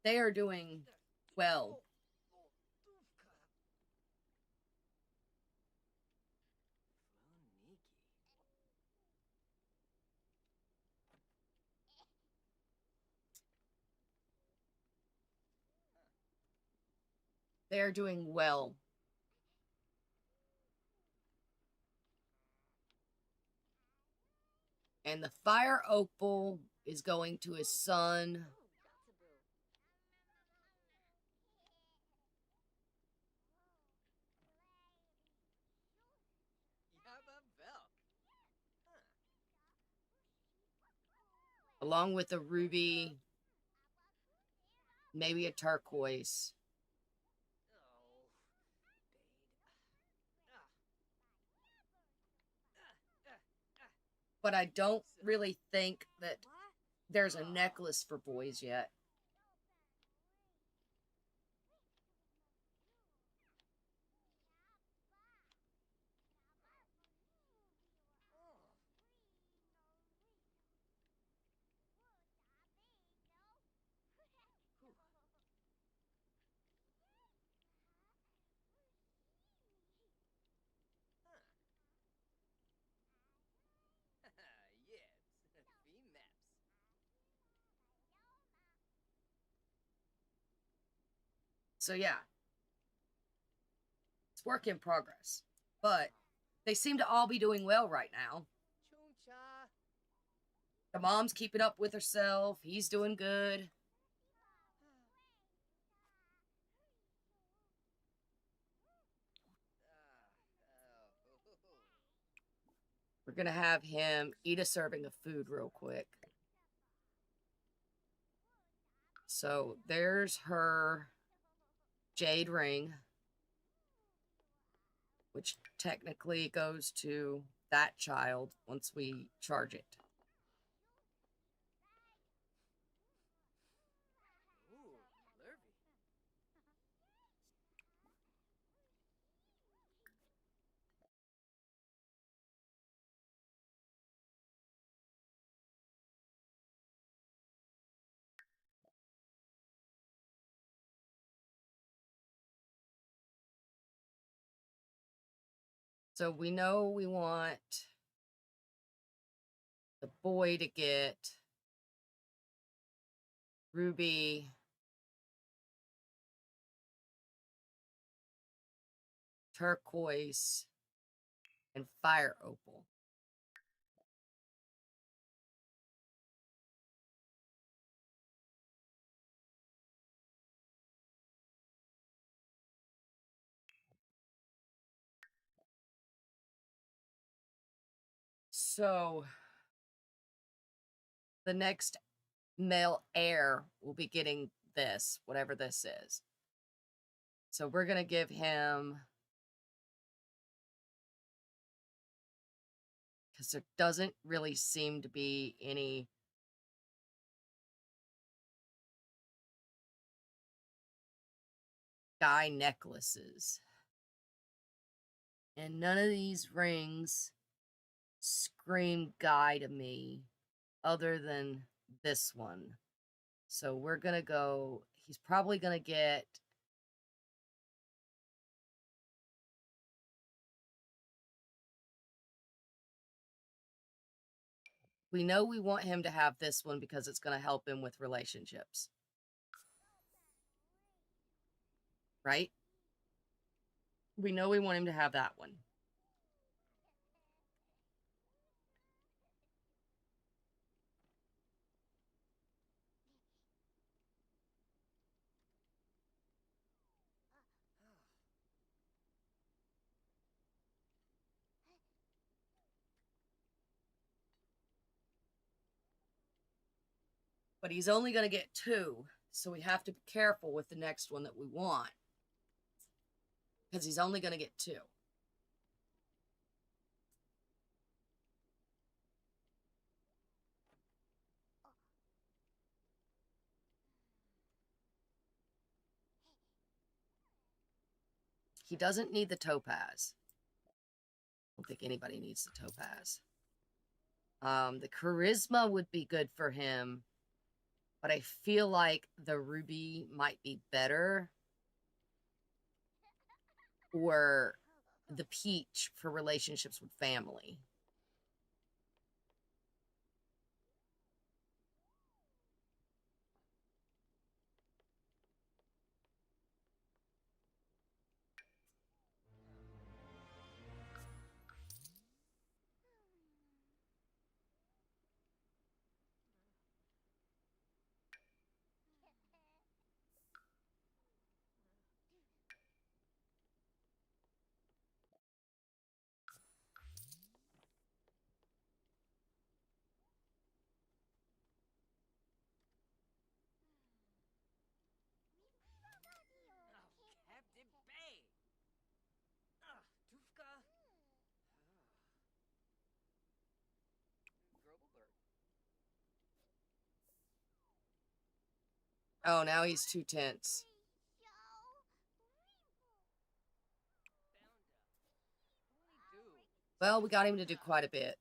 They are doing well. They are doing well. And the fire opal is going to his son. Along with a ruby, maybe a turquoise. But I don't really think that there's a necklace for boys yet. So yeah, it's work in progress. But they seem to all be doing well right now. The mom's keeping up with herself. He's doing good. We're going to have him eat a serving of food real quick. So there's her jade ring, which technically goes to that child once we charge it. So we know we want the boy to get ruby, turquoise, and fire opal. So the next male heir will be getting this, whatever this is. So we're going to give him, because there doesn't really seem to be any guy necklaces. And none of these rings scream guy to me other than this one. So we're going to go, he's probably going to get we know we want him to have this one because it's going to help him with relationships. Right? We know we want him to have that one. But he's only going to get 2, so we have to be careful with the next one that we want. Because he's only going to get 2. He doesn't need the topaz. I don't think anybody needs the topaz. The charisma would be good for him, but I feel like the ruby might be better. Or the peach for relationships with family. Captain Bay. Tufka. Global bird. Oh, now he's too tense. Well, we got him to do quite a bit.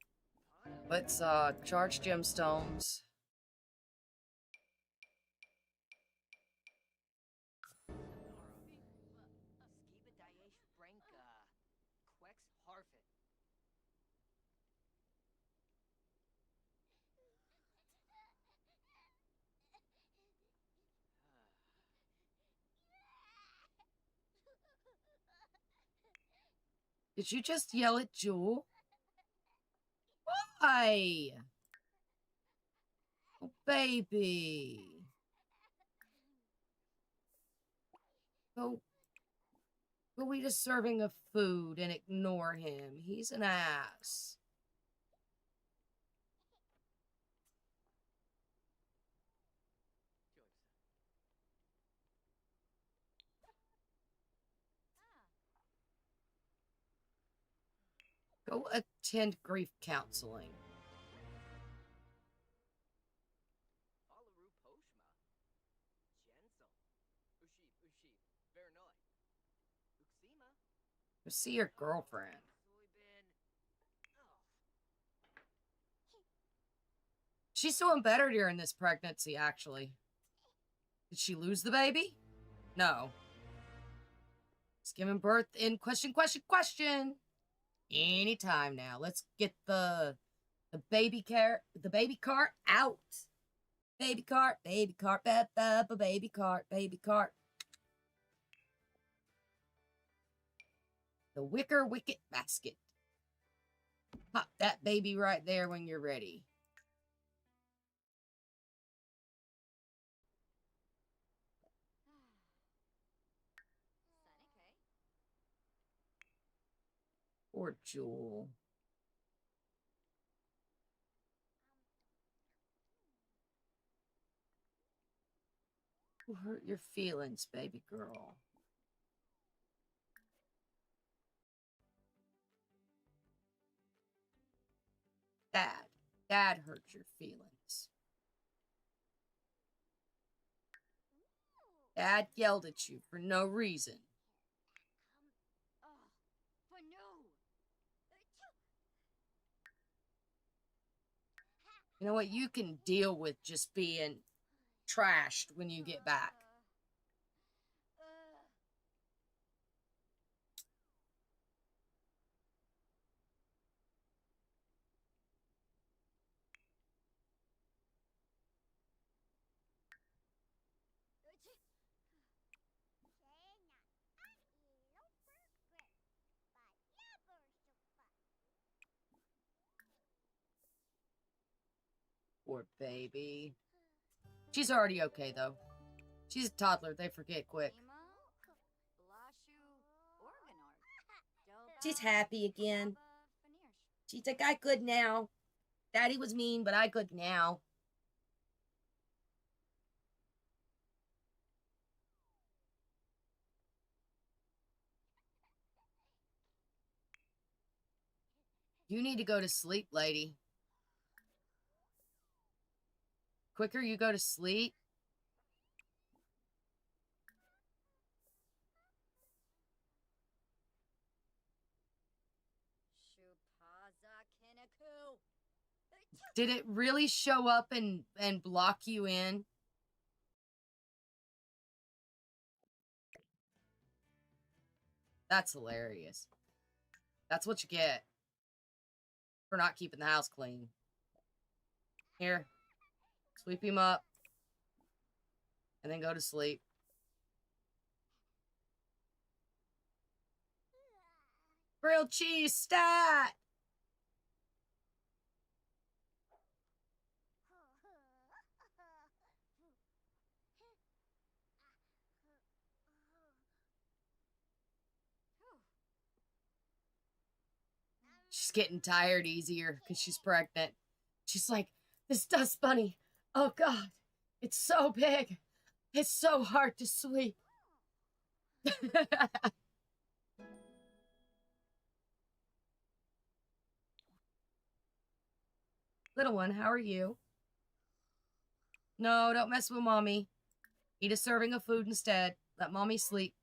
Let's charge gemstones. Did you just yell at Jewel? Why? Oh, baby. Go eat a serving of food and ignore him. He's an ass. Go attend grief counseling. Go see your girlfriend. She's doing better during this pregnancy, actually. Did she lose the baby? No. She's giving birth in question. Anytime now. Let's get the baby cart out. Baby cart, baby cart. The wicker wicket basket. Pop that baby right there when you're ready. Poor Jewel. Who hurt your feelings, baby girl? Dad hurt your feelings. Dad yelled at you for no reason. You know what? You can deal with just being trashed when you get back. Poor baby. She's already okay, though. She's a toddler. They forget quick. She's happy again. She's like, I good now. Daddy was mean, but I good now. You need to go to sleep, lady. Quicker you go to sleep. Did it really show up and block you in? That's hilarious. That's what you get for not keeping the house clean. Here, sweep him up, and then go to sleep. Grilled cheese stat! She's getting tired easier because she's pregnant. She's like, this dust bunny, oh God, it's so big. It's so hard to sleep. Little one, how are you? No, don't mess with mommy. Eat a serving of food instead. Let mommy sleep.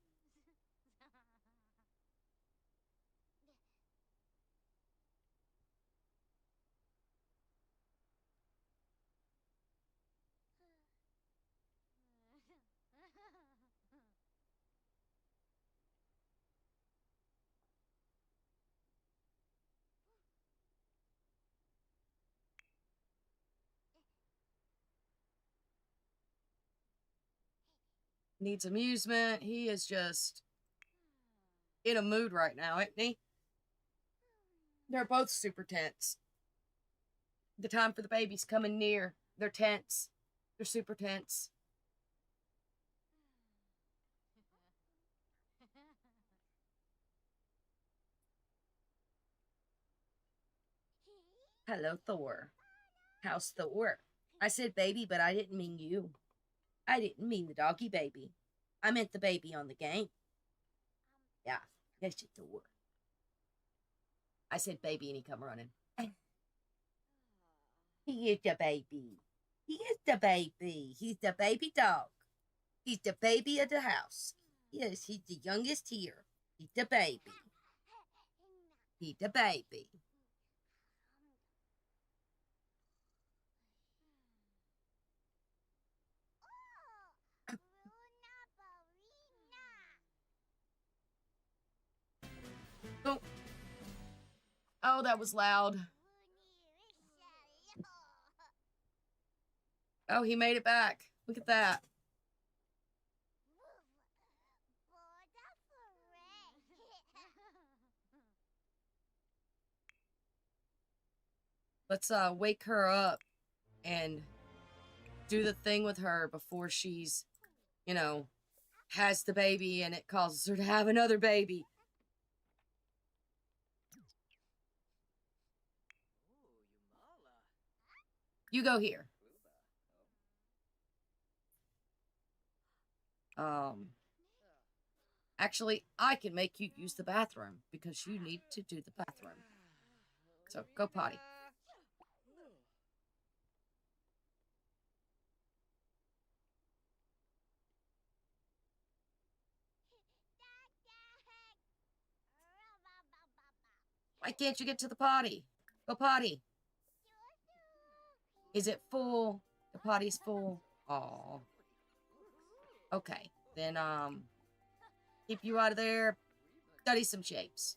Needs amusement. He is just in a mood right now, isn't he? They're both super tense. The time for the baby's coming near. They're tense. They're super tense. Hello, Thor. How's Thor? I said baby, but I didn't mean you. I didn't mean the doggy baby. I meant the baby on the game. Yeah, that's your Thor. I said baby and he come running. He is the baby. He is the baby. He's the baby dog. He's the baby of the house. Yes, he's the youngest here. He's the baby. He's the baby. Oh. Oh, that was loud. Oh, he made it back. Look at that. Let's wake her up and do the thing with her before she's, you know, has the baby and it causes her to have another baby. You go here. Actually, I can make you use the bathroom because you need to do the bathroom. So, go potty. Why can't you get to the potty? Go potty. Is it full? The potty's full. Aw. Okay, then, keep you out of there. Study some shapes.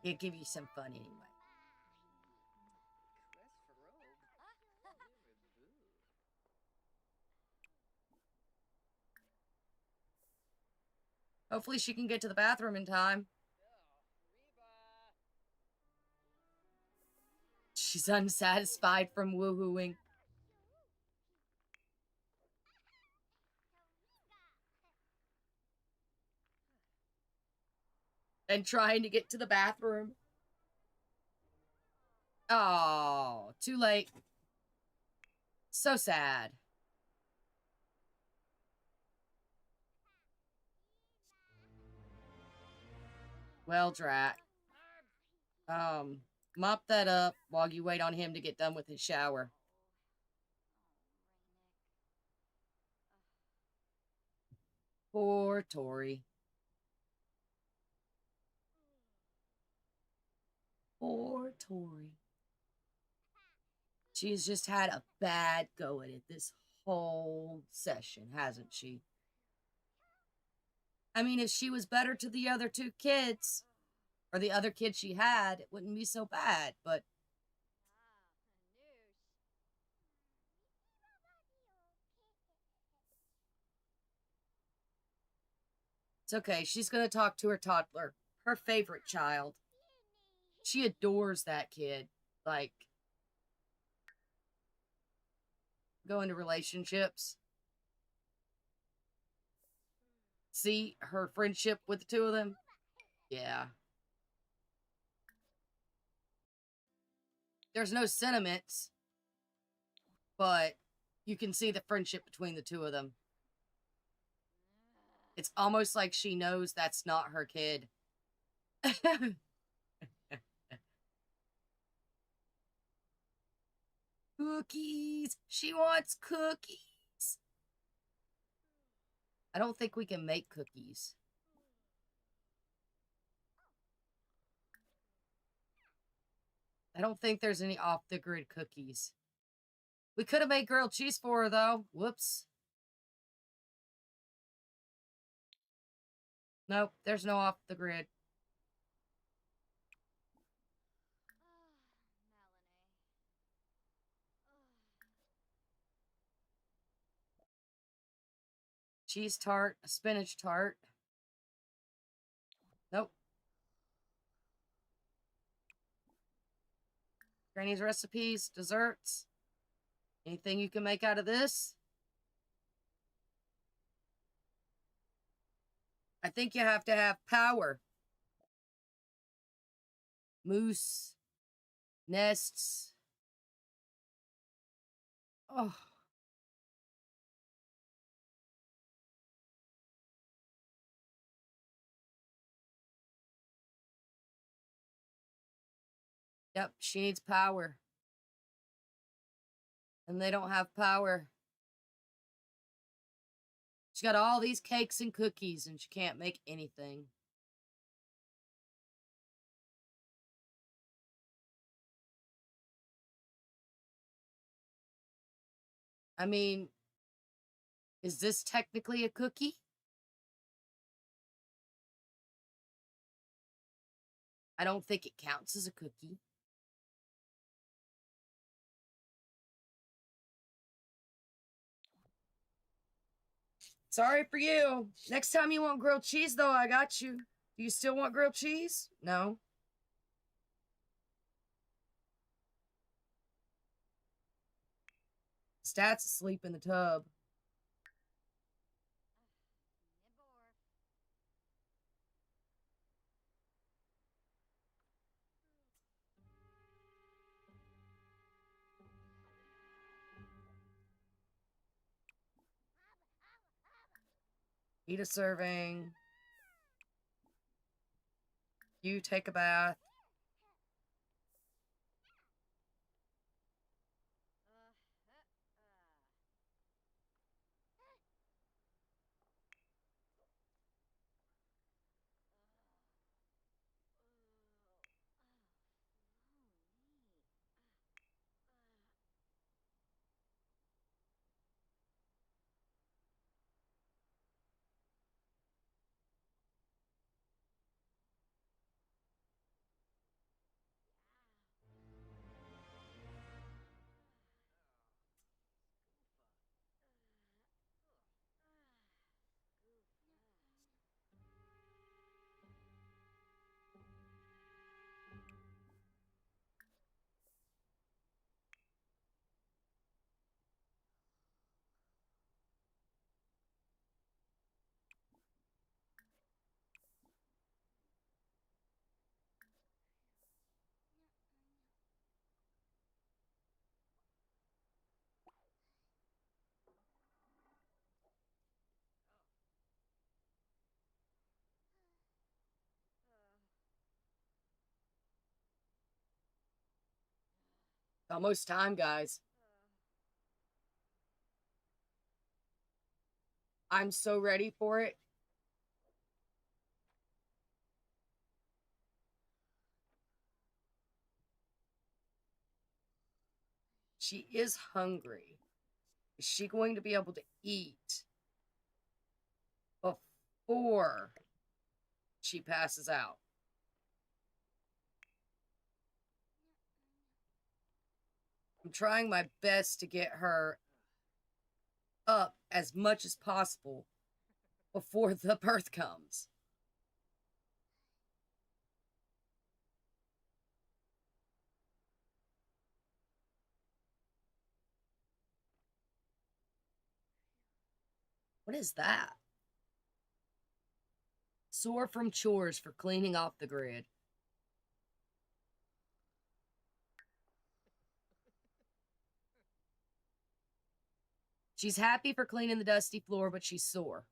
It'll give you some fun anyway. Hopefully she can get to the bathroom in time. She's unsatisfied from woohooing. And trying to get to the bathroom. Oh, too late. So sad. Well, Drat. Mop that up while you wait on him to get done with his shower. Poor Tori. Poor Tori. She's just had a bad go at it this whole session, hasn't she? I mean, if she was better to the other two kids, or the other kids she had, it wouldn't be so bad, but it's okay. She's going to talk to her toddler, her favorite child. She adores that kid. Like, go into relationships. See her friendship with the two of them? Yeah. There's no sentiments, but you can see the friendship between the two of them. It's almost like she knows that's not her kid. Cookies! She wants cookies! I don't think we can make cookies. I don't think there's any off-the-grid cookies. We could have made grilled cheese for her, though. Whoops. Nope, there's no off-the-grid. Cheese tart, a spinach tart. Nope. Granny's recipes, desserts. Anything you can make out of this? I think you have to have power. Moose. Nests. Oh. Yep, she needs power. And they don't have power. She's got all these cakes and cookies, and she can't make anything. I mean, is this technically a cookie? I don't think it counts as a cookie. Sorry for you. Next time you want grilled cheese, though, I got you. Do you still want grilled cheese? No. Stat's asleep in the tub. Eat a serving. You take a bath. Almost time, guys. I'm so ready for it. She is hungry. Is she going to be able to eat before she passes out? I'm trying my best to get her up as much as possible before the birth comes. What is that? Sore from chores for cleaning off the grid. She's happy for cleaning the dusty floor, but she's sore.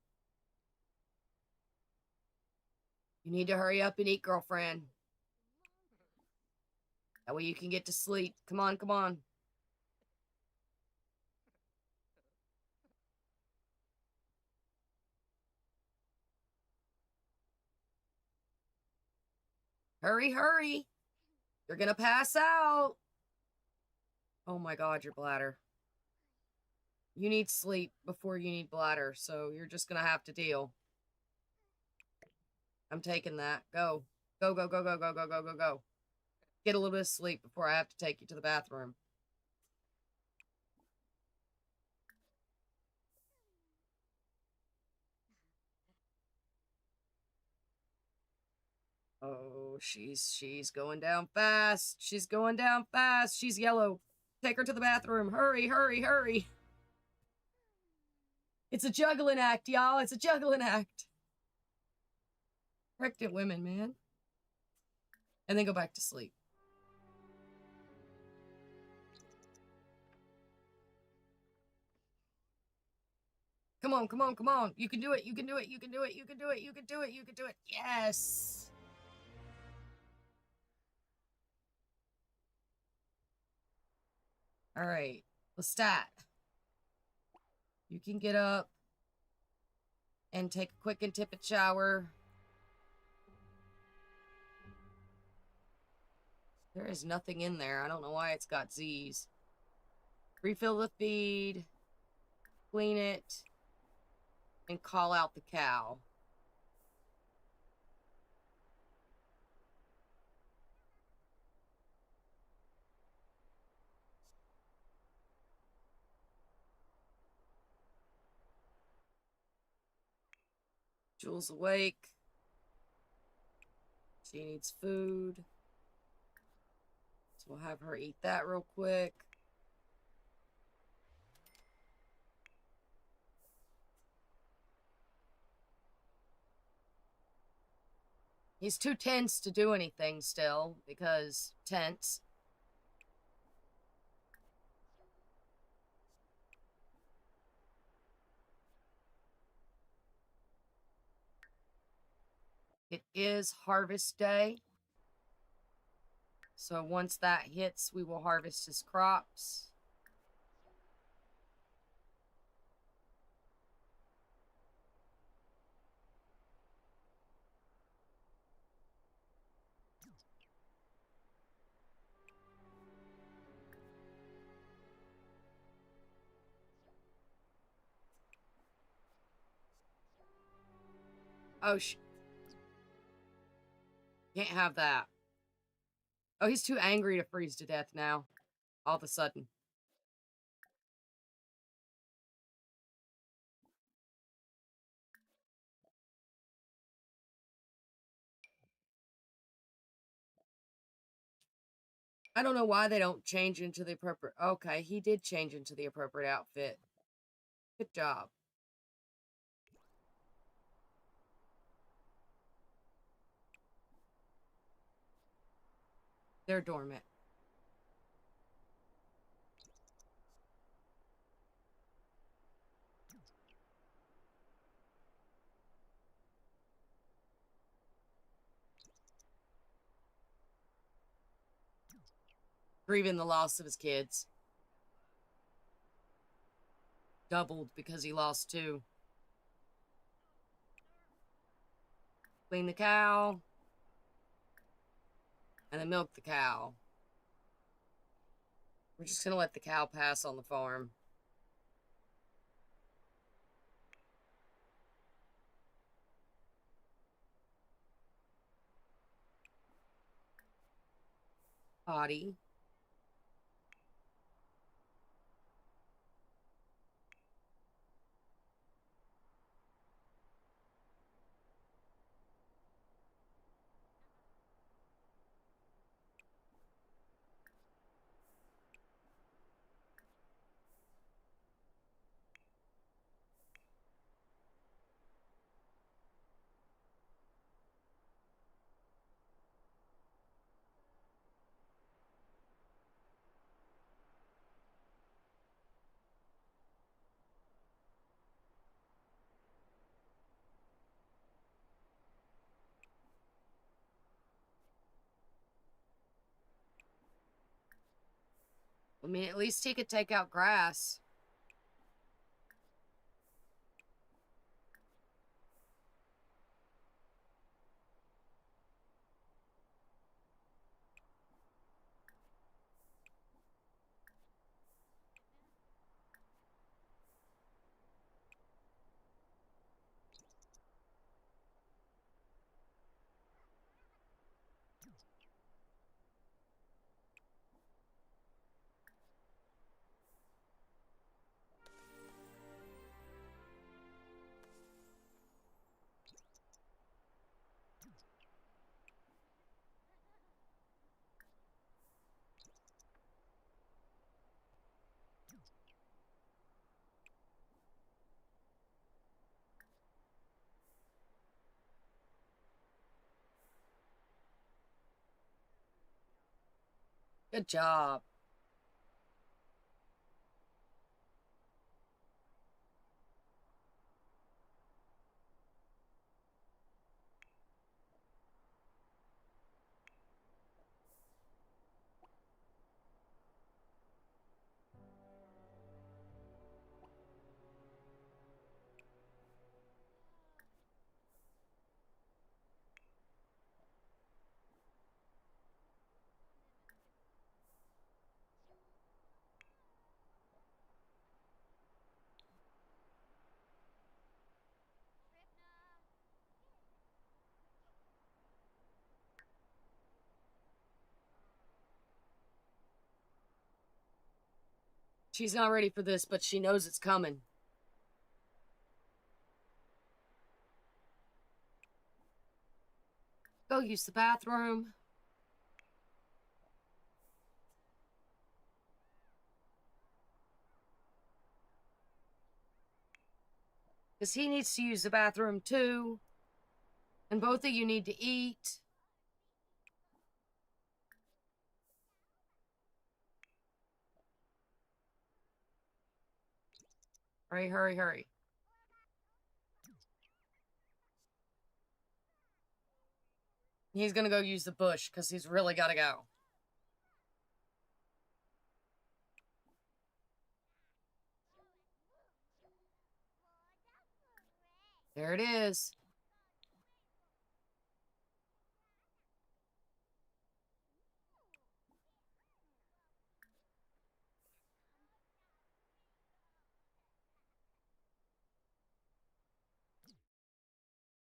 You need to hurry up and eat, girlfriend. That way you can get to sleep. Come on, come on. Hurry, hurry. You're gonna pass out. Oh my God, your bladder. You need sleep before you need bladder, so you're just gonna have to deal. I'm taking that. Go. Go, go, go, go, go, go, go, go, go. Get a little bit of sleep before I have to take you to the bathroom. Oh, she's going down fast. She's going down fast. She's yellow. Take her to the bathroom. Hurry, hurry, hurry. It's a juggling act, y'all. It's a juggling act. Pregnant women, man. And then go back to sleep. Come on, come on, come on. You can do it. You can do it. You can do it. You can do it. You can do it. You can do it. Yes. All right. Lestat. You can get up and take a quick and tepid shower. There is nothing in there. I don't know why it's got Z's. Refill the feed. Clean it. And call out the cow. Jules awake. She needs food. So we'll have her eat that real quick. He's too tense to do anything still, because tense. It is harvest day. So once that hits, we will harvest his crops. Oh, can't have that. Oh, he's too angry to freeze to death now. All of a sudden. I don't know why they don't change into the appropriate... Okay, he did change into the appropriate outfit. Good job. They're dormant. Grieving the loss of his kids. Doubled because he lost 2. Clean the cow. And then milk the cow. We're just gonna let the cow pass on the farm. Potty. I mean, at least he could take out grass. Good job. She's not ready for this, but she knows it's coming. Go use the bathroom. Because he needs to use the bathroom too. And both of you need to eat. Hurry, hurry, hurry. He's gonna go use the bush because he's really gotta go. There it is.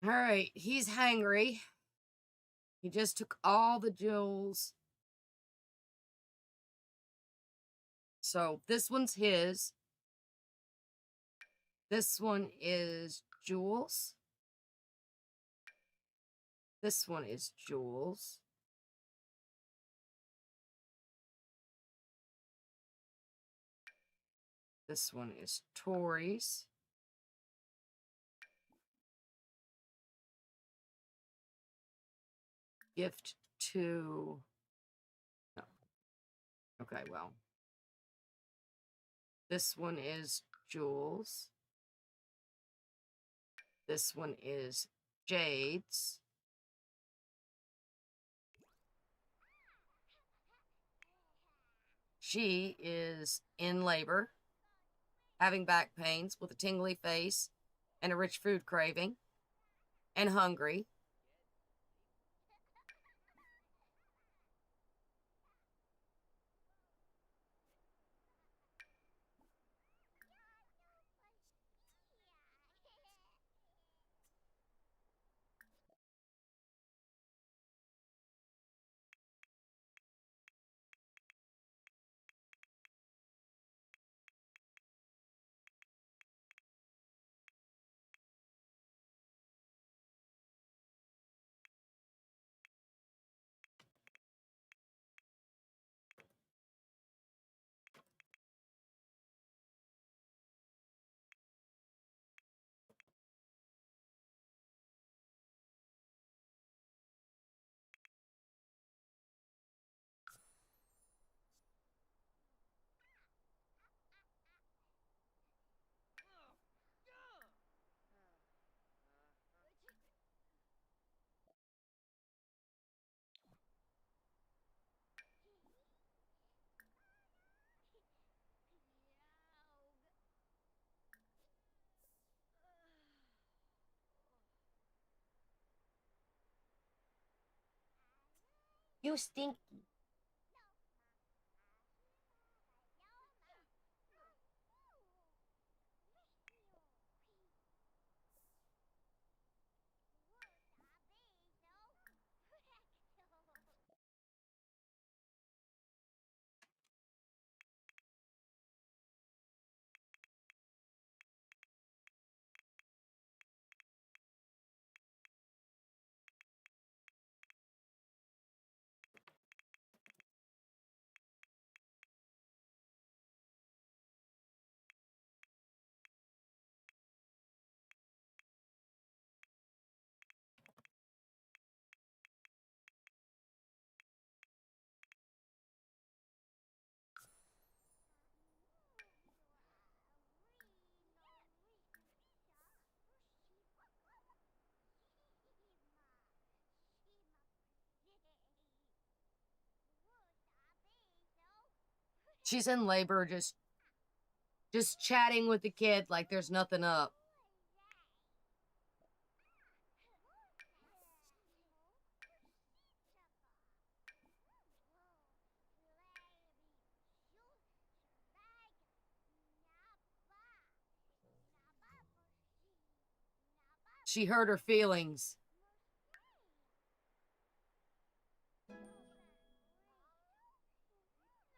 All right, he's hangry. He just took all the jewels. So this one's his. This one is Jules. This one is Jules. This one is Tori's. Gift to... No. Okay, well. This one is Jules. This one is Jade's. She is in labor, having back pains with a tingly face and a rich food craving, and hungry. You stinky. She's in labor, just chatting with the kid like there's nothing up. She hurt her feelings.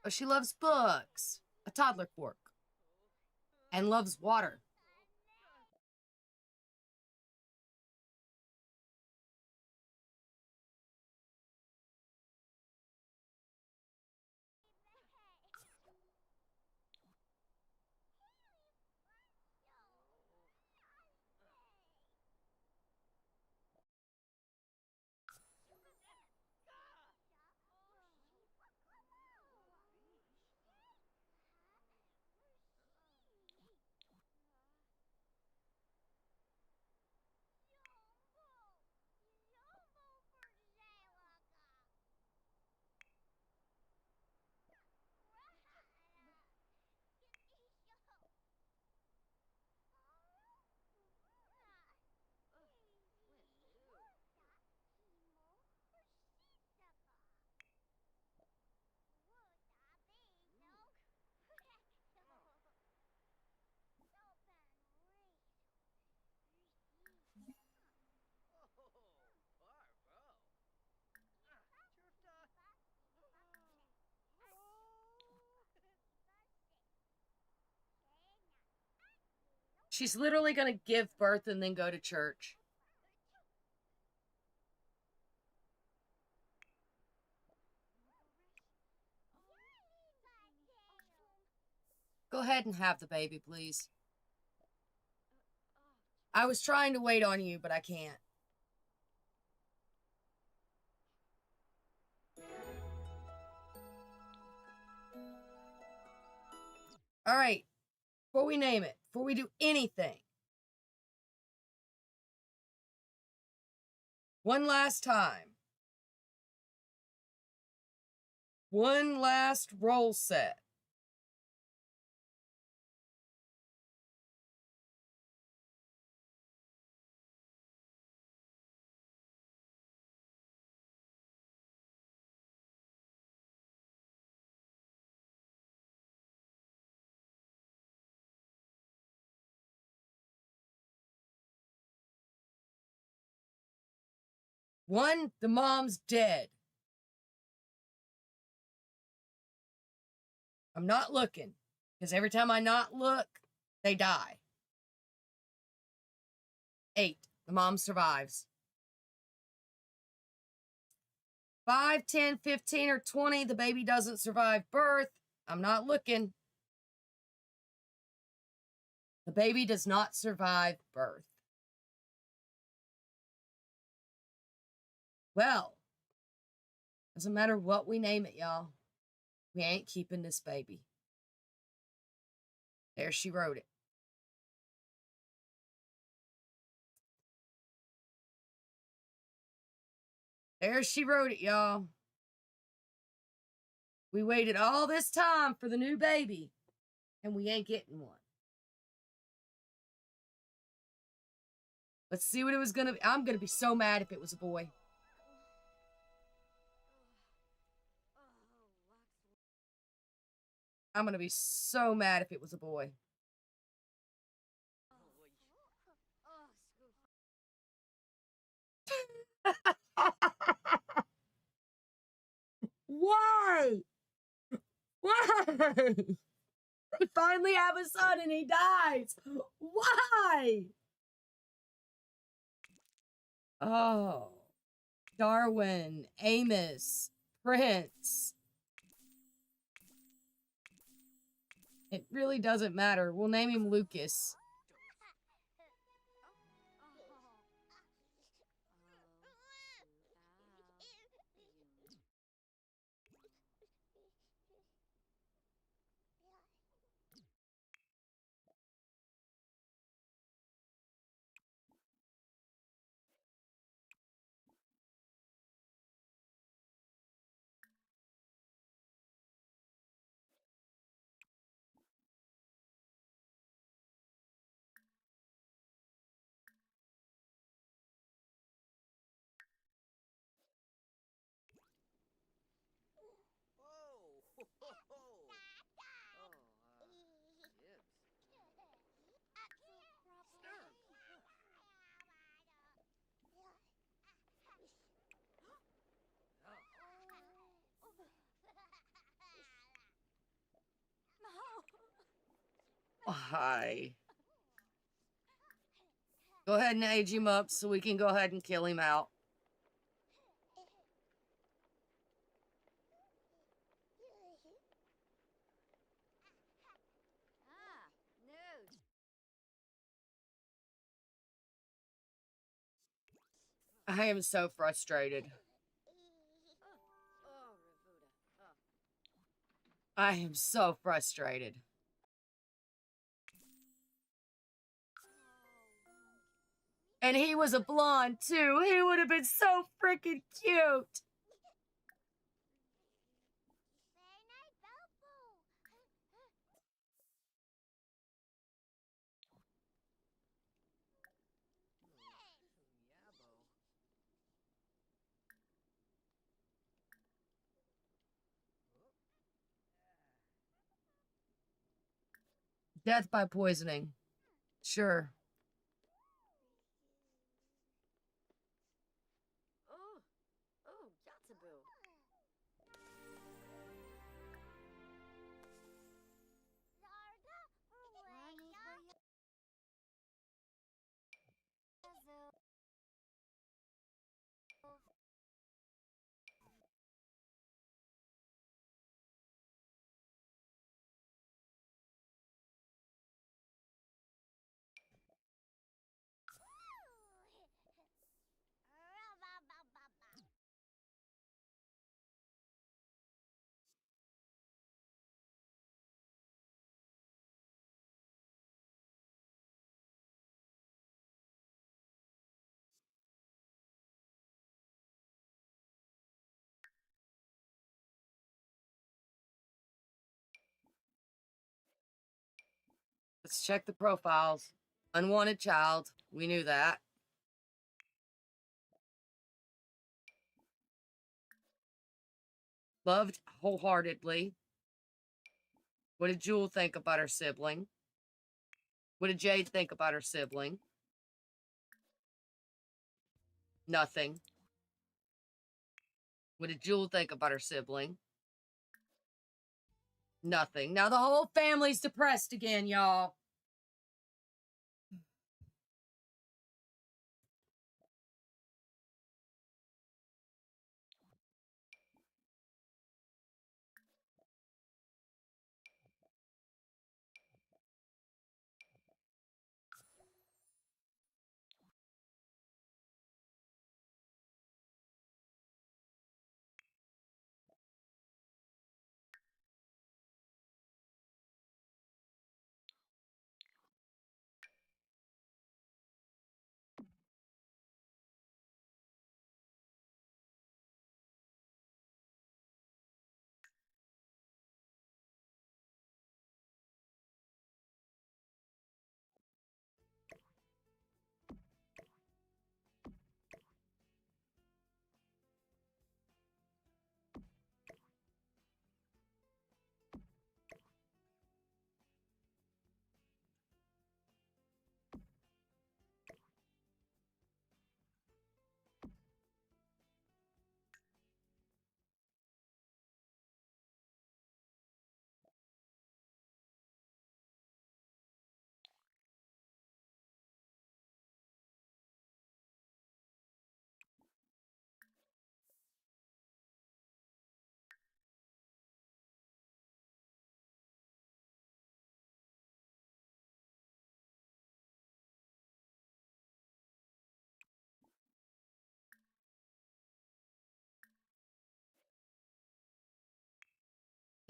Oh, she loves books, a toddler fork, and loves water. She's literally gonna give birth and then go to church. Go ahead and have the baby, please. I was trying to wait on you, but I can't. All right. Before we name it, before we do anything, one last time. One last roll set. One, the mom's dead. I'm not looking, because every time I not look, they die. 8, the mom survives. 5, 10, 15, or 20, the baby doesn't survive birth. I'm not looking. The baby does not survive birth. Well, doesn't matter what we name it, y'all. We ain't keeping this baby. There she wrote it. There she wrote it, y'all. We waited all this time for the new baby, and we ain't getting one. Let's see what it was gonna be. I'm gonna be so mad if it was a boy. I'm gonna be so mad if it was a boy. Why? Why? They finally have a son and he dies. Why? Oh. Darwin, Amos, Prince. It really doesn't matter. We'll name him Lucas. Whoa! Jibs. Stir. Why? Go ahead and age him up so we can go ahead and kill him out. I am so frustrated. I am so frustrated. And he was a blonde, too. He would have been so freaking cute. Death by poisoning. Sure. Let's check the profiles. Unwanted child. We knew that. Loved wholeheartedly. What did Jewel think about her sibling? What did Jade think about her sibling? Nothing. What did Jewel think about her sibling? Nothing. Now the whole family's depressed again, y'all.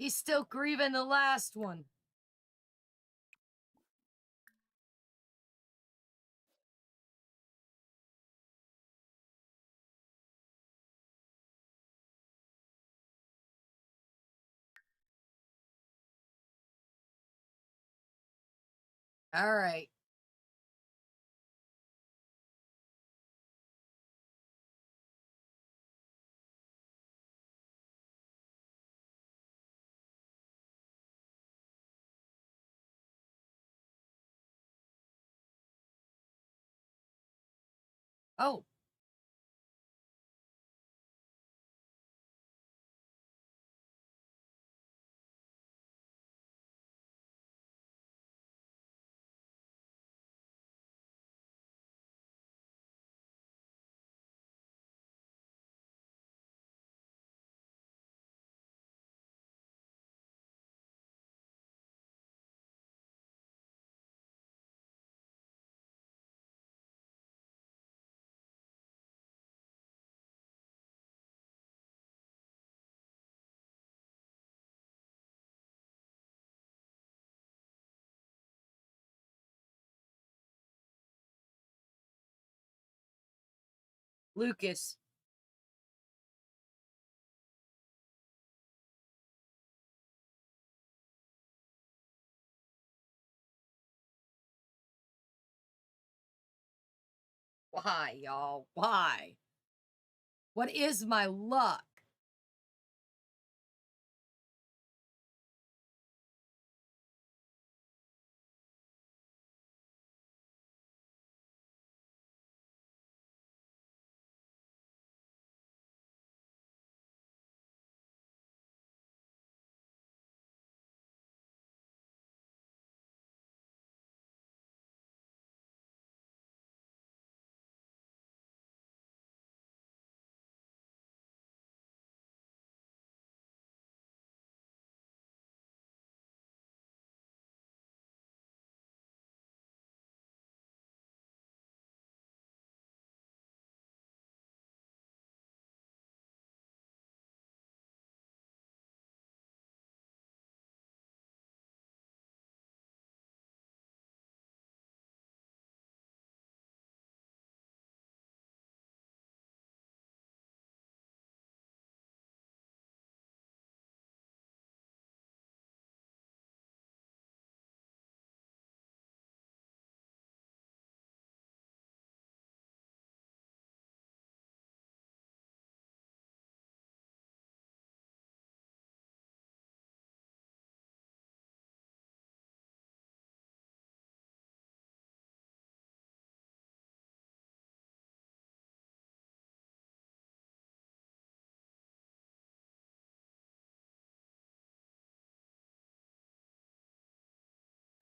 He's still grieving the last one. All right. Oh. Lucas. Why, y'all? Why? What is my luck?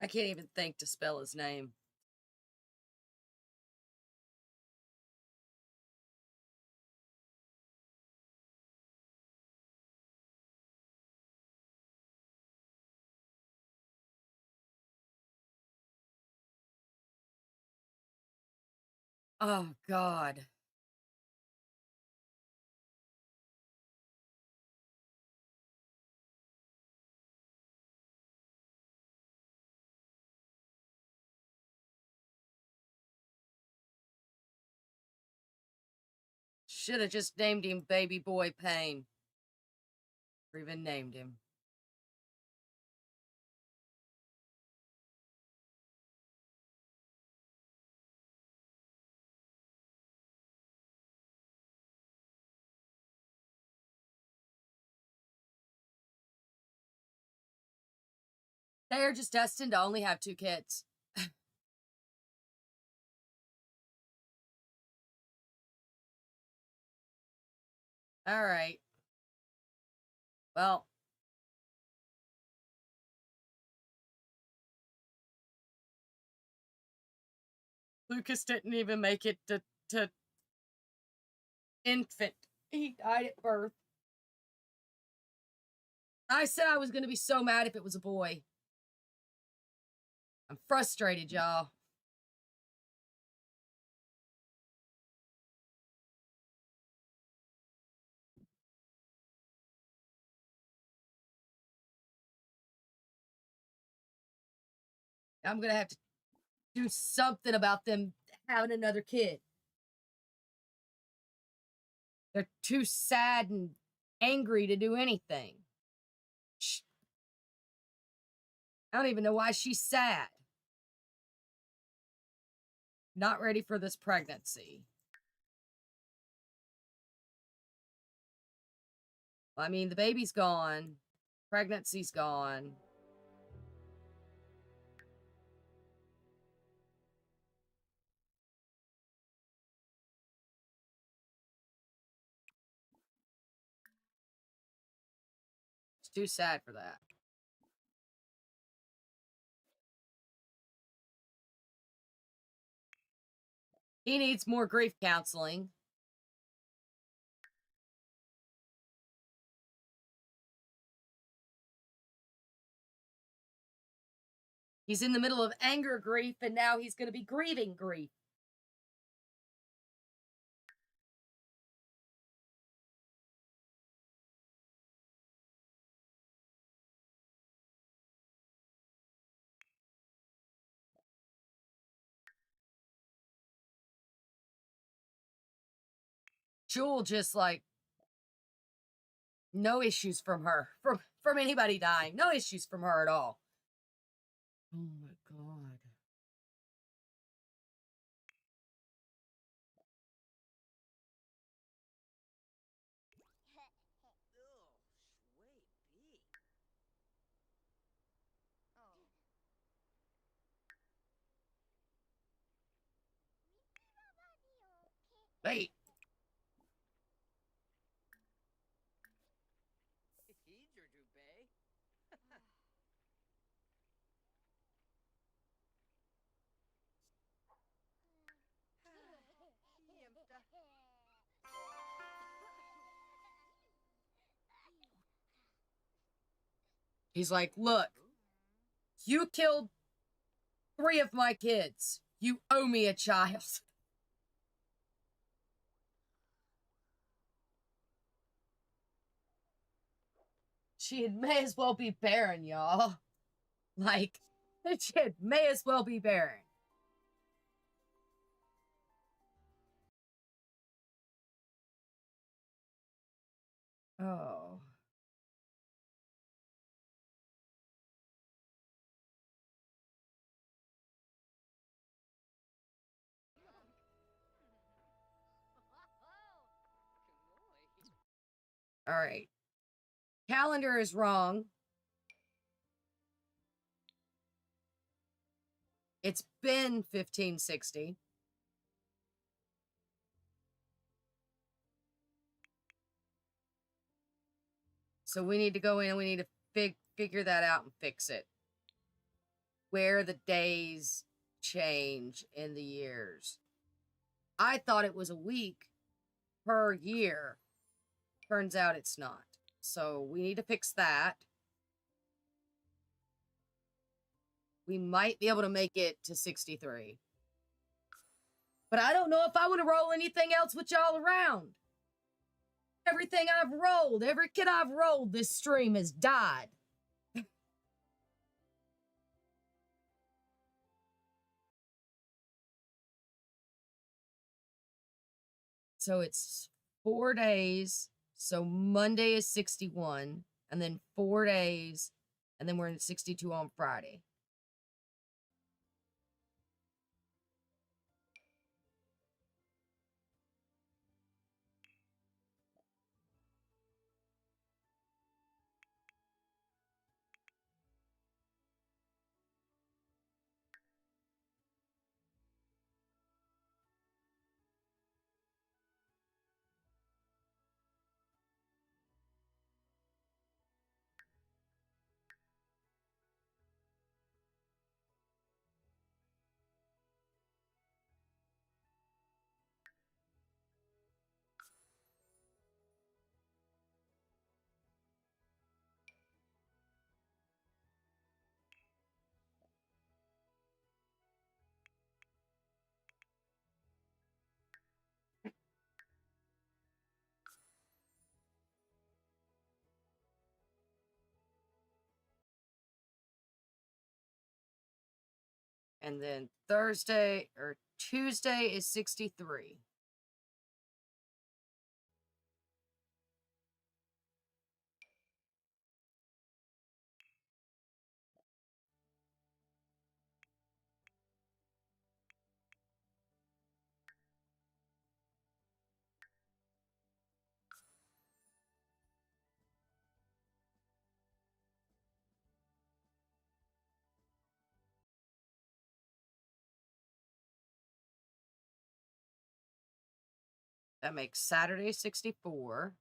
I can't even think to spell his name. Oh, God. Should have just named him Baby Boy Pain. Or even named him. They are just destined to only have 2 kids. All right. Well. Lucas didn't even make it to infant. He died at birth. I said I was going to be so mad if it was a boy. I'm frustrated, y'all. I'm going to have to do something about them having another kid. They're too sad and angry to do anything. I don't even know why she's sad. Not ready for this pregnancy. I mean, the baby's gone. Pregnancy's gone. It's too sad for that. He needs more grief counseling. He's in the middle of anger grief, and now he's going to be grieving grief. Jewel just like no issues from her, from anybody dying. No issues from her at all. Oh my God. Wait. He's your Dubé. He's like, look, you killed 3 of my kids. You owe me a child. She may as well be barren, y'all. Like, she may as well be barren. Oh. All right. Calendar is wrong. It's been 1560. So we need to go in and we need to figure that out and fix it. where the days change in the years. I thought it was a week per year. Turns out it's not. So we need to fix that. We might be able to make it to 63. But I don't know if I want to roll anything else with y'all around. Everything I've rolled, every kid I've rolled, this stream has died. So it's 4 days. So Monday is 61, and then 4 days, and then we're in 62 on Friday. And then Tuesday is 63. That makes Saturday 64.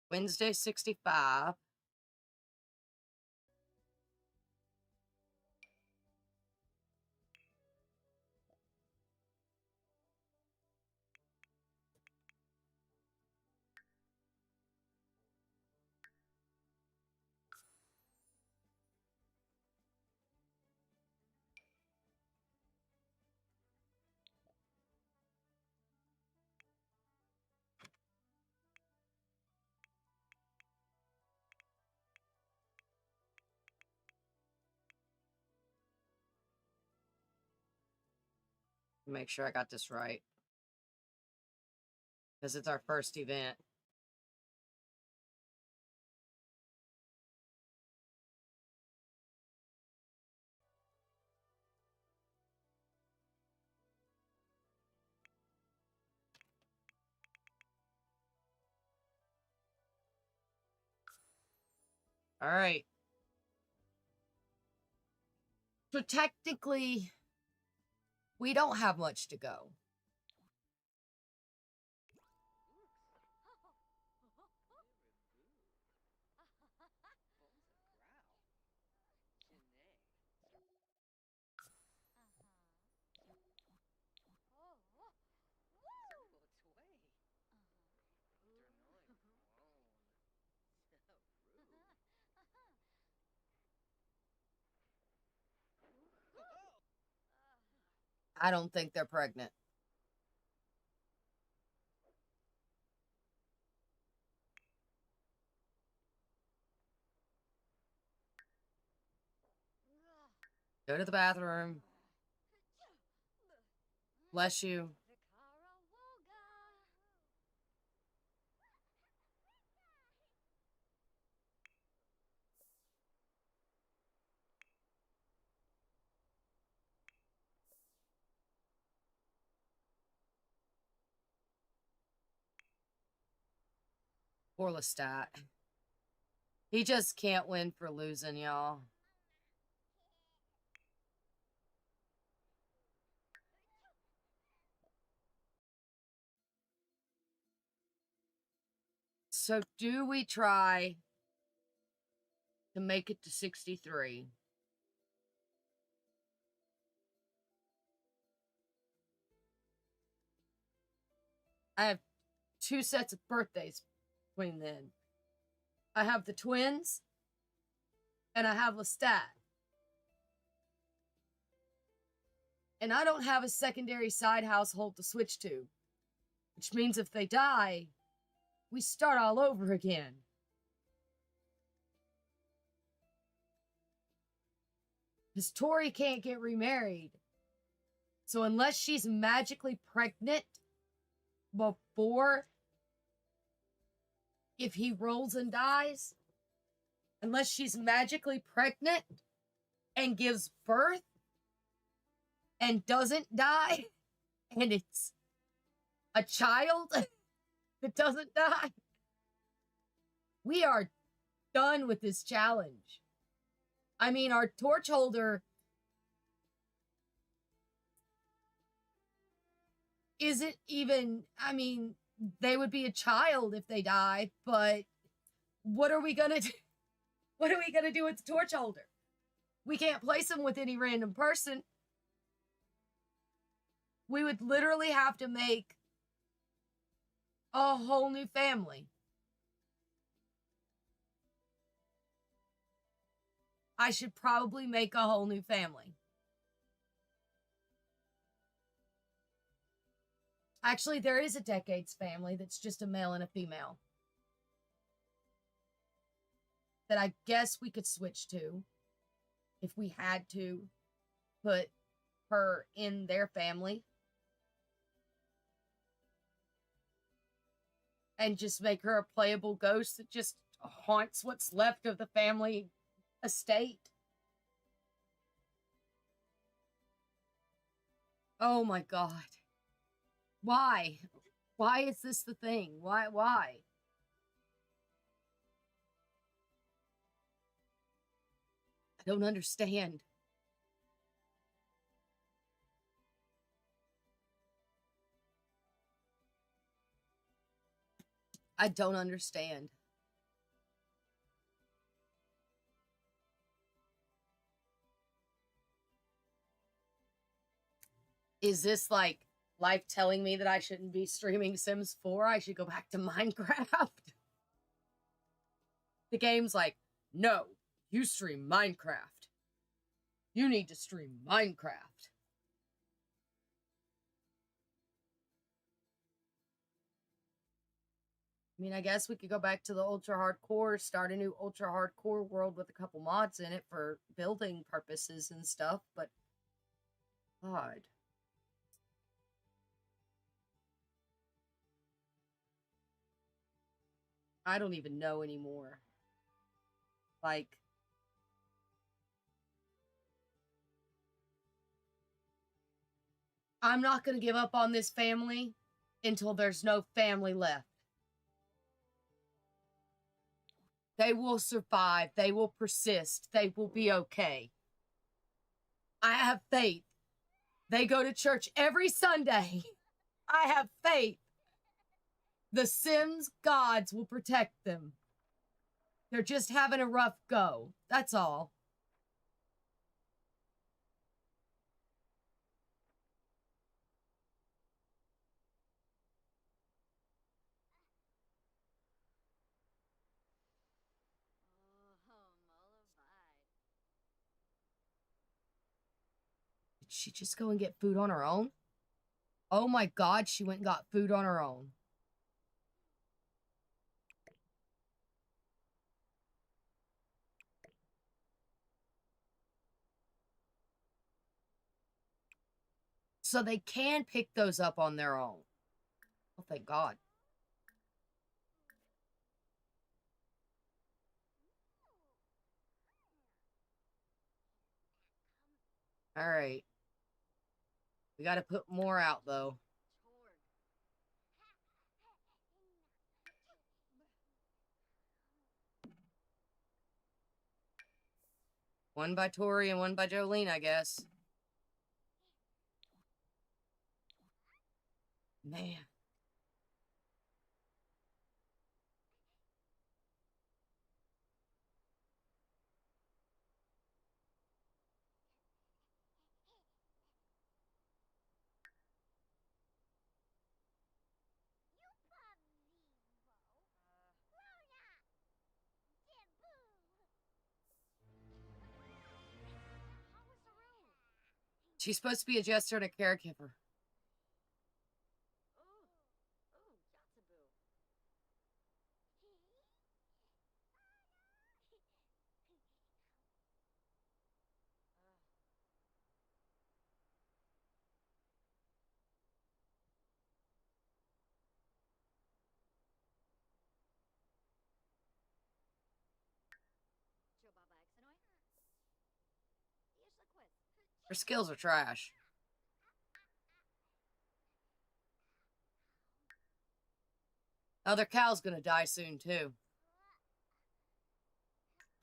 Wednesday 65. Make sure I got this right, because it's our first event. All right. So technically, we don't have much to go. I don't think they're pregnant. Go to the bathroom. Bless you. Poor Lestat. He just can't win for losing, y'all. So do we try to make it to 63? I have 2 sets of birthdays between then. I have the twins, and I have Lestat. And I don't have a secondary side household to switch to, which means if they die, we start all over again. Because Tori can't get remarried. So unless she's magically pregnant before, if he rolls and dies, unless she's magically pregnant and gives birth and doesn't die, and it's a child that doesn't die, we are done with this challenge. I mean, our torch holder isn't even, I mean, they would be a child if they die, but what are we gonna do? What are we gonna do with the torch holder? We can't place him with any random person. We would literally have to make a whole new family. I should probably make a whole new family. Actually, there is a Decades family that's just a male and a female that I guess we could switch to if we had to put her in their family and just make her a playable ghost that just haunts what's left of the family estate. Oh my god. Why? Why is this the thing? Why? I don't understand. I don't understand. Is this like life telling me that I shouldn't be streaming Sims 4? I should go back to Minecraft? The game's like, no, you stream Minecraft. You need to stream Minecraft. I mean, I guess we could go back to the ultra hardcore, start a new ultra hardcore world with a couple mods in it for building purposes and stuff, but God. I don't even know anymore. Like, I'm not going to give up on this family until there's no family left. They will survive. They will persist. They will be okay. I have faith. They go to church every Sunday. I have faith. The Sims gods will protect them. They're just having a rough go. That's all. Did she just go and get food on her own? Oh my god, she went and got food on her own. So they can pick those up on their own. Oh, thank God. All right. We got to put more out, though. One by Tori and one by Jolene, I guess. Man. She's supposed to be a jester and a caregiver. Her skills are trash. Oh, their cow's gonna die soon, too.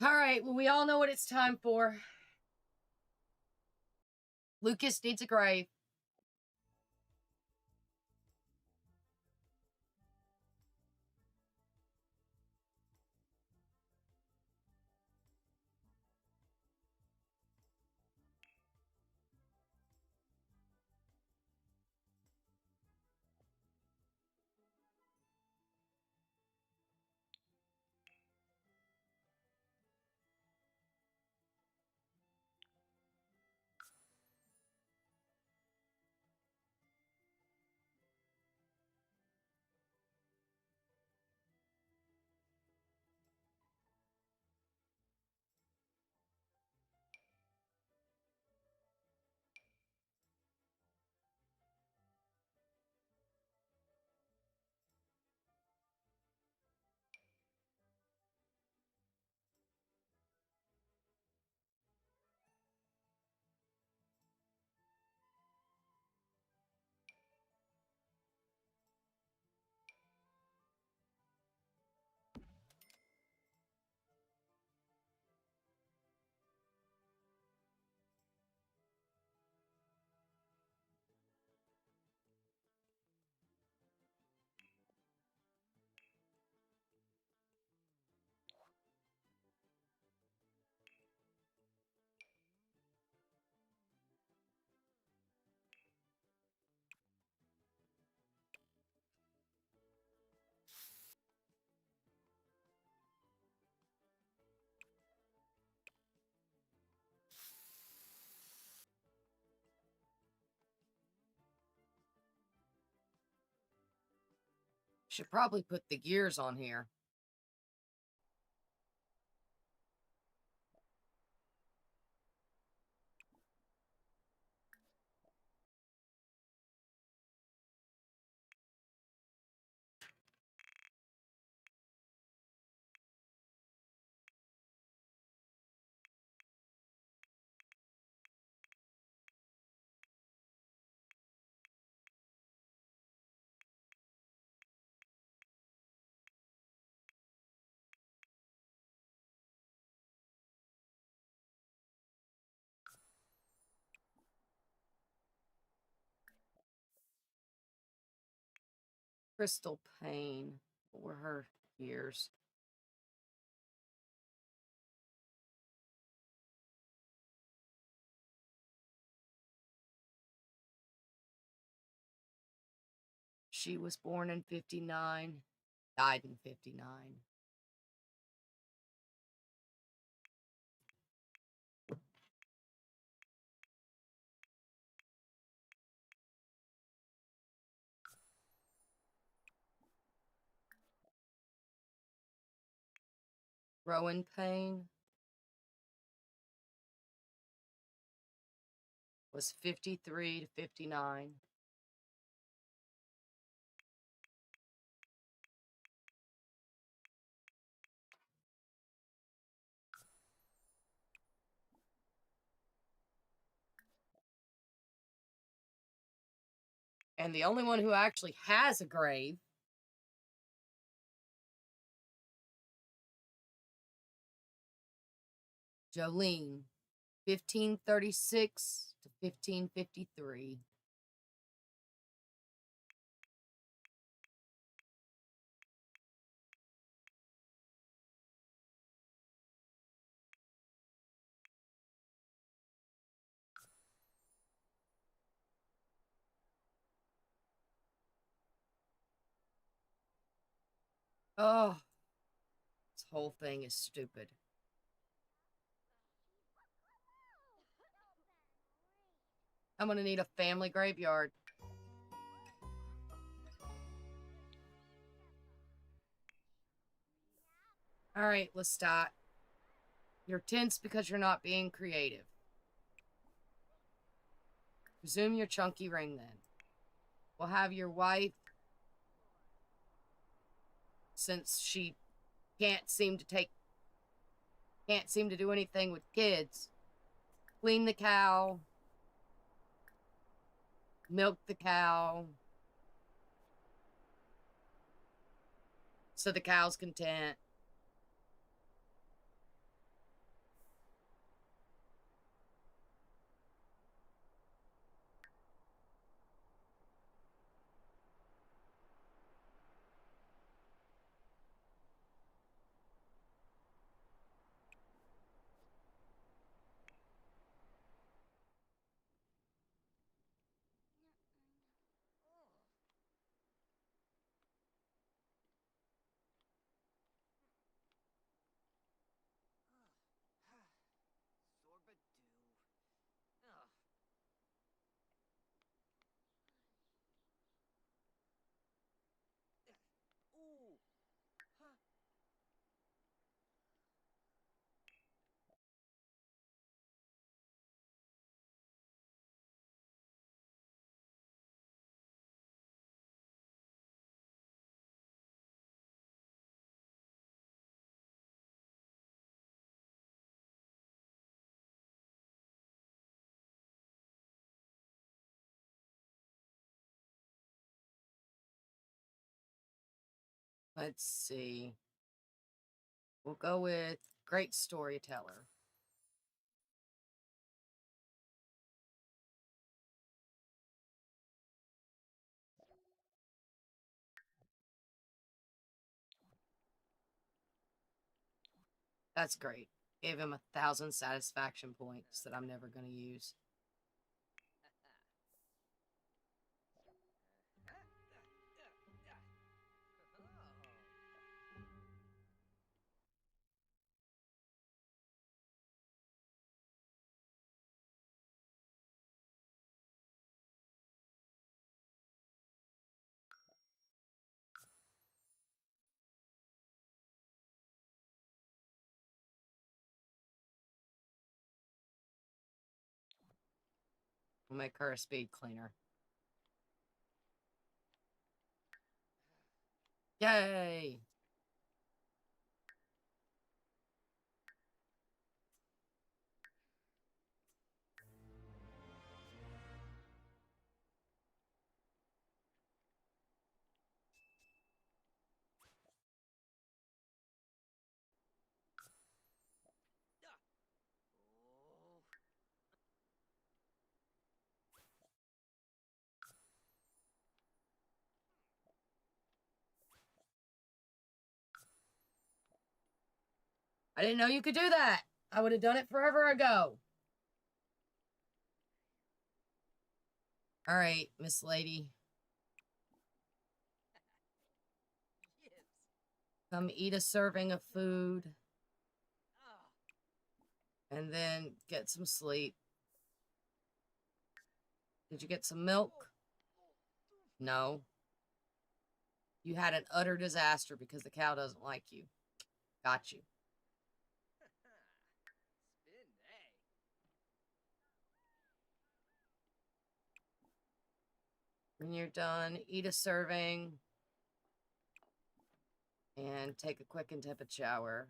Alright, well, we all know what it's time for. Lucas needs a grave. Should probably put the gears on here. Crystal Pain. What were her gears? She was born in 59, died in 59. Rowan Payne was 53 to 59. And the only one who actually has a grave Jolene. 1536 to 1553. Oh, this whole thing is stupid. I'm gonna need a family graveyard. Alright, Lestat. You're tense because you're not being creative. Resume your chunky ring then. We'll have your wife, since she can't seem to do anything with kids, clean the cow, milk the cow, so the cow's content. Sorbadoo. Ugh. Ooh. Huh. Let's see. We'll go with great storyteller. That's great. Gave him 1,000 satisfaction points that I'm never going to use. We'll make her a speed cleaner. Yay! Oh. I didn't know you could do that. I would have done it forever ago. All right, Miss Lady. Yes. Come eat a serving of food Ah. and then get some sleep. Did you get some milk? No. You had an utter disaster because the cow doesn't like you. Got you. Spin day. When you're done, eat a serving and take a quick and tepid shower.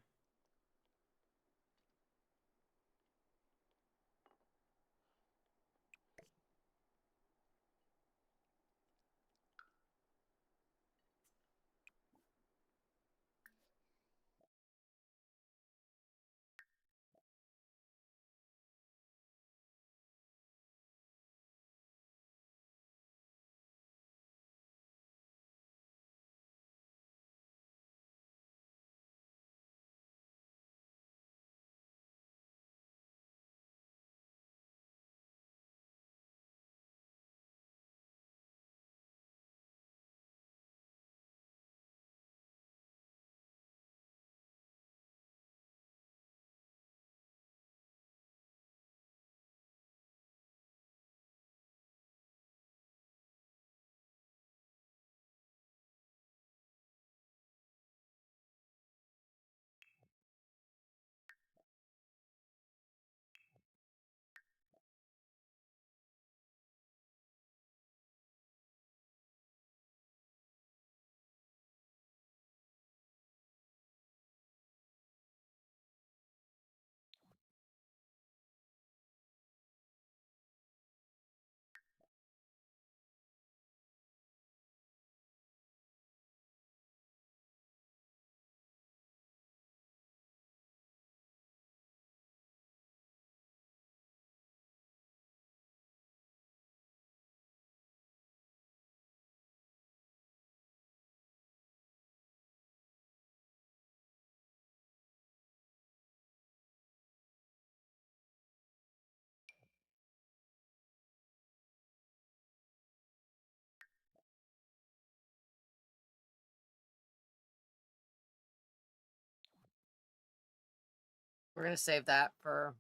We're gonna save that for...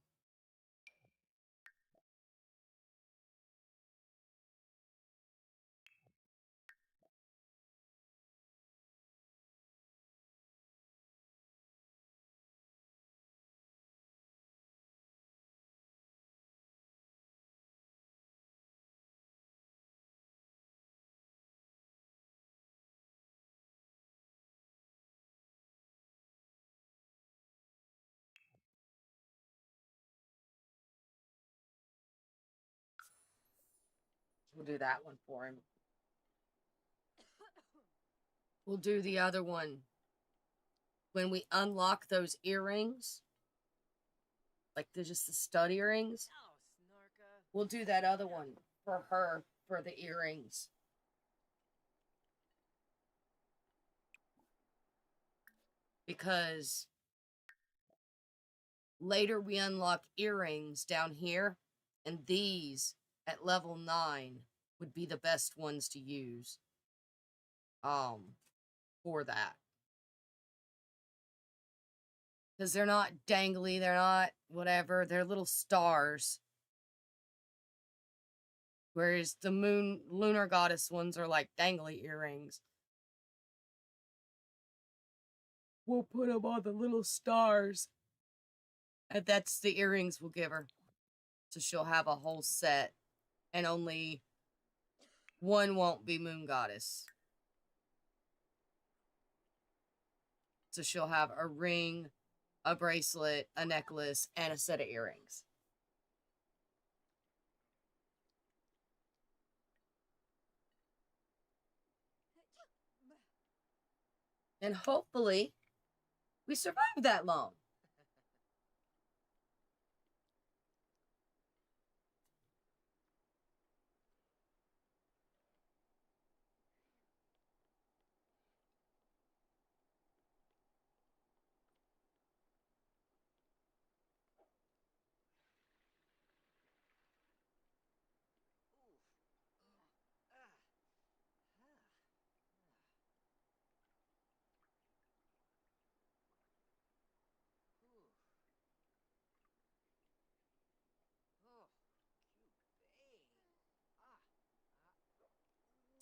We'll do that one for him. We'll do the other one when we unlock those earrings. Like, they're just the stud earrings. No, Snorka. We'll do that other one for her for the earrings. Because later we unlock earrings down here, and these at level 9 would be the best ones to use for that. Because they're not dangly, they're not whatever, they're little stars. Whereas the lunar goddess ones are like dangly earrings. We'll put them on the little stars. And that's the earrings we'll give her. So she'll have a whole set. And only one won't be moon goddess. So she'll have a ring, a bracelet, a necklace, and a set of earrings. And hopefully, we survive that long.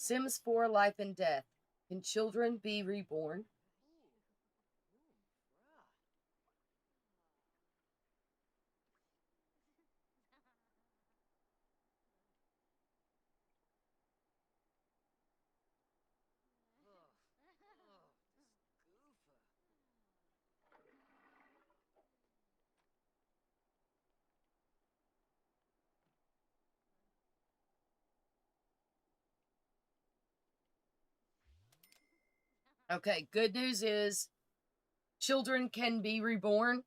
Sims 4 Life and Death. Can children be reborn? Okay, good news is children can be reborn.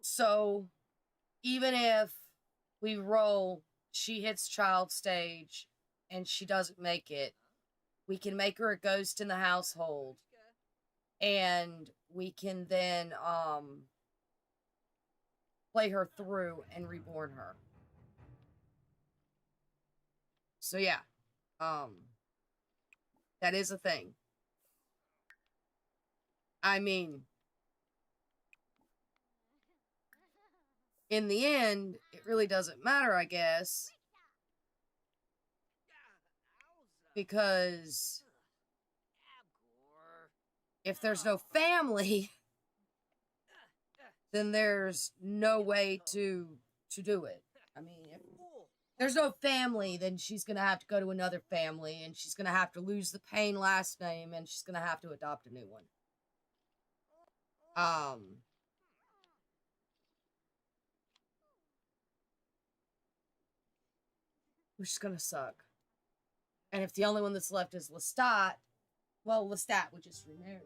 So even if we roll, she hits child stage and she doesn't make it, we can make her a ghost in the household. And we can then play her through and reborn her. So yeah. That is a thing. I mean, in the end, it really doesn't matter, I guess. Because if there's no family, then there's no way to do it. I mean, if there's no family, then she's going to have to go to another family, and she's going to have to lose the Payne last name, and she's going to have to adopt a new one. Which is going to suck. And if the only one that's left is Lestat, well, Lestat would just remarry.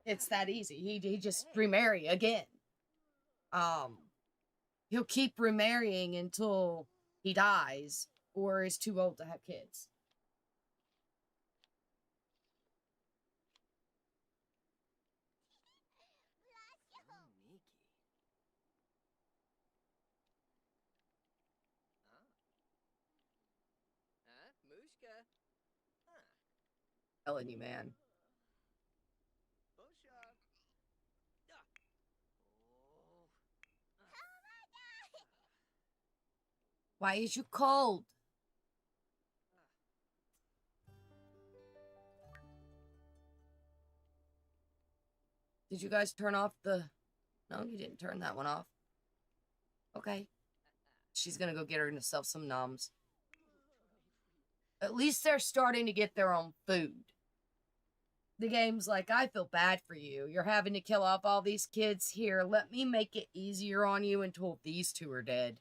It's that easy. He just remarry again. He'll keep remarrying until he dies or is too old to have kids. Telling you, man. Why is you cold? Did you guys turn off the... No, you didn't turn that one off. Okay. She's gonna go get herself some Nums. At least they're starting to get their own food. The game's like, I feel bad for you. You're having to kill off all these kids here. Let me make it easier on you until these two are dead.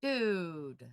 Dude.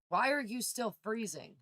Why are you still freezing?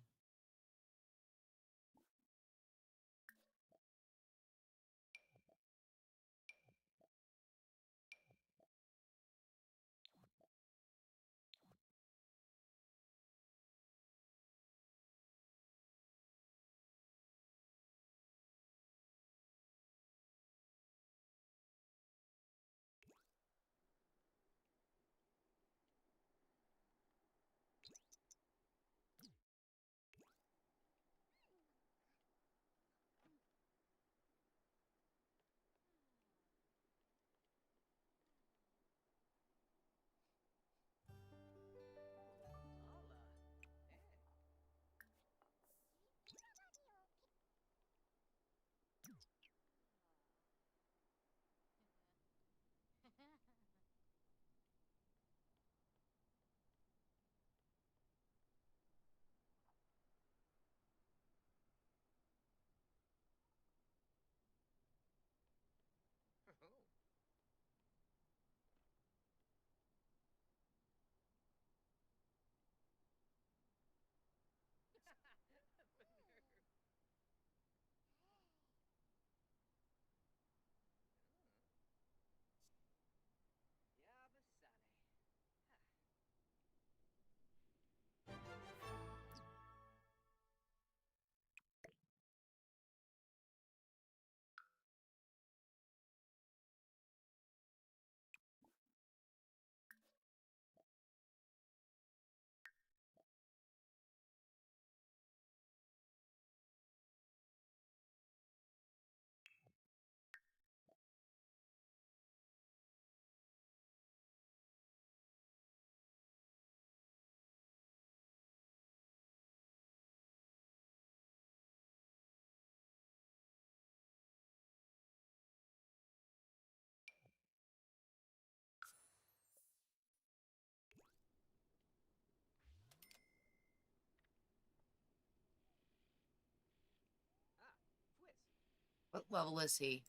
What level is he?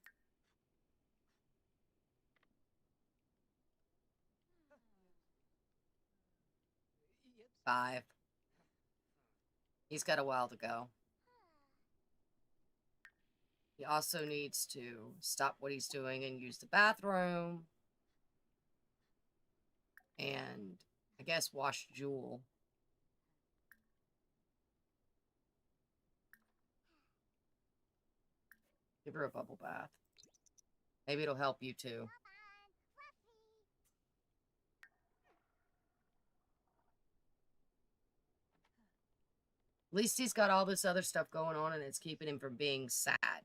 Yep. 5. He's got a while to go. He also needs to stop what he's doing and use the bathroom. And, I guess, wash Jewel. Give her a bubble bath. Maybe it'll help you too. At least he's got all this other stuff going on and it's keeping him from being sad.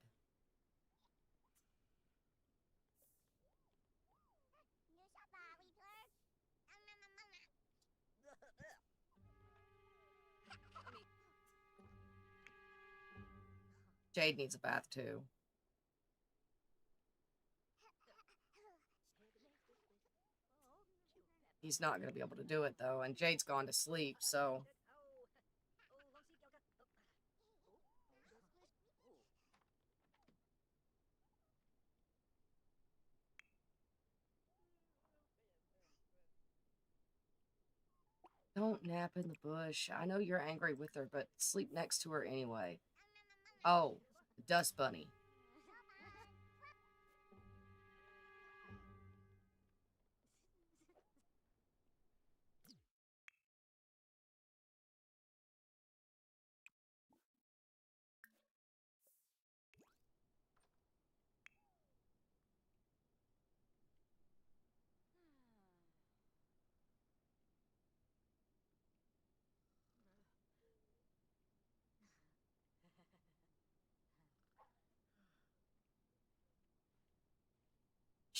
Jade needs a bath too. He's not going to be able to do it though, and Jade's gone to sleep, so... Don't nap in the bush. I know you're angry with her, but sleep next to her anyway. Oh, Dust Bunny.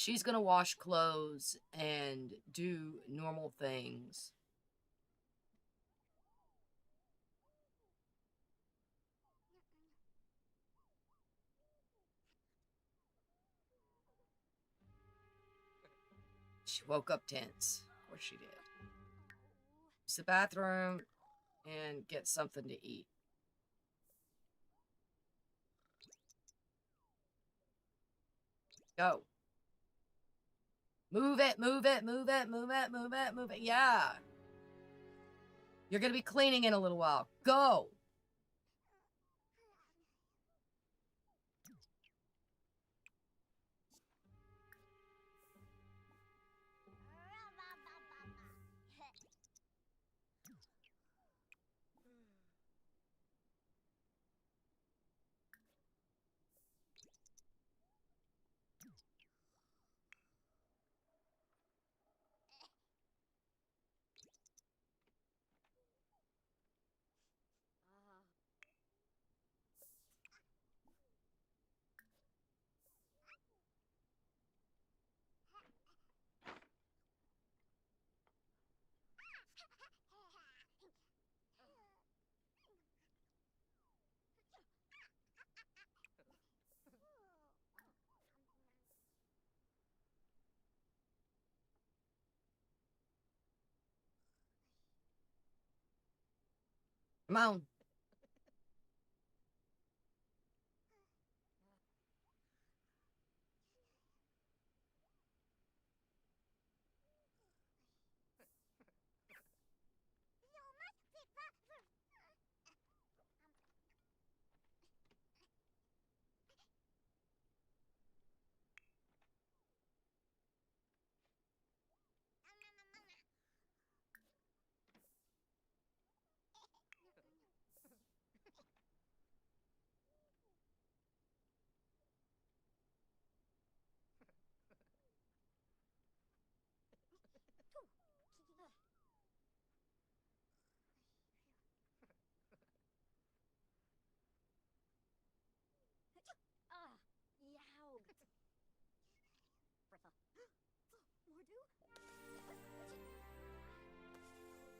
She's gonna wash clothes and do normal things. She woke up tense. Of course she did. Use the bathroom and get something to eat. Go. Move it, move it, move it, move it, move it, move it. Yeah. You're going to be cleaning in a little while. Go. Come on.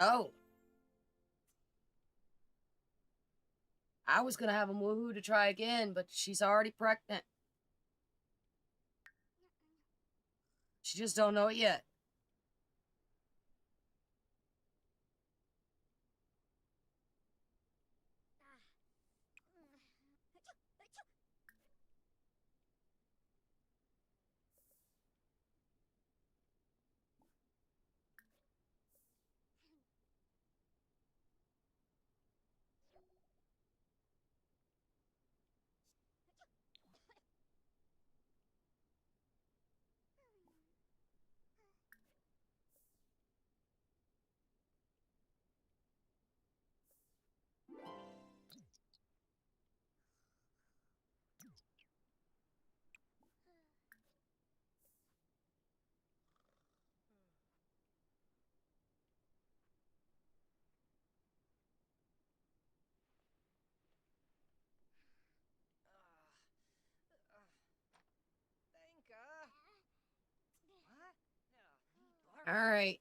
Oh. I was going to have a woohoo to try again, but she's already pregnant. She just don't know it yet. All right.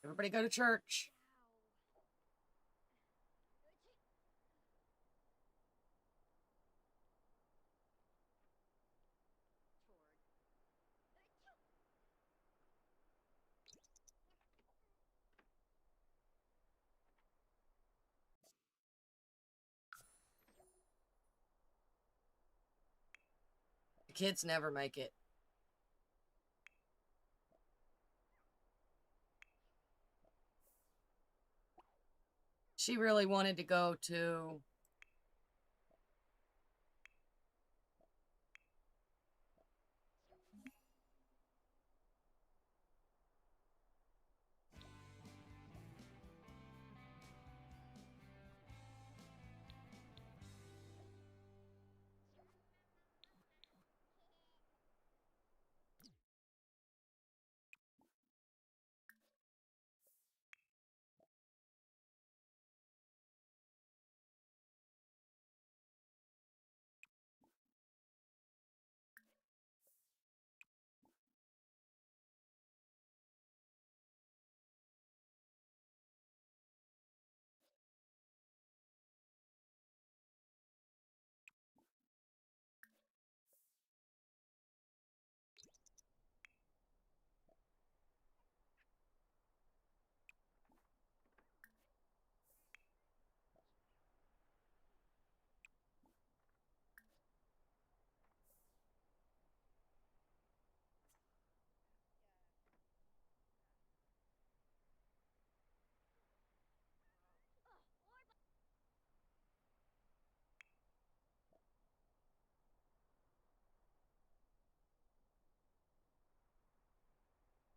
Everybody go to church. The kids never make it. She really wanted to go to...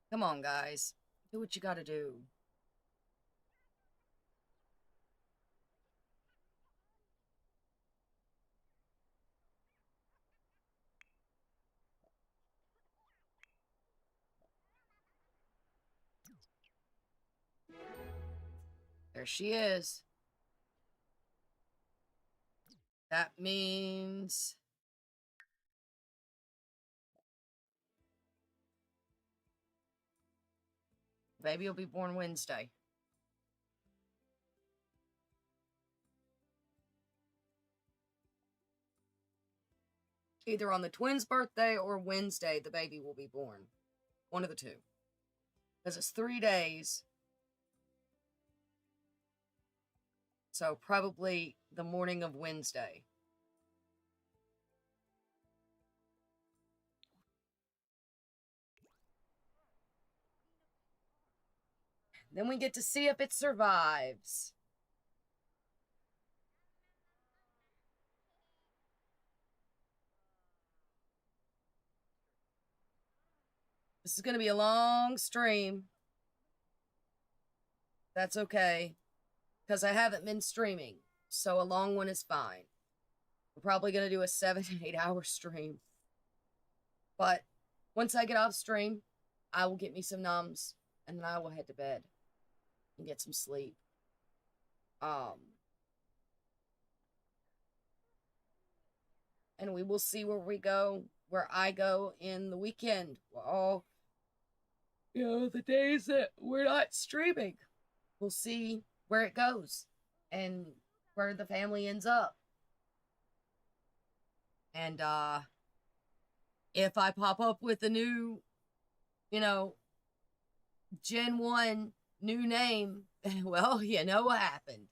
Come on, guys. Do what you gotta do. There she is. That means... baby will be born Wednesday. Either on the twins' birthday or Wednesday, the baby will be born. One of the two. Because it's 3 days. So probably the morning of Wednesday. Then we get to see if it survives. This is going to be a long stream. That's okay. Because I haven't been streaming. So a long one is fine. We're probably going to do a 7 to 8 hour stream. But once I get off stream, I will get me some Nums. And then I will head to bed. And get some sleep. And we will see where we go. Where I go in the weekend. Well, the days that we're not streaming. We'll see where it goes. And where the family ends up. And, if I pop up with a new, Gen 1 new name, well, you know what happened.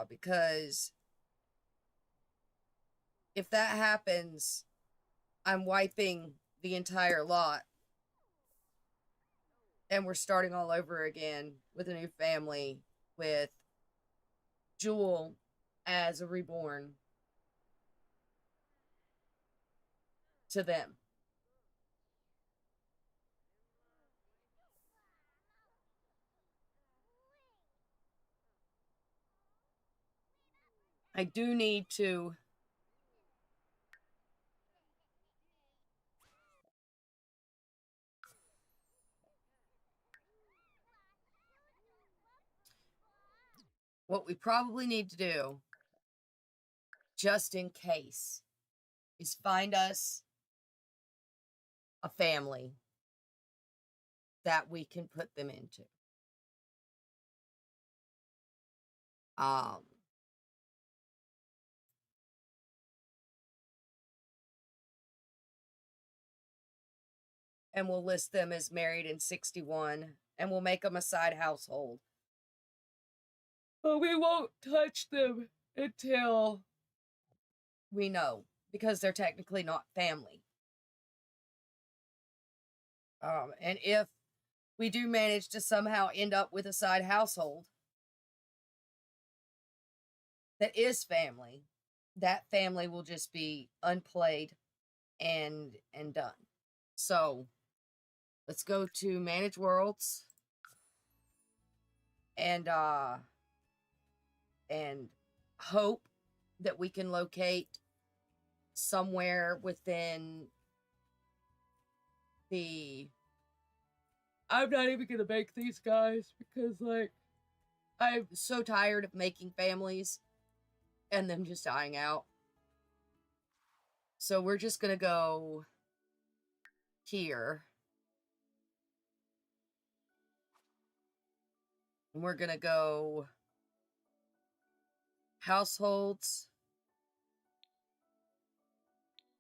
Because if that happens, I'm wiping the entire lot. And we're starting all over again with a new family, with Jewel as a Reborn to them. I do need to what we probably need to do, just in case, is find us a family that we can put them into. And we'll list them as married in 61, and we'll make them a side household. But we won't touch them until we know, because they're technically not family. And if we do manage to somehow end up with a side household that is family, that family will just be unplayed and done. So let's go to manage worlds and hope that we can locate somewhere within the... I'm not even gonna make these guys because, like, I'm so tired of making families and them just dying out. So we're just gonna go here. And we're gonna go households,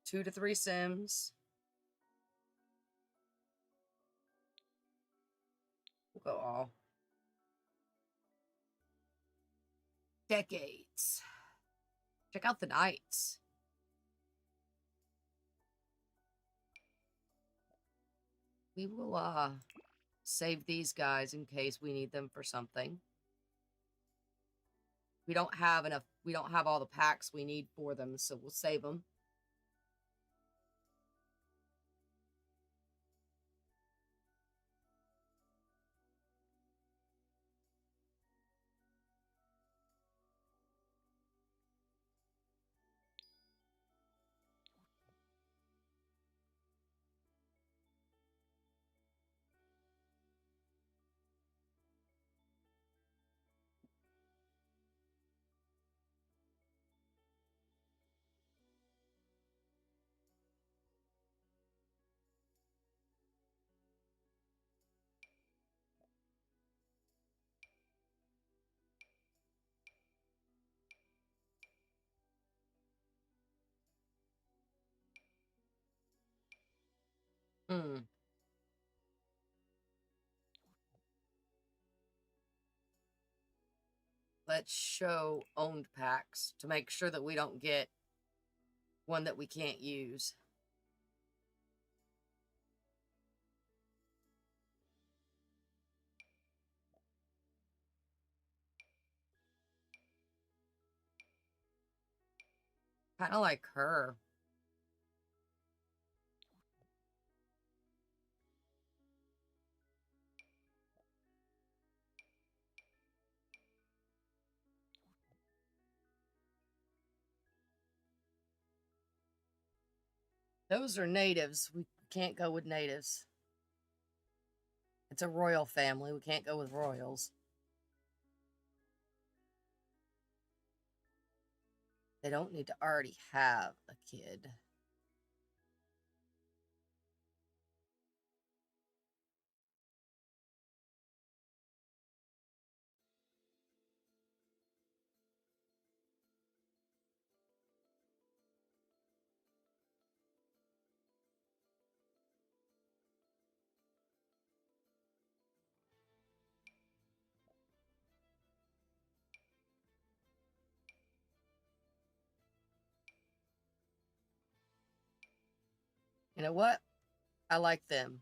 2 to 3 Sims. We'll go all. Decades. Check out the nights. We will save these guys in case we need them for something. We don't have enough, we don't have all the packs we need for them, so we'll save them. Let's show owned packs to make sure that we don't get one that we can't use. Kind of like her. Those are natives. We can't go with natives. It's a royal family. We can't go with royals. They don't need to already have a kid. You know what? I like them.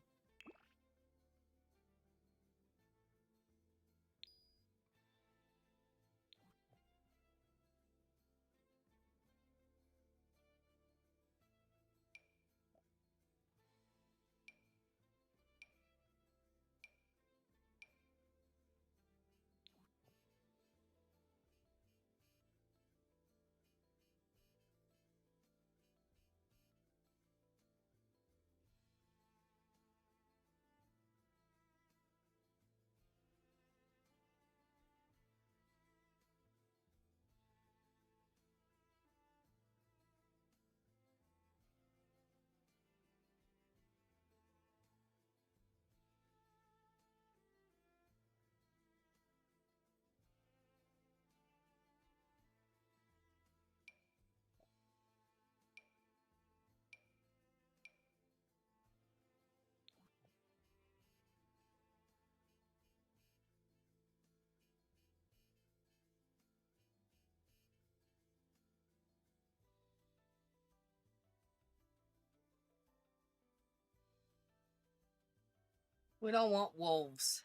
We don't want wolves.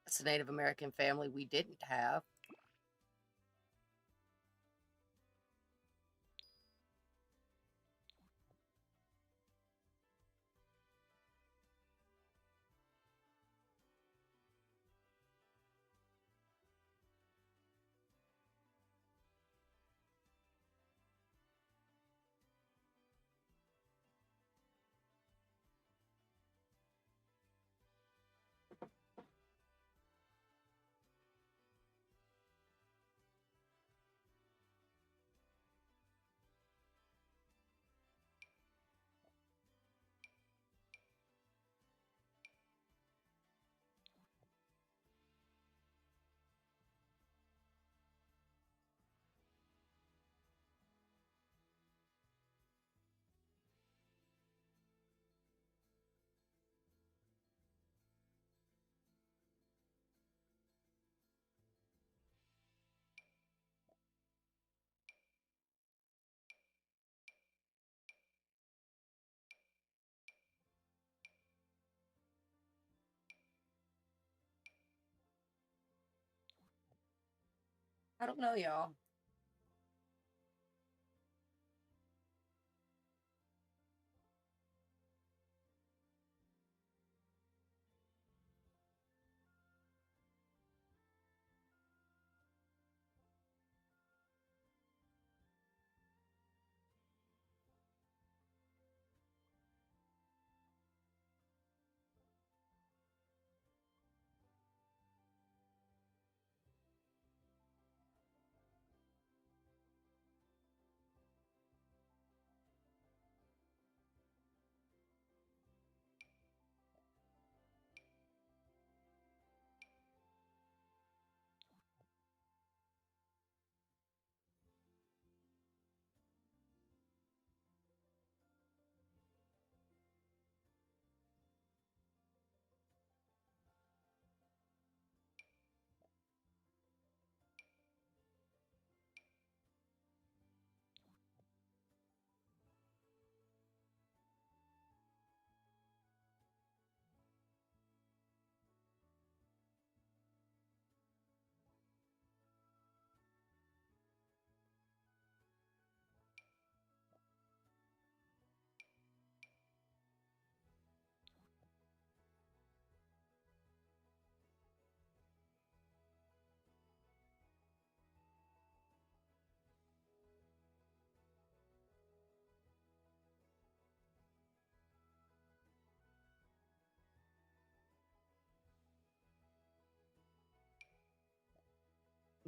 That's a Native American family we didn't have. I don't know, y'all.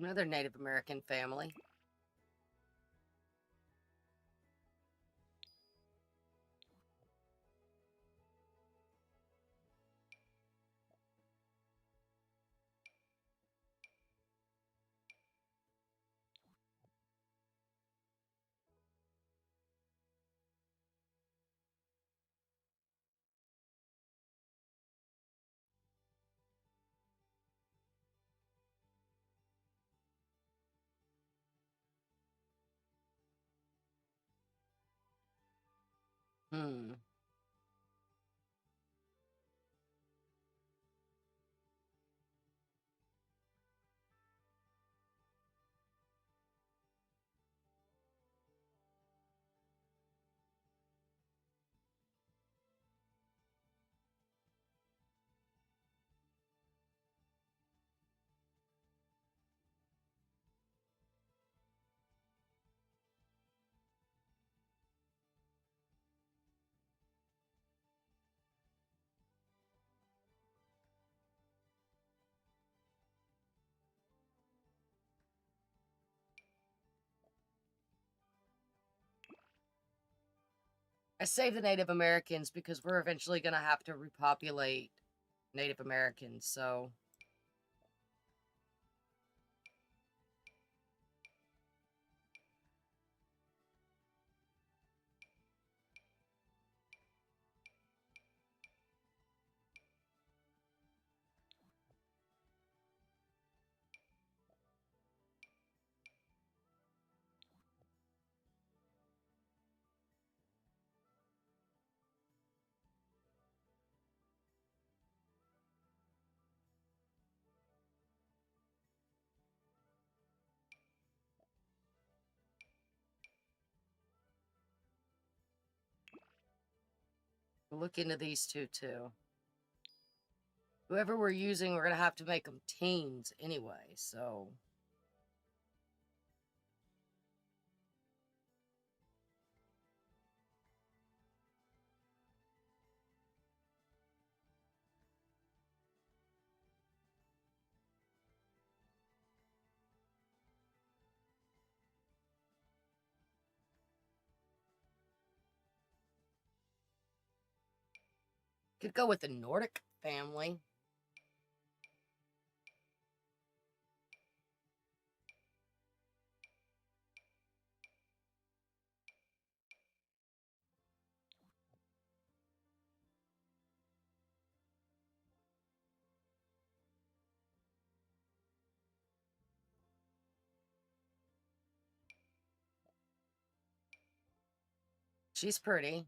Another Native American family. Hmm. I save the Native Americans because we're eventually going to have to repopulate Native Americans, so... We'll look into these two, too. Whoever we're using, we're going to have to make them teens anyway, so... Could go with the Nordic family. She's pretty.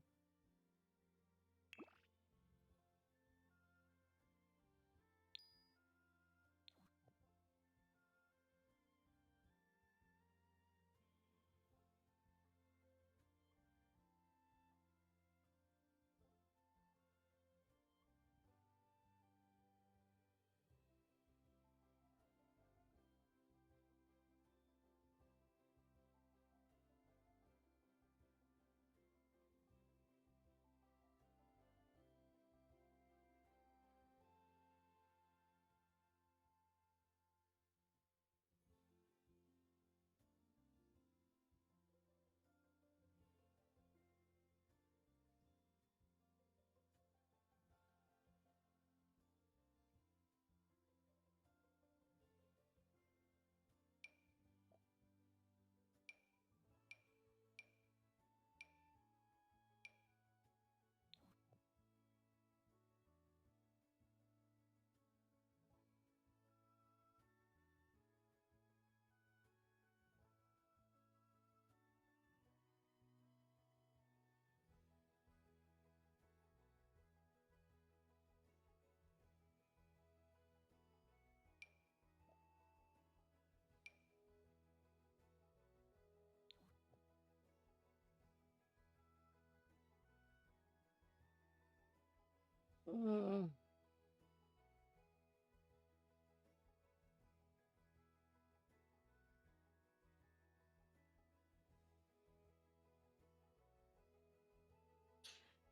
Mm.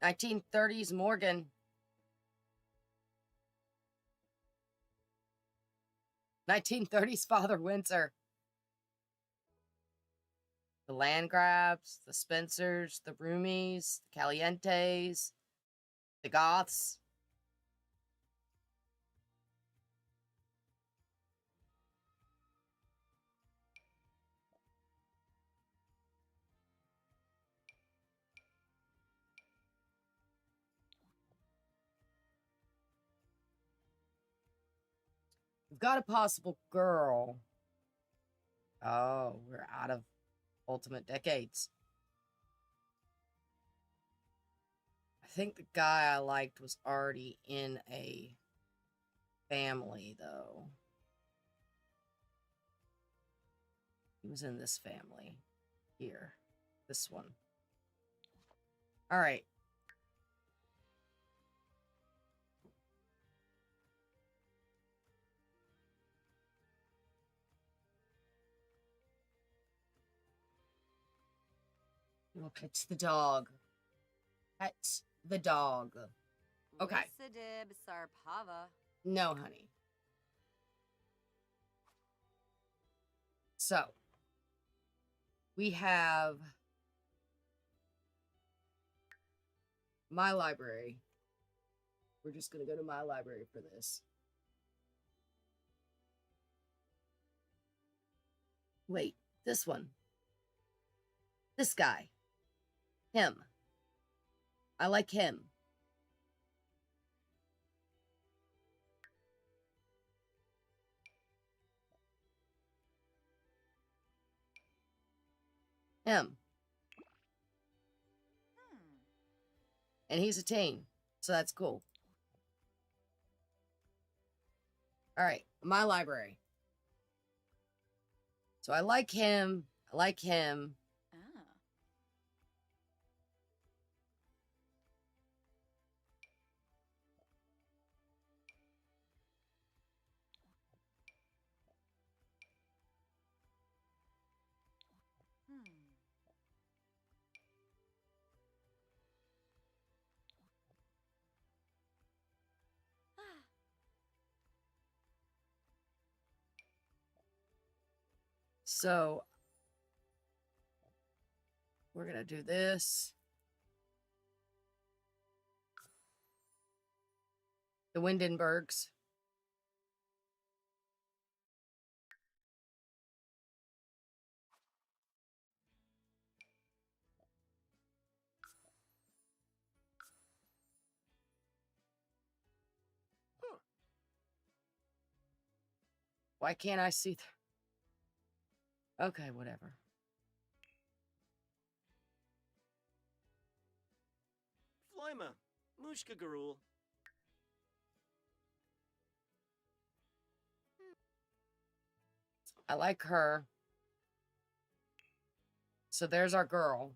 "1930s Morgan. 1930s Father Windsor. The Landgrabs, the Spencers, the Roomies, the Calientes, the Goths. We've got a possible girl. Oh, we're out of Ultimate Decades. I think the guy I liked was already in a family, though. He was in this family. Here. This one. Alright. We'll pet the dog. Pet the dog. Okay. Lysidib Sarpava. No, honey. So, we have my library. We're just going to go to my library for this. Wait, this one. This guy. Him. I like him. Him. And he's a teen, so that's cool. Alright, my library. So I like him. I like him. So we're going to do this. The Windenbergs. Why can't I see? Okay, whatever. Floima, Mushka Garul. I like her. So there's our girl.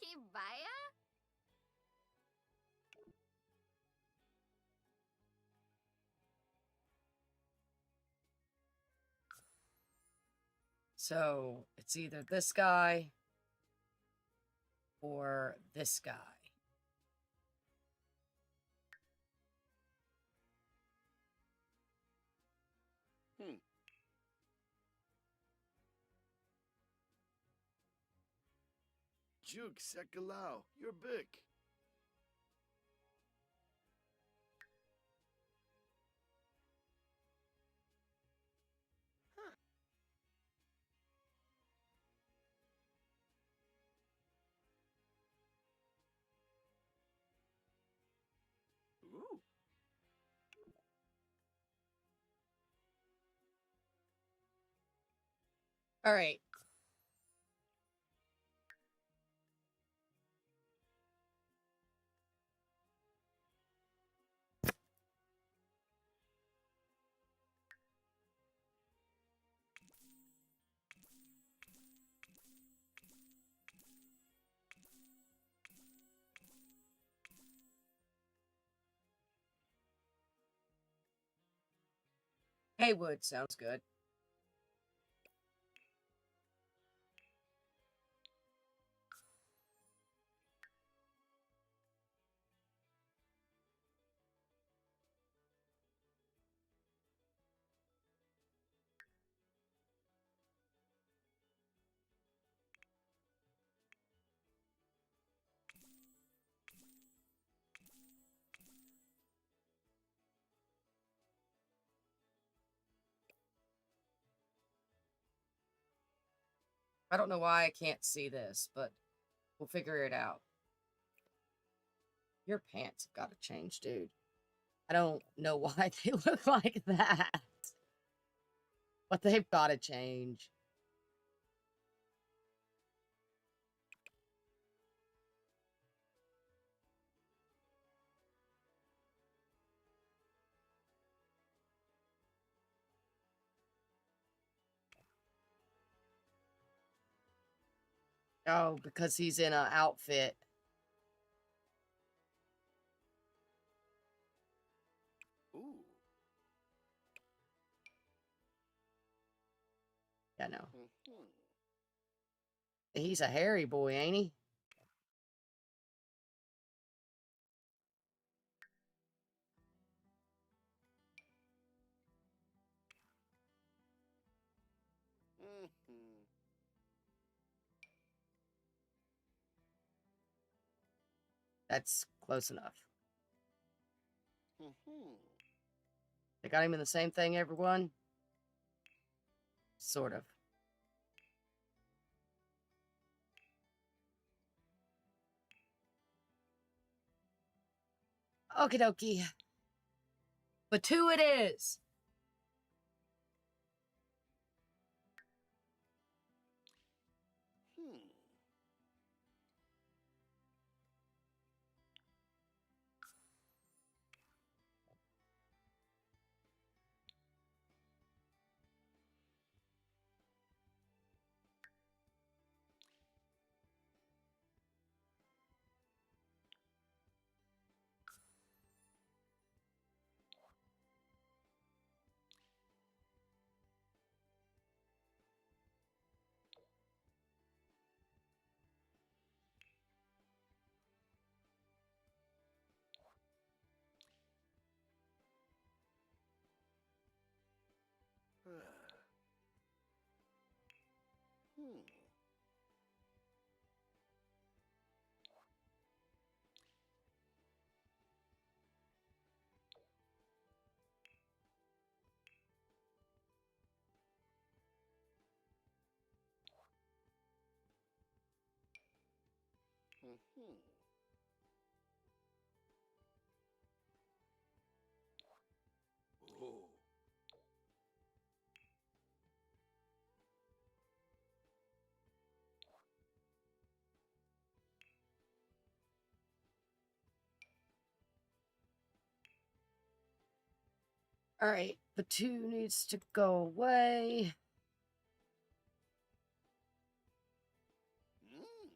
Kibaya? So it's either this guy or this guy. Juke Sekalau, you're big. Ooh. All right. Haywood sounds good. I don't know why I can't see this, but we'll figure it out. Your pants have got to change, dude. I don't know why they look like that. But they've got to change. Oh, because he's in an outfit. Ooh. Yeah, no. Mhm. He's a hairy boy, ain't he? Mhm. That's close enough. Mhm. They got him in the same thing, everyone? Sort of. Okie dokie. But two it is. Hmm. Mm-hmm. Oh. All right, the 2 needs to go away. Mm.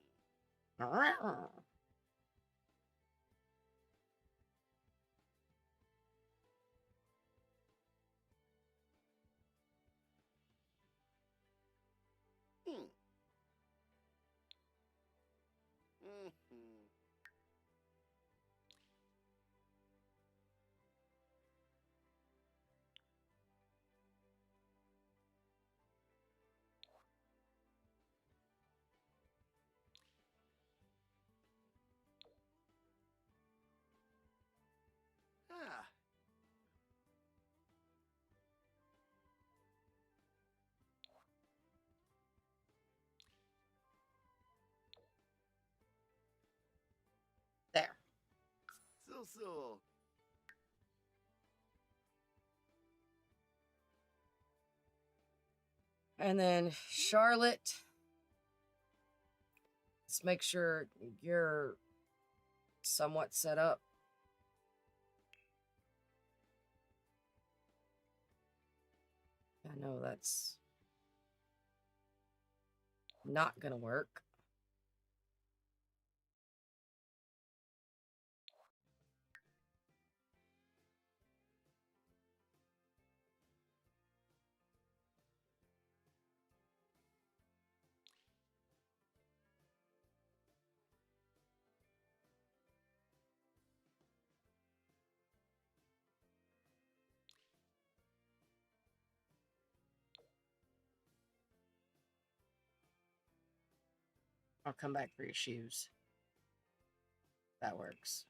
Hmm. Mm-hmm. Ah. There. So. And then Charlotte, let's make sure you're somewhat set up. I know that's not gonna work. I'll come back for your shoes. That works.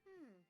Hmm.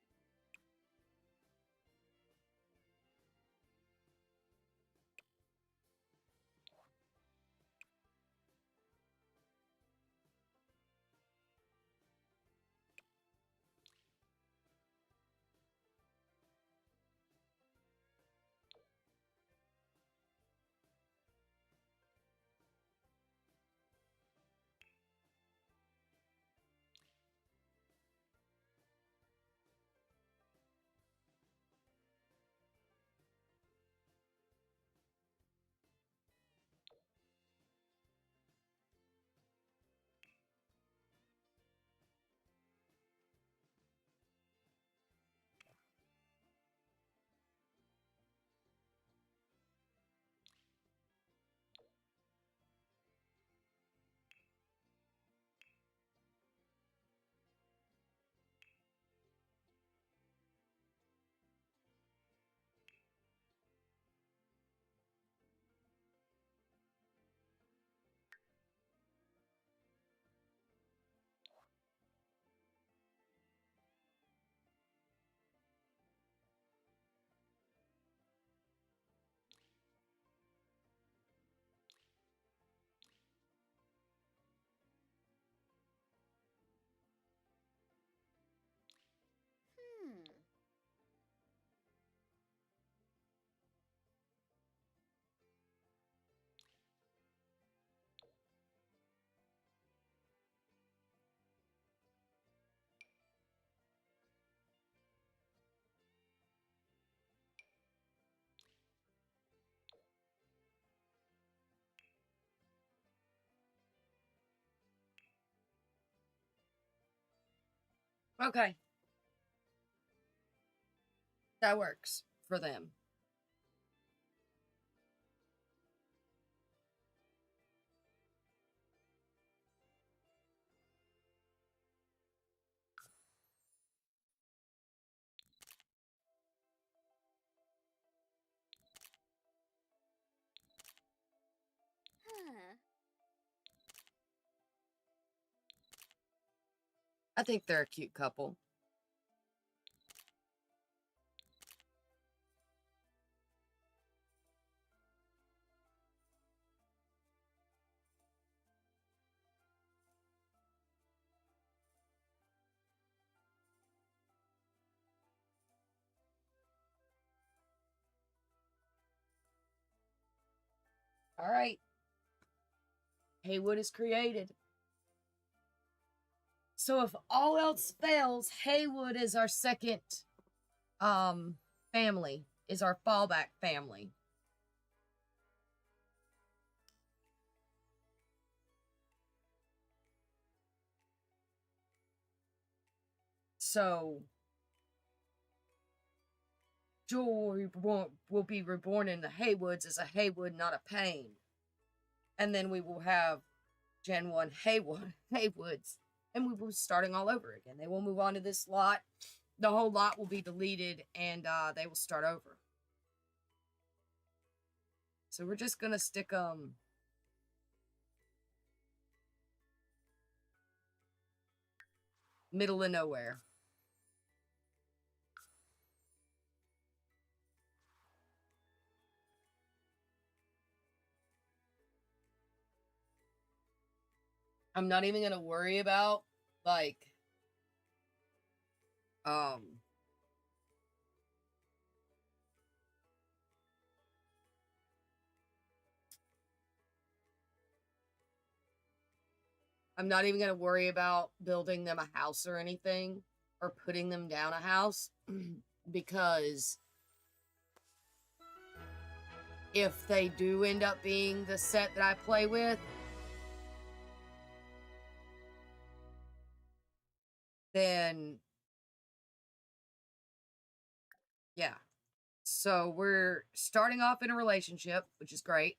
Hmm. Okay. That works for them. I think they're a cute couple. All right. Haywood is created. So if all else fails, Haywood is our second family, is our fallback family. So Jewel will be reborn in the Haywoods as a Haywood, not a Payne. And then we will have Gen 1 Haywoods. And we will be starting all over again. They will move on to this lot. The whole lot will be deleted and they will start over. So we're just going to stick them middle of nowhere. I'm not even going to worry about, like, I'm not even going to worry about building them a house or anything, or putting them down a house, because if they do end up being the set that I play with, then yeah. So we're starting off in a relationship, which is great.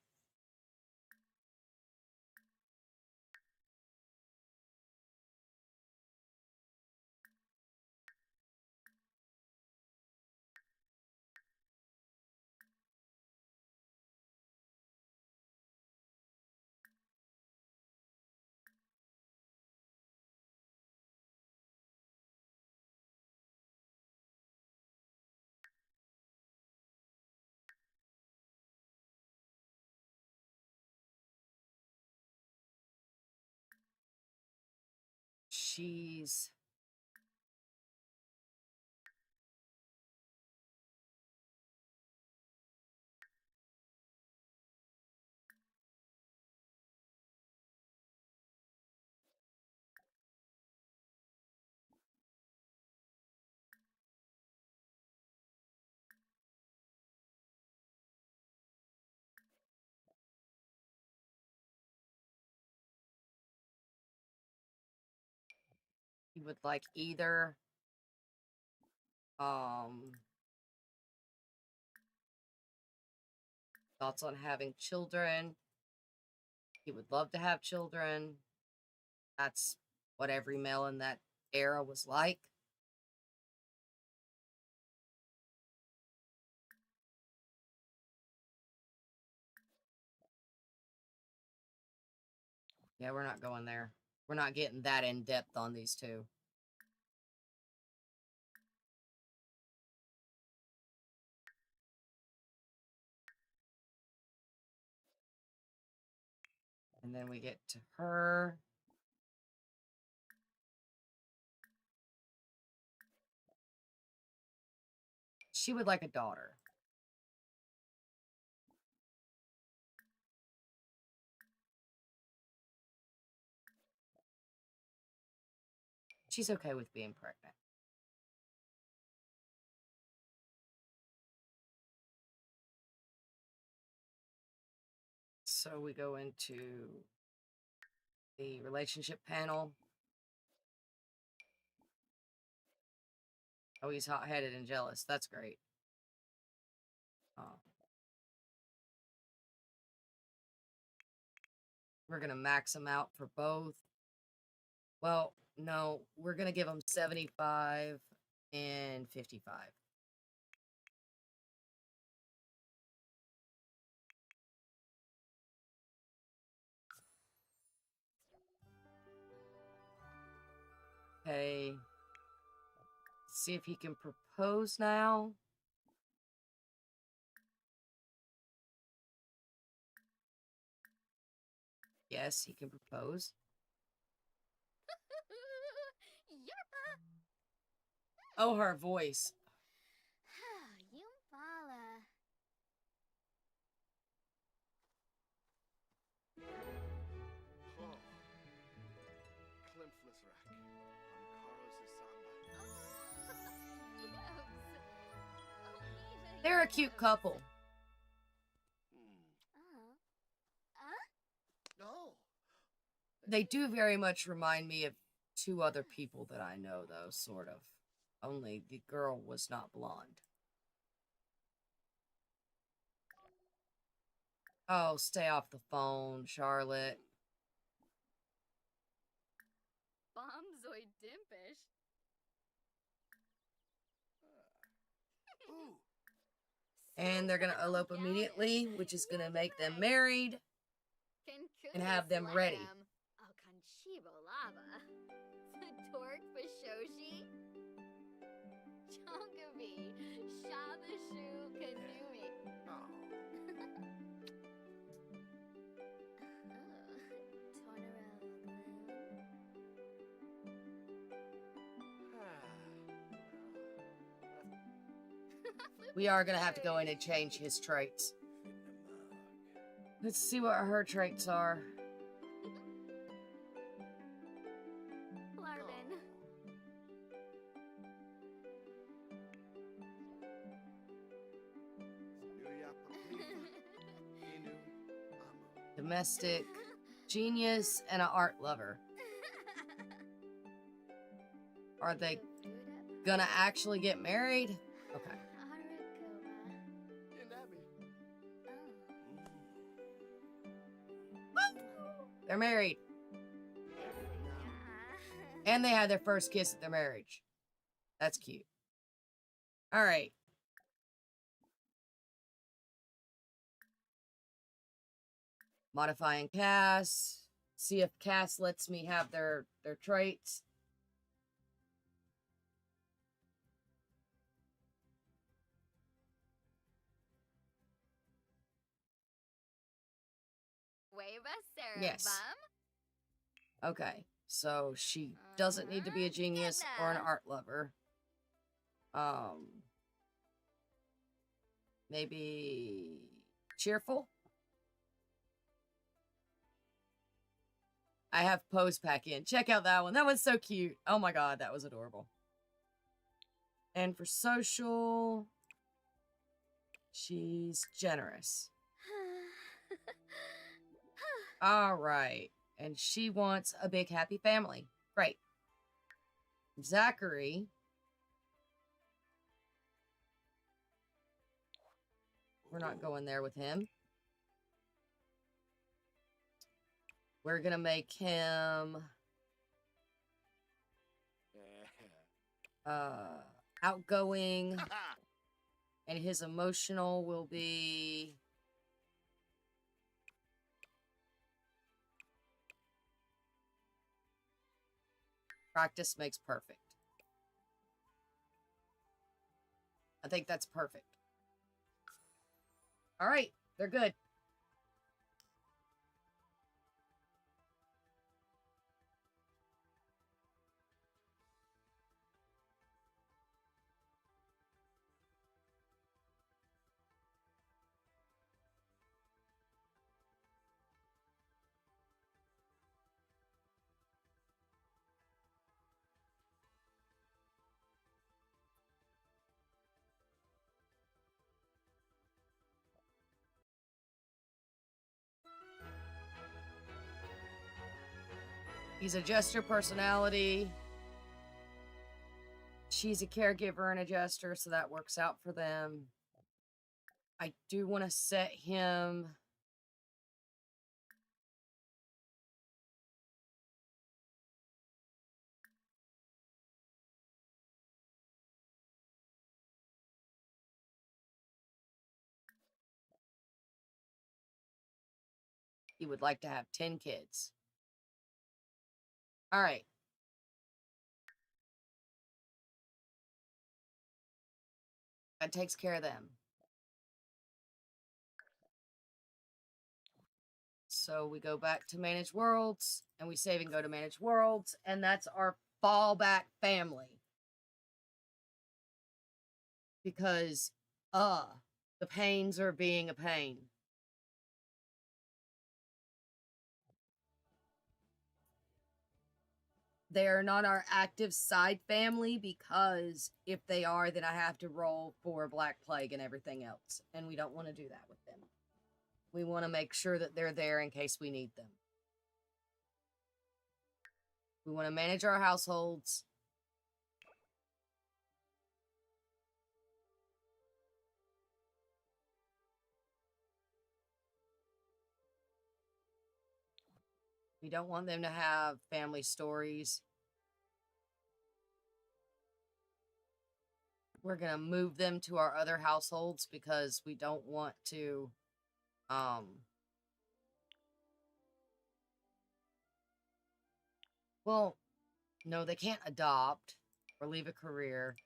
She's he would like either thoughts on having children. He would love to have children. That's what every male in that era was like. Yeah, we're not going there. We're not getting that in depth on these two. And then we get to her. She would like a daughter. She's okay with being pregnant. So we go into the relationship panel. Oh, he's hot-headed and jealous. That's great. We're going to max them out for both. Well, no, we're going to give them 75 and 55. Okay. See if he can propose now. Yes, he can propose. Yerpa. Oh, her voice. Yumpala. Oh. Klimpflisrak. Amkaros Samba. They're a cute couple. Oh. They do very much remind me of two other people that I know, though, sort of. Only the girl was not blonde. Oh, stay off the phone, Charlotte. Bombzoid Dimpish. Ooh. And they're going to elope immediately, which is going to make them married and have them ready. Alkanchibo lava. Torque Bashoshi. Chonkabi. Shabashu Kanumi. Oh. We are going to have to go in and change his traits. Let's see what her traits are. Larvin. Domestic, genius, and an art lover. Are they gonna actually get married? Okay. They're married. And they had their first kiss at their marriage. That's cute. All right. Modifying Cass. See if Cass lets me have their traits. Yes. Okay. So she doesn't need to be a genius or an art lover. Maybe cheerful. I have Pose Pack in. Check out that one. That one's so cute. Oh my god, that was adorable. And for social, she's generous. All right. And she wants a big happy family. Great. Zachary. We're not going there with him. We're going to make him outgoing. And his emotional will be practice makes perfect. I think that's perfect. All right, they're good. He's a jester personality. She's a caregiver and a jester, so that works out for them. I do want to set him... He would like to have 10 kids. All right. That takes care of them. So we go back to Manage Worlds, and we save and go to Manage Worlds, and that's our fallback family. Because, the pains are being a pain. They are not our active side family, because if they are, then I have to roll for Black Plague and everything else. And we don't want to do that with them. We want to make sure that they're there in case we need them. We want to manage our households. We don't want them to have family stories. We're going to move them to our other households because we don't want to, well, no, they can't adopt or leave a career.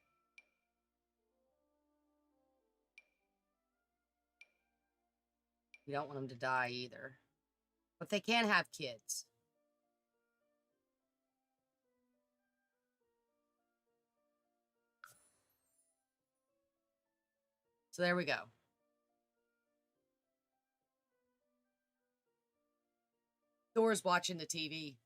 We don't want them to die either. But they can have kids. So there we go. Thor's watching the TV.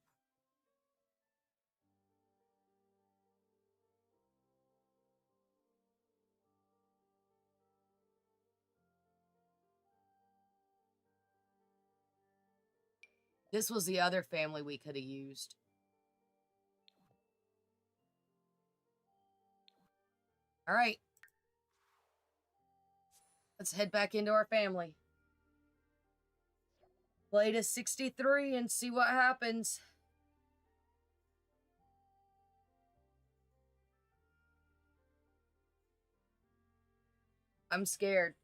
This was the other family we could have used. All right. Let's head back into our family. Play to 63 and see what happens. I'm scared.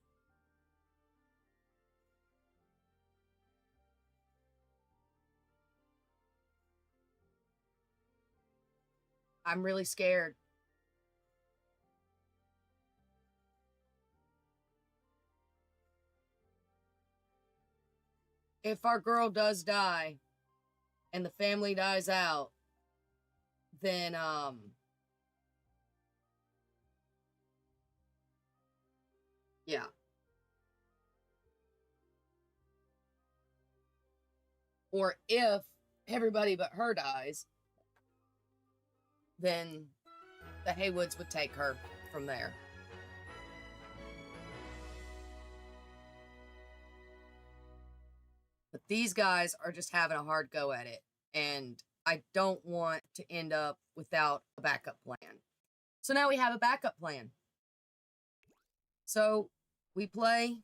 I'm really scared. If our girl does die and the family dies out, then, yeah. Or if everybody but her dies, then the Haywoods would take her from there. But these guys are just having a hard go at it, and I don't want to end up without a backup plan. So now we have a backup plan. So we play.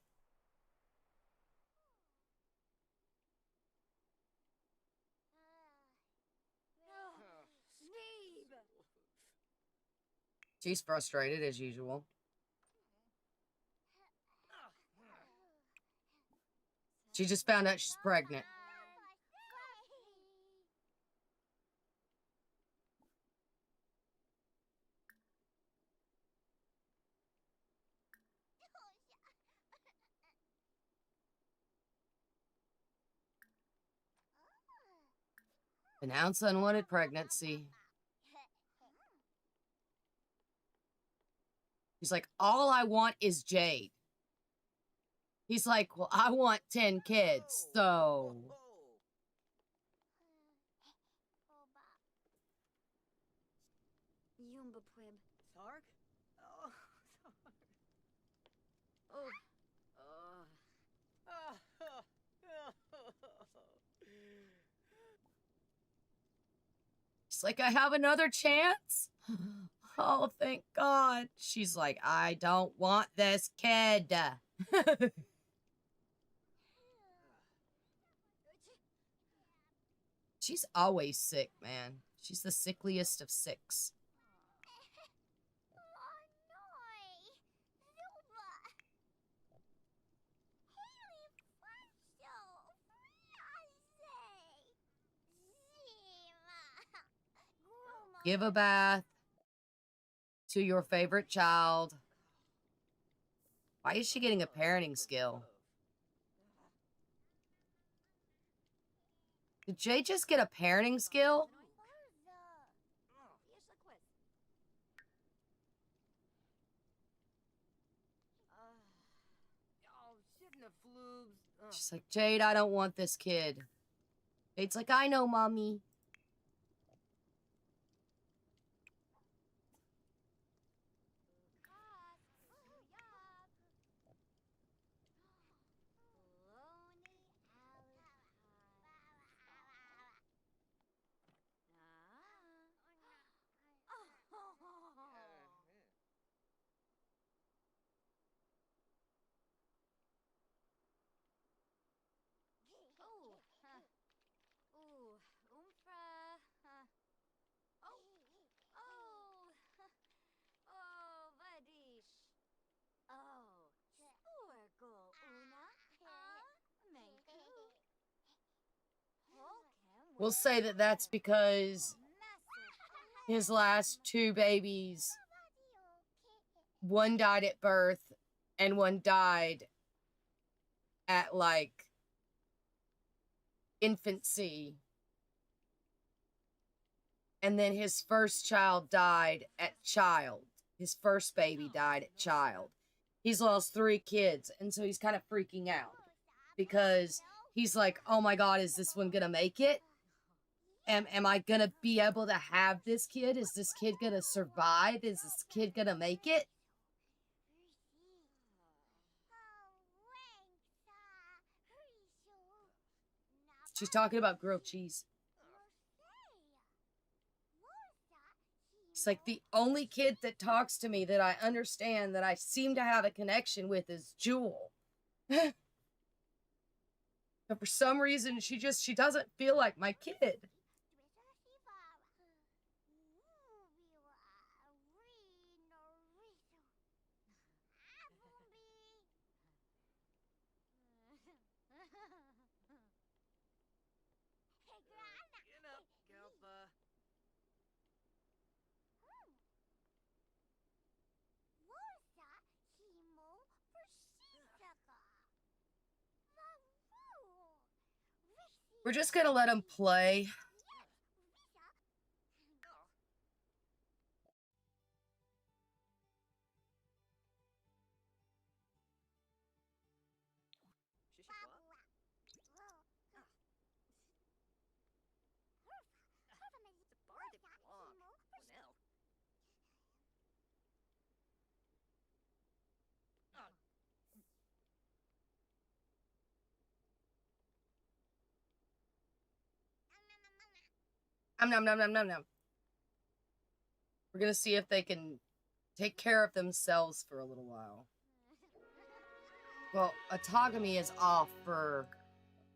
She's frustrated as usual. She just found out she's pregnant. Announce unwanted pregnancy. He's like, all I want is Jade. He's like, well, I want 10 kids, so... Sark? Oh, Sark. She's like, I have another chance? Oh, thank God. She's like, I don't want this kid. She's always sick, man. She's the sickliest of six. Give a bath to your favorite child. Why is she getting a parenting skill? Did Jay just get a parenting skill? Oh, shouldn't have floobs. She's like, Jade, I don't want this kid. Jade's like, I know, mommy. We'll say that that's because his last two babies, one died at birth and one died at, like, infancy. And then his first child died at child. His first baby died at child. He's lost 3 kids, and so he's kind of freaking out. Because he's like, oh my god, is this one gonna make it? Am I gonna be able to have this kid? Is this kid gonna survive? Is this kid gonna make it? She's talking about grilled cheese. It's like the only kid that talks to me that I understand, that I seem to have a connection with, is Jewel. But for some reason, she doesn't feel like my kid. Get up, Kelpa. We're just gonna let him play. Nom nom nom nom nom. We're gonna see if they can take care of themselves for a little while. Well, autogamy is off for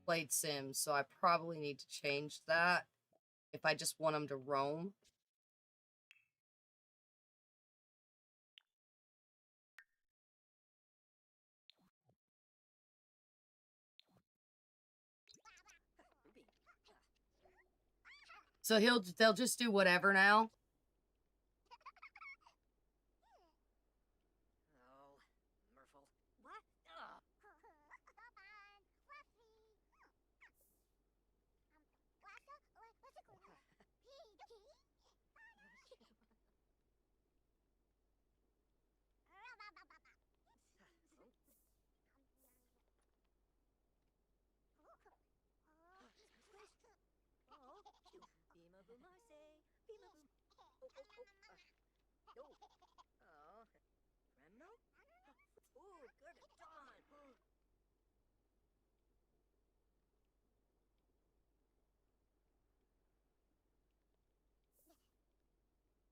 Blade Sims, so I probably need to change that if I just want them to roam. So they'll just do whatever now. Oh, Murphle. What?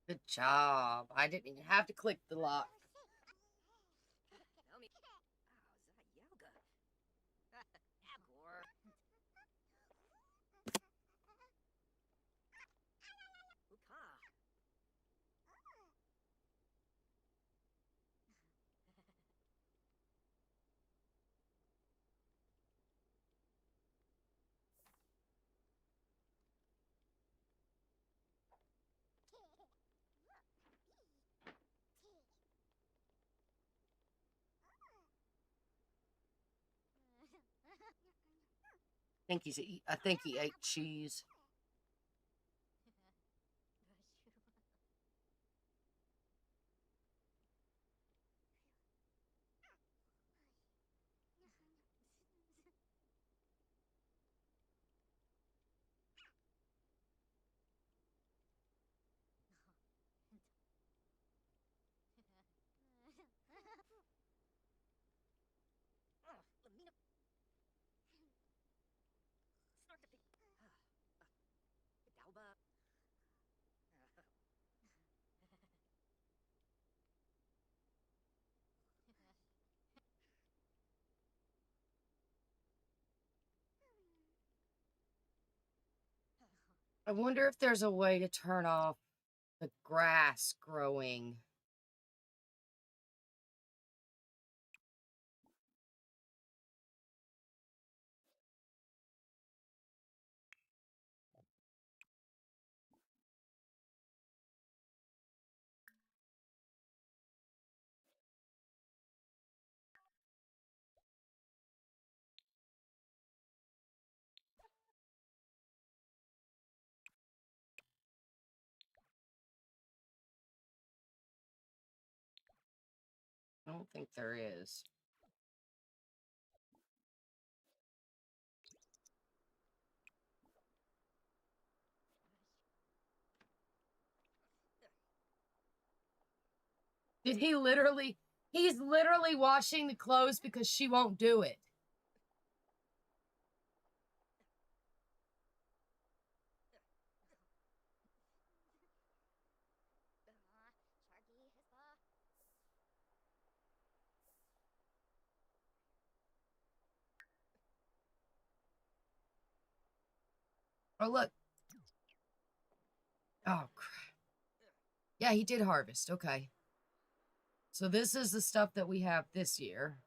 Good job. I didn't even have to click the lock. Tell me. Oh, is that yoga? Or... Hookah. I think he ate cheese. Dalba. I wonder if there's a way to turn off the grass growing. I don't think there is. Did he literally? He's literally washing the clothes because she won't do it. Oh, look. Oh, crap. Yeah, he did harvest. Okay. So this is the stuff that we have this year.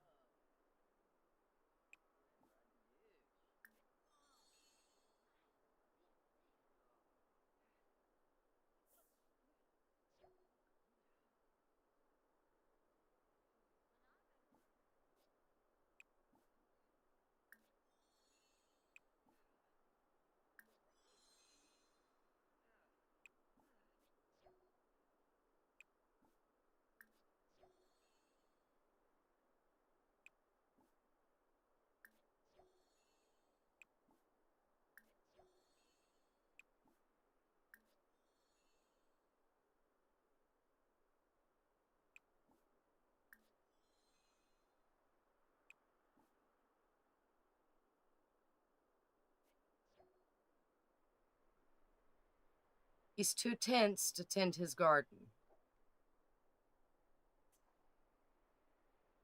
He's too tense to tend his garden.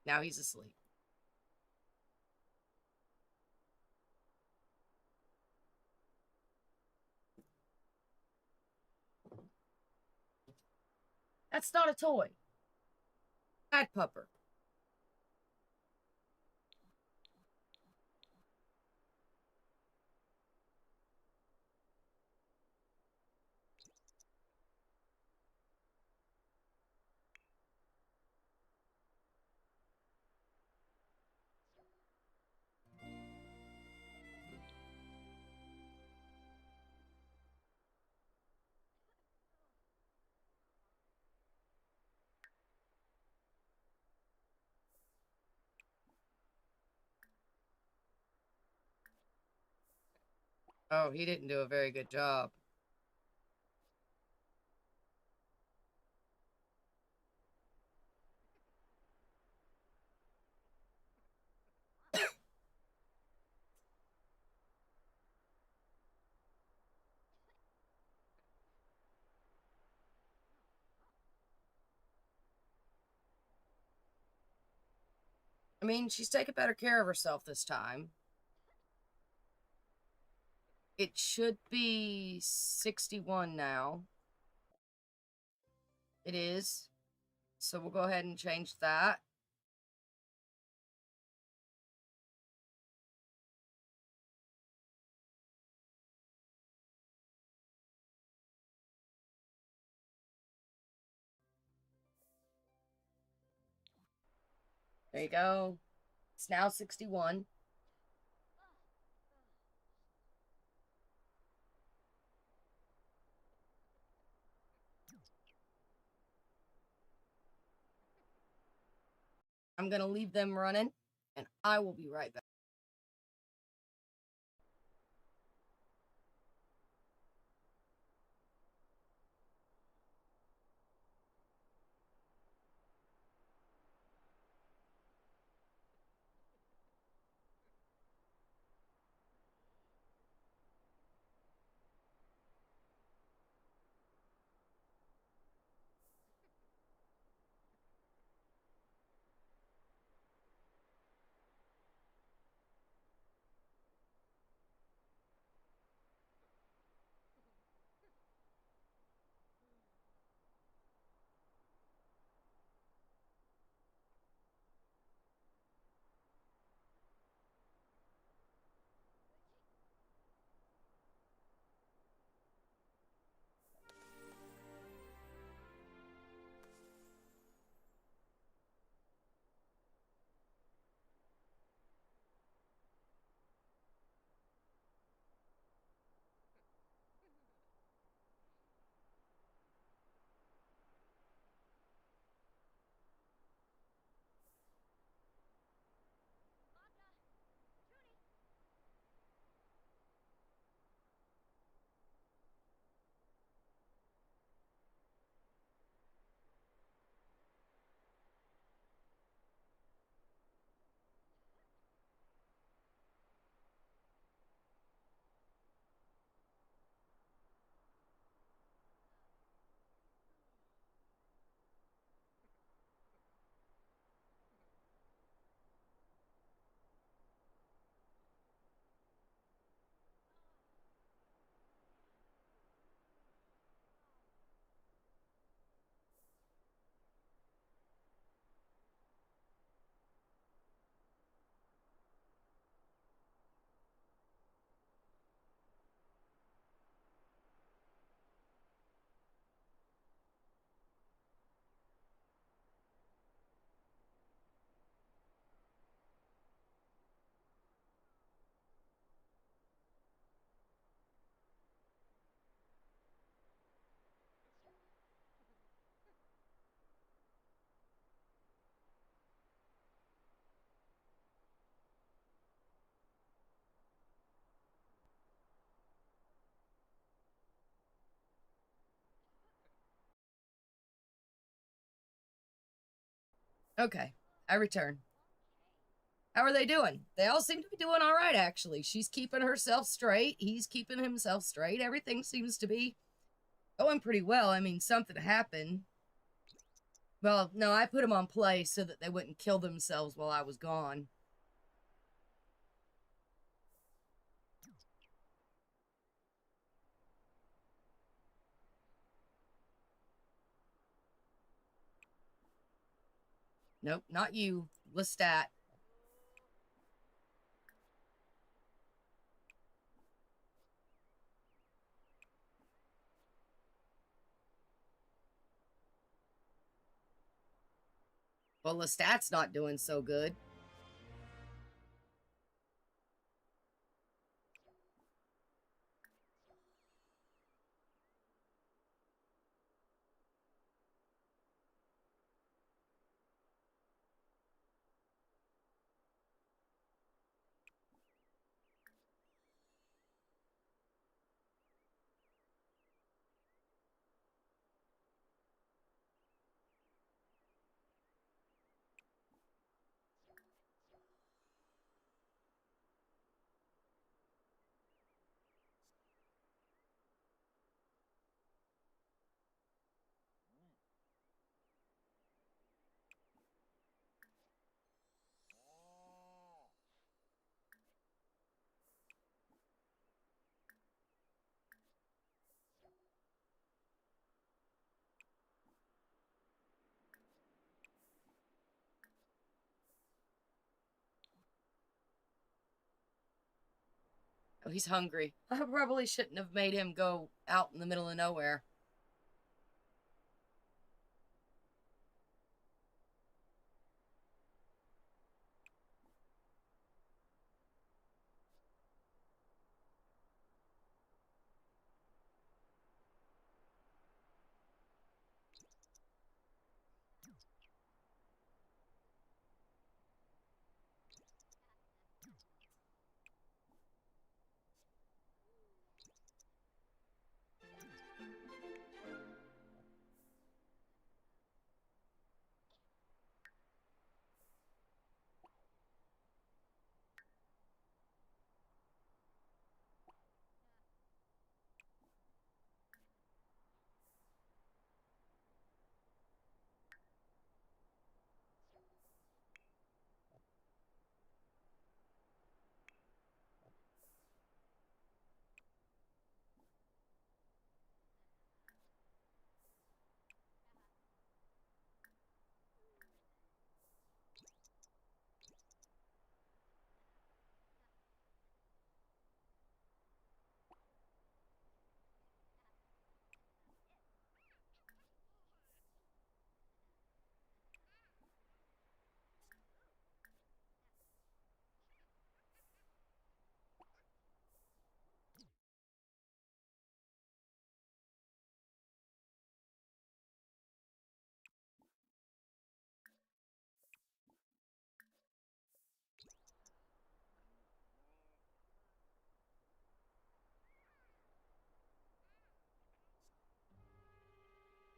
Now he's asleep. That's not a toy. Cat pupper. Oh, he didn't do a very good job. I mean, she's taking better care of herself this time. It should be 61 now. It is. So we'll go ahead and change that. There you go. It's now 61. I'm going to leave them running, and I will be right back. Okay, I return. How are they doing? They all seem to be doing all right, actually. She's keeping herself straight. He's keeping himself straight. Everything seems to be going pretty well. I mean, something happened. Well, no, I put them on play so that they wouldn't kill themselves while I was gone. Nope, not you. Lestat. Well, Lestat's not doing so good. Oh, he's hungry. I probably shouldn't have made him go out in the middle of nowhere.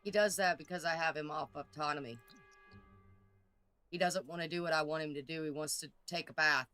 He does that because I have him off autonomy. He doesn't want to do what I want him to do. He wants to take a bath.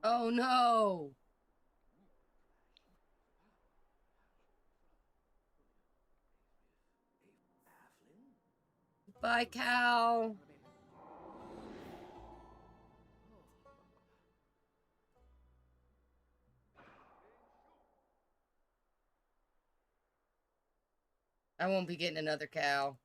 Oh no! Bye, cow! I won't be getting another cow.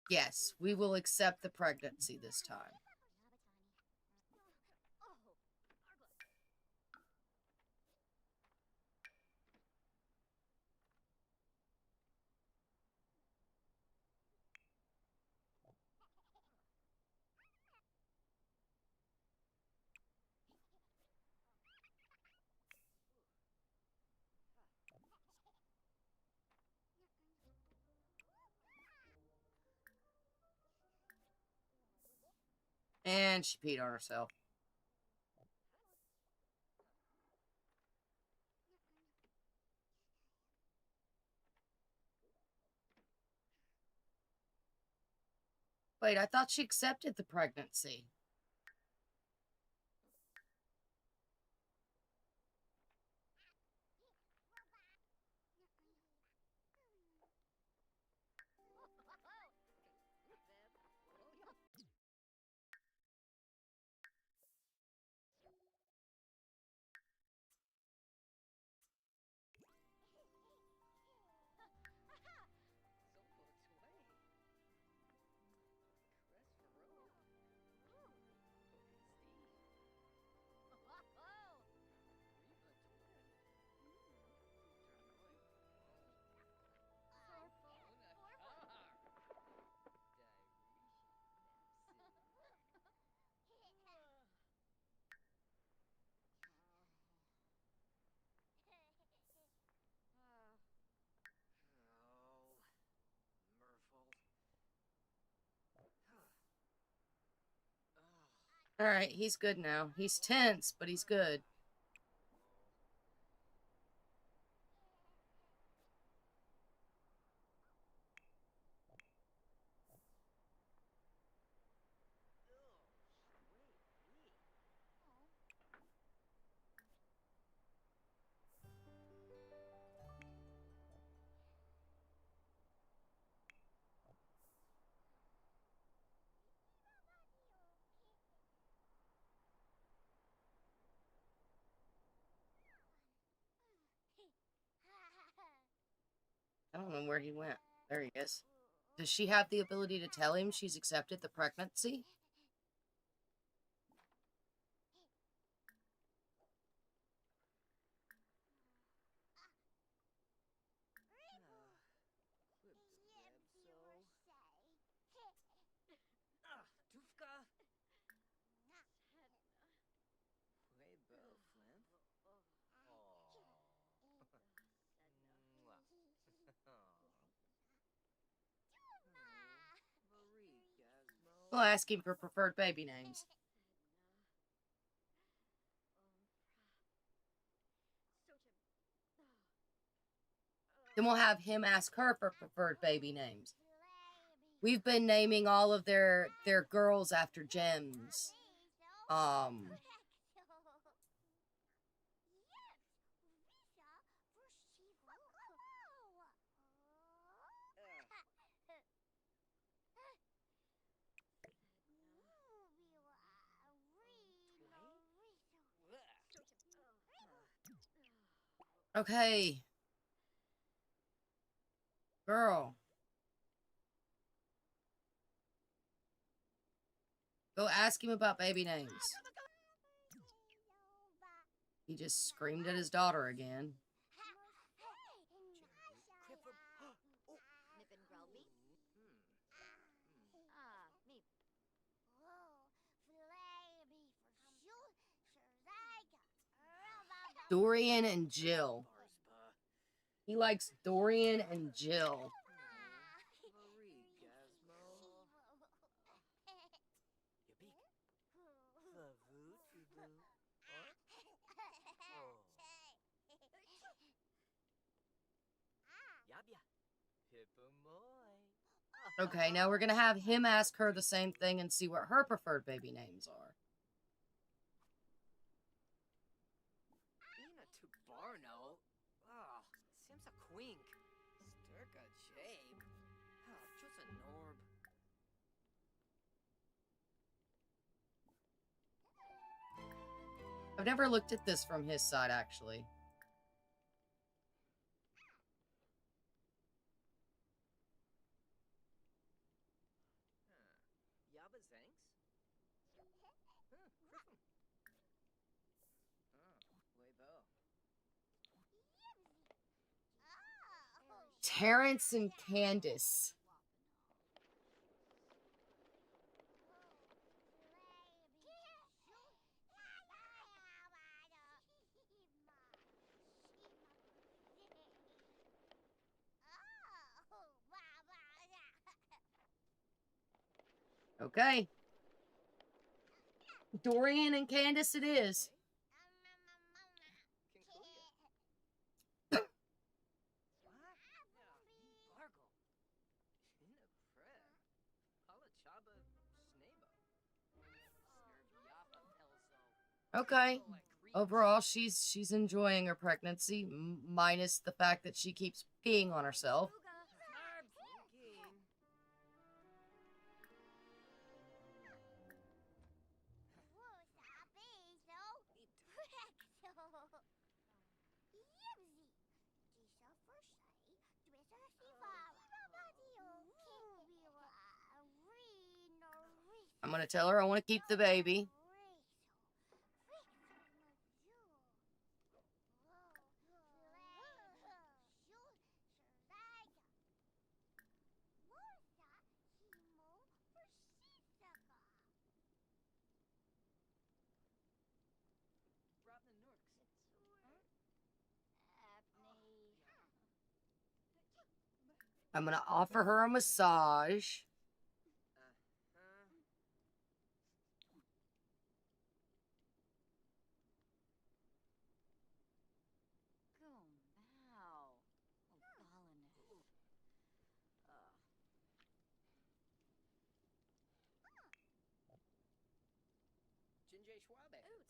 Yes, we will accept the pregnancy this time. And she peed on herself. Wait, I thought she accepted the pregnancy. Alright, he's good now. He's tense, but he's good. I don't know where he went. There he is. Does she have the ability to tell him she's accepted the pregnancy? We'll ask him for preferred baby names. Then we'll have him ask her for preferred baby names. we've been naming all of their girls after gems. Okay. Girl. Go ask him about baby names. He just screamed at his daughter again. Nippin' Grelby? Me. Dorian and Jill. He likes Dorian and Jill. Okay, now we're gonna have him ask her the same thing and see what her preferred baby names are. Ina to Barno. Oh, seems a quink. Sturka Jabe. Just a norb. I've never looked at this from his side, actually. Yaba Zanks? Terrence and Candace. Okay. Dorian and Candace it is. Okay. Overall, she's enjoying her pregnancy, minus the fact that she keeps peeing on herself. I'm gonna tell her I want to keep the baby. I'm gonna offer her a massage. Jinjay Schwabe.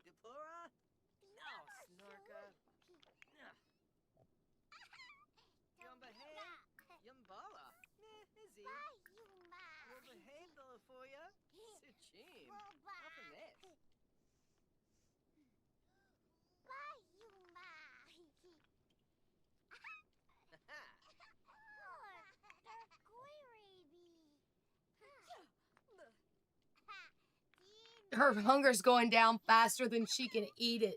Depora? No, Snorka. Yumbahay? Yumbala? Izzy? Well, behave, Bellafoya. Sijim. Up in this. her hunger's going down faster than she can eat it.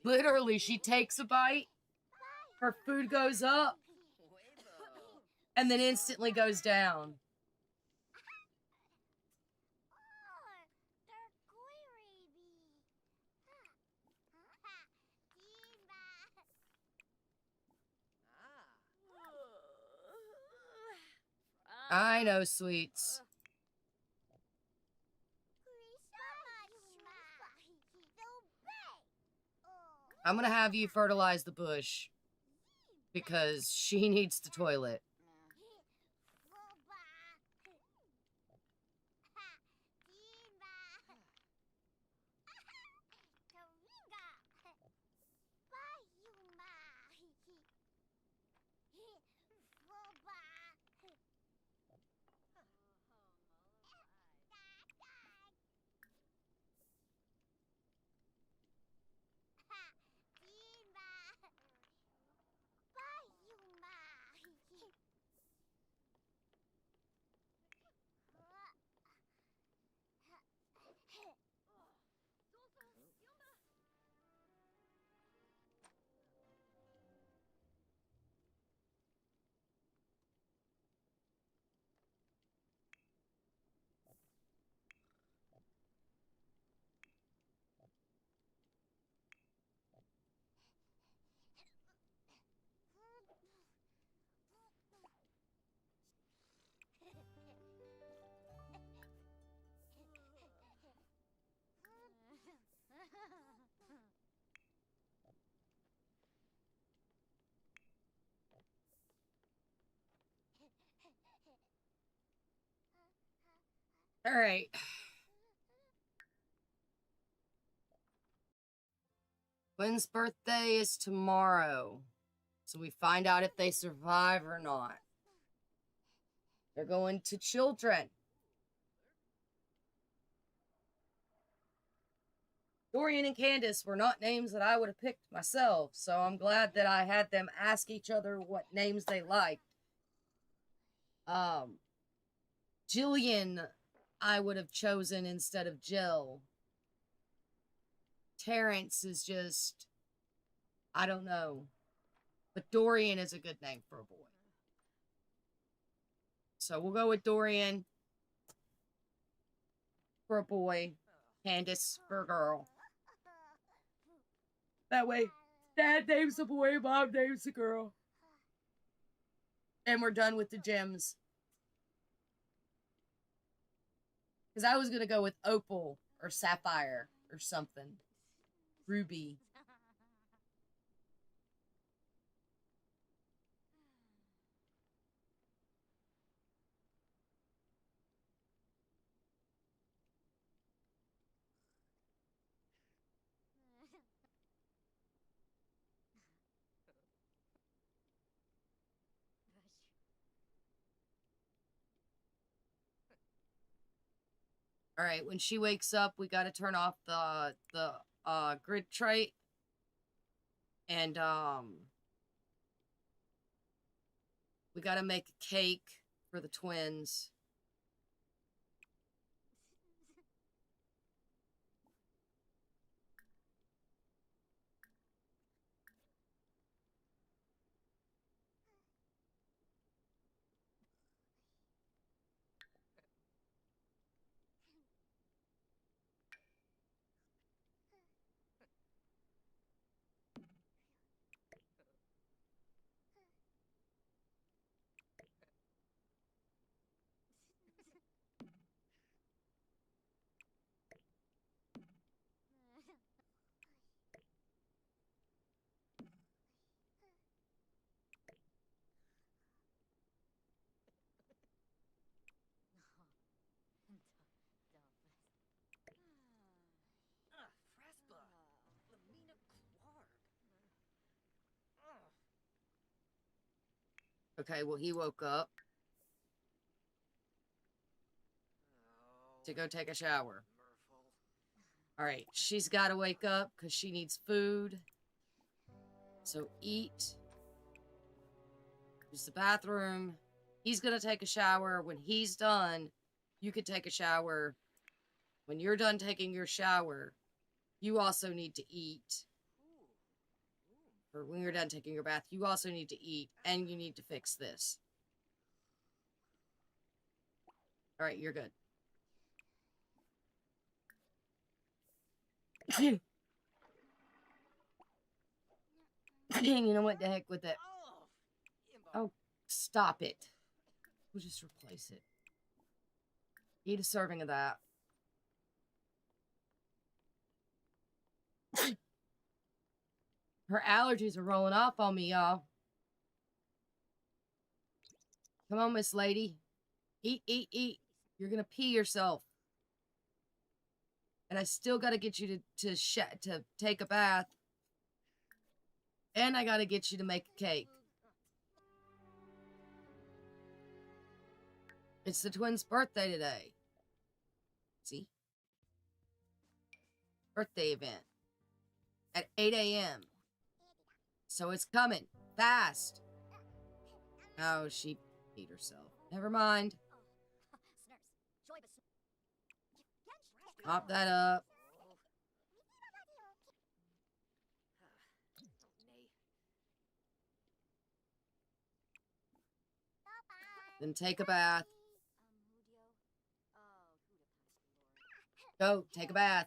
Literally, she takes a bite, her food goes up, and then instantly goes down. I know, sweets. I'm gonna have you fertilize the bush because she needs the toilet. All right. Quinn's birthday is tomorrow, so we find out if they survive or not. They're going to children. Dorian and Candace were not names that I would have picked myself, so I'm glad that I had them ask each other what names they liked. Jillian, I would have chosen instead of Jill. Terrence is just, I don't know. But Dorian is a good name for a boy. So we'll go with Dorian for a boy, Candace for a girl. That way, Dad names the boy, Mom names the girl. And we're done with the gems. Because I was going to go with Opal or Sapphire or something. Ruby. All right, when she wakes up, we got to turn off the grid trait. And, we got to make a cake for the twins. Okay, well, he woke up to go take a shower. Merfolk. All right, she's got to wake up because she needs food. So eat. Use the bathroom. He's going to take a shower. When he's done, you could take a shower. When you're done taking your shower, you also need to eat. Or when you're done taking your bath, you also need to eat. And you need to fix this. All right, you're good. You know what? The heck with it. Oh, stop it. We'll just replace it. Eat a serving of that. Her allergies are rolling off on me, y'all. Come on, Miss Lady. Eat, eat, eat. You're gonna pee yourself. And I still gotta get you to take a bath. And I gotta get you to make a cake. It's the twins' birthday today. See? Birthday event. At 8 a.m. So it's coming. Fast. Oh, she peed herself. Never mind. Pop that up. Then take a bath. Go, take a bath.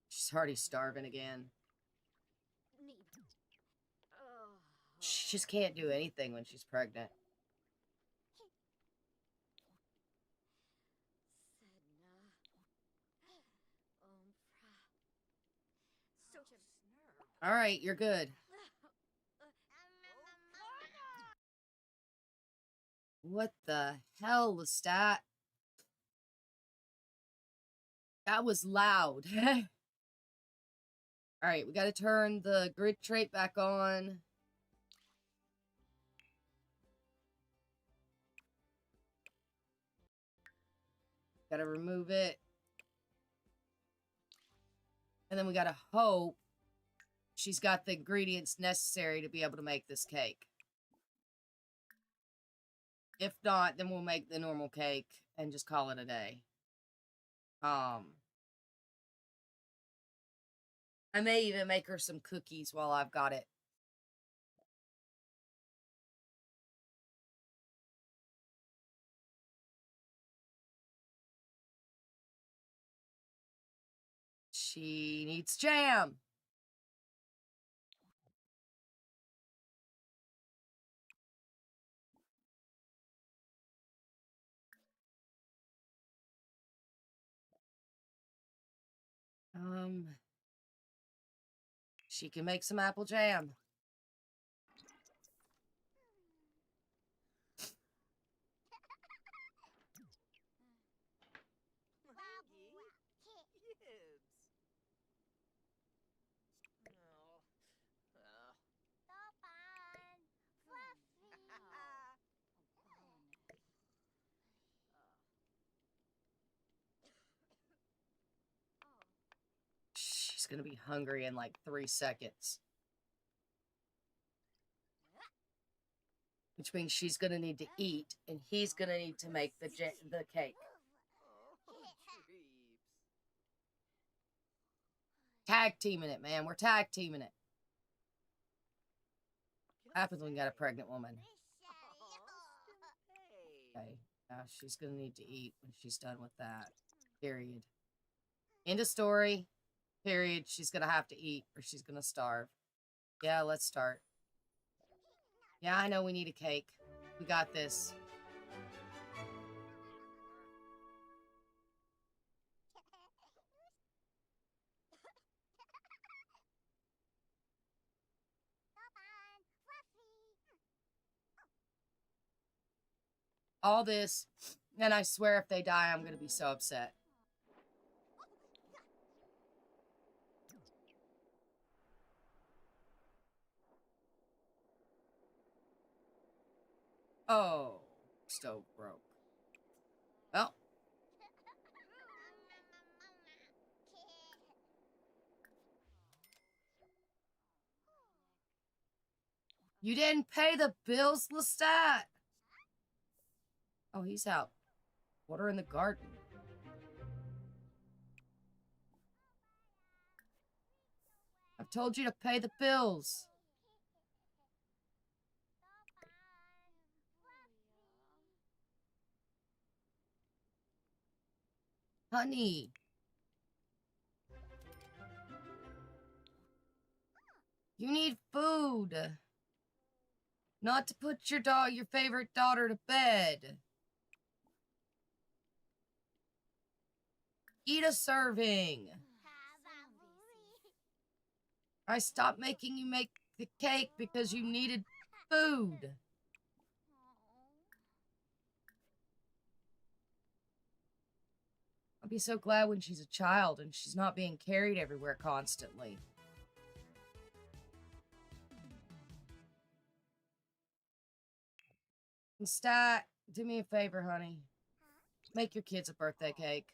She's already starving again. She just can't do anything when she's pregnant. All right, you're good. What the hell was that? That was loud. All right, we got to turn the grid trait back on. Got to remove it. And then we got to hope she's got the ingredients necessary to be able to make this cake. If not, then we'll make the normal cake and just call it a day. I may even make her some cookies while I've got it. She needs jam. She can make some apple jam. She's gonna be hungry in like 3 seconds. Which means she's gonna need to eat, and he's gonna need to make the cake. Tag teaming it, man. We're tag teaming it. Happens when you got a pregnant woman. Okay, now she's gonna need to eat when she's done with that. Period. End of story. Period. She's gonna have to eat or she's gonna starve. Yeah, let's start. Yeah, I know we need a cake. We got this. All this, and I swear if they die, I'm gonna be so upset. Oh, stove broke. Well, you didn't pay the bills, Lestat. Oh, he's out. Water in the garden. I've told you to pay the bills. Honey. You need food. Not to put your favorite daughter to bed. Eat a serving. I stopped making you make the cake because you needed food. I'll be so glad when she's a child and she's not being carried everywhere constantly. Stat, do me a favor, honey. Make your kids a birthday cake.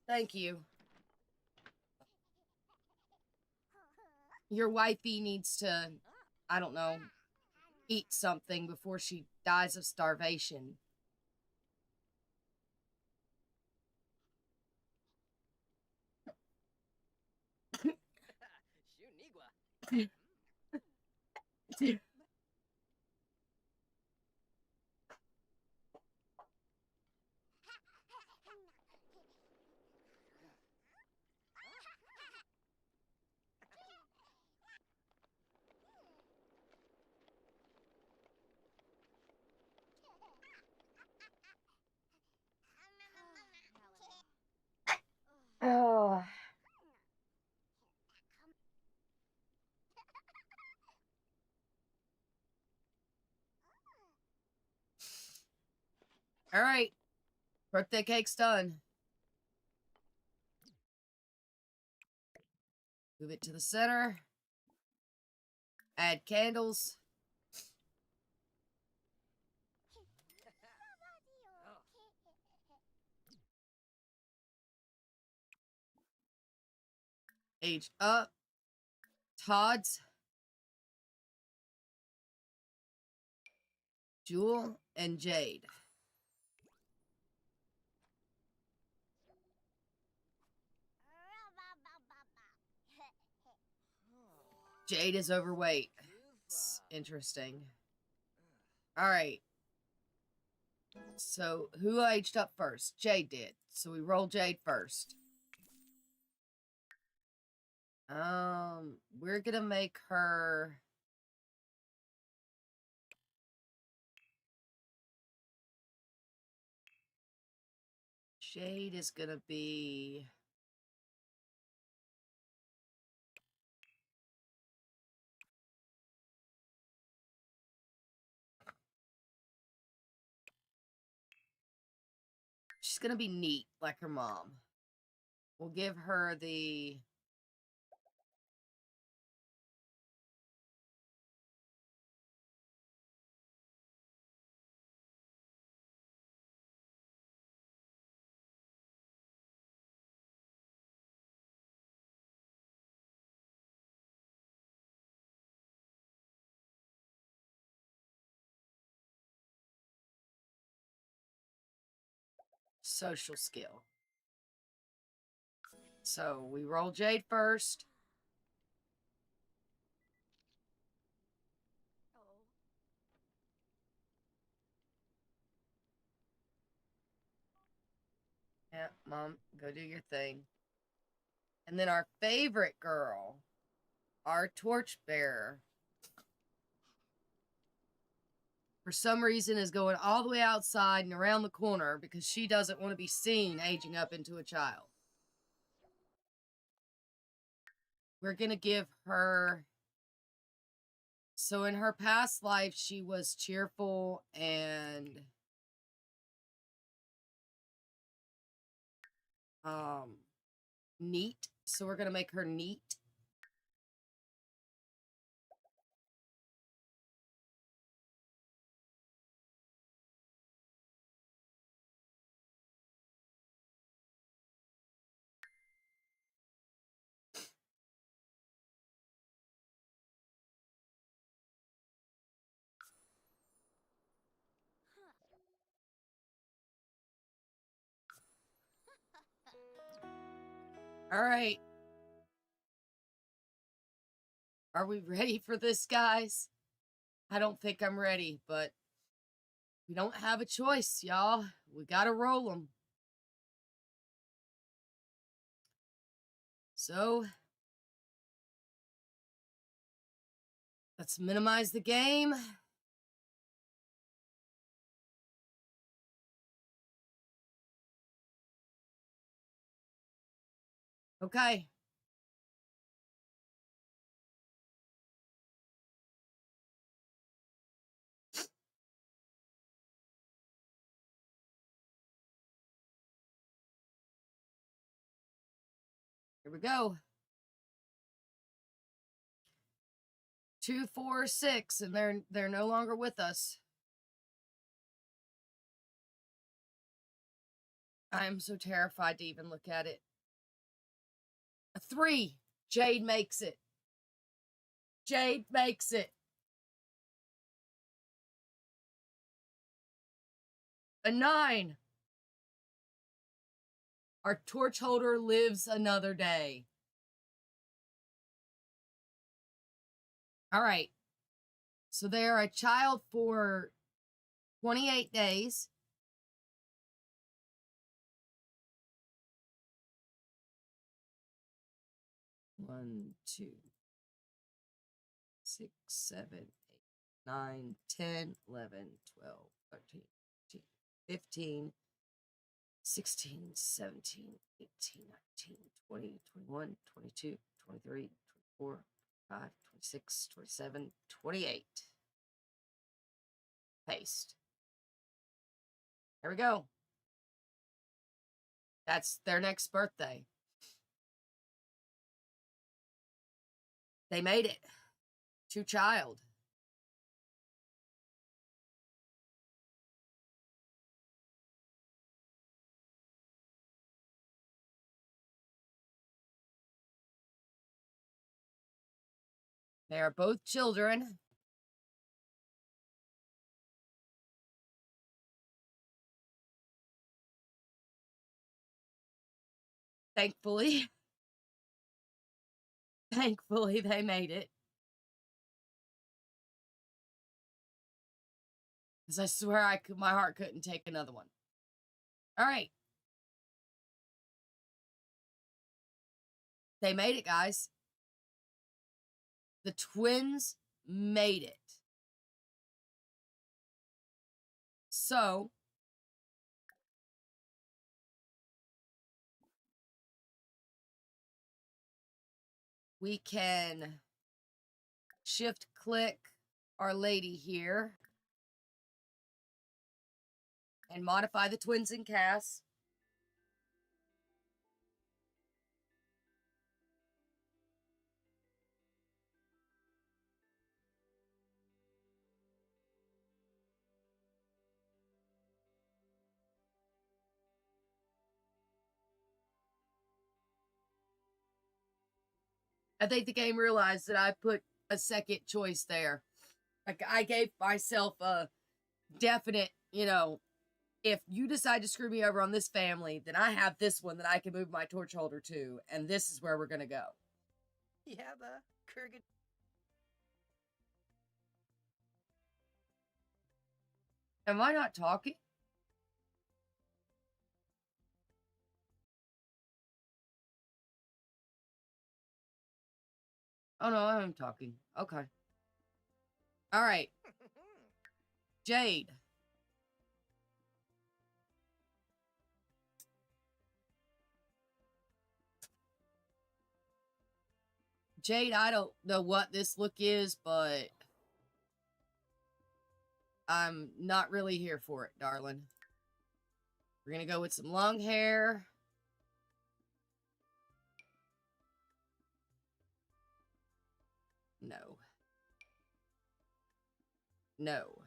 Thank you. Your wifey needs to, I don't know, eat something before she dies of starvation. Oh. All right. Birthday cake's done. Move it to the center. Add candles. Age up. Todd's. Jewel and Jade. Jade is overweight. It's interesting. Alright. So, who aged up first? Jade did. So we roll Jade first. We're gonna make her... Jade is gonna be... She's gonna be neat, like her mom. We'll give her the... social skill. So we roll Jade first. Yeah, Mom, go do your thing. And then our favorite girl, our torchbearer, for some reason is going all the way outside and around the corner because she doesn't want to be seen aging up into a child. We're going to give her... So in her past life, she was cheerful and... neat. So we're going to make her neat. All right. Are we ready for this, guys? I don't think I'm ready, but we don't have a choice, y'all. We gotta roll them. So, let's minimize the game. Okay. Here we go. 2, 4, 6, and they're no longer with us. I am so terrified to even look at it. A 3. Jade makes it. Jade makes it. A 9. Our torch holder lives another day. All right. So they are a child for 28 days. One, 2, 6, 7, 8, 9, 10, 11, 12, 13, 14, 15, 16, 17, 18, 19, 20, 21, 22, 23, 24, 25, 26, 27, 28. Paste. There we go. That's their next birthday. They made it. 2 child. They are both children. Thankfully. Thankfully, they made it. Because I swear my heart couldn't take another one. All right. They made it, guys. The twins made it. So, we can shift click Our Lady here and modify the twins in Cass. I think the game realized that I put a second choice there. Like, I gave myself a definite, if you decide to screw me over on this family, then I have this one that I can move my torch holder to, and this is where we're going to go. Yeah, the Kurgan. Am I not talking? Oh, no, I'm talking. Okay. All right. Jade. Jade, I don't know what this look is, but I'm not really here for it, darling. We're going to go with some long hair. No. No.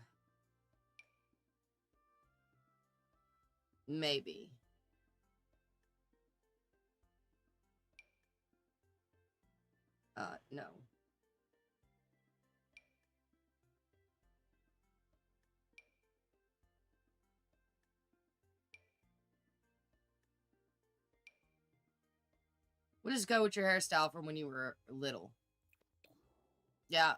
Maybe. No. We'll just go with your hairstyle from when you were little. Yeah.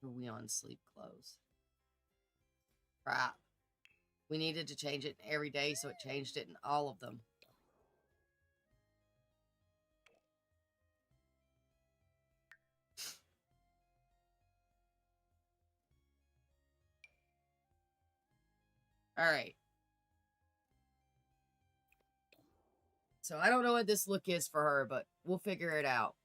Are we on sleep clothes? Crap. We needed to change it every day, so it changed it in all of them. Alright. So I don't know what this look is for her, but we'll figure it out.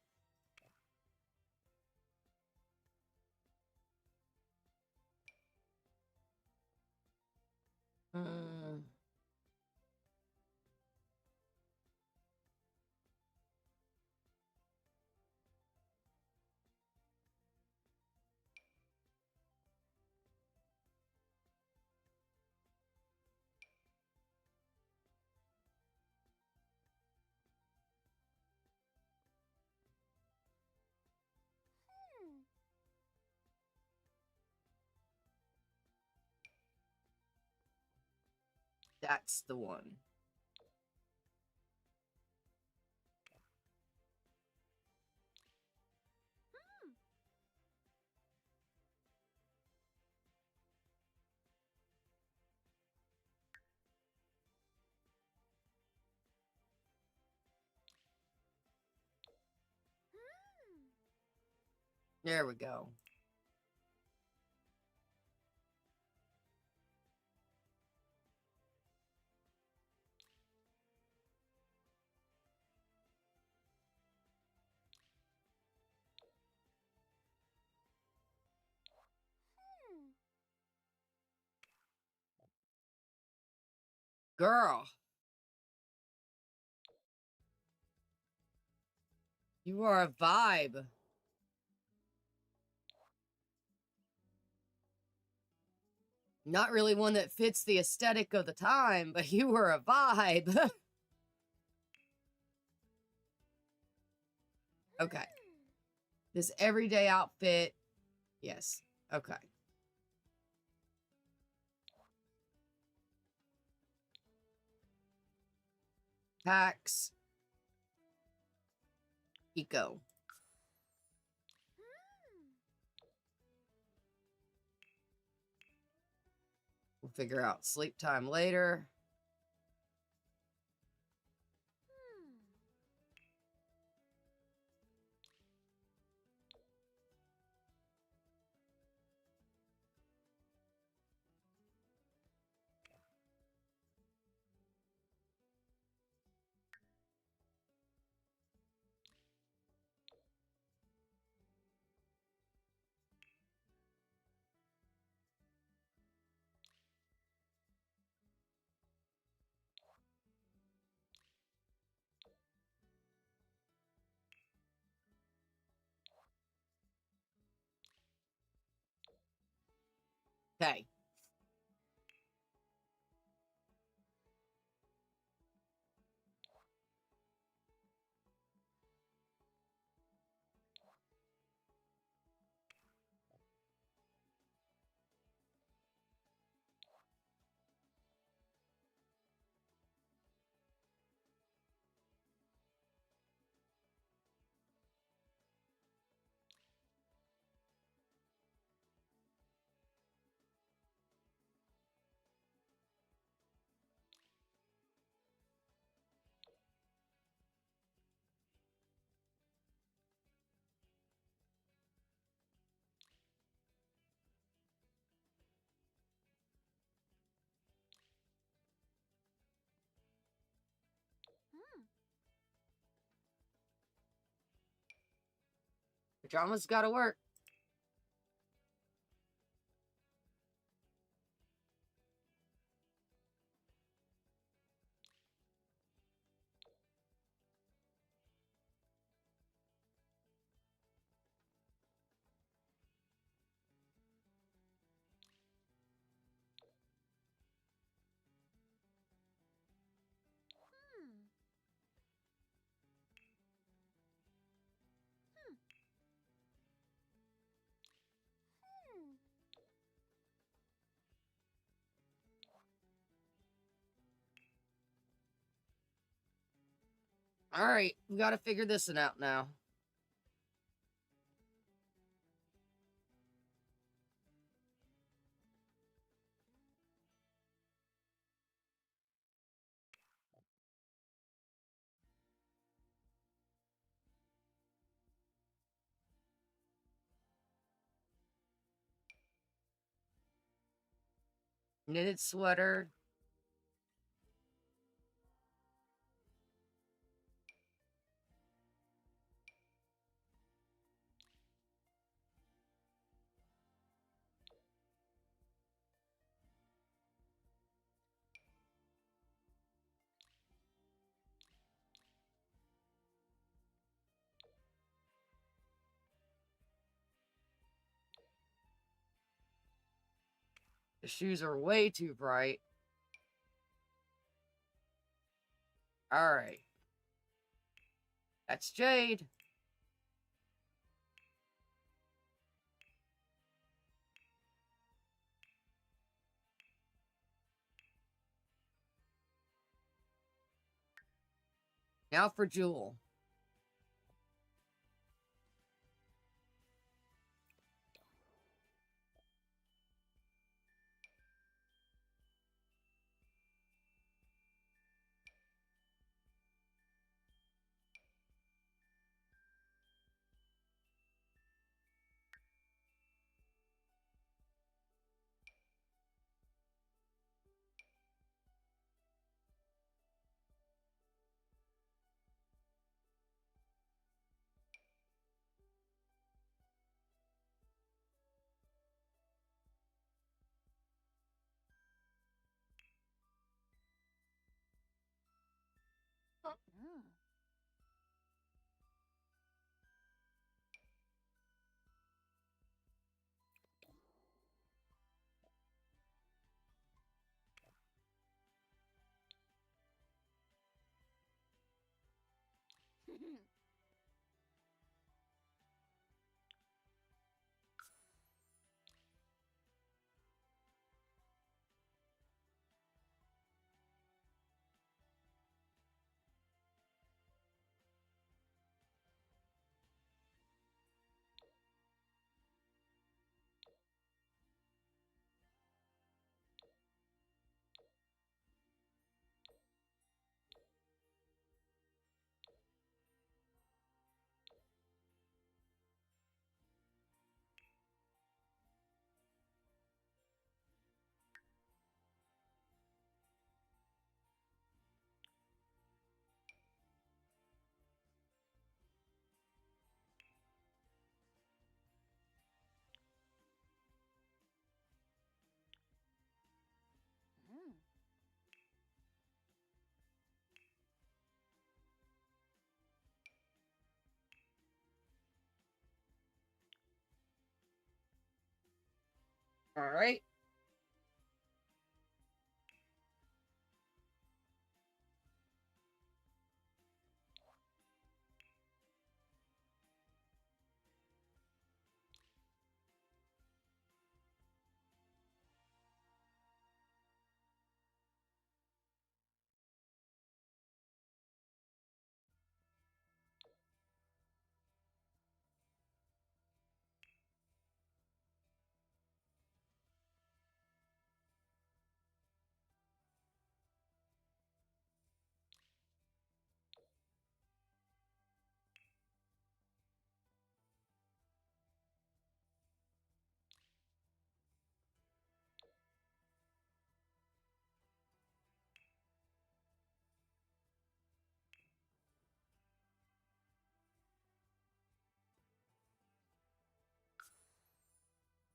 That's the one. There we go. Girl. You are a vibe. Not really one that fits the aesthetic of the time, but you were a vibe. Okay. This everyday outfit. Yes. Okay. Tax. Eco. We'll figure out sleep time later. Okay. Pajamas gotta work. Alright, we gotta figure this one out now. Knitted sweater. The shoes are way too bright. Alright. That's Jade. Now for Jewel. Mm. Mm. Alright.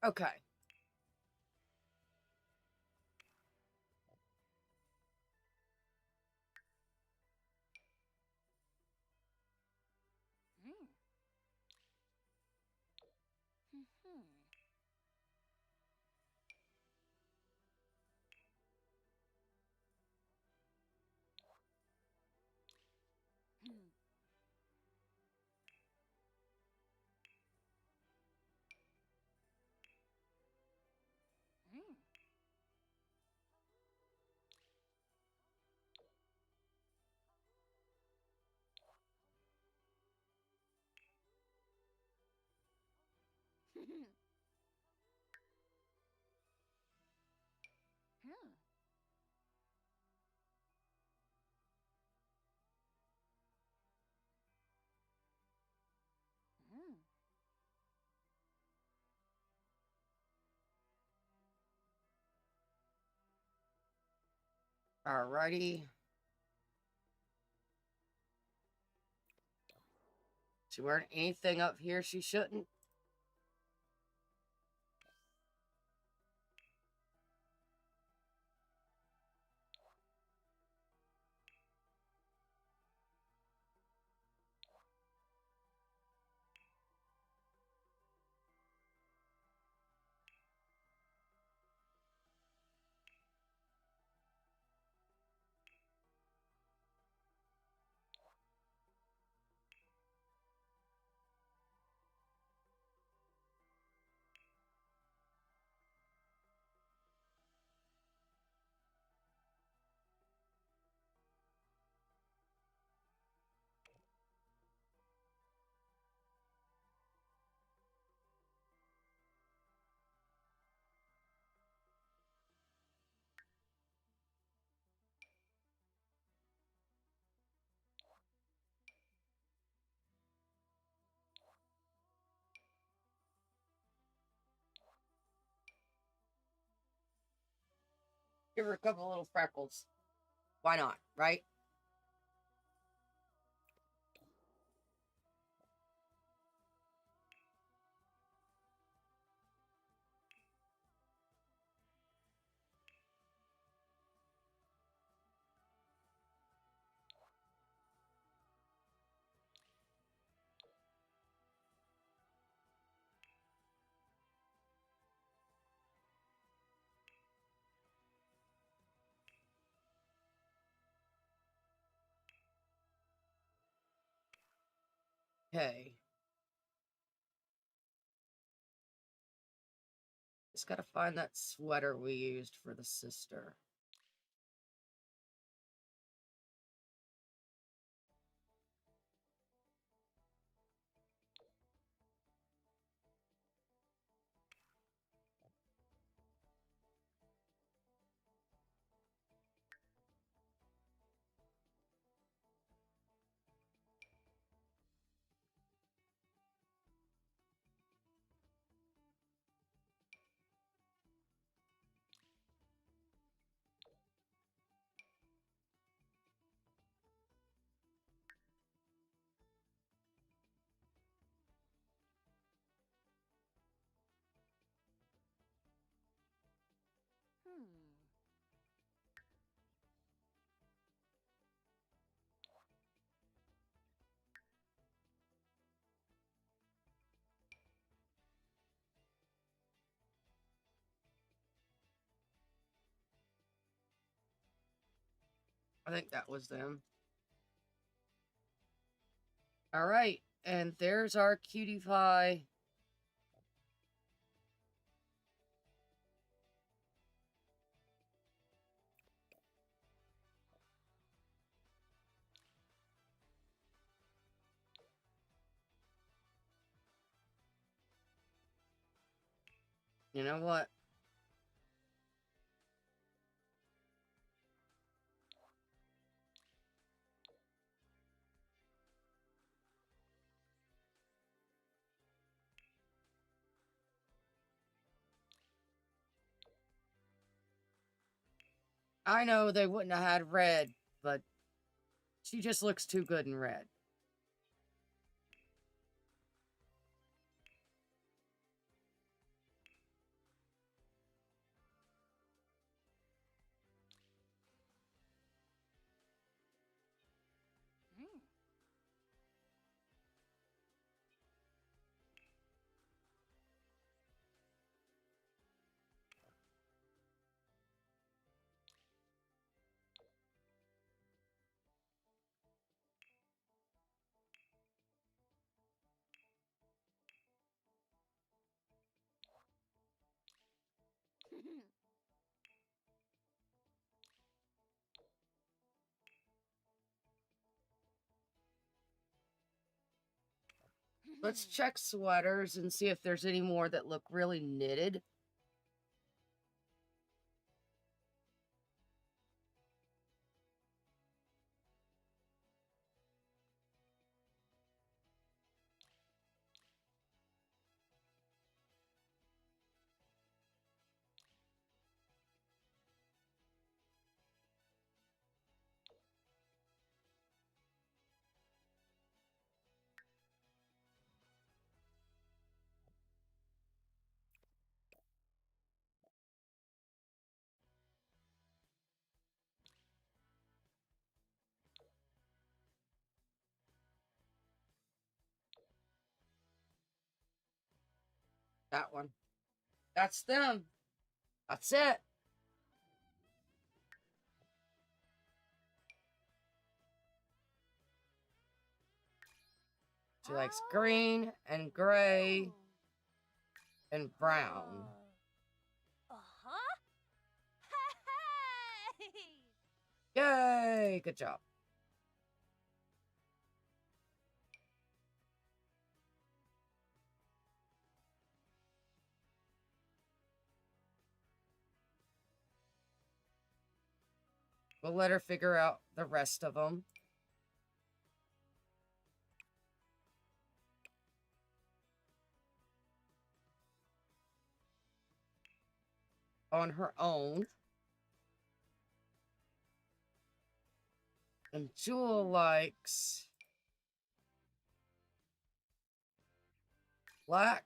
Okay. Mm. Mhm. Mm. Alrighty. She wearing anything up here she shouldn't? Give her a couple little freckles. Why not, right? Okay. Just gotta find that sweater we used for the sister. I think that was them. All right, and there's our cutie pie. You know what? I know they wouldn't have had red, but she just looks too good in red. Let's check sweaters and see if there's any more that look really knitted. That one. That's them. That's it. She likes green and gray and brown. Uh-huh. Hey! Yay! Good job. We'll let her figure out the rest of them. On her own. And Jewel likes black,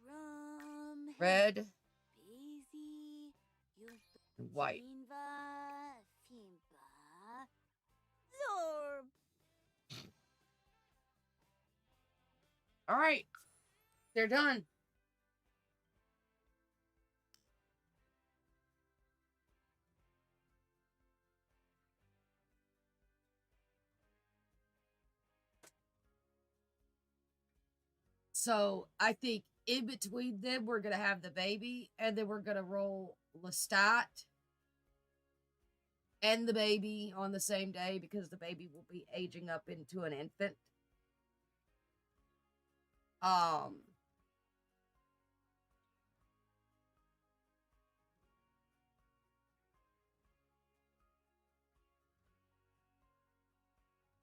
Drum. red, Daisy. and white. Finva. Fimba. Zorb. All right. They're done. So I think in between them, we're going to have the baby, and then we're going to roll Lestat and the baby on the same day because the baby will be aging up into an infant.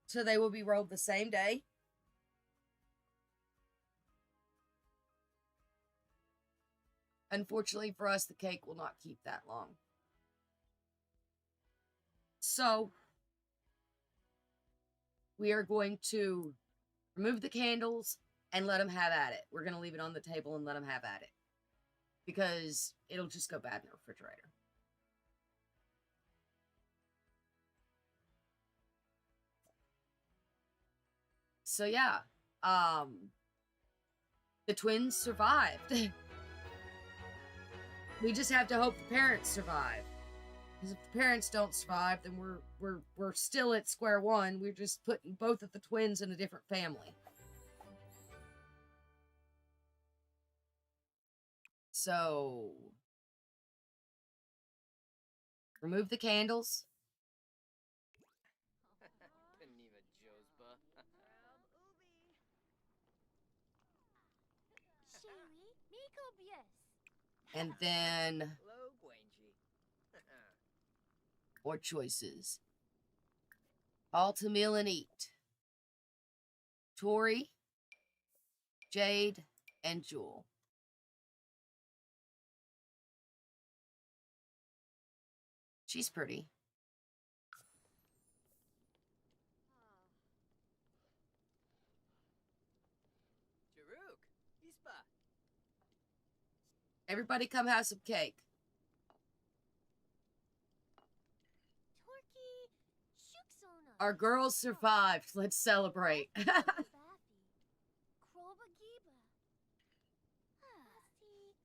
So they will be rolled the same day. Unfortunately for us, the cake will not keep that long. So we are going to remove the candles and let them have at it. We're going to leave it on the table and let them have at it because it'll just go bad in the refrigerator. So yeah, the twins survived. We just have to hope the parents survive. Because if the parents don't survive, then we're still at square one. We're just putting both of the twins in a different family. So remove the candles. Paniva Josba. Shui, Miko Bies. And then Hello, Gwenji. more choices. All to meal and eat. Tori, Jade, and Jewel. She's pretty. Jaruk, Ispa. Everybody come have some cake. Torki, Shuksona. Our girls survived. Let's celebrate. Bathi, Kroba Giba. Asti,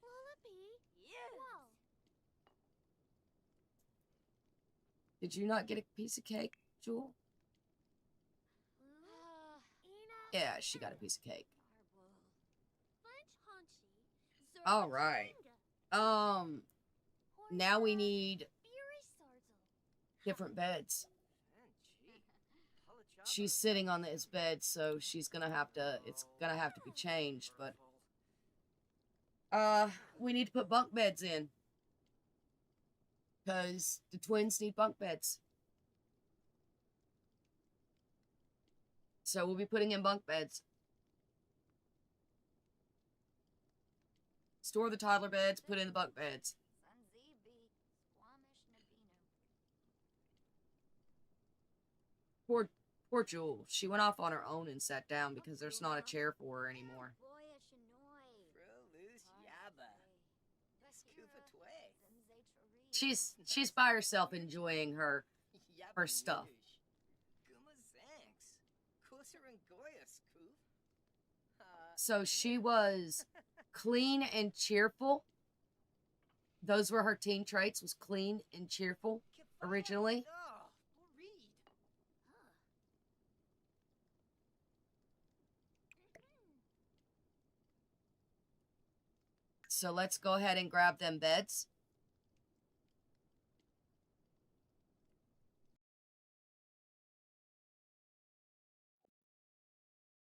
Lullaby. Yes. Wow. Did you not get a piece of cake, Jewel? Ina. Yeah, she got a piece of cake. French Hanchi. All right. Now we need different beds. she's sitting on his bed, so she's gonna have to, it's gonna have to be changed, but we need to put bunk beds in, because the twins need bunk beds. So we'll be putting in bunk beds. Store the toddler beds, put in the bunk beds. Poor Jewel. She went off on her own and sat down because there's not a chair for her anymore. She's by herself enjoying her stuff. So she was clean and cheerful. Those were her teen traits, was clean and cheerful originally. So let's go ahead and grab them beds.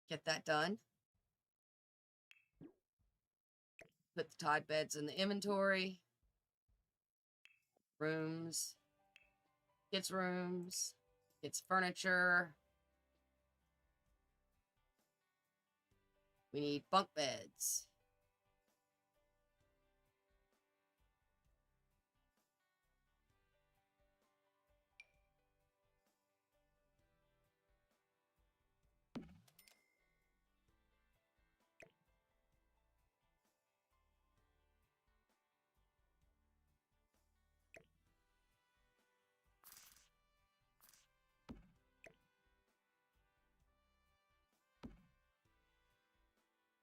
Get that done. Put the Tide beds in the inventory. Rooms. Kids' rooms. Kids' furniture. We need bunk beds.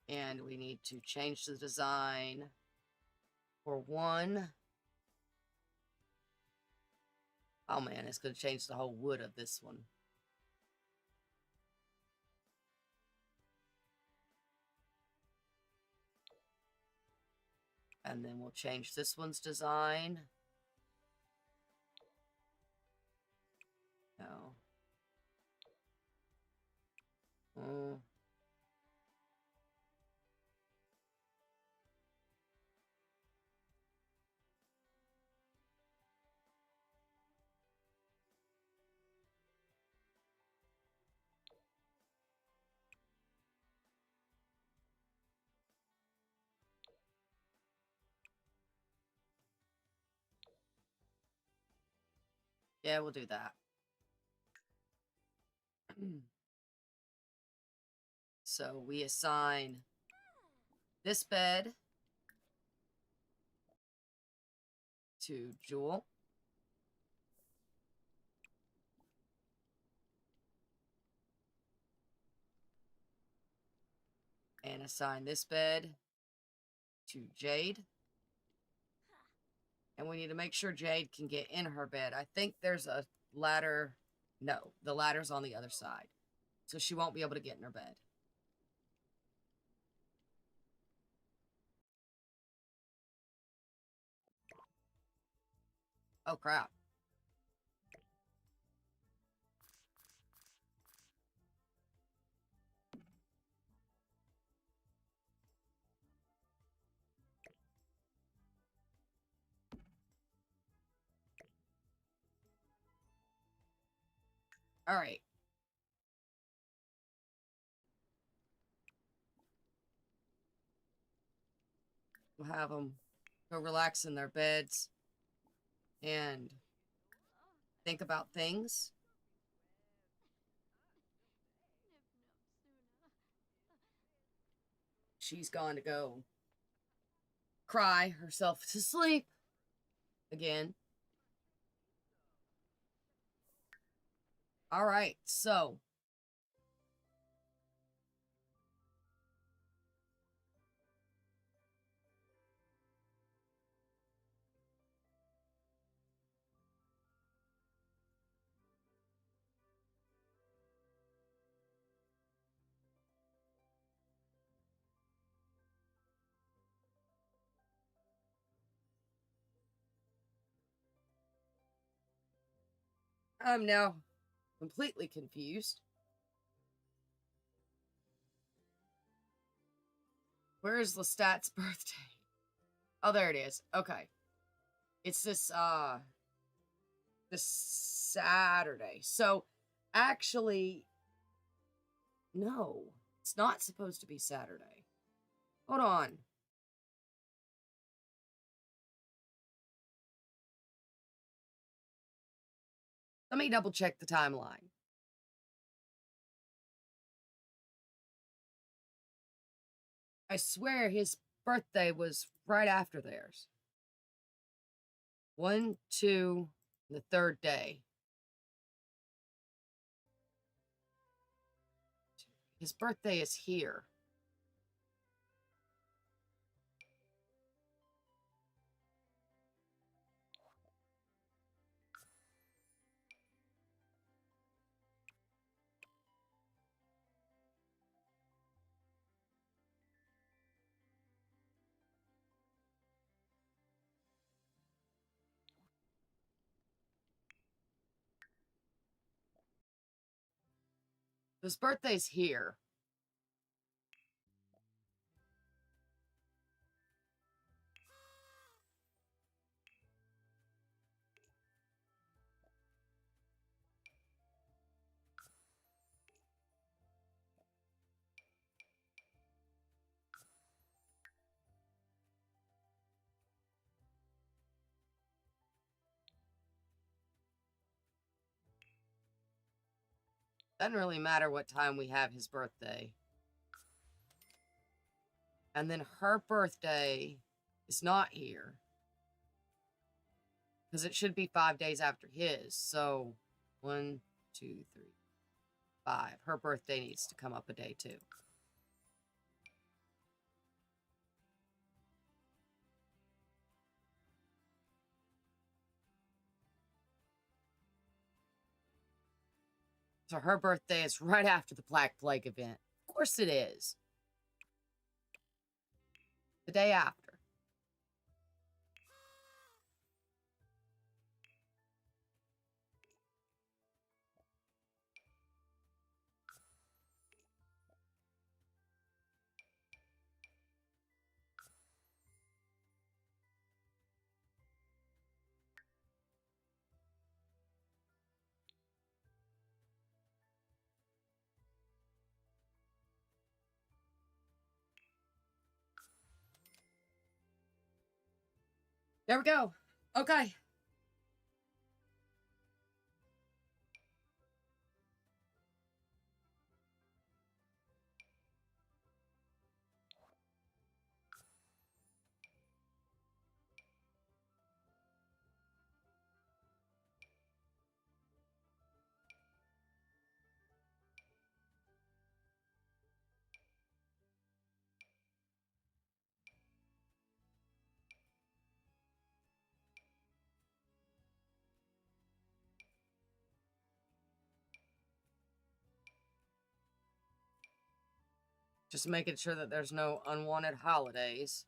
And we need to change the design for one. Oh man, it's going to change the whole wood of this one. And then we'll change this one's design. No. Oh. Yeah, we'll do that. So we assign this bed to Jewel. And assign this bed to Jade. And we need to make sure Jade can get in her bed. I think there's a ladder. No, the ladder's on the other side. So she won't be able to get in her bed. Oh, crap. All right. We'll have them go relax in their beds and think about things. She's gone to go cry herself to sleep again. All right, so I'm now completely confused. Where is Lestat's birthday? Oh, there it is. Okay. It's this Saturday. So, actually, no. It's not supposed to be Saturday. Hold on. Let me double check the timeline. I swear his birthday was right after theirs. 1, 2, the third day. His birthday is here. His birthday's here. Doesn't really matter what time we have his birthday. And then her birthday is not here. Because it should be 5 days after his. So, 1, 2, 3, 5. Her birthday needs to come up a day too. So her birthday is right after the Black Plague event. Of course it is. The day after. There we go. Okay. Just making sure that there's no unwanted holidays.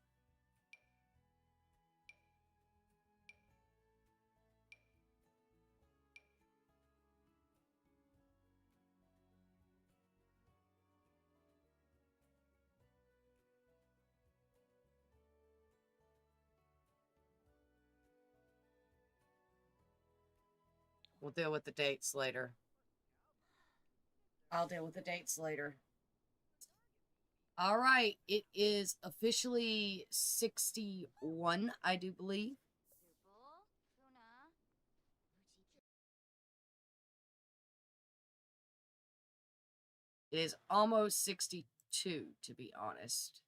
We'll deal with the dates later. I'll deal with the dates later. All right. It is officially 61, I do believe. It is almost 62, to be honest.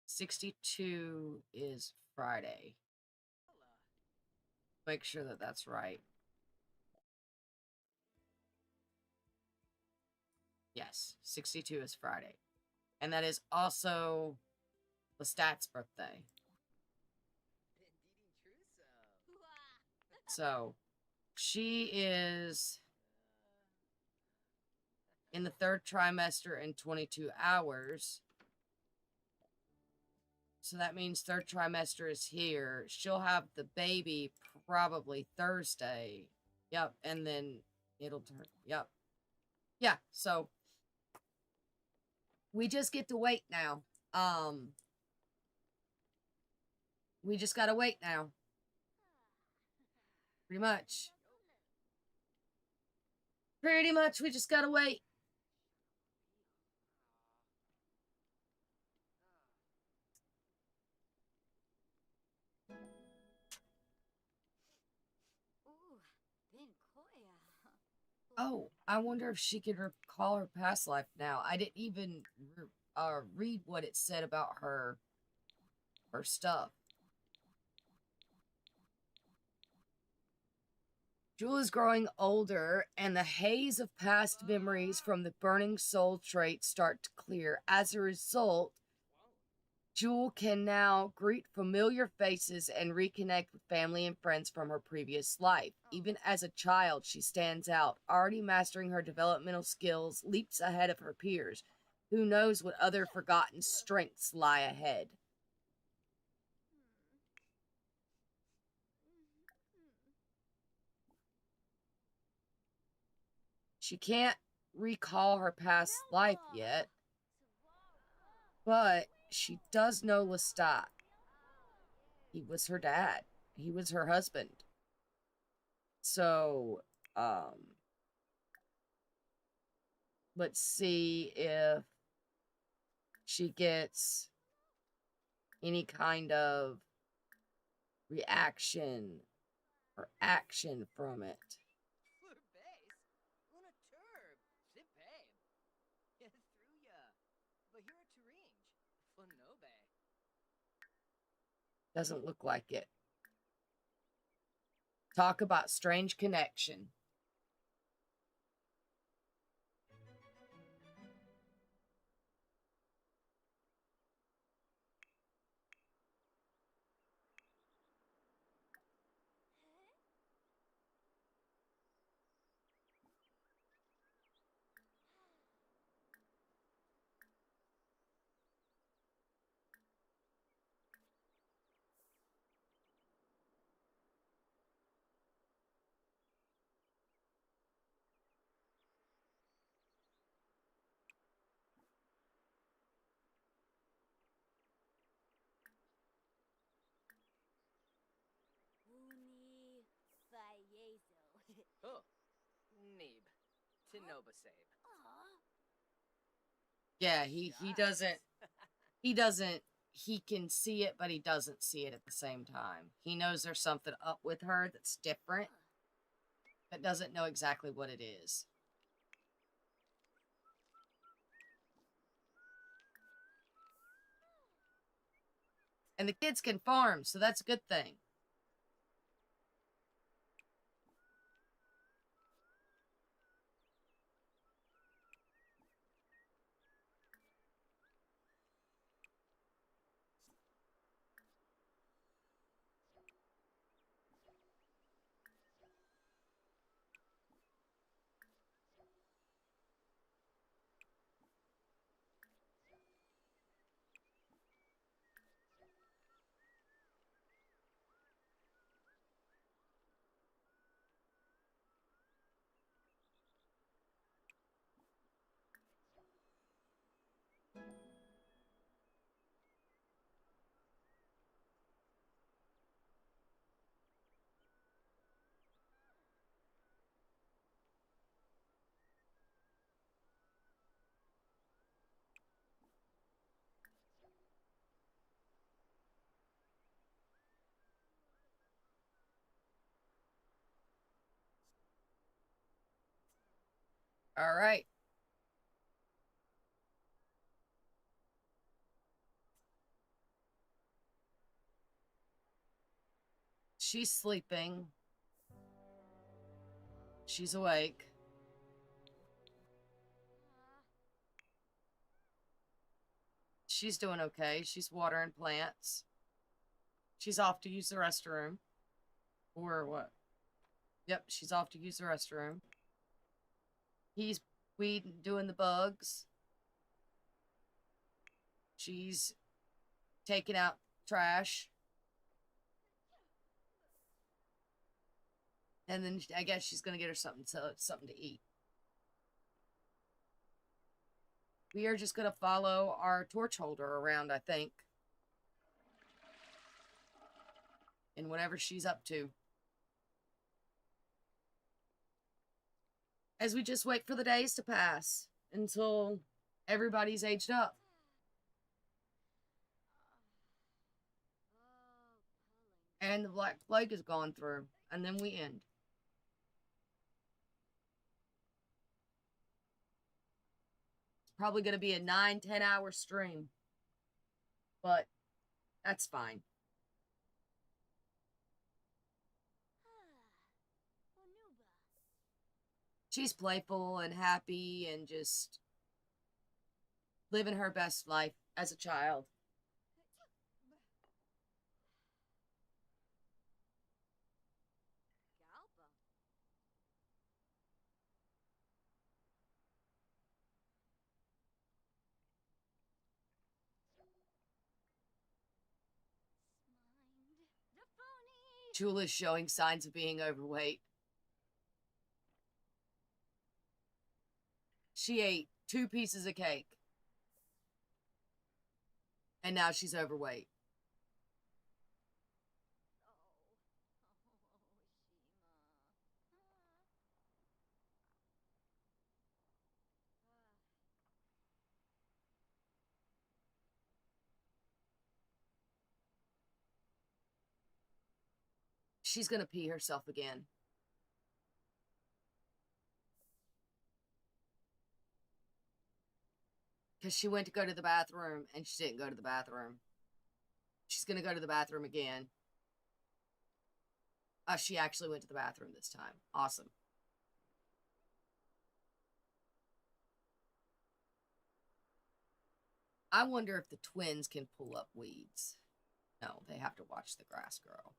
62 is Friday. Make sure that that's right. Yes, 62 is Friday. And that is also Lestat's birthday. So, she is in the third trimester in 22 hours. So that means third trimester is here. She'll have the baby probably Thursday. Yep, and then it'll turn, yep. Yeah, so we just get to wait now. We just gotta wait now. Pretty much. Pretty much, we just gotta wait. Ooh, Ben Koya. Oh, I wonder if she could recall her past life now. I didn't even read what it said about her stuff. Jewel is growing older, and the haze of past memories from the burning soul trait start to clear. As a result, Jewel can now greet familiar faces and reconnect with family and friends from her previous life. Even as a child, she stands out, already mastering her developmental skills, leaps ahead of her peers. Who knows what other forgotten strengths lie ahead? She can't recall her past life yet, but she does know Lestat. He was her dad. He was her husband. So, let's see if she gets any kind of reaction or action from it. Fleur base? Una turb. Zip babe. Yeah, through ya. Bahira Turinge. Flanobe. Doesn't look like it. Talk about strange connection. Uni Fayezo. Oh. Neeb. Tinoba save. Aw. Yeah, he doesn't, he can see it, but he doesn't see it at the same time. He knows there's something up with her that's different, but doesn't know exactly what it is. And the kids can farm, so that's a good thing. All right. She's sleeping. She's awake. She's doing okay. She's watering plants. She's off to use the restroom. Or what? Yep, she's off to use the restroom. He's weeding, doing the bugs. She's taking out trash. And then I guess she's gonna get her something to eat. We are just going to follow our torch holder around, I think. And whatever she's up to. As we just wait for the days to pass until everybody's aged up. And the Black Plague is gone through. And then we end. It's probably going to be a 9-10 hour stream. But that's fine. She's playful and happy and just living her best life as a child. Jula's showing signs of being overweight. She ate 2 pieces of cake. And now she's overweight. She's gonna pee herself again. Because she went to go to the bathroom and she didn't go to the bathroom. She's gonna go to the bathroom again. Oh, she actually went to the bathroom this time. Awesome. I wonder if the twins can pull up weeds. No, they have to watch the grass grow.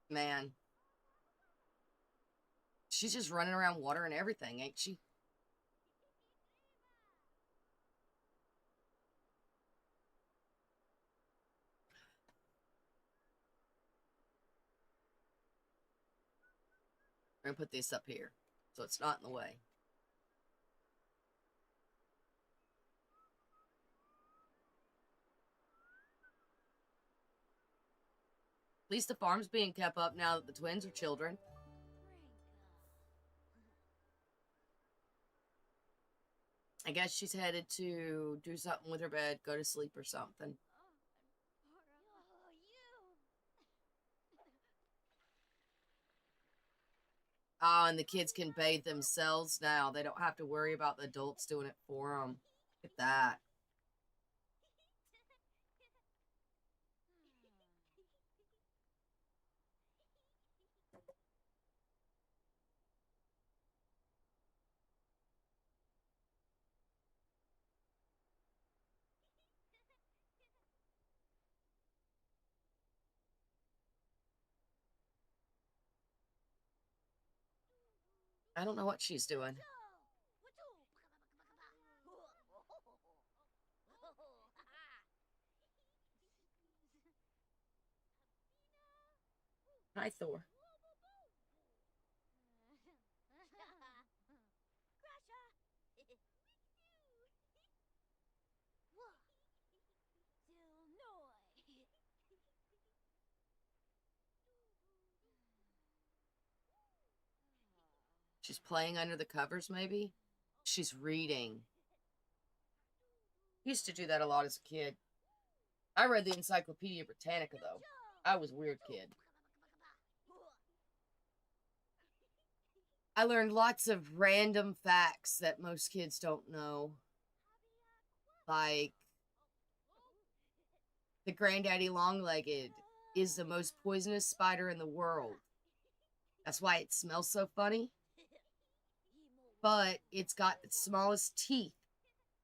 Man. She's just running around watering everything, ain't she? I'm going to put this up here so it's not in the way. At least the farm's being kept up now that the twins are children. I guess she's headed to do something with her bed, go to sleep or something. Oh, and the kids can bathe themselves now. They don't have to worry about the adults doing it for them. Look at that. I don't know what she's doing. Hi, Thor. She's playing under the covers, maybe? She's reading. Used to do that a lot as a kid. I read the Encyclopedia Britannica, though. I was a weird kid. I learned lots of random facts that most kids don't know. Like, the granddaddy long-legged is the most poisonous spider in the world. That's why it smells so funny. But it's got the smallest teeth,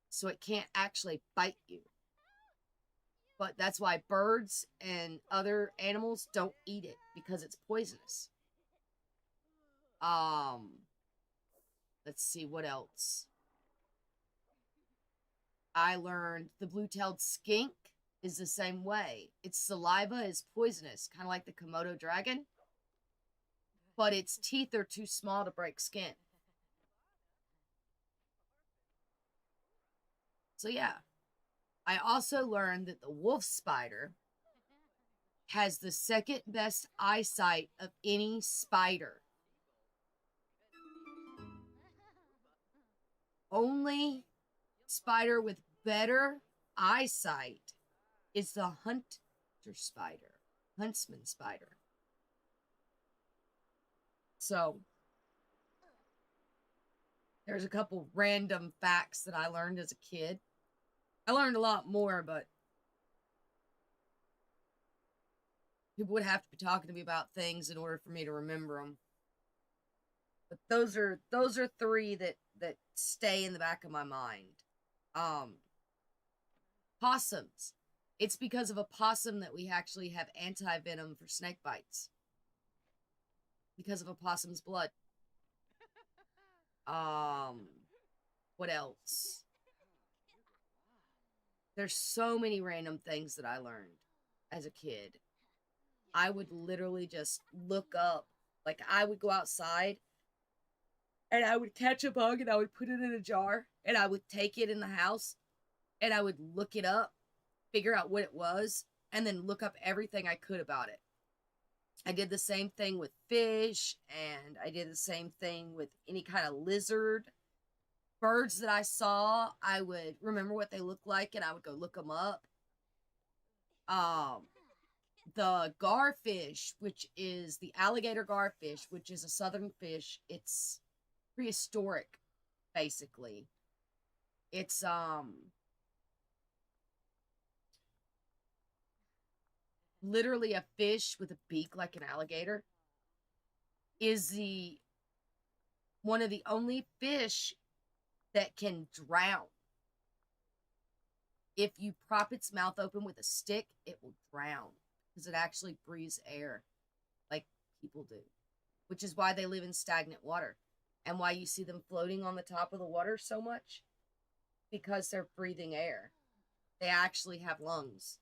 so it can't actually bite you. But that's why birds and other animals don't eat it, because it's poisonous. Let's see what else. I learned the blue-tailed skink is the same way. Its saliva is poisonous, kind of like the Komodo dragon, but its teeth are too small to break skin. So yeah, I also learned that the wolf spider has the second best eyesight of any spider. Only spider with better eyesight is the huntsman spider. So, there's a couple random facts that I learned as a kid. I learned a lot more, but people would have to be talking to me about things in order for me to remember them. But those are three that stay in the back of my mind. Possums. It's because of a possum that we actually have anti-venom for snake bites. Because of a possum's blood. What else? There's so many random things that I learned as a kid. I would literally just look up. Like, I would go outside and I would catch a bug and I would put it in a jar and I would take it in the house and I would look it up, figure out what it was, and then look up everything I could about it. I did the same thing with fish, and I did the same thing with any kind of lizard. Birds that I saw, I would remember what they looked like and I would go look them up. The garfish, which is the alligator garfish, which is a southern fish, it's prehistoric, basically. It's literally a fish with a beak like an alligator. Is one of the only fish that can drown. If you prop its mouth open with a stick, it will drown because it actually breathes air like people do, which is why they live in stagnant water and why you see them floating on the top of the water so much, because they're breathing air. They actually have lungs.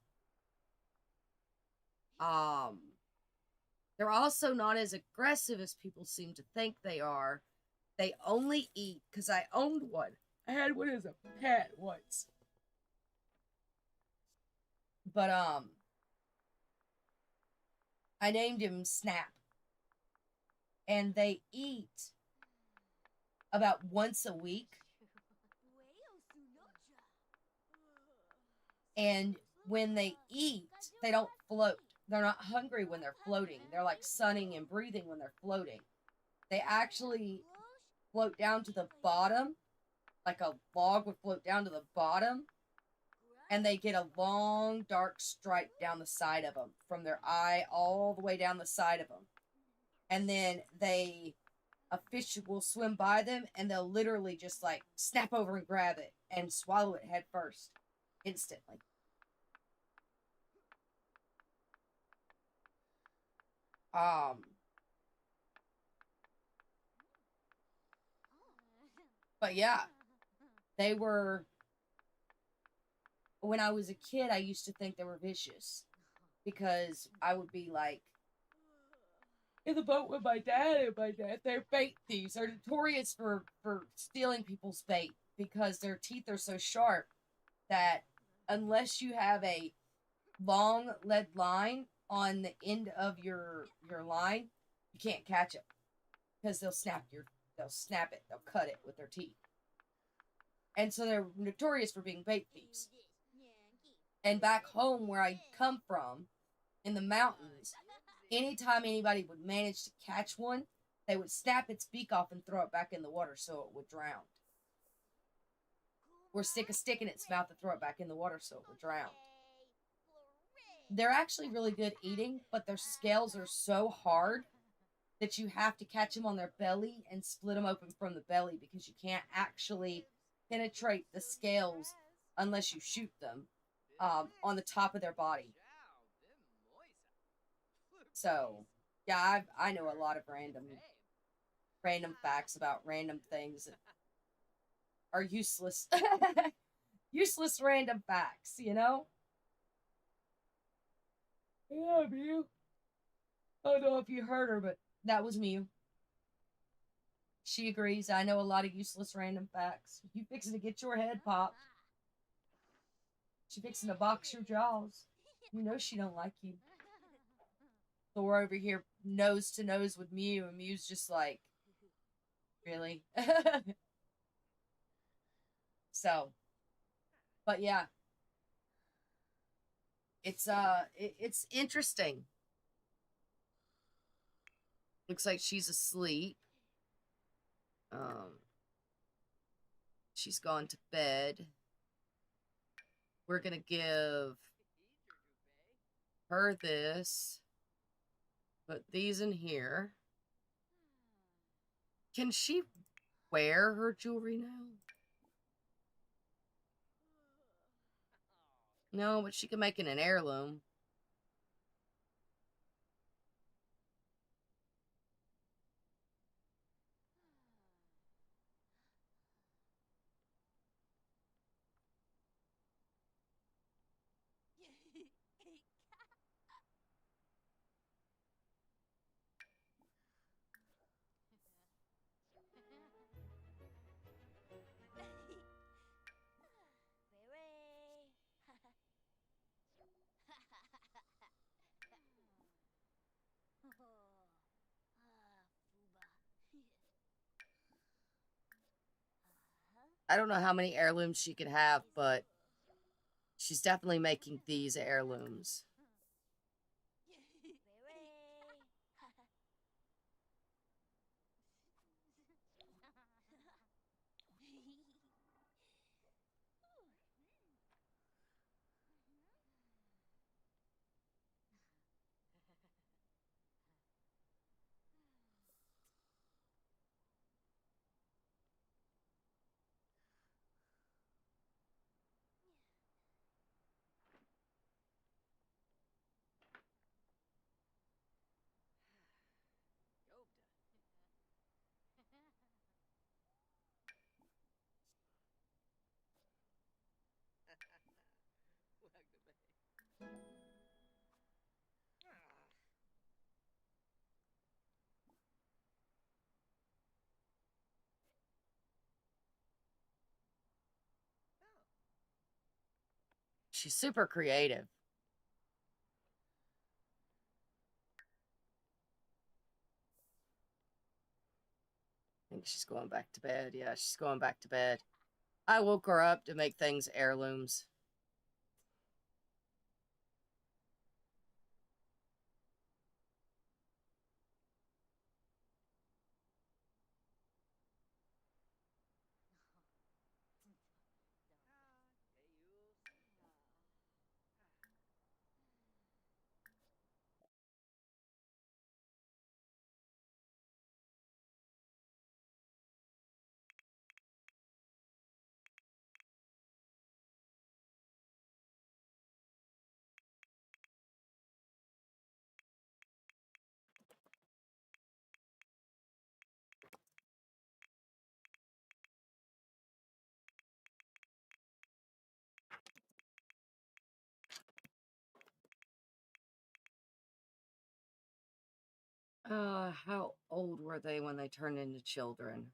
They're also not as aggressive as people seem to think they are. They only eat, because I owned one. I had one as a pet once. But, I named him Snap. And they eat about once a week. And when they eat, they don't float. They're not hungry when they're floating. They're like sunning and breathing when they're floating. They actually float down to the bottom, like a log would float down to the bottom, and they get a long dark stripe down the side of them, from their eye all the way down the side of them. And then a fish will swim by them, and they'll literally just like snap over and grab it and swallow it head first, instantly. But yeah, they were, when I was a kid, I used to think they were vicious, because I would be like in the boat with my dad, and they're bait thieves. They're notorious for stealing people's bait, because their teeth are so sharp that unless you have a long lead line on the end of your line, you can't catch them, because they'll snap it, they'll cut it with their teeth. And so they're notorious for being bait thieves. And back home where I come from, in the mountains, anytime anybody would manage to catch one, they would snap its beak off and throw it back in the water so it would drown. Or stick a stick in its mouth and throw it back in the water so it would drown. They're actually really good eating, but their scales are so hard that you have to catch them on their belly and split them open from the belly, because you can't actually penetrate the scales unless you shoot them on the top of their body. So, yeah, I know a lot of random facts about random things that are useless. Useless random facts, you know? Yeah, Mew. I don't know if you heard her, but that was Mew. She agrees. I know a lot of useless random facts. You fixing to get your head popped. She fixing to box your jaws. You know she don't like you. So we're over here nose to nose with Mew, and Mew's just like, really? So, but yeah, it's interesting. Looks like she's asleep. She's gone to bed. We're gonna give her this. Put these in here. Can she wear her jewelry now? No, but she can make it an heirloom. I don't know how many heirlooms she could have, but she's definitely making these heirlooms. She's super creative. I think she's going back to bed. Yeah, she's going back to bed. I woke her up to make things heirlooms. How old were they when they turned into children?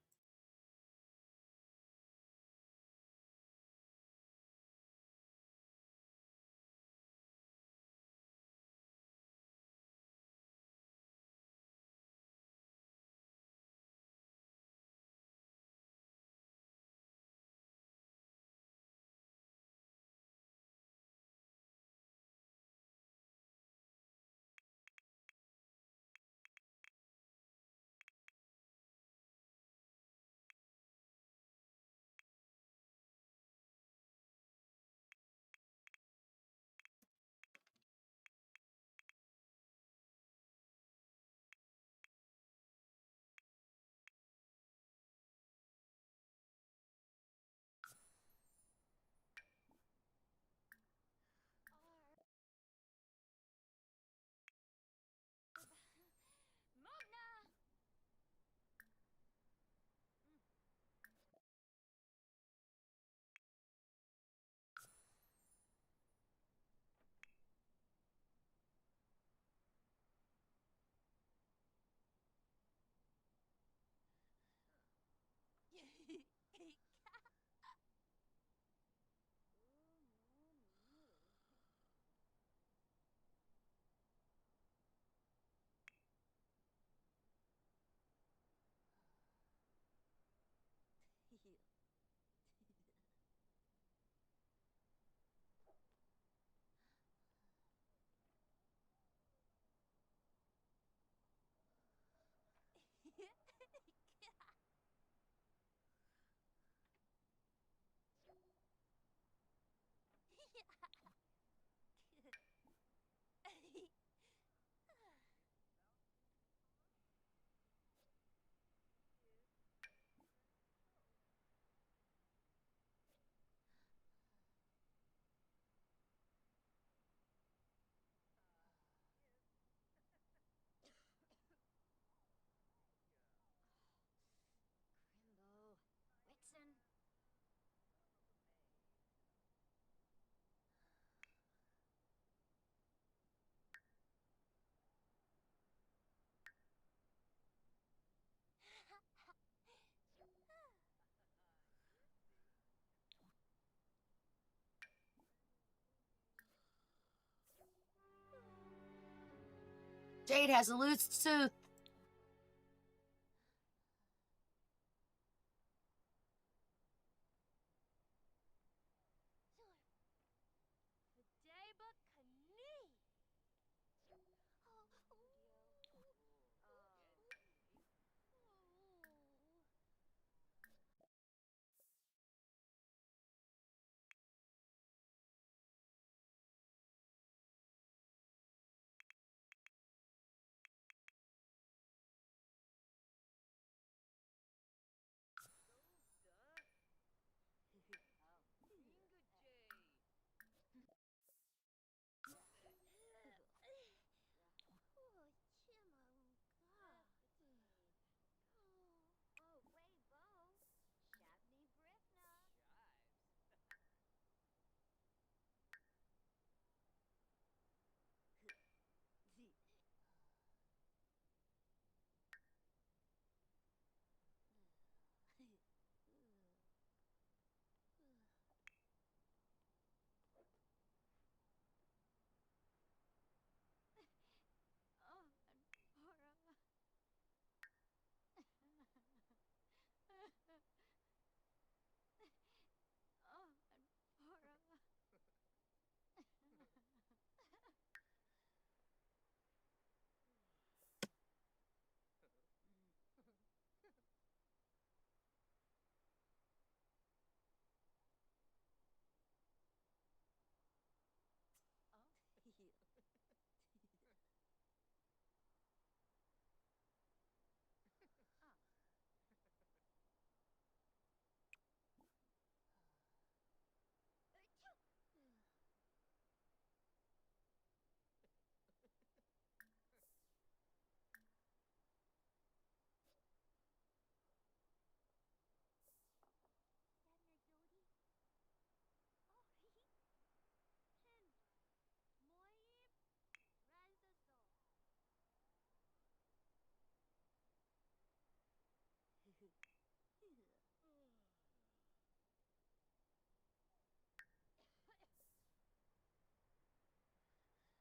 Jade has a loose tooth.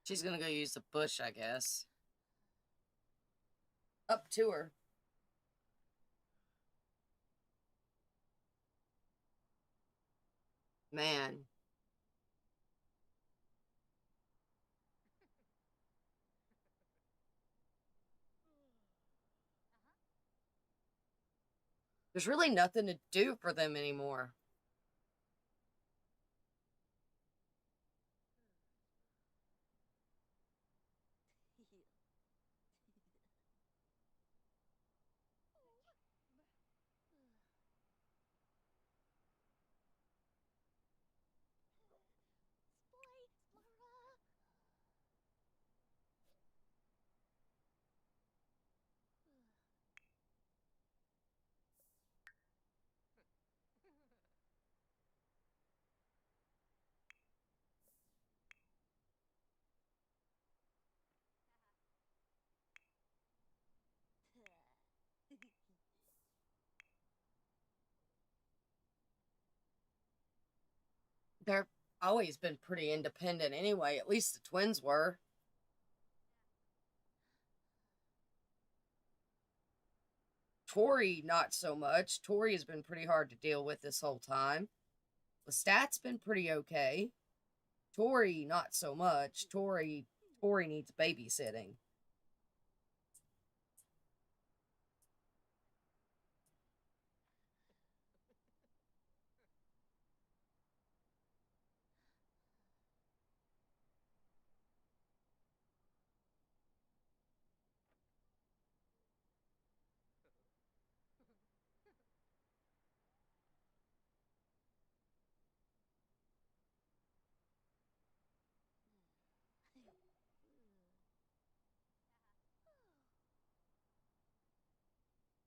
She's gonna go use the bush, I guess. Up to her. Man. There's really nothing to do for them anymore. They've always been pretty independent anyway. At least the twins were. Tori, not so much. Tori has been pretty hard to deal with this whole time. Lestat's been pretty okay. Tori, not so much. Tori needs babysitting.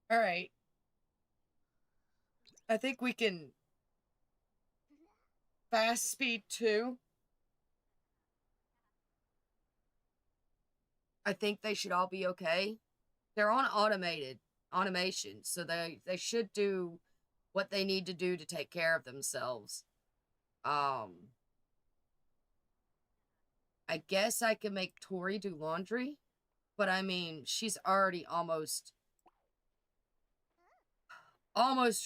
All right. I think we can fast speed 2. I think they should all be okay. They're on automation, so they should do what they need to do to take care of themselves. I guess I can make Tori do laundry. But I mean, she's already almost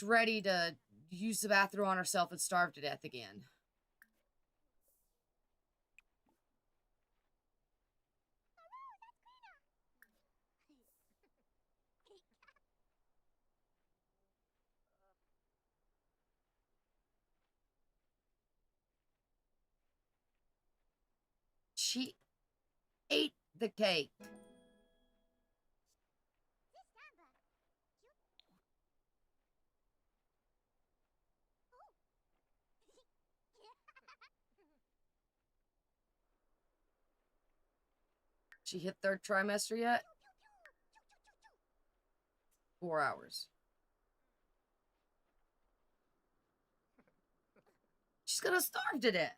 ready to use the bathroom on herself and starve to death again. She ate the cake. She hit third trimester yet? 4 hours. She's gonna starve to death.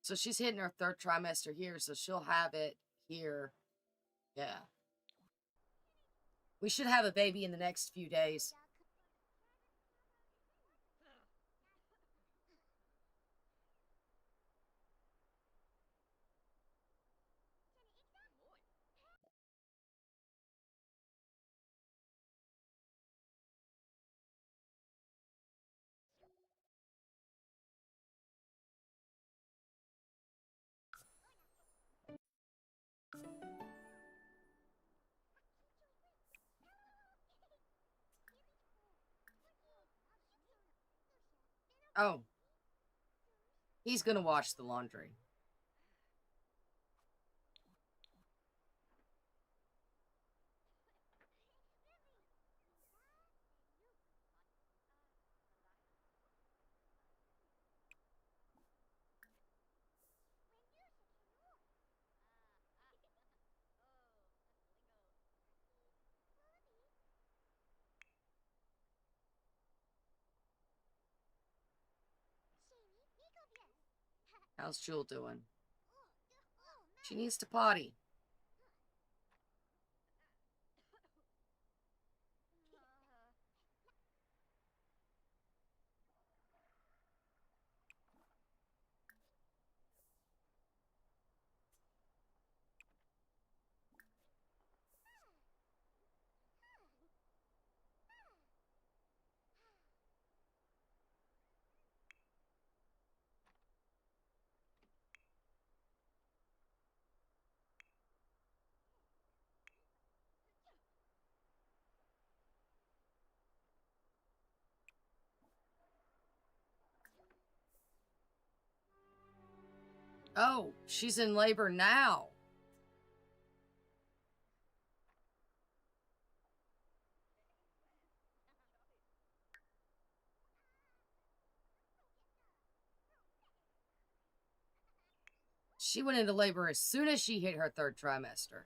So she's hitting her third trimester here, so she'll have it here. Yeah. We should have a baby in the next few days. Oh. He's gonna wash the laundry. How's Jewel doing? She needs to potty. Oh, she's in labor now. She went into labor as soon as she hit her third trimester.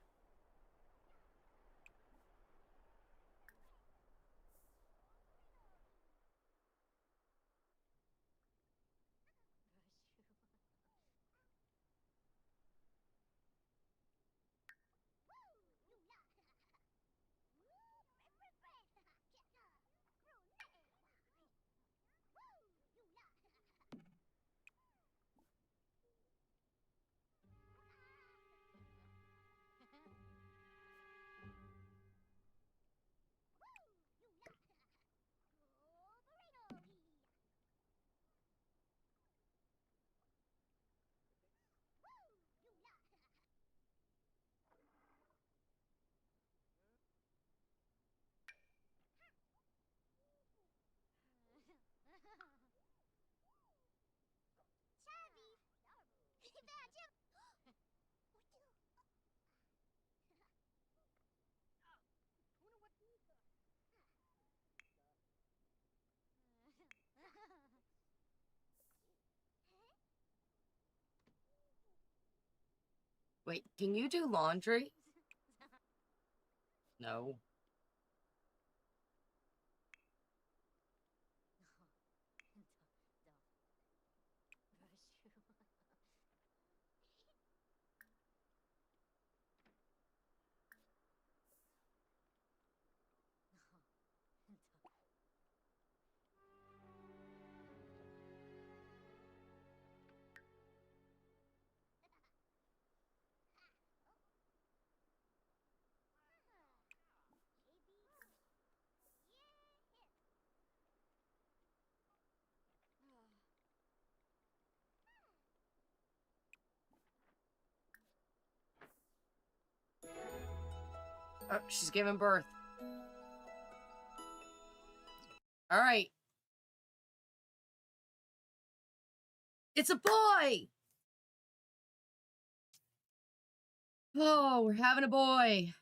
Wait, can you do laundry? No. Oh, she's giving birth. All right. It's a boy! Oh, we're having a boy.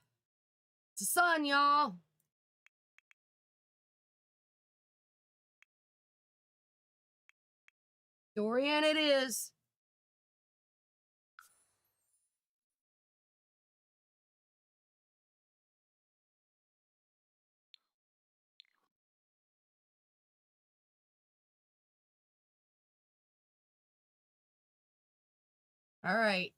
It's a son, y'all. Dorian it is. All right.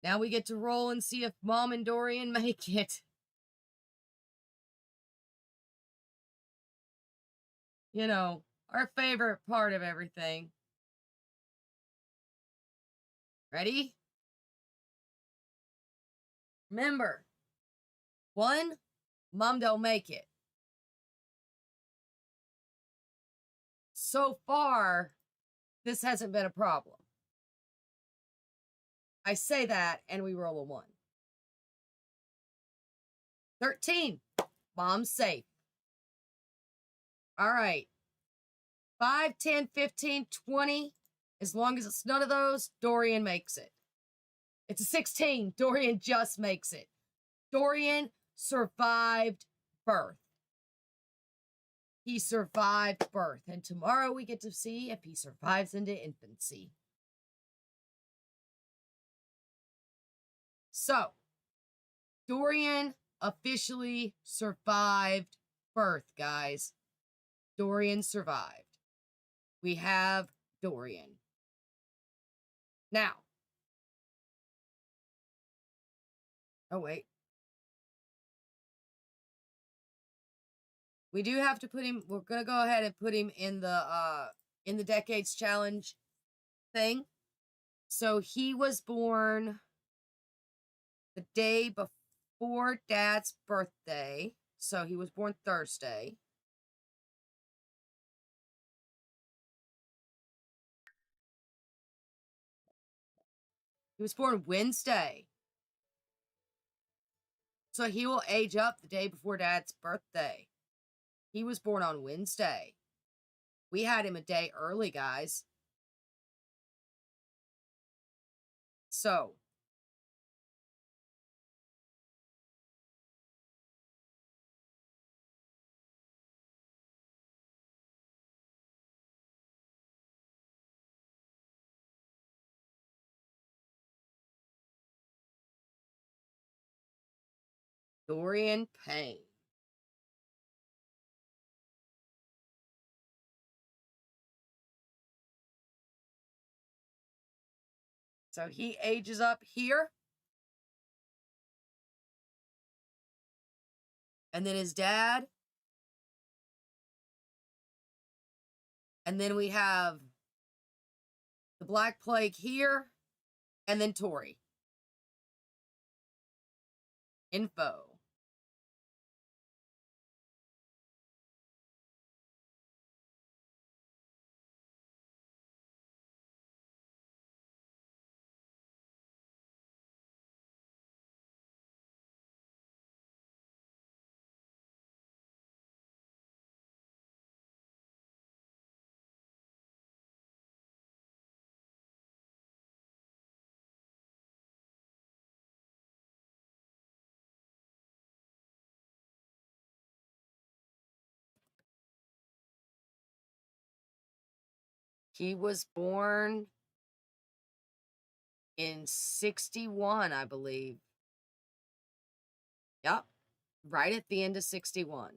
Now we get to roll and see if Mom and Dorian make it. You know, our favorite part of everything. Ready? Remember, 1, Mom don't make it. So far, this hasn't been a problem. I say that, and we roll a 1. 13, Mom's safe. All right. 5, 10, 15, 20. As long as it's none of those, Dorian makes it. It's a 16. Dorian just makes it. Dorian survived birth. He survived birth. And tomorrow we get to see if he survives into infancy. So, Dorian officially survived birth, guys. Dorian survived. We have Dorian. Now. Oh, wait. We do have to put him, we're going to go ahead and put him in the Decades Challenge thing. So he was born the day before Dad's birthday. So he was born Thursday. He was born Wednesday. So he will age up the day before Dad's birthday. He was born on Wednesday. We had him a day early, guys. So. Dorian Payne. So he ages up here. And then his dad. And then we have the Black Plague here. And then Tori. Info. He was born in 61, I believe. Yep, right at the end of 61.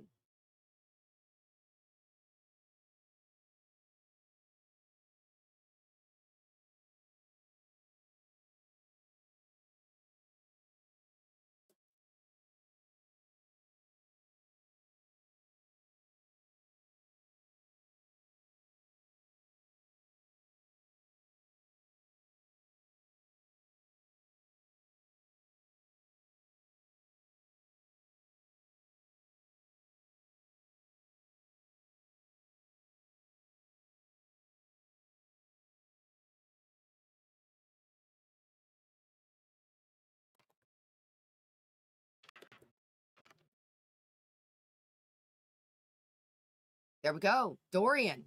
There we go. Dorian.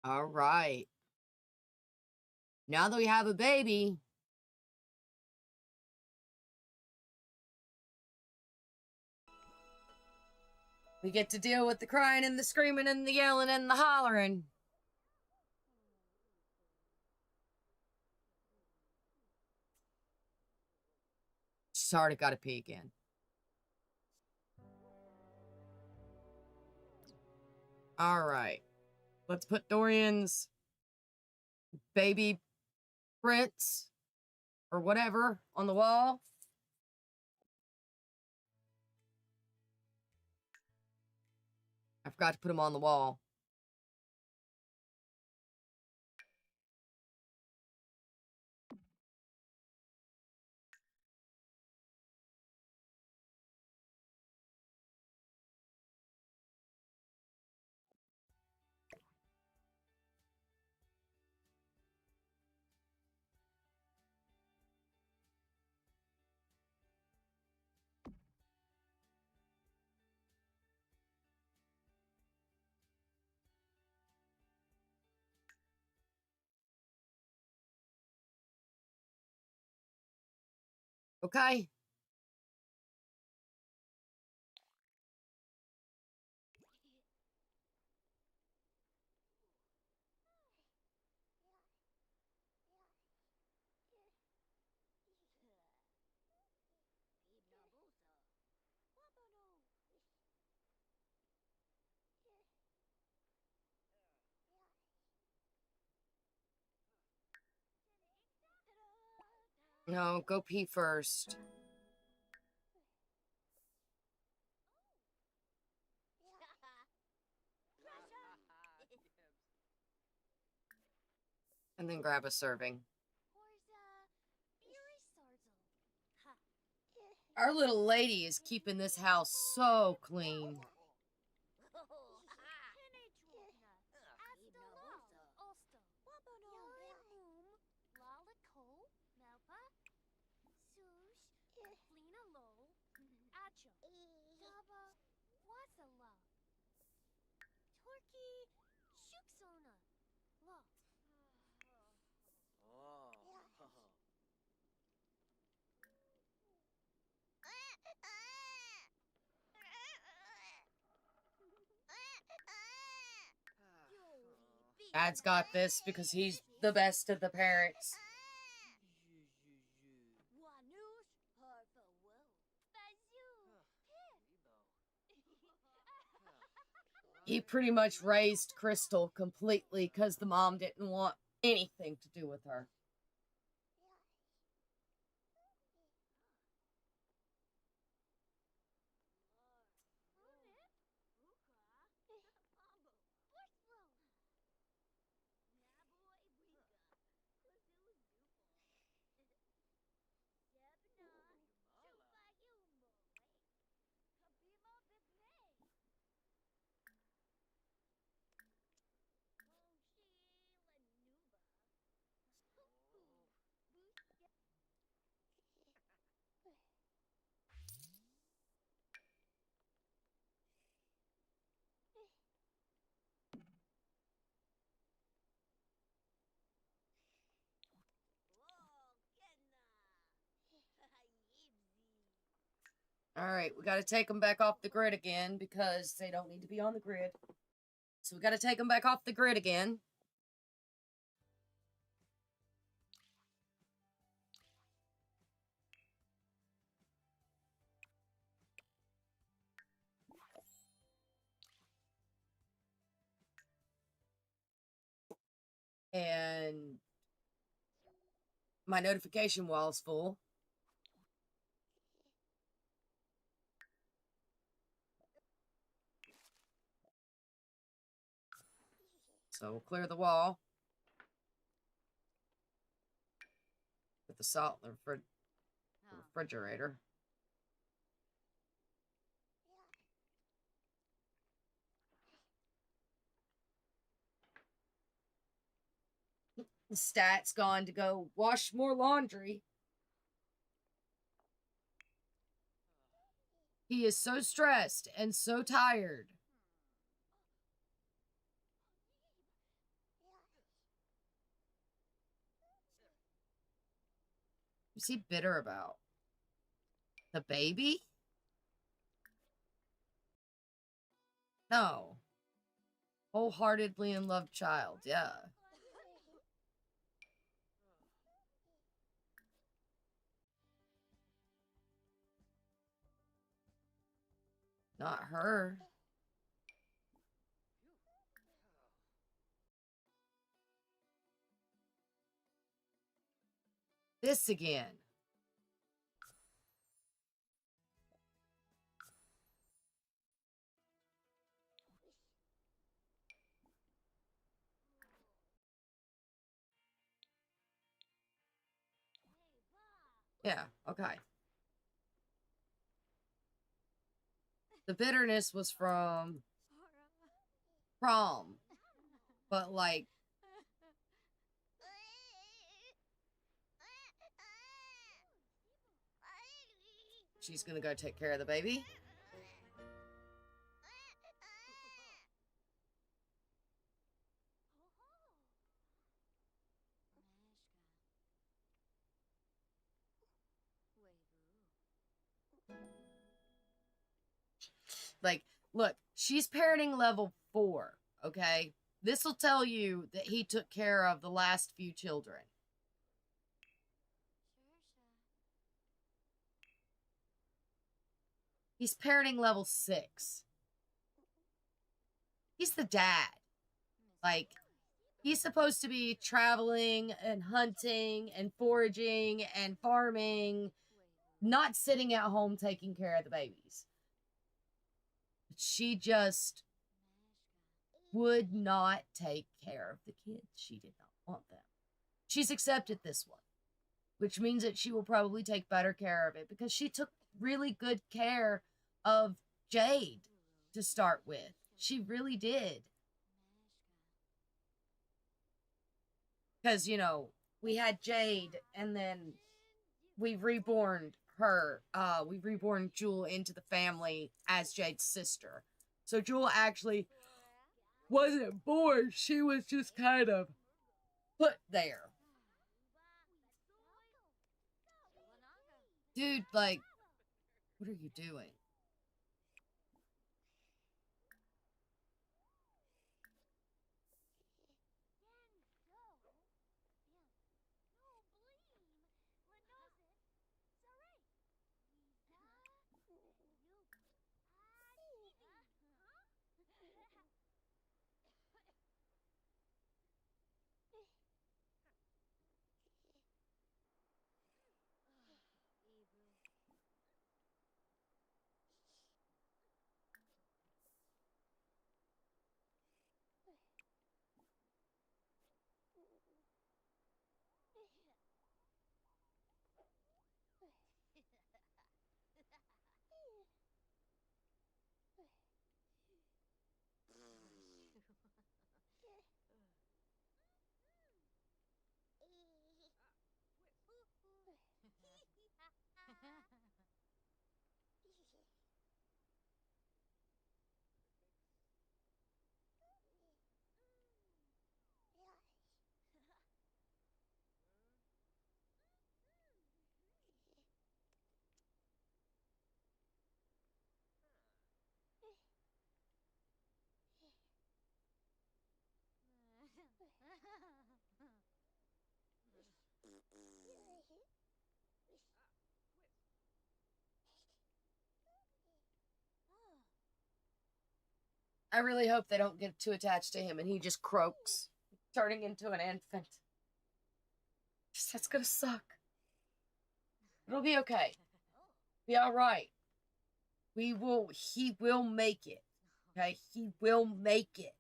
All right. Now that we have a baby, we get to deal with the crying and the screaming and the yelling and the hollering. Sorry, gotta pee again. All right. Let's put Dorian's baby prints or whatever on the wall. I forgot to put him on the wall. Okay. No, go pee first. And then grab a serving. Our little lady is keeping this house so clean. Dad's got this because he's the best of the parents. He pretty much raised Crystal completely because the mom didn't want anything to do with her. Alright, we gotta take them back off the grid again because they don't need to be on the grid. So we gotta take them back off the grid again. And my notification wall is full. So we'll clear the wall. Put the salt in the refrigerator. The stat's gone to go wash more laundry. He is so stressed and so tired. What's he bitter about? The baby? No. Wholeheartedly in love child, yeah. Not her. This again. Yeah, okay. The bitterness was from prom. But like, she's gonna go take care of the baby. Like, look, she's parenting level 4, okay? This will tell you that he took care of the last few children. He's parenting level 6. He's the dad. Like, he's supposed to be traveling and hunting and foraging and farming, not sitting at home taking care of the babies. She just would not take care of the kids. She did not want them. She's accepted this one, which means that she will probably take better care of it because she took really good care of Jade to start with. She really did. Because, you know, we had Jade and then we reborn her. We reborn Jewel into the family as Jade's sister. So Jewel actually wasn't born. She was just kind of put there. Dude, like, what are you doing? I really hope they don't get too attached to him and he just croaks, turning into an infant. That's gonna suck. It'll be okay. Be alright. He will make it. Okay? He will make it.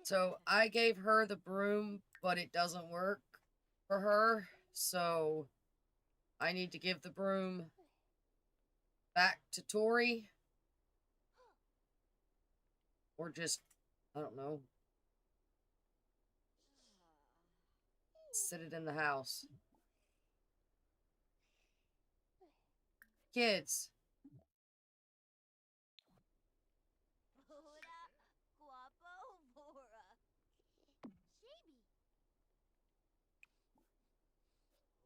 So I gave her the broom, but it doesn't work for her. So I need to give the broom back to Tori. Or just, I don't know, sit it in the house. Kids. Bora, guapo, bora. Shaby.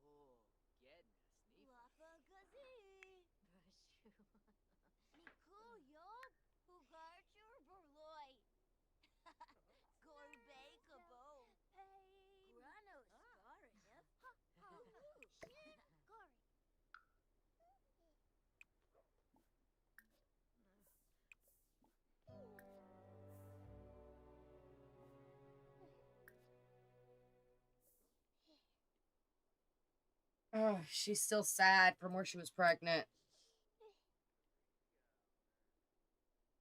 Oh, goodness, Sneeper. Guapa gazi. Niku yob. Hugarchur burloy. Gorbe kabo. Grano scarif. Shit, Gori. Oh, she's still sad from where she was pregnant.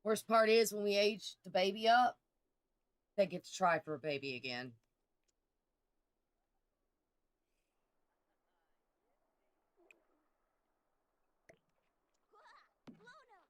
Worst part is when we age the baby up, they get to try for a baby again. Blono.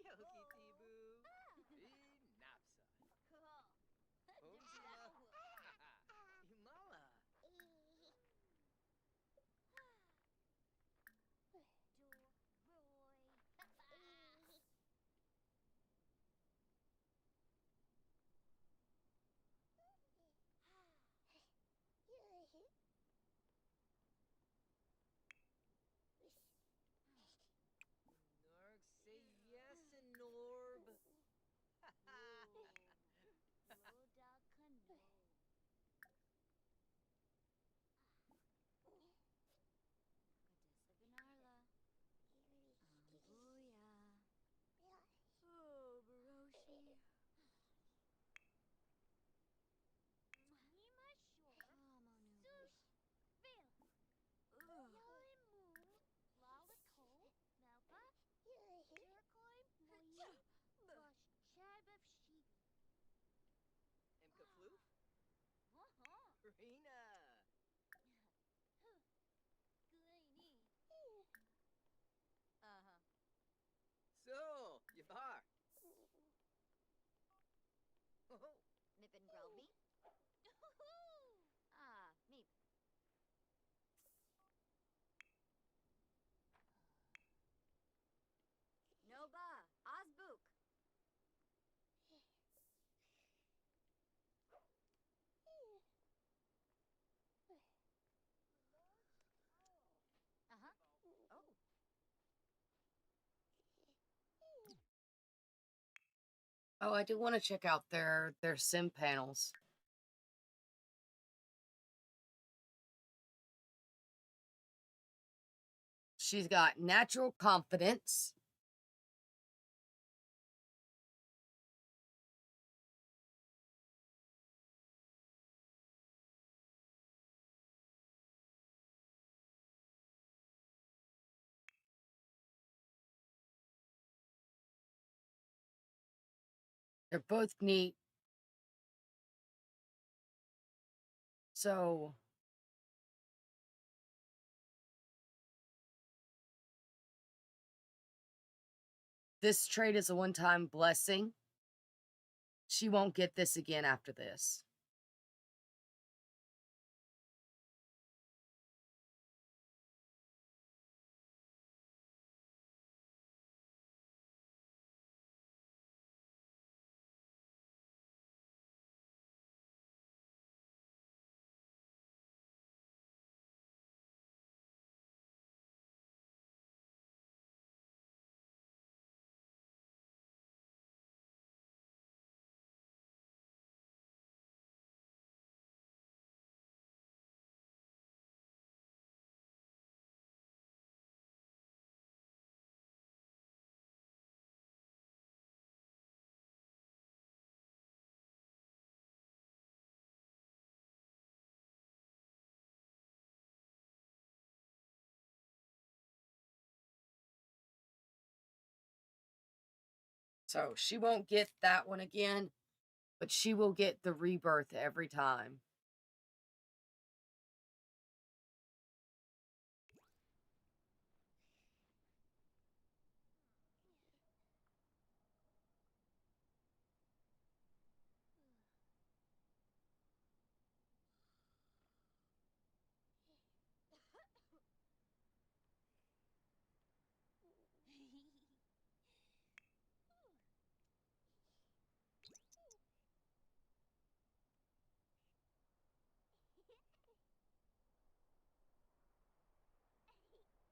Devour. Oh, you. Mikos. Go back. Blono. Oh, Subi Will. Devour. Choki Tibu. Napsa. Omsila. Himala. Norg say yes and Norb. Loda cano. Nakadesa Booyah. Oh, Baroshi. Nima Shore. Sush. Bill. Yoli Moon. Lalico. Melpa. Turquoise. Moya. Gosh, Chab of Shiva. Emka Floof? Uh-huh. Rena. Gleiny. Uh-huh. So, Yabar. Oh, Nip and growled me? Ah, Meep. Oh, I do want to check out their sim panels. She's got natural confidence. They're both neat. So this trait is a one-time blessing. She won't get this again after this. So she won't get that one again, but she will get the rebirth every time.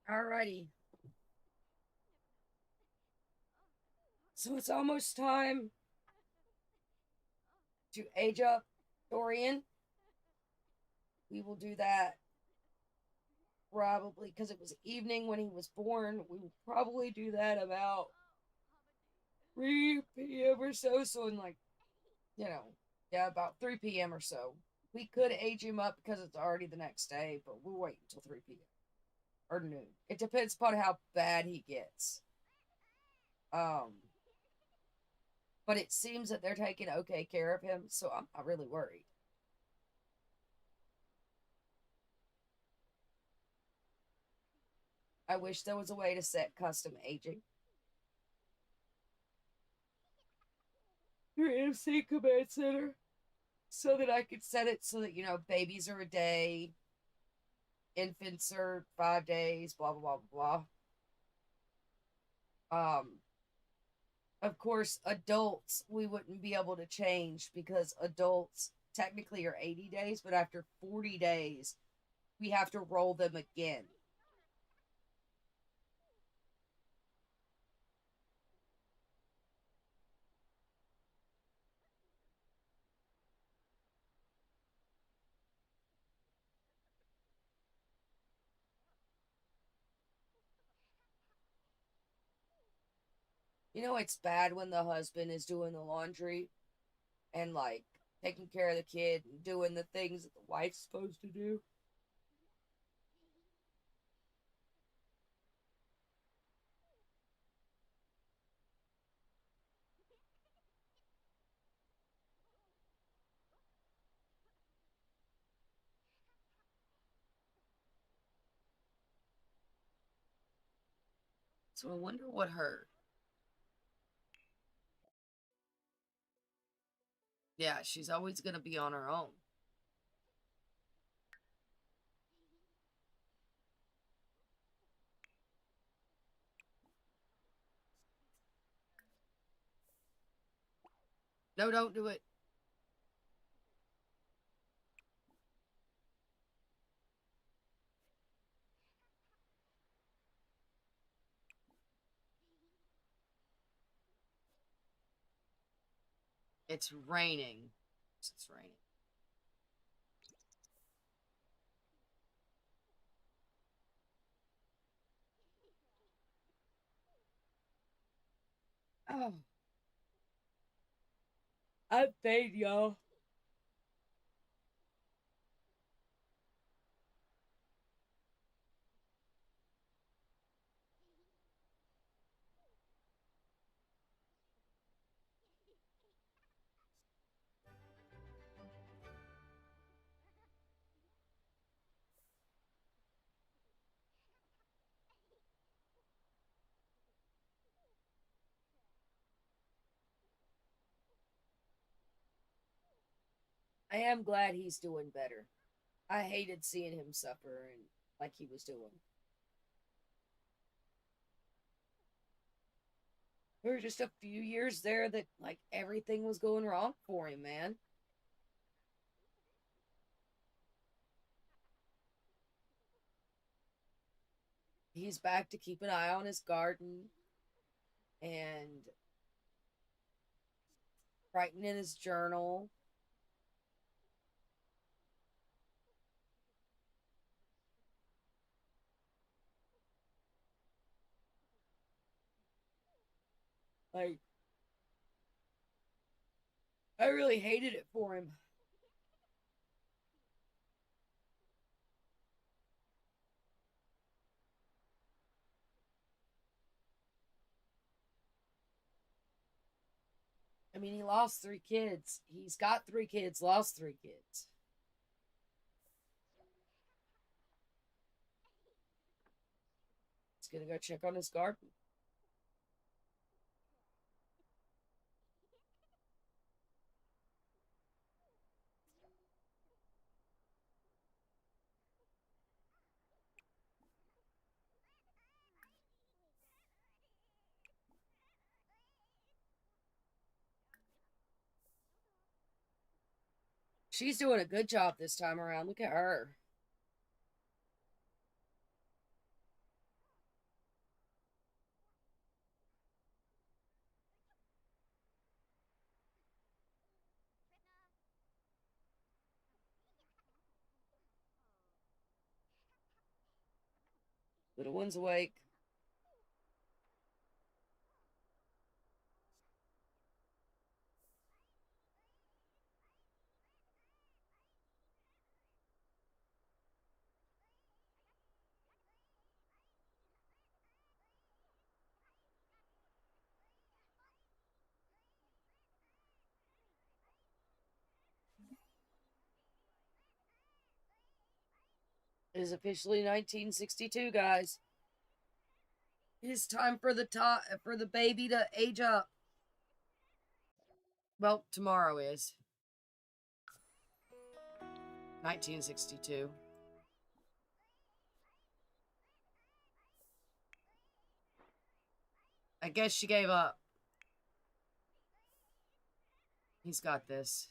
Alrighty. So it's almost time to age up Dorian. We will do that probably because it was evening when he was born. We will probably do that about 3 p.m. or so. So in like, about 3 p.m. or so. We could age him up because it's already the next day, but we'll wait until 3 p.m. or noon. It depends upon how bad he gets. But it seems that they're taking okay care of him, so I'm not really worried. I wish there was a way to set custom aging. Your MC Command Center. So that I could set it so that, babies are a day, infants are 5 days, blah, blah, blah, blah. Of course, adults, we wouldn't be able to change because adults technically are 80 days, but after 40 days, we have to roll them again. It's bad when the husband is doing the laundry and like taking care of the kid and doing the things that the wife's supposed to do. So I wonder what her. Yeah, she's always going to be on her own. No, don't do it. It's raining. It's raining. Oh. I'm fade, y'all. I am glad he's doing better. I hated seeing him suffer and like he was doing. There were just a few years there that like everything was going wrong for him, man. He's back to keep an eye on his garden and writing in his journal. Like, I really hated it for him. I mean, he lost 3 kids. He's got 3 kids, lost 3 kids. He's gonna go check on his garden. She's doing a good job this time around. Look at her. Little one's awake. It is officially 1962, guys. It is time for the baby to age up. Well, tomorrow is 1962. I guess she gave up. He's got this.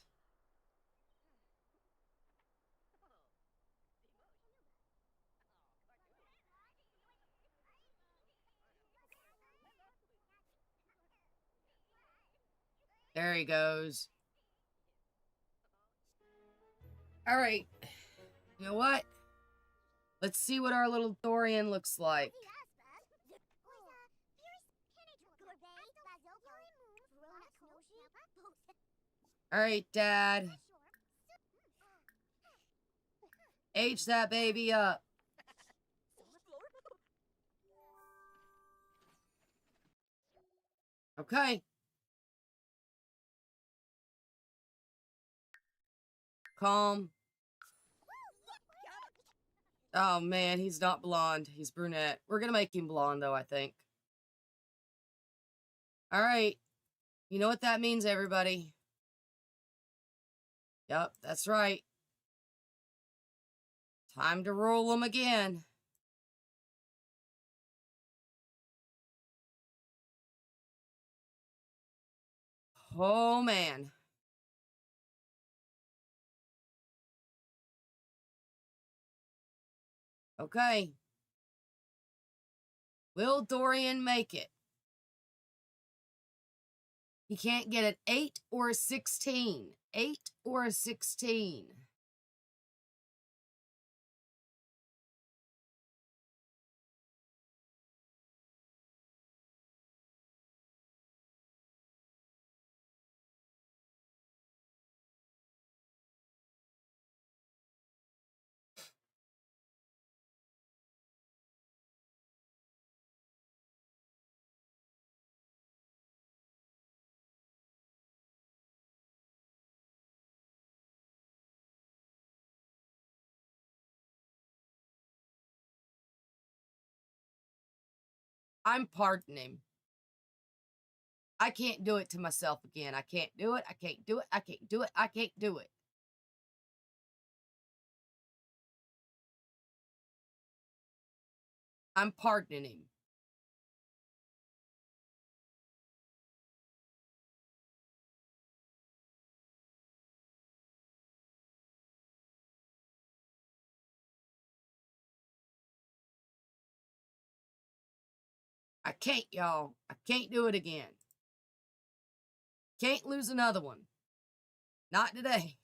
There he goes. All right. You know what? Let's see what our little Dorian looks like. All right, Dad. Age that baby up. Okay. Calm. Oh, man, he's not blonde. He's brunette. We're going to make him blonde, though, I think. All right. You know what that means, everybody. Yep, that's right. Time to roll them again. Oh, man. Okay. Will Dorian make it? He can't get an 8 or a 16. 8 or a 16. I'm pardoning him. I can't do it to myself again. I can't do it. I can't do it. I can't do it. I can't do it. I'm pardoning him. I can't, y'all. I can't do it again. Can't lose another one. Not today.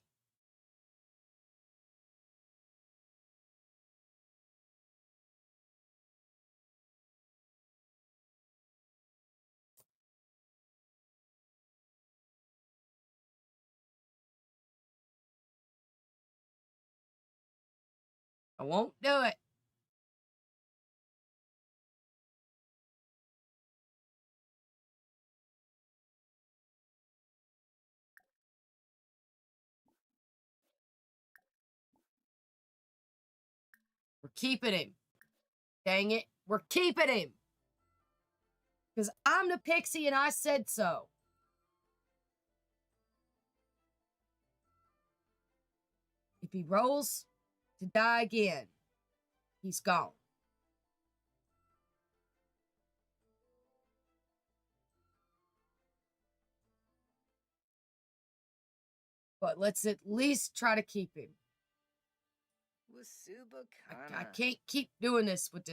I won't do it. We're keeping him. Dang it. We're keeping him. Because I'm the Pixie and I said so. If he rolls to die again, he's gone. But let's at least try to keep him. I can't keep doing this with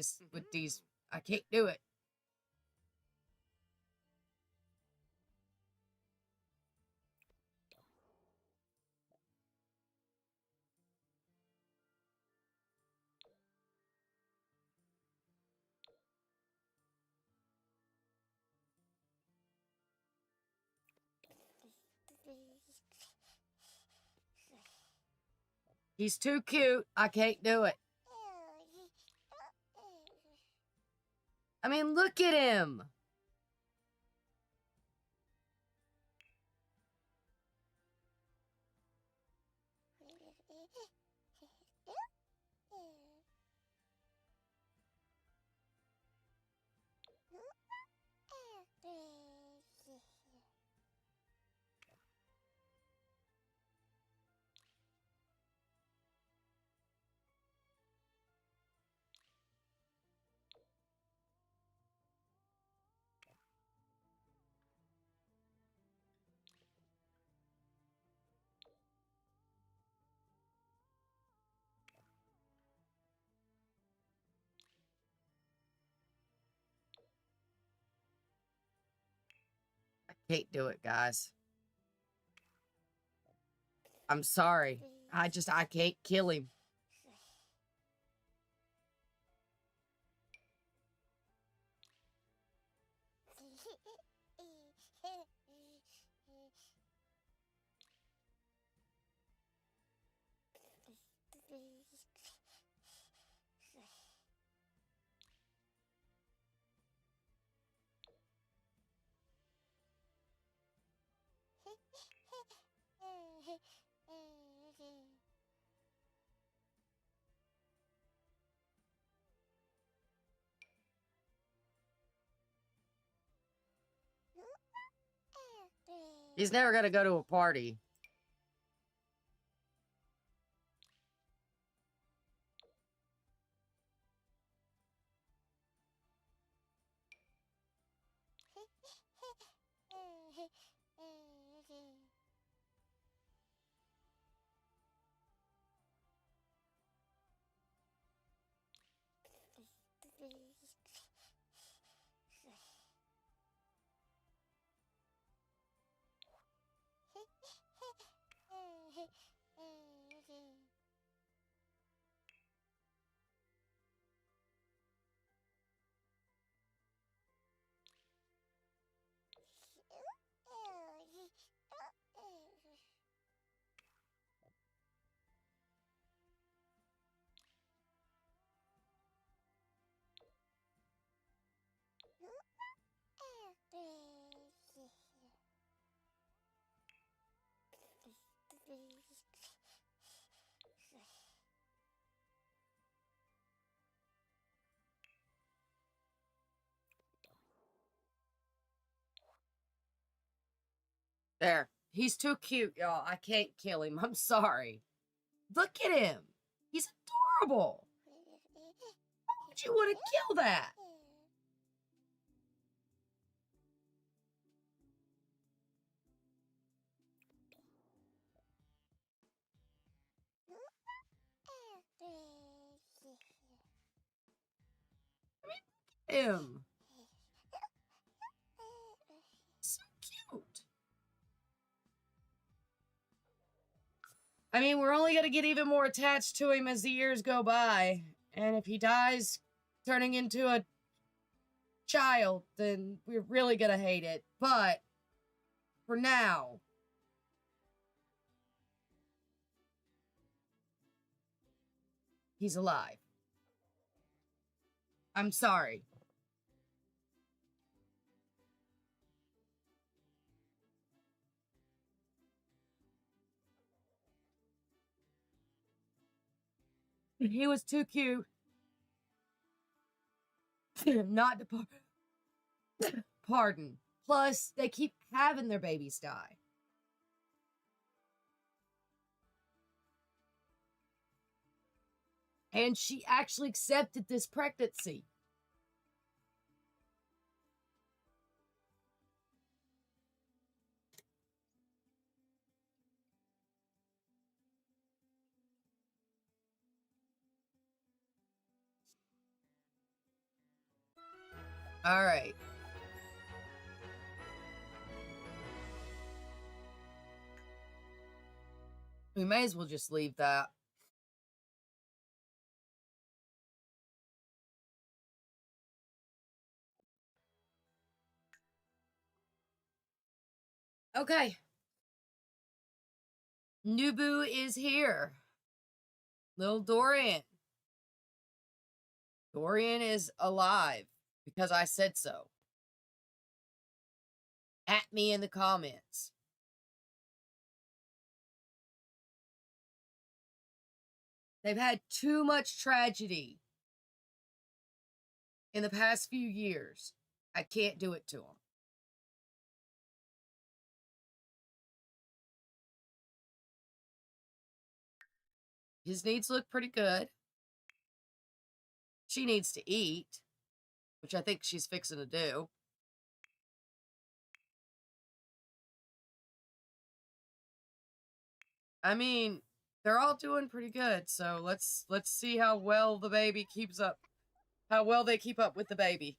these. I can't do it. He's too cute. I can't do it. I mean, look at him. I can't do it, guys. I'm sorry. I can't kill him. He's never gonna go to a party. There. He's too cute, y'all. I can't kill him. I'm sorry. Look at him. He's adorable. Why would you want to kill that? Him. So cute. I mean, we're only going to get even more attached to him as the years go by. And if he dies turning into a child, then we're really going to hate it. But for now, he's alive. I'm sorry. He was too cute. Not to pardon. Plus, they keep having their babies die. And she actually accepted this pregnancy. All right. We may as well just leave that. Okay. Nubu is here. Little Dorian. Dorian is alive because I said so. At me in the comments. They've had too much tragedy in the past few years. I can't do it to them. His needs look pretty good. She needs to eat, which I think she's fixing to do. I mean, they're all doing pretty good, so let's see how well the baby keeps up. How well they keep up with the baby.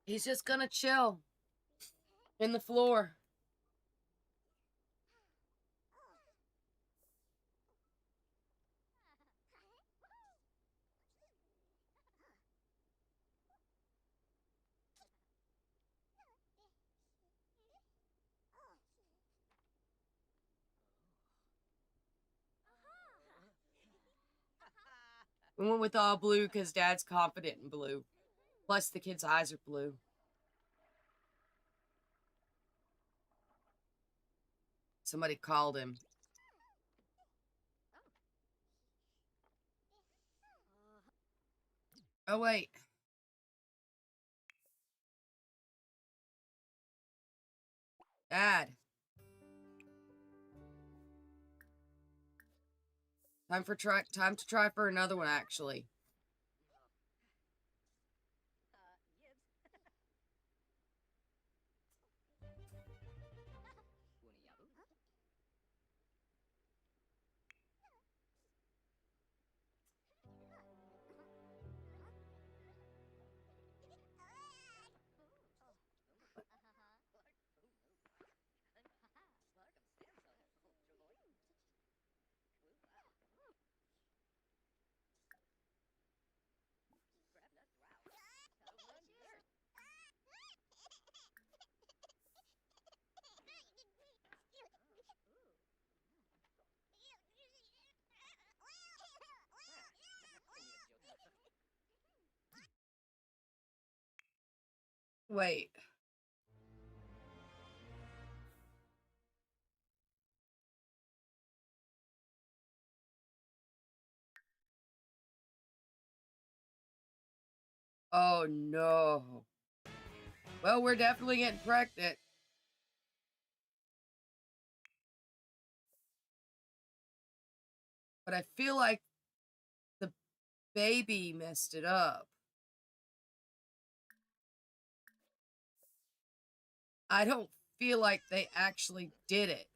He's just gonna chill in the floor. We went with all blue because Dad's confident in blue. Plus, the kid's eyes are blue. Somebody called him. Oh, wait. Dad. Time to try for another one, actually. Wait. Oh no. Well, we're definitely getting pregnant. But I feel like the baby messed it up. I don't feel like they actually did it.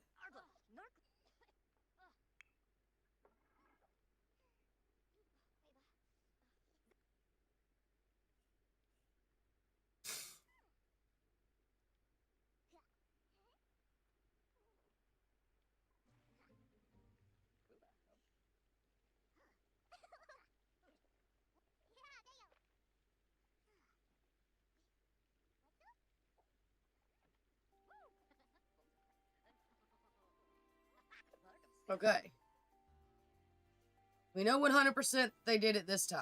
Okay. We know 100% they did it this time.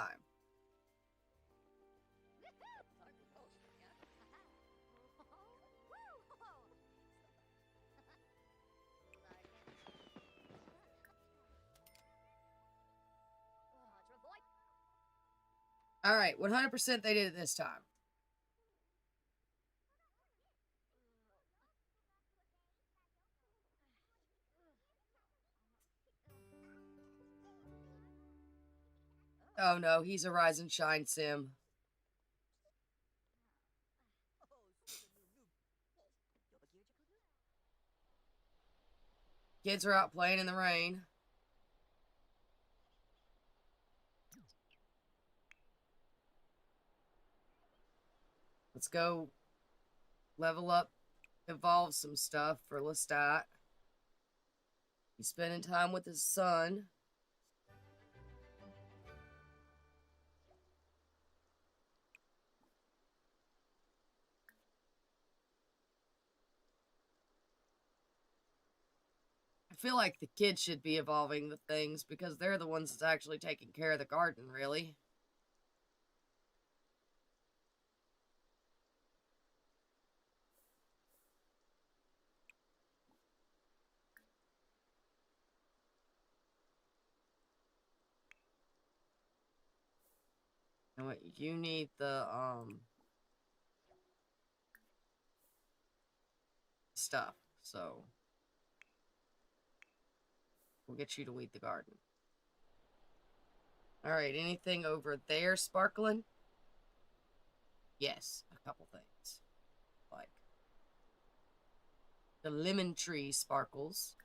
Alright, 100% they did it this time. Oh no, he's a rise and shine sim. Kids are out playing in the rain. Let's go level up, evolve some stuff for Lestat. He's spending time with his son. I feel like the kids should be evolving the things because they're the ones that's actually taking care of the garden, really. And what you need the stuff, so we'll get you to weed the garden. Alright, anything over there sparkling? Yes, a couple things. Like the lemon tree sparkles.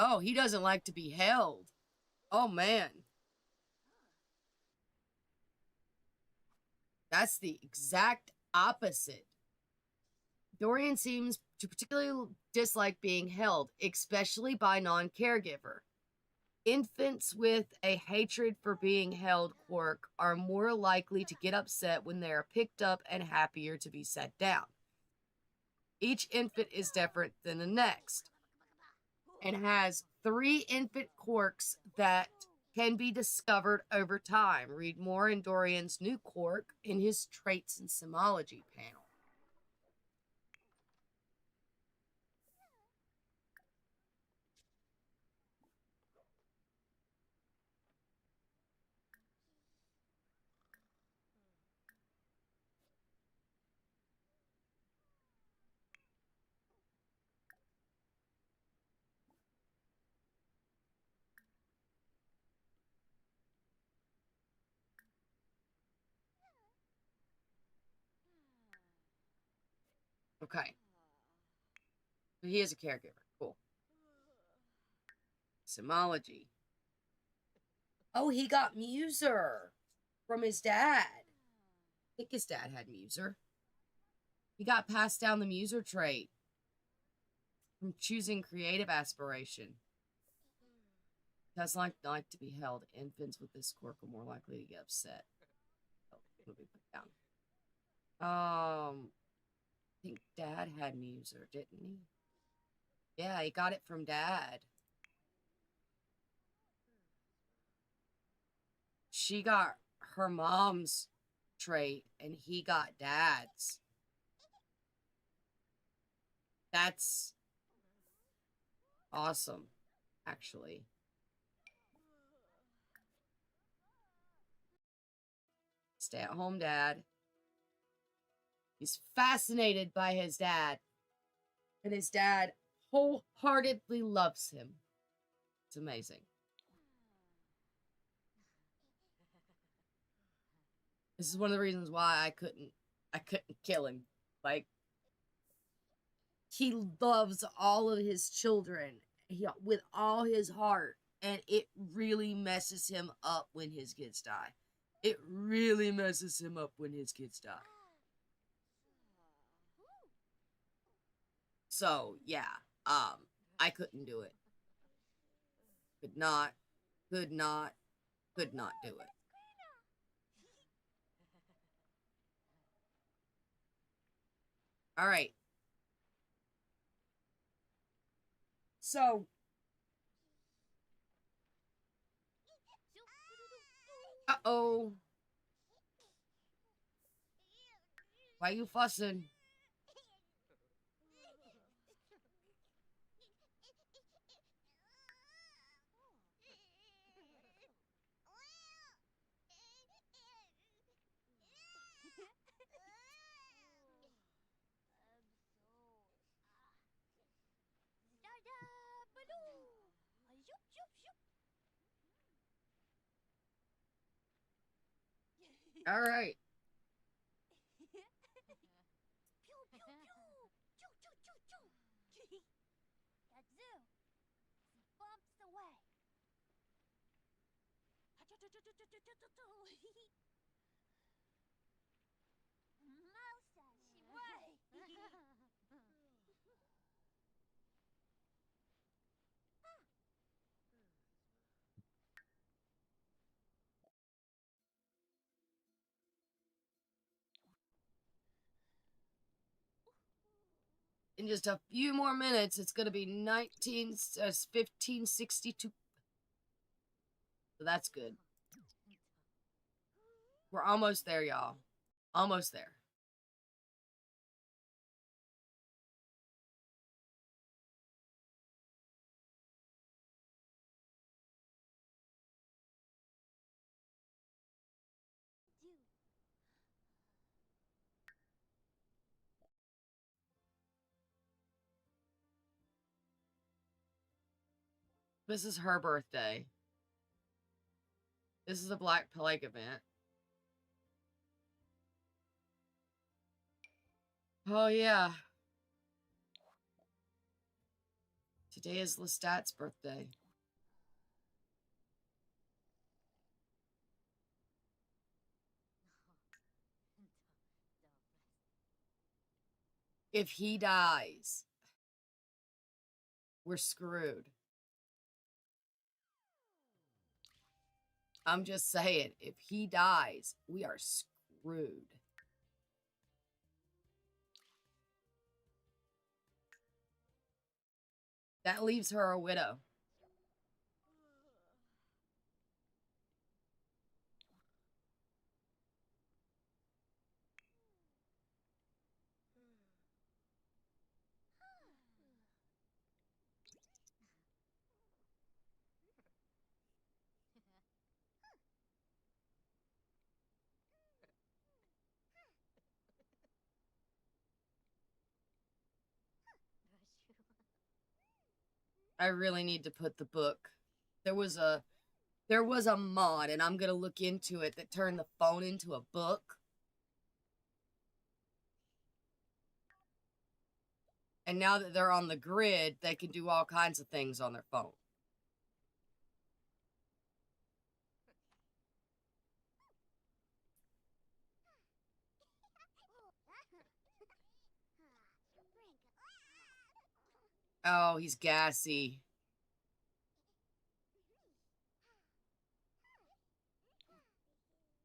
Oh, he doesn't like to be held. Oh, man. That's the exact opposite. Dorian seems to particularly dislike being held, especially by non-caregiver. Infants with a hatred for being held quirk are more likely to get upset when they are picked up and happier to be set down. Each infant is different than the next and has 3 infant quirks that can be discovered over time. Read more in Dorian's new quirk in his Traits and Simology panel. Okay. He is a caregiver. Cool. Simology. Oh, he got Muser from his dad. I think his dad had Muser. He got passed down the Muser trait from choosing creative aspiration. Does like to be held. Infants with this quirk are more likely to get upset. Oh, let me put down. I think Dad had Muser, didn't he? Yeah, he got it from Dad. She got her mom's trait, and he got Dad's. That's awesome, actually. Stay-at-home dad. He's fascinated by his dad. And his dad wholeheartedly loves him. It's amazing. This is one of the reasons why I couldn't kill him. Like, he loves all of his children with all his heart. And it really messes him up when his kids die. It really messes him up when his kids die. So, yeah. I couldn't do it. Could not do it. All right. So, uh-oh. Why you fussing? All right. Bumps away. Mouse In just a few more minutes, it's going to be 1562. So that's good. We're almost there, y'all. Almost there. This is her birthday. This is a Black Plague event. Oh, yeah. Today is Lestat's birthday. If he dies, we're screwed. I'm just saying, if he dies, we are screwed. That leaves her a widow. I really need to put the book. There was a mod, and I'm gonna look into it, that turned the phone into a book. And now that they're on the grid, they can do all kinds of things on their phone. Oh, he's gassy.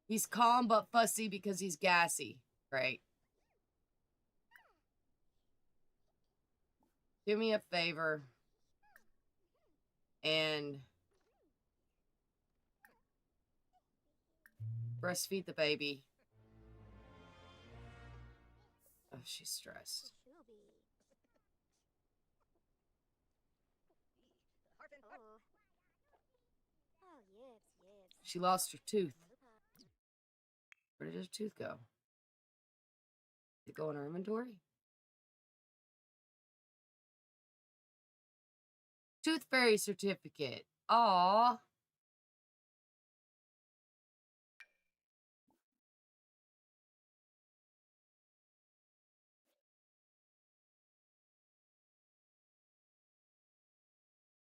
He's calm but fussy because he's gassy. Right. Do me a favor. And breastfeed the baby. Oh, she's stressed. She lost her tooth. Where did her tooth go? Did it go in her inventory? Tooth fairy certificate. Aww.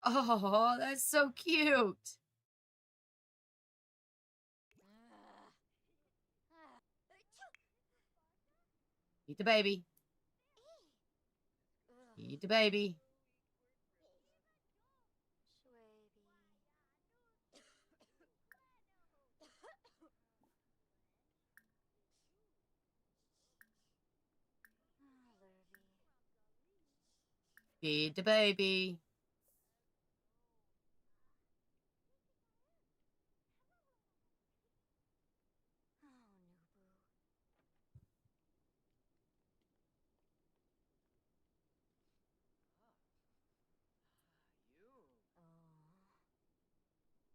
Oh, that's so cute. Eat the baby. Eat the baby. Feed the baby.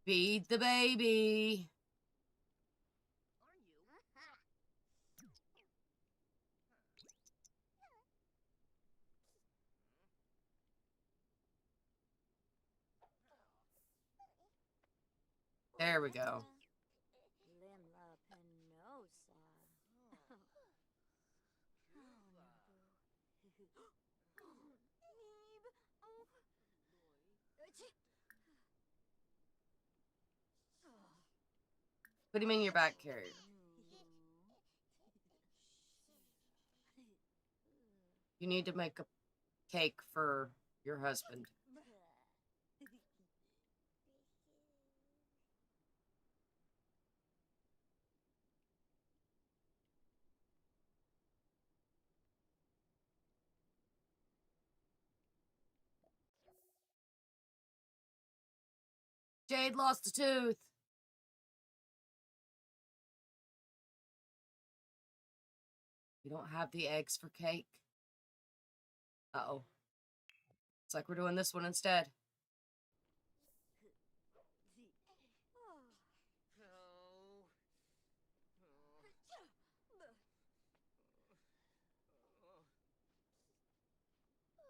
Feed the baby. There we go. Put him in your back carrier. You need to make a cake for your husband. Jade lost a tooth. You don't have the eggs for cake? Uh-oh. It's like we're doing this one instead.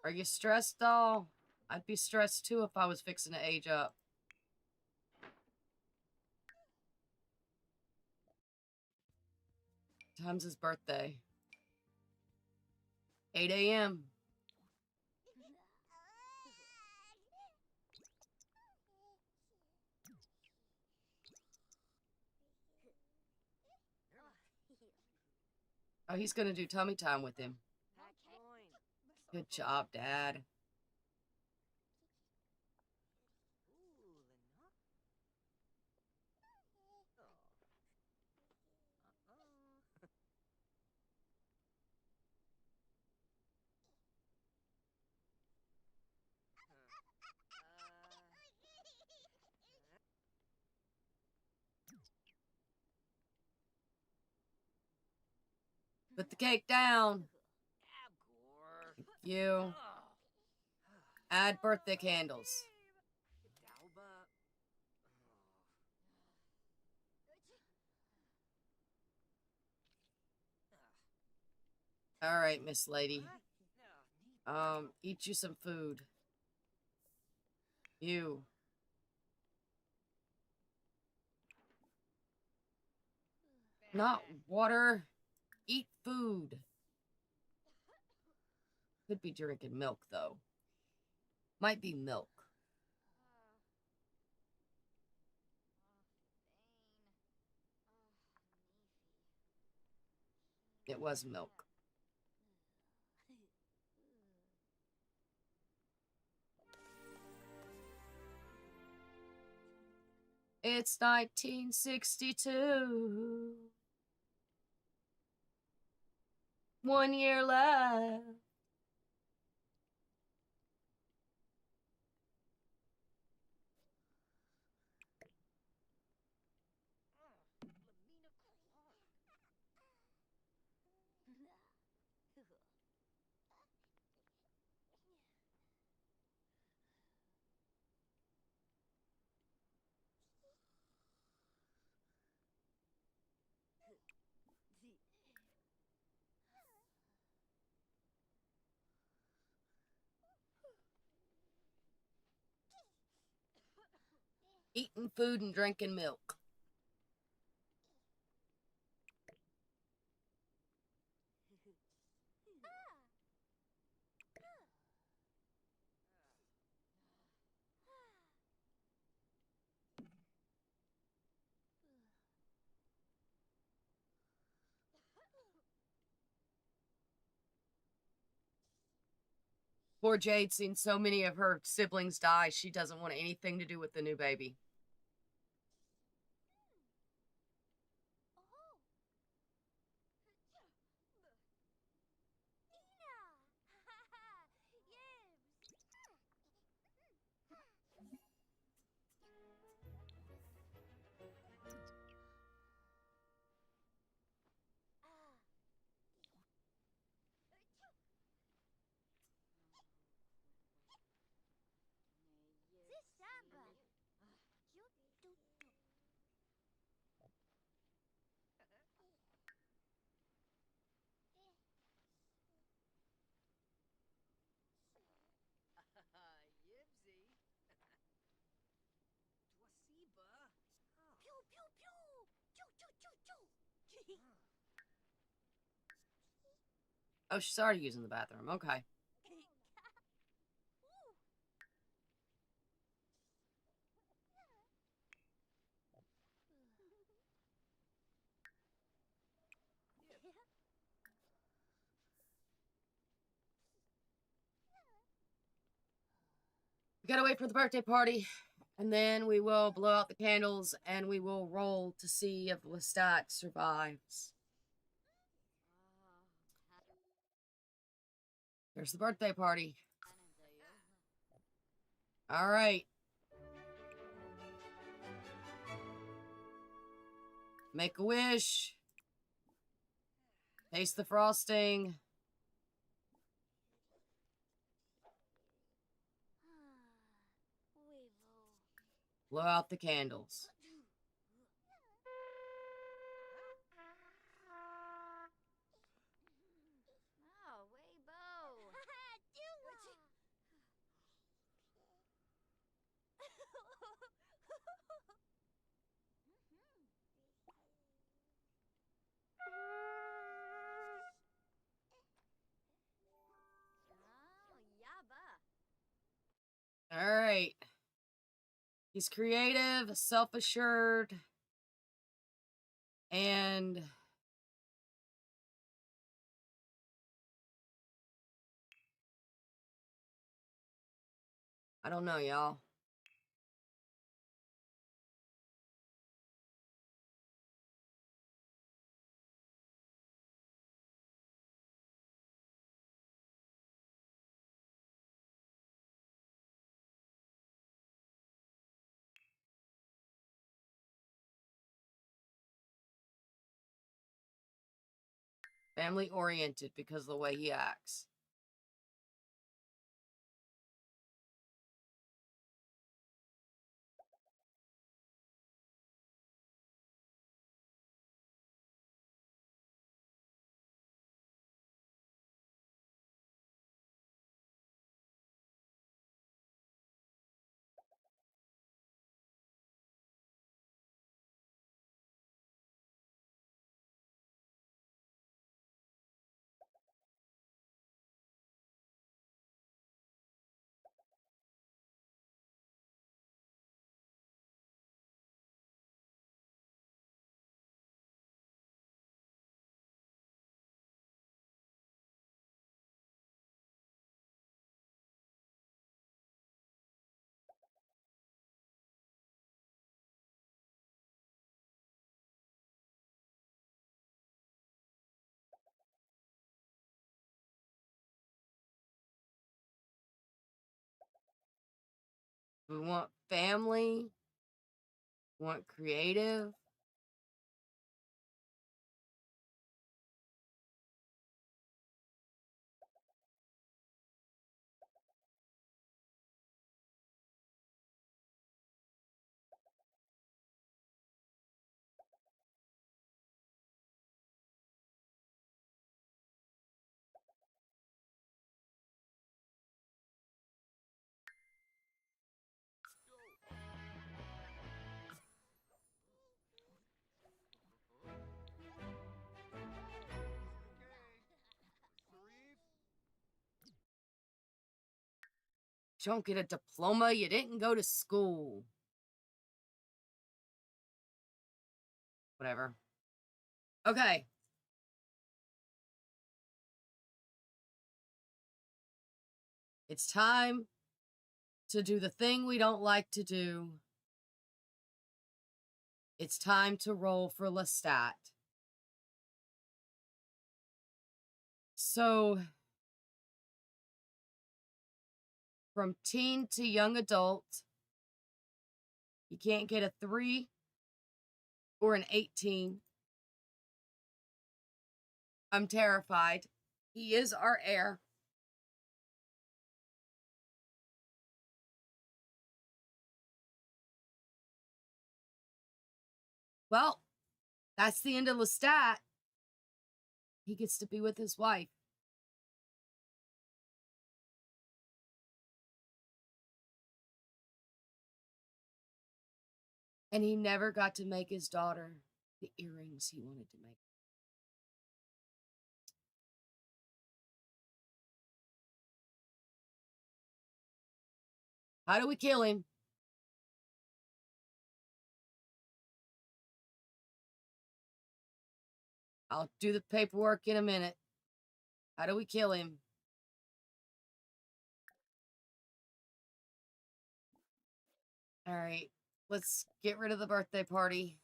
Are you stressed, doll? I'd be stressed too if I was fixing to age up. What time's his birthday? 8 a.m. Oh, he's gonna do tummy time with him. Good job, Dad. Put the cake down. Thank you. Add birthday candles. All right, Miss Lady. Eat you some food. You. Not water. Eat food. Could be drinking milk, though. Might be milk. It was milk. It's 1962. 1 year left. Eating food and drinking milk. Poor Jade's seen so many of her siblings die, she doesn't want anything to do with the new baby. Yipsy. Twasiba. Pew pew pew! Choo choo choo choo! Oh, she's already using the bathroom. Okay. We gotta wait for the birthday party, and then we will blow out the candles, and we will roll to see if Lestat survives. There's the birthday party. All right. Make a wish. Taste the frosting. Blow out the candles. Oh, Weibo. Oh, Yaba. All right. He's creative, self-assured, and I don't know, y'all. Family-oriented because of the way he acts. We want family. We want creative. You don't get a diploma. You didn't go to school. Whatever. Okay. It's time to do the thing we don't like to do. It's time to roll for Lestat. So, from teen to young adult, you can't get a 3 or an 18. I'm terrified. He is our heir. Well, that's the end of Lestat. He gets to be with his wife. And he never got to make his daughter the earrings he wanted to make. How do we kill him? I'll do the paperwork in a minute. How do we kill him? All right, let's get rid of the birthday party.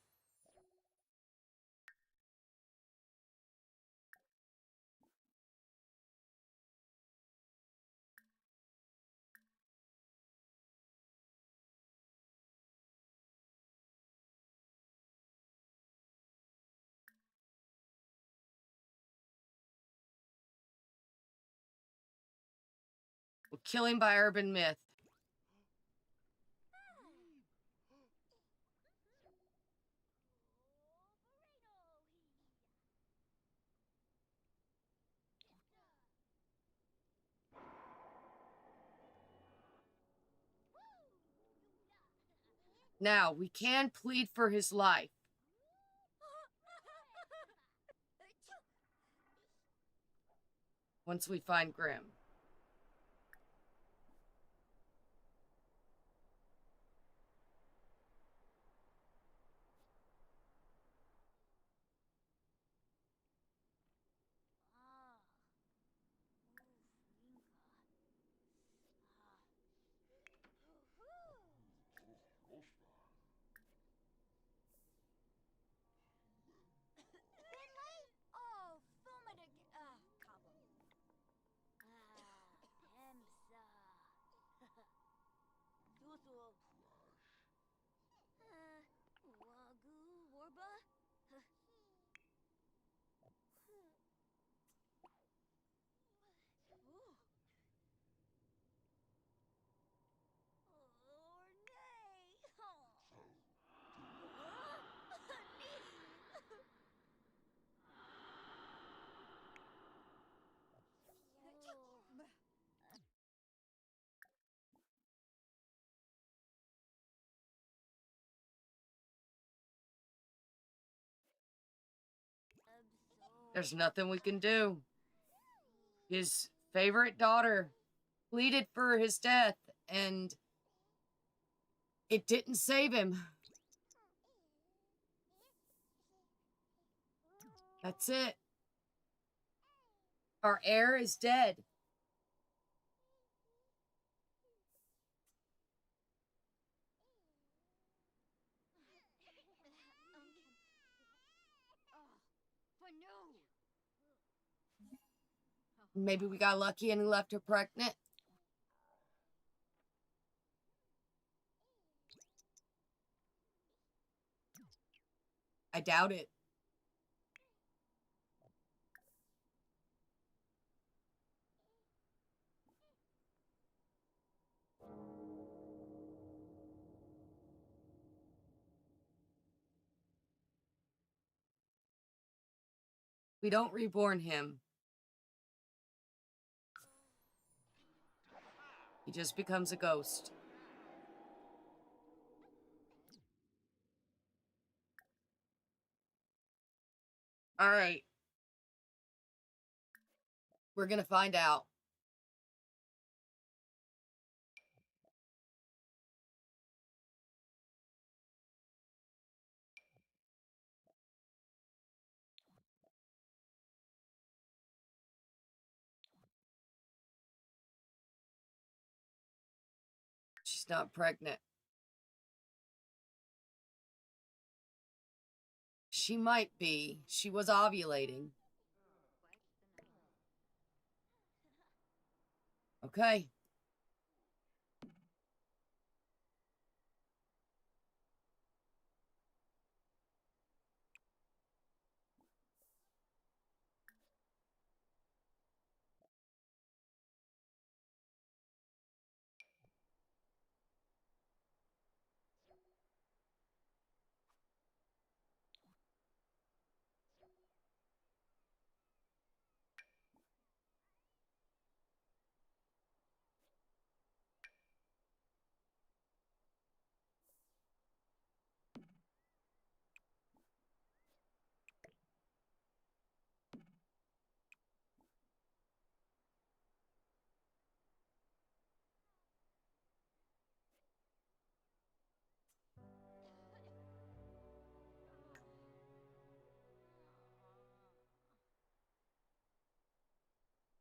We'll kill him by urban myth. Now, we can plead for his life. Once we find Grim. Oh, Fumadig. Cabo. Hemsa. Duthul. Wagu Warba. Or nay. There's nothing we can do. His favorite daughter pleaded for his death, and it didn't save him. That's it. Our heir is dead. Maybe we got lucky and he left her pregnant. I doubt it. We don't reborn him. He just becomes a ghost. All right. We're going to find out. She's not pregnant. She might be. She was ovulating. Okay.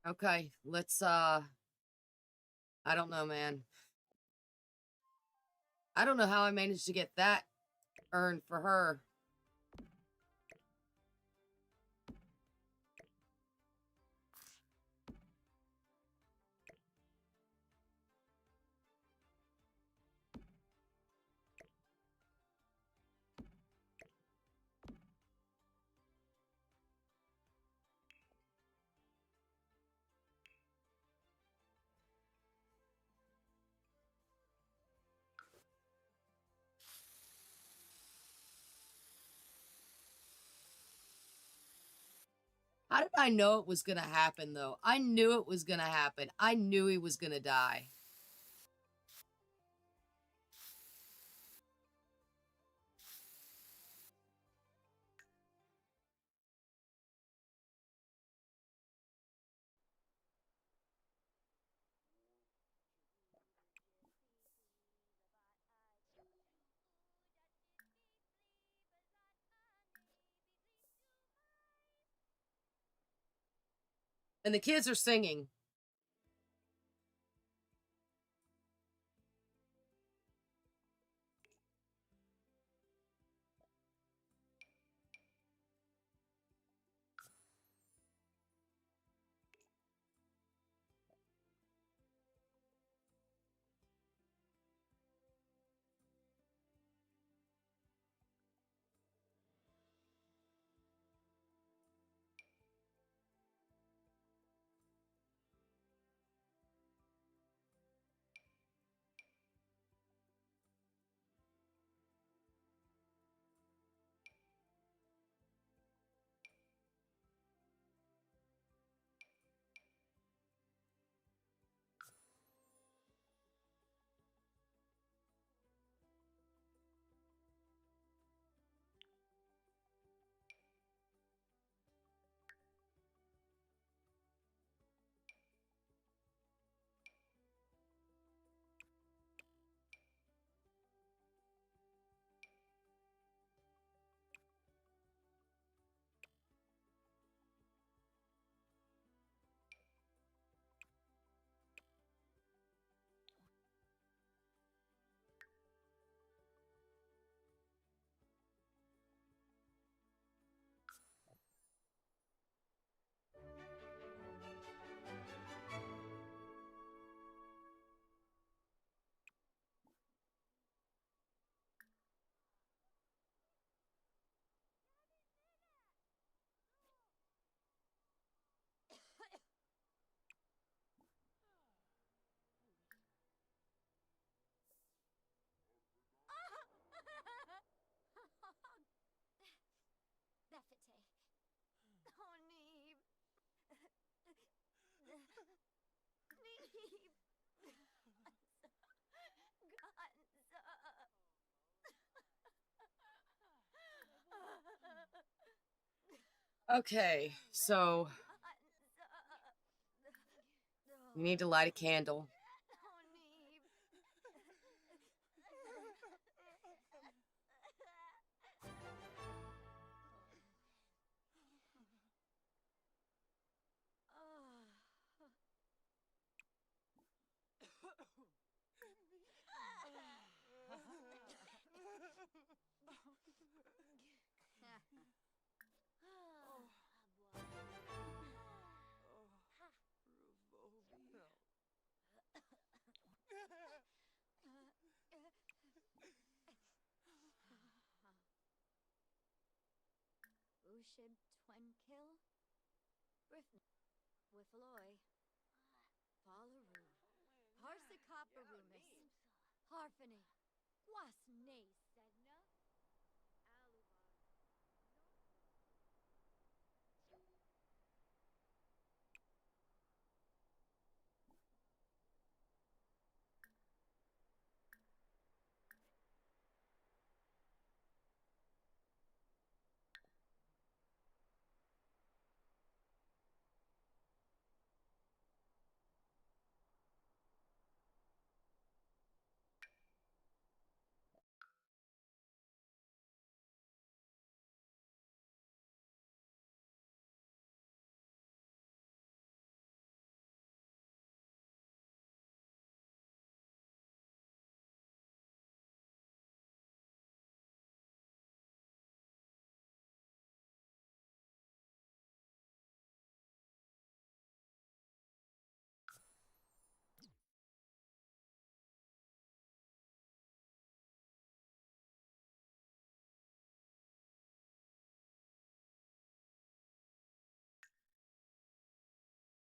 Okay, let's, I don't know, man. I don't know how I managed to get that urn for her. How did I know it was going to happen, though? I knew it was going to happen. I knew he was going to die. And the kids are singing. Okay, so we need to light a candle. Ushib Twenkill, Brifn, Wiffaloy, Fallaru, Parsikaparumis, Harfany, Guasne Sedna, Aluvar.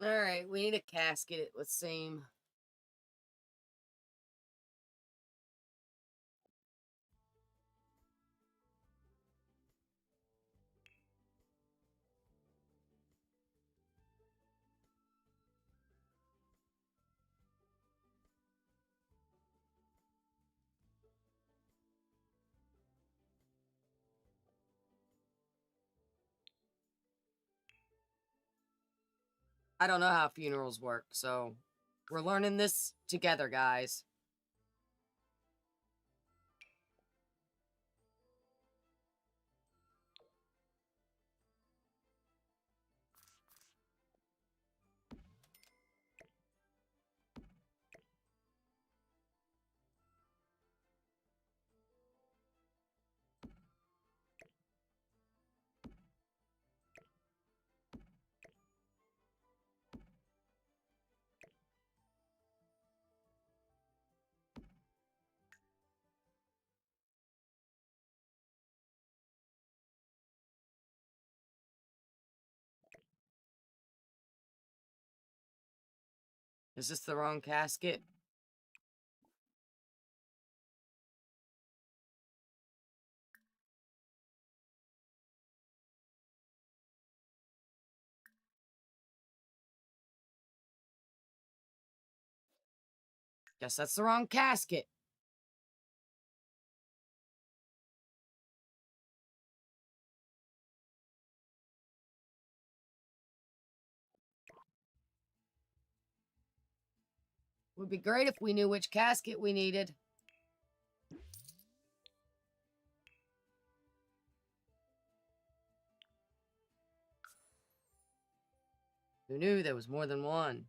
Alright, we need a casket, it would seem. I don't know how funerals work, so we're learning this together, guys. Is this the wrong casket? Guess that's the wrong casket. Would be great if we knew which casket we needed. Who knew there was more than one?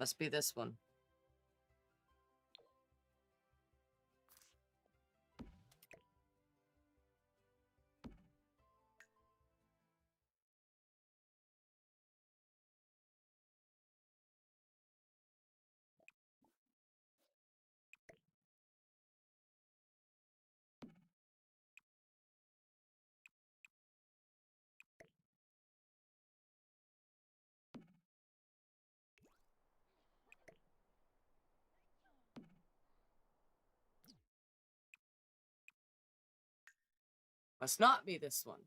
Must be this one. Must not be this one.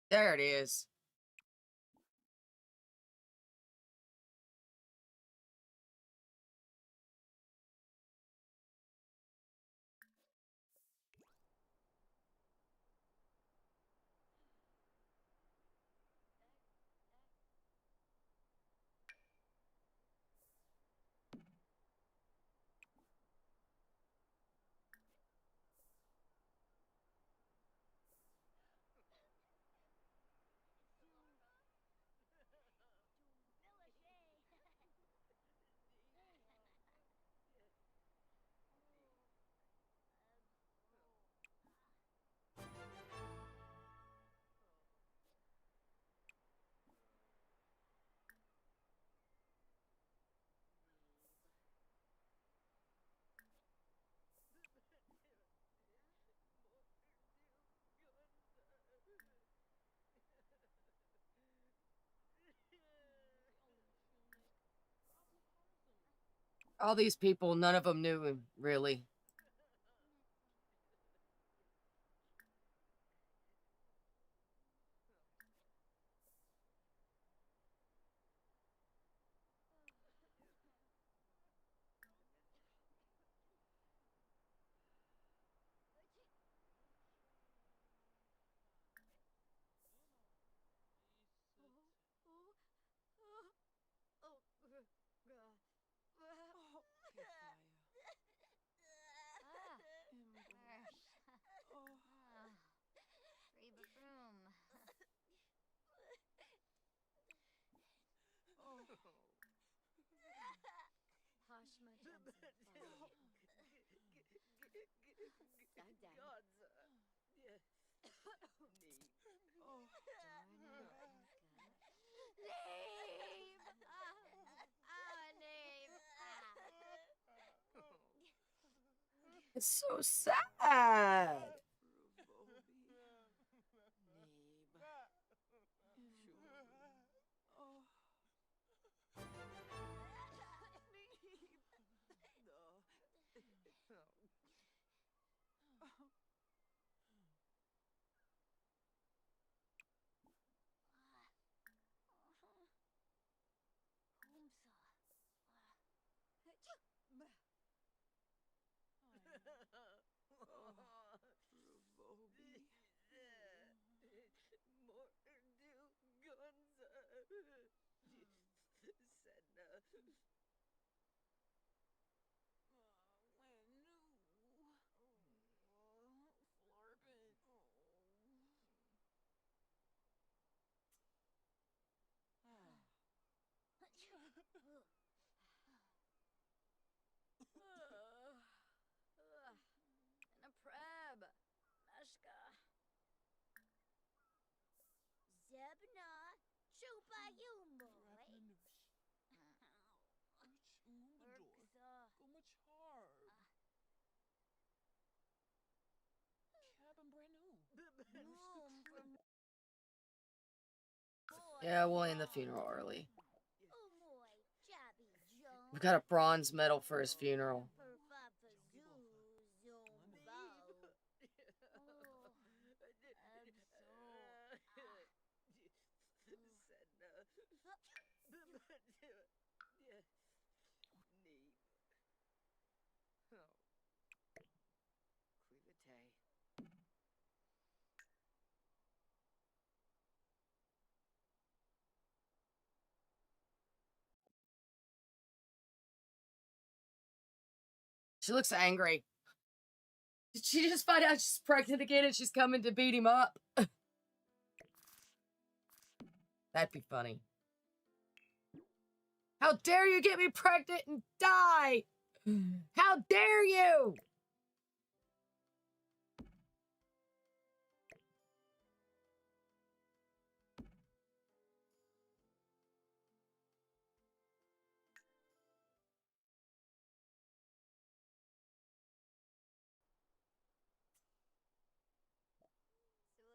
There it is. All these people, none of them knew him, really. It's so sad. Zebna, chupa you boy. Room for more. Yeah, we'll end the funeral early. Oh boy, Jabby Jones. We got a bronze medal for his funeral. She looks angry. Did she just find out she's pregnant again and she's coming to beat him up? That'd be funny. How dare you get me pregnant and die? How dare you? Sula.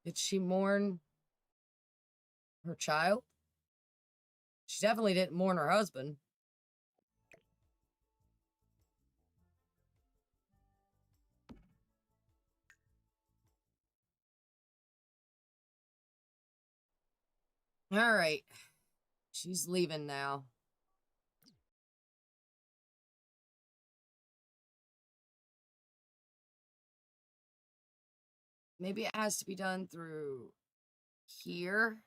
Did she mourn her child? She definitely didn't mourn her husband. All right. She's leaving now. Maybe it has to be done through here.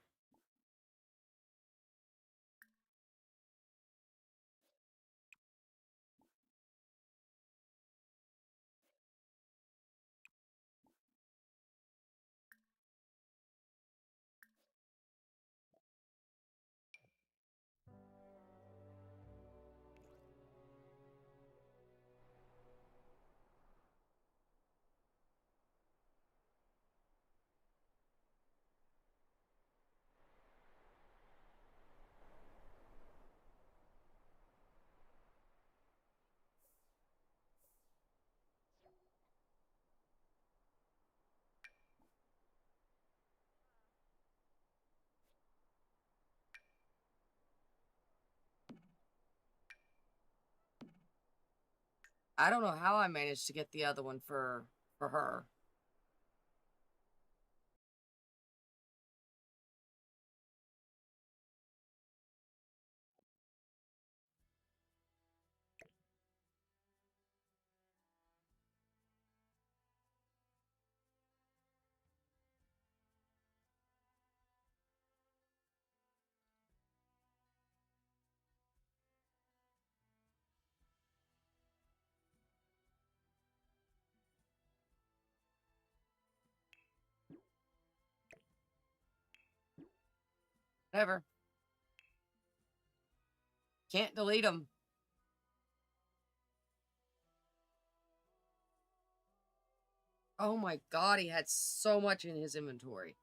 I don't know how I managed to get the other one for her. Whatever. Can't delete them. Oh my god, he had so much in his inventory.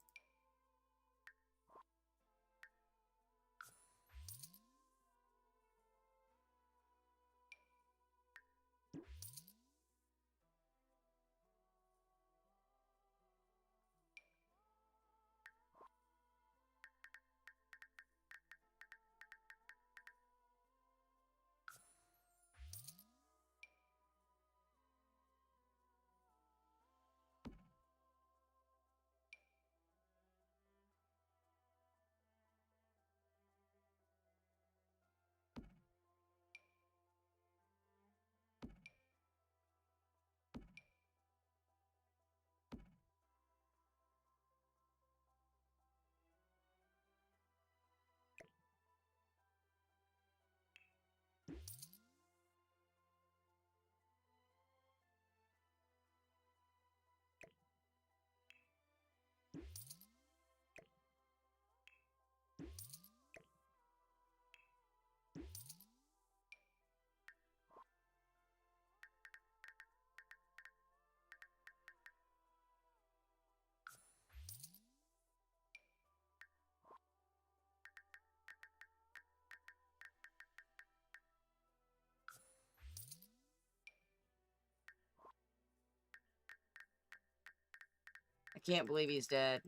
can't believe he's dead.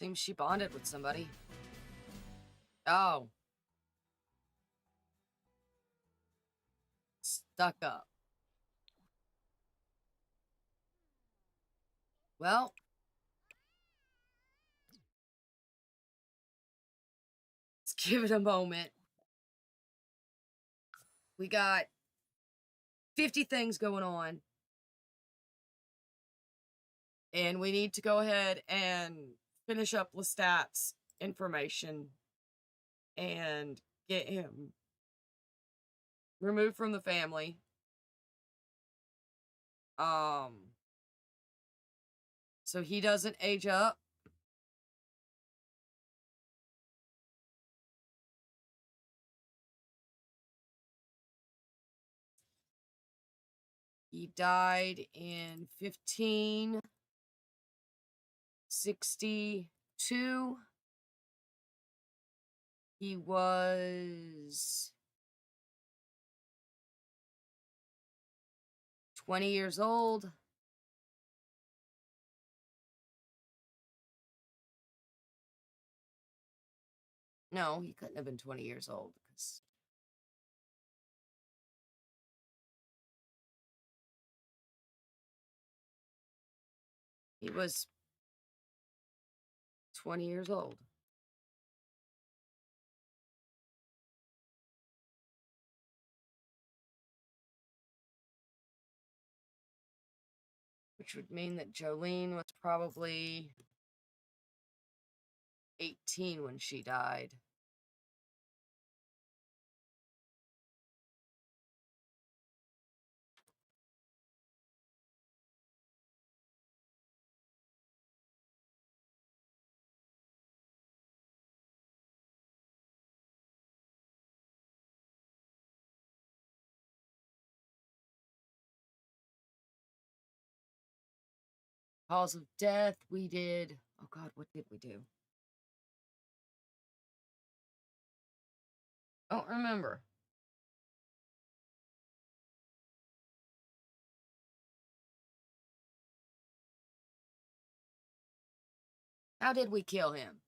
Seems she bonded with somebody. Oh. Stuck up. Well. Let's give it a moment. We got 50 things going on. And we need to go ahead and finish up Lestat's information and get him removed from the family. So he doesn't age up. He died in 1562. He was 20 years old. No, he couldn't have been 20 years old because he was 20 years old. Which would mean that Jolene was probably 18 when she died. Cause of death, we did. Oh God, what did we do? I don't remember. How did we kill him?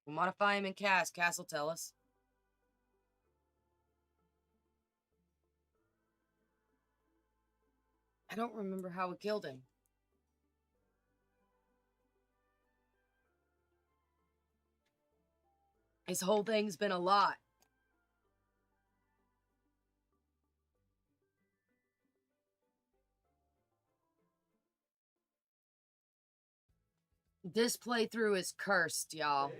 We'll modify him in Cass. Cass will tell us. I don't remember how we killed him. His whole thing's been a lot. This playthrough is cursed, y'all.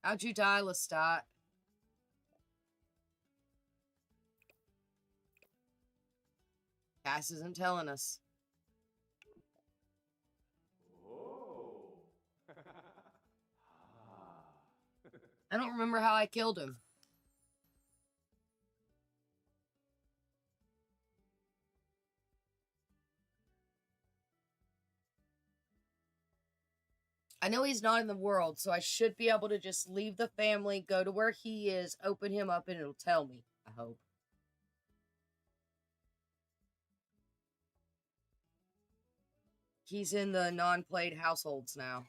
How'd you die, Lestat? Cass isn't telling us. I don't remember how I killed him. I know he's not in the world, so I should be able to just leave the family, go to where he is, open him up, and it'll tell me. I hope. He's in the non-played households now.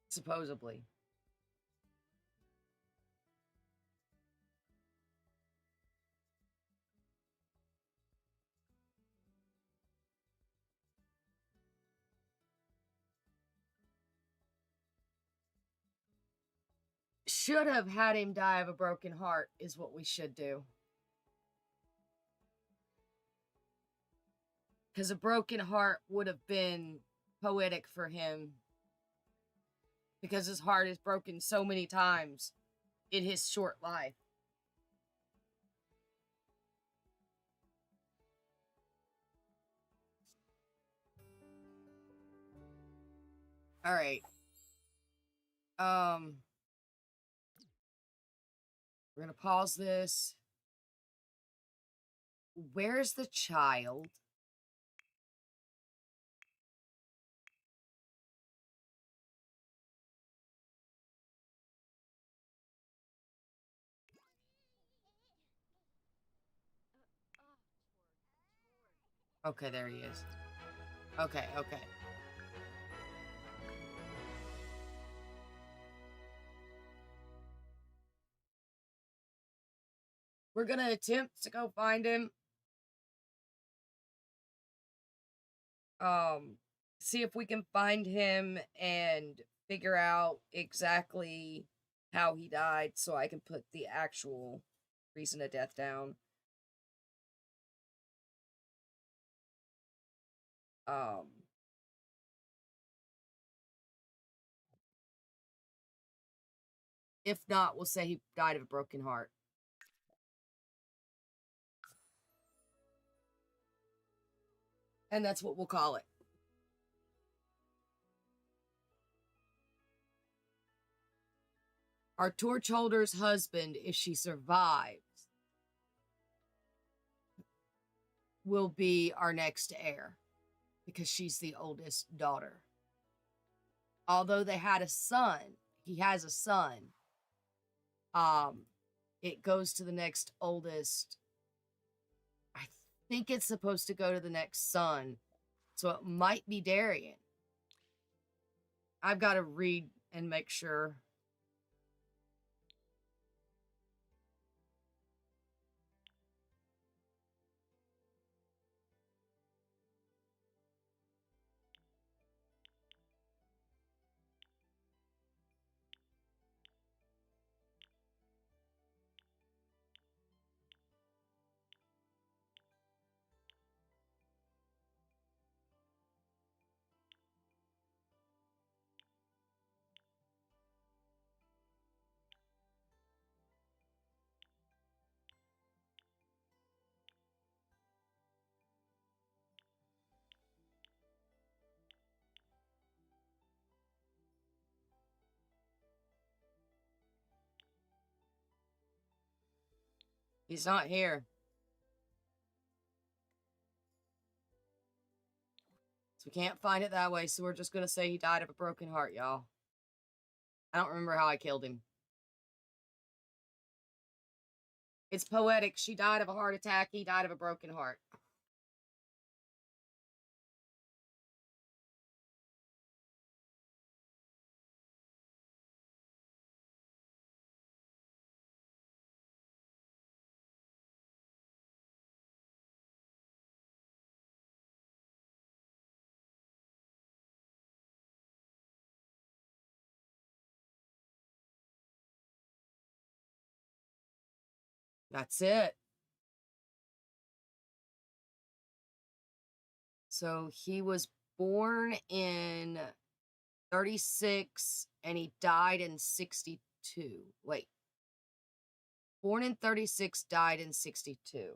Supposedly. Should have had him die of a broken heart is what we should do. Because a broken heart would have been poetic for him. Because his heart is broken so many times in his short life. Alright. We're gonna pause this. Where's the child? Okay, there he is. Okay, okay. We're gonna attempt to go find him. See if we can find him and figure out exactly how he died so I can put the actual reason of death down. If not, we'll say he died of a broken heart. And that's what we'll call it. Our torch holder's husband, if she survives, will be our next heir. Because she's the oldest daughter. Although they had a son, he has a son. It goes to the next oldest. I think it's supposed to go to the next son. So it might be Darian. I've got to read and make sure. He's not here. So we can't find it that way, so we're just gonna say he died of a broken heart, y'all. I don't remember how I killed him. It's poetic. She died of a heart attack. He died of a broken heart. That's it. So he was born in 36 and he died in 62. Wait. Born in 36, died in 62.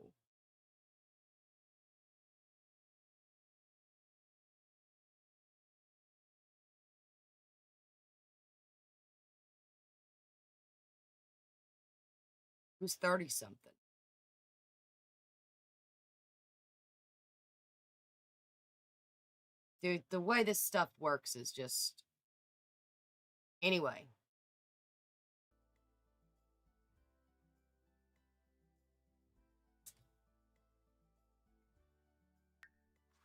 Who's 30 something? Dude, the way this stuff works is just... Anyway.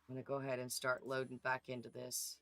I'm going to go ahead and start loading back into this.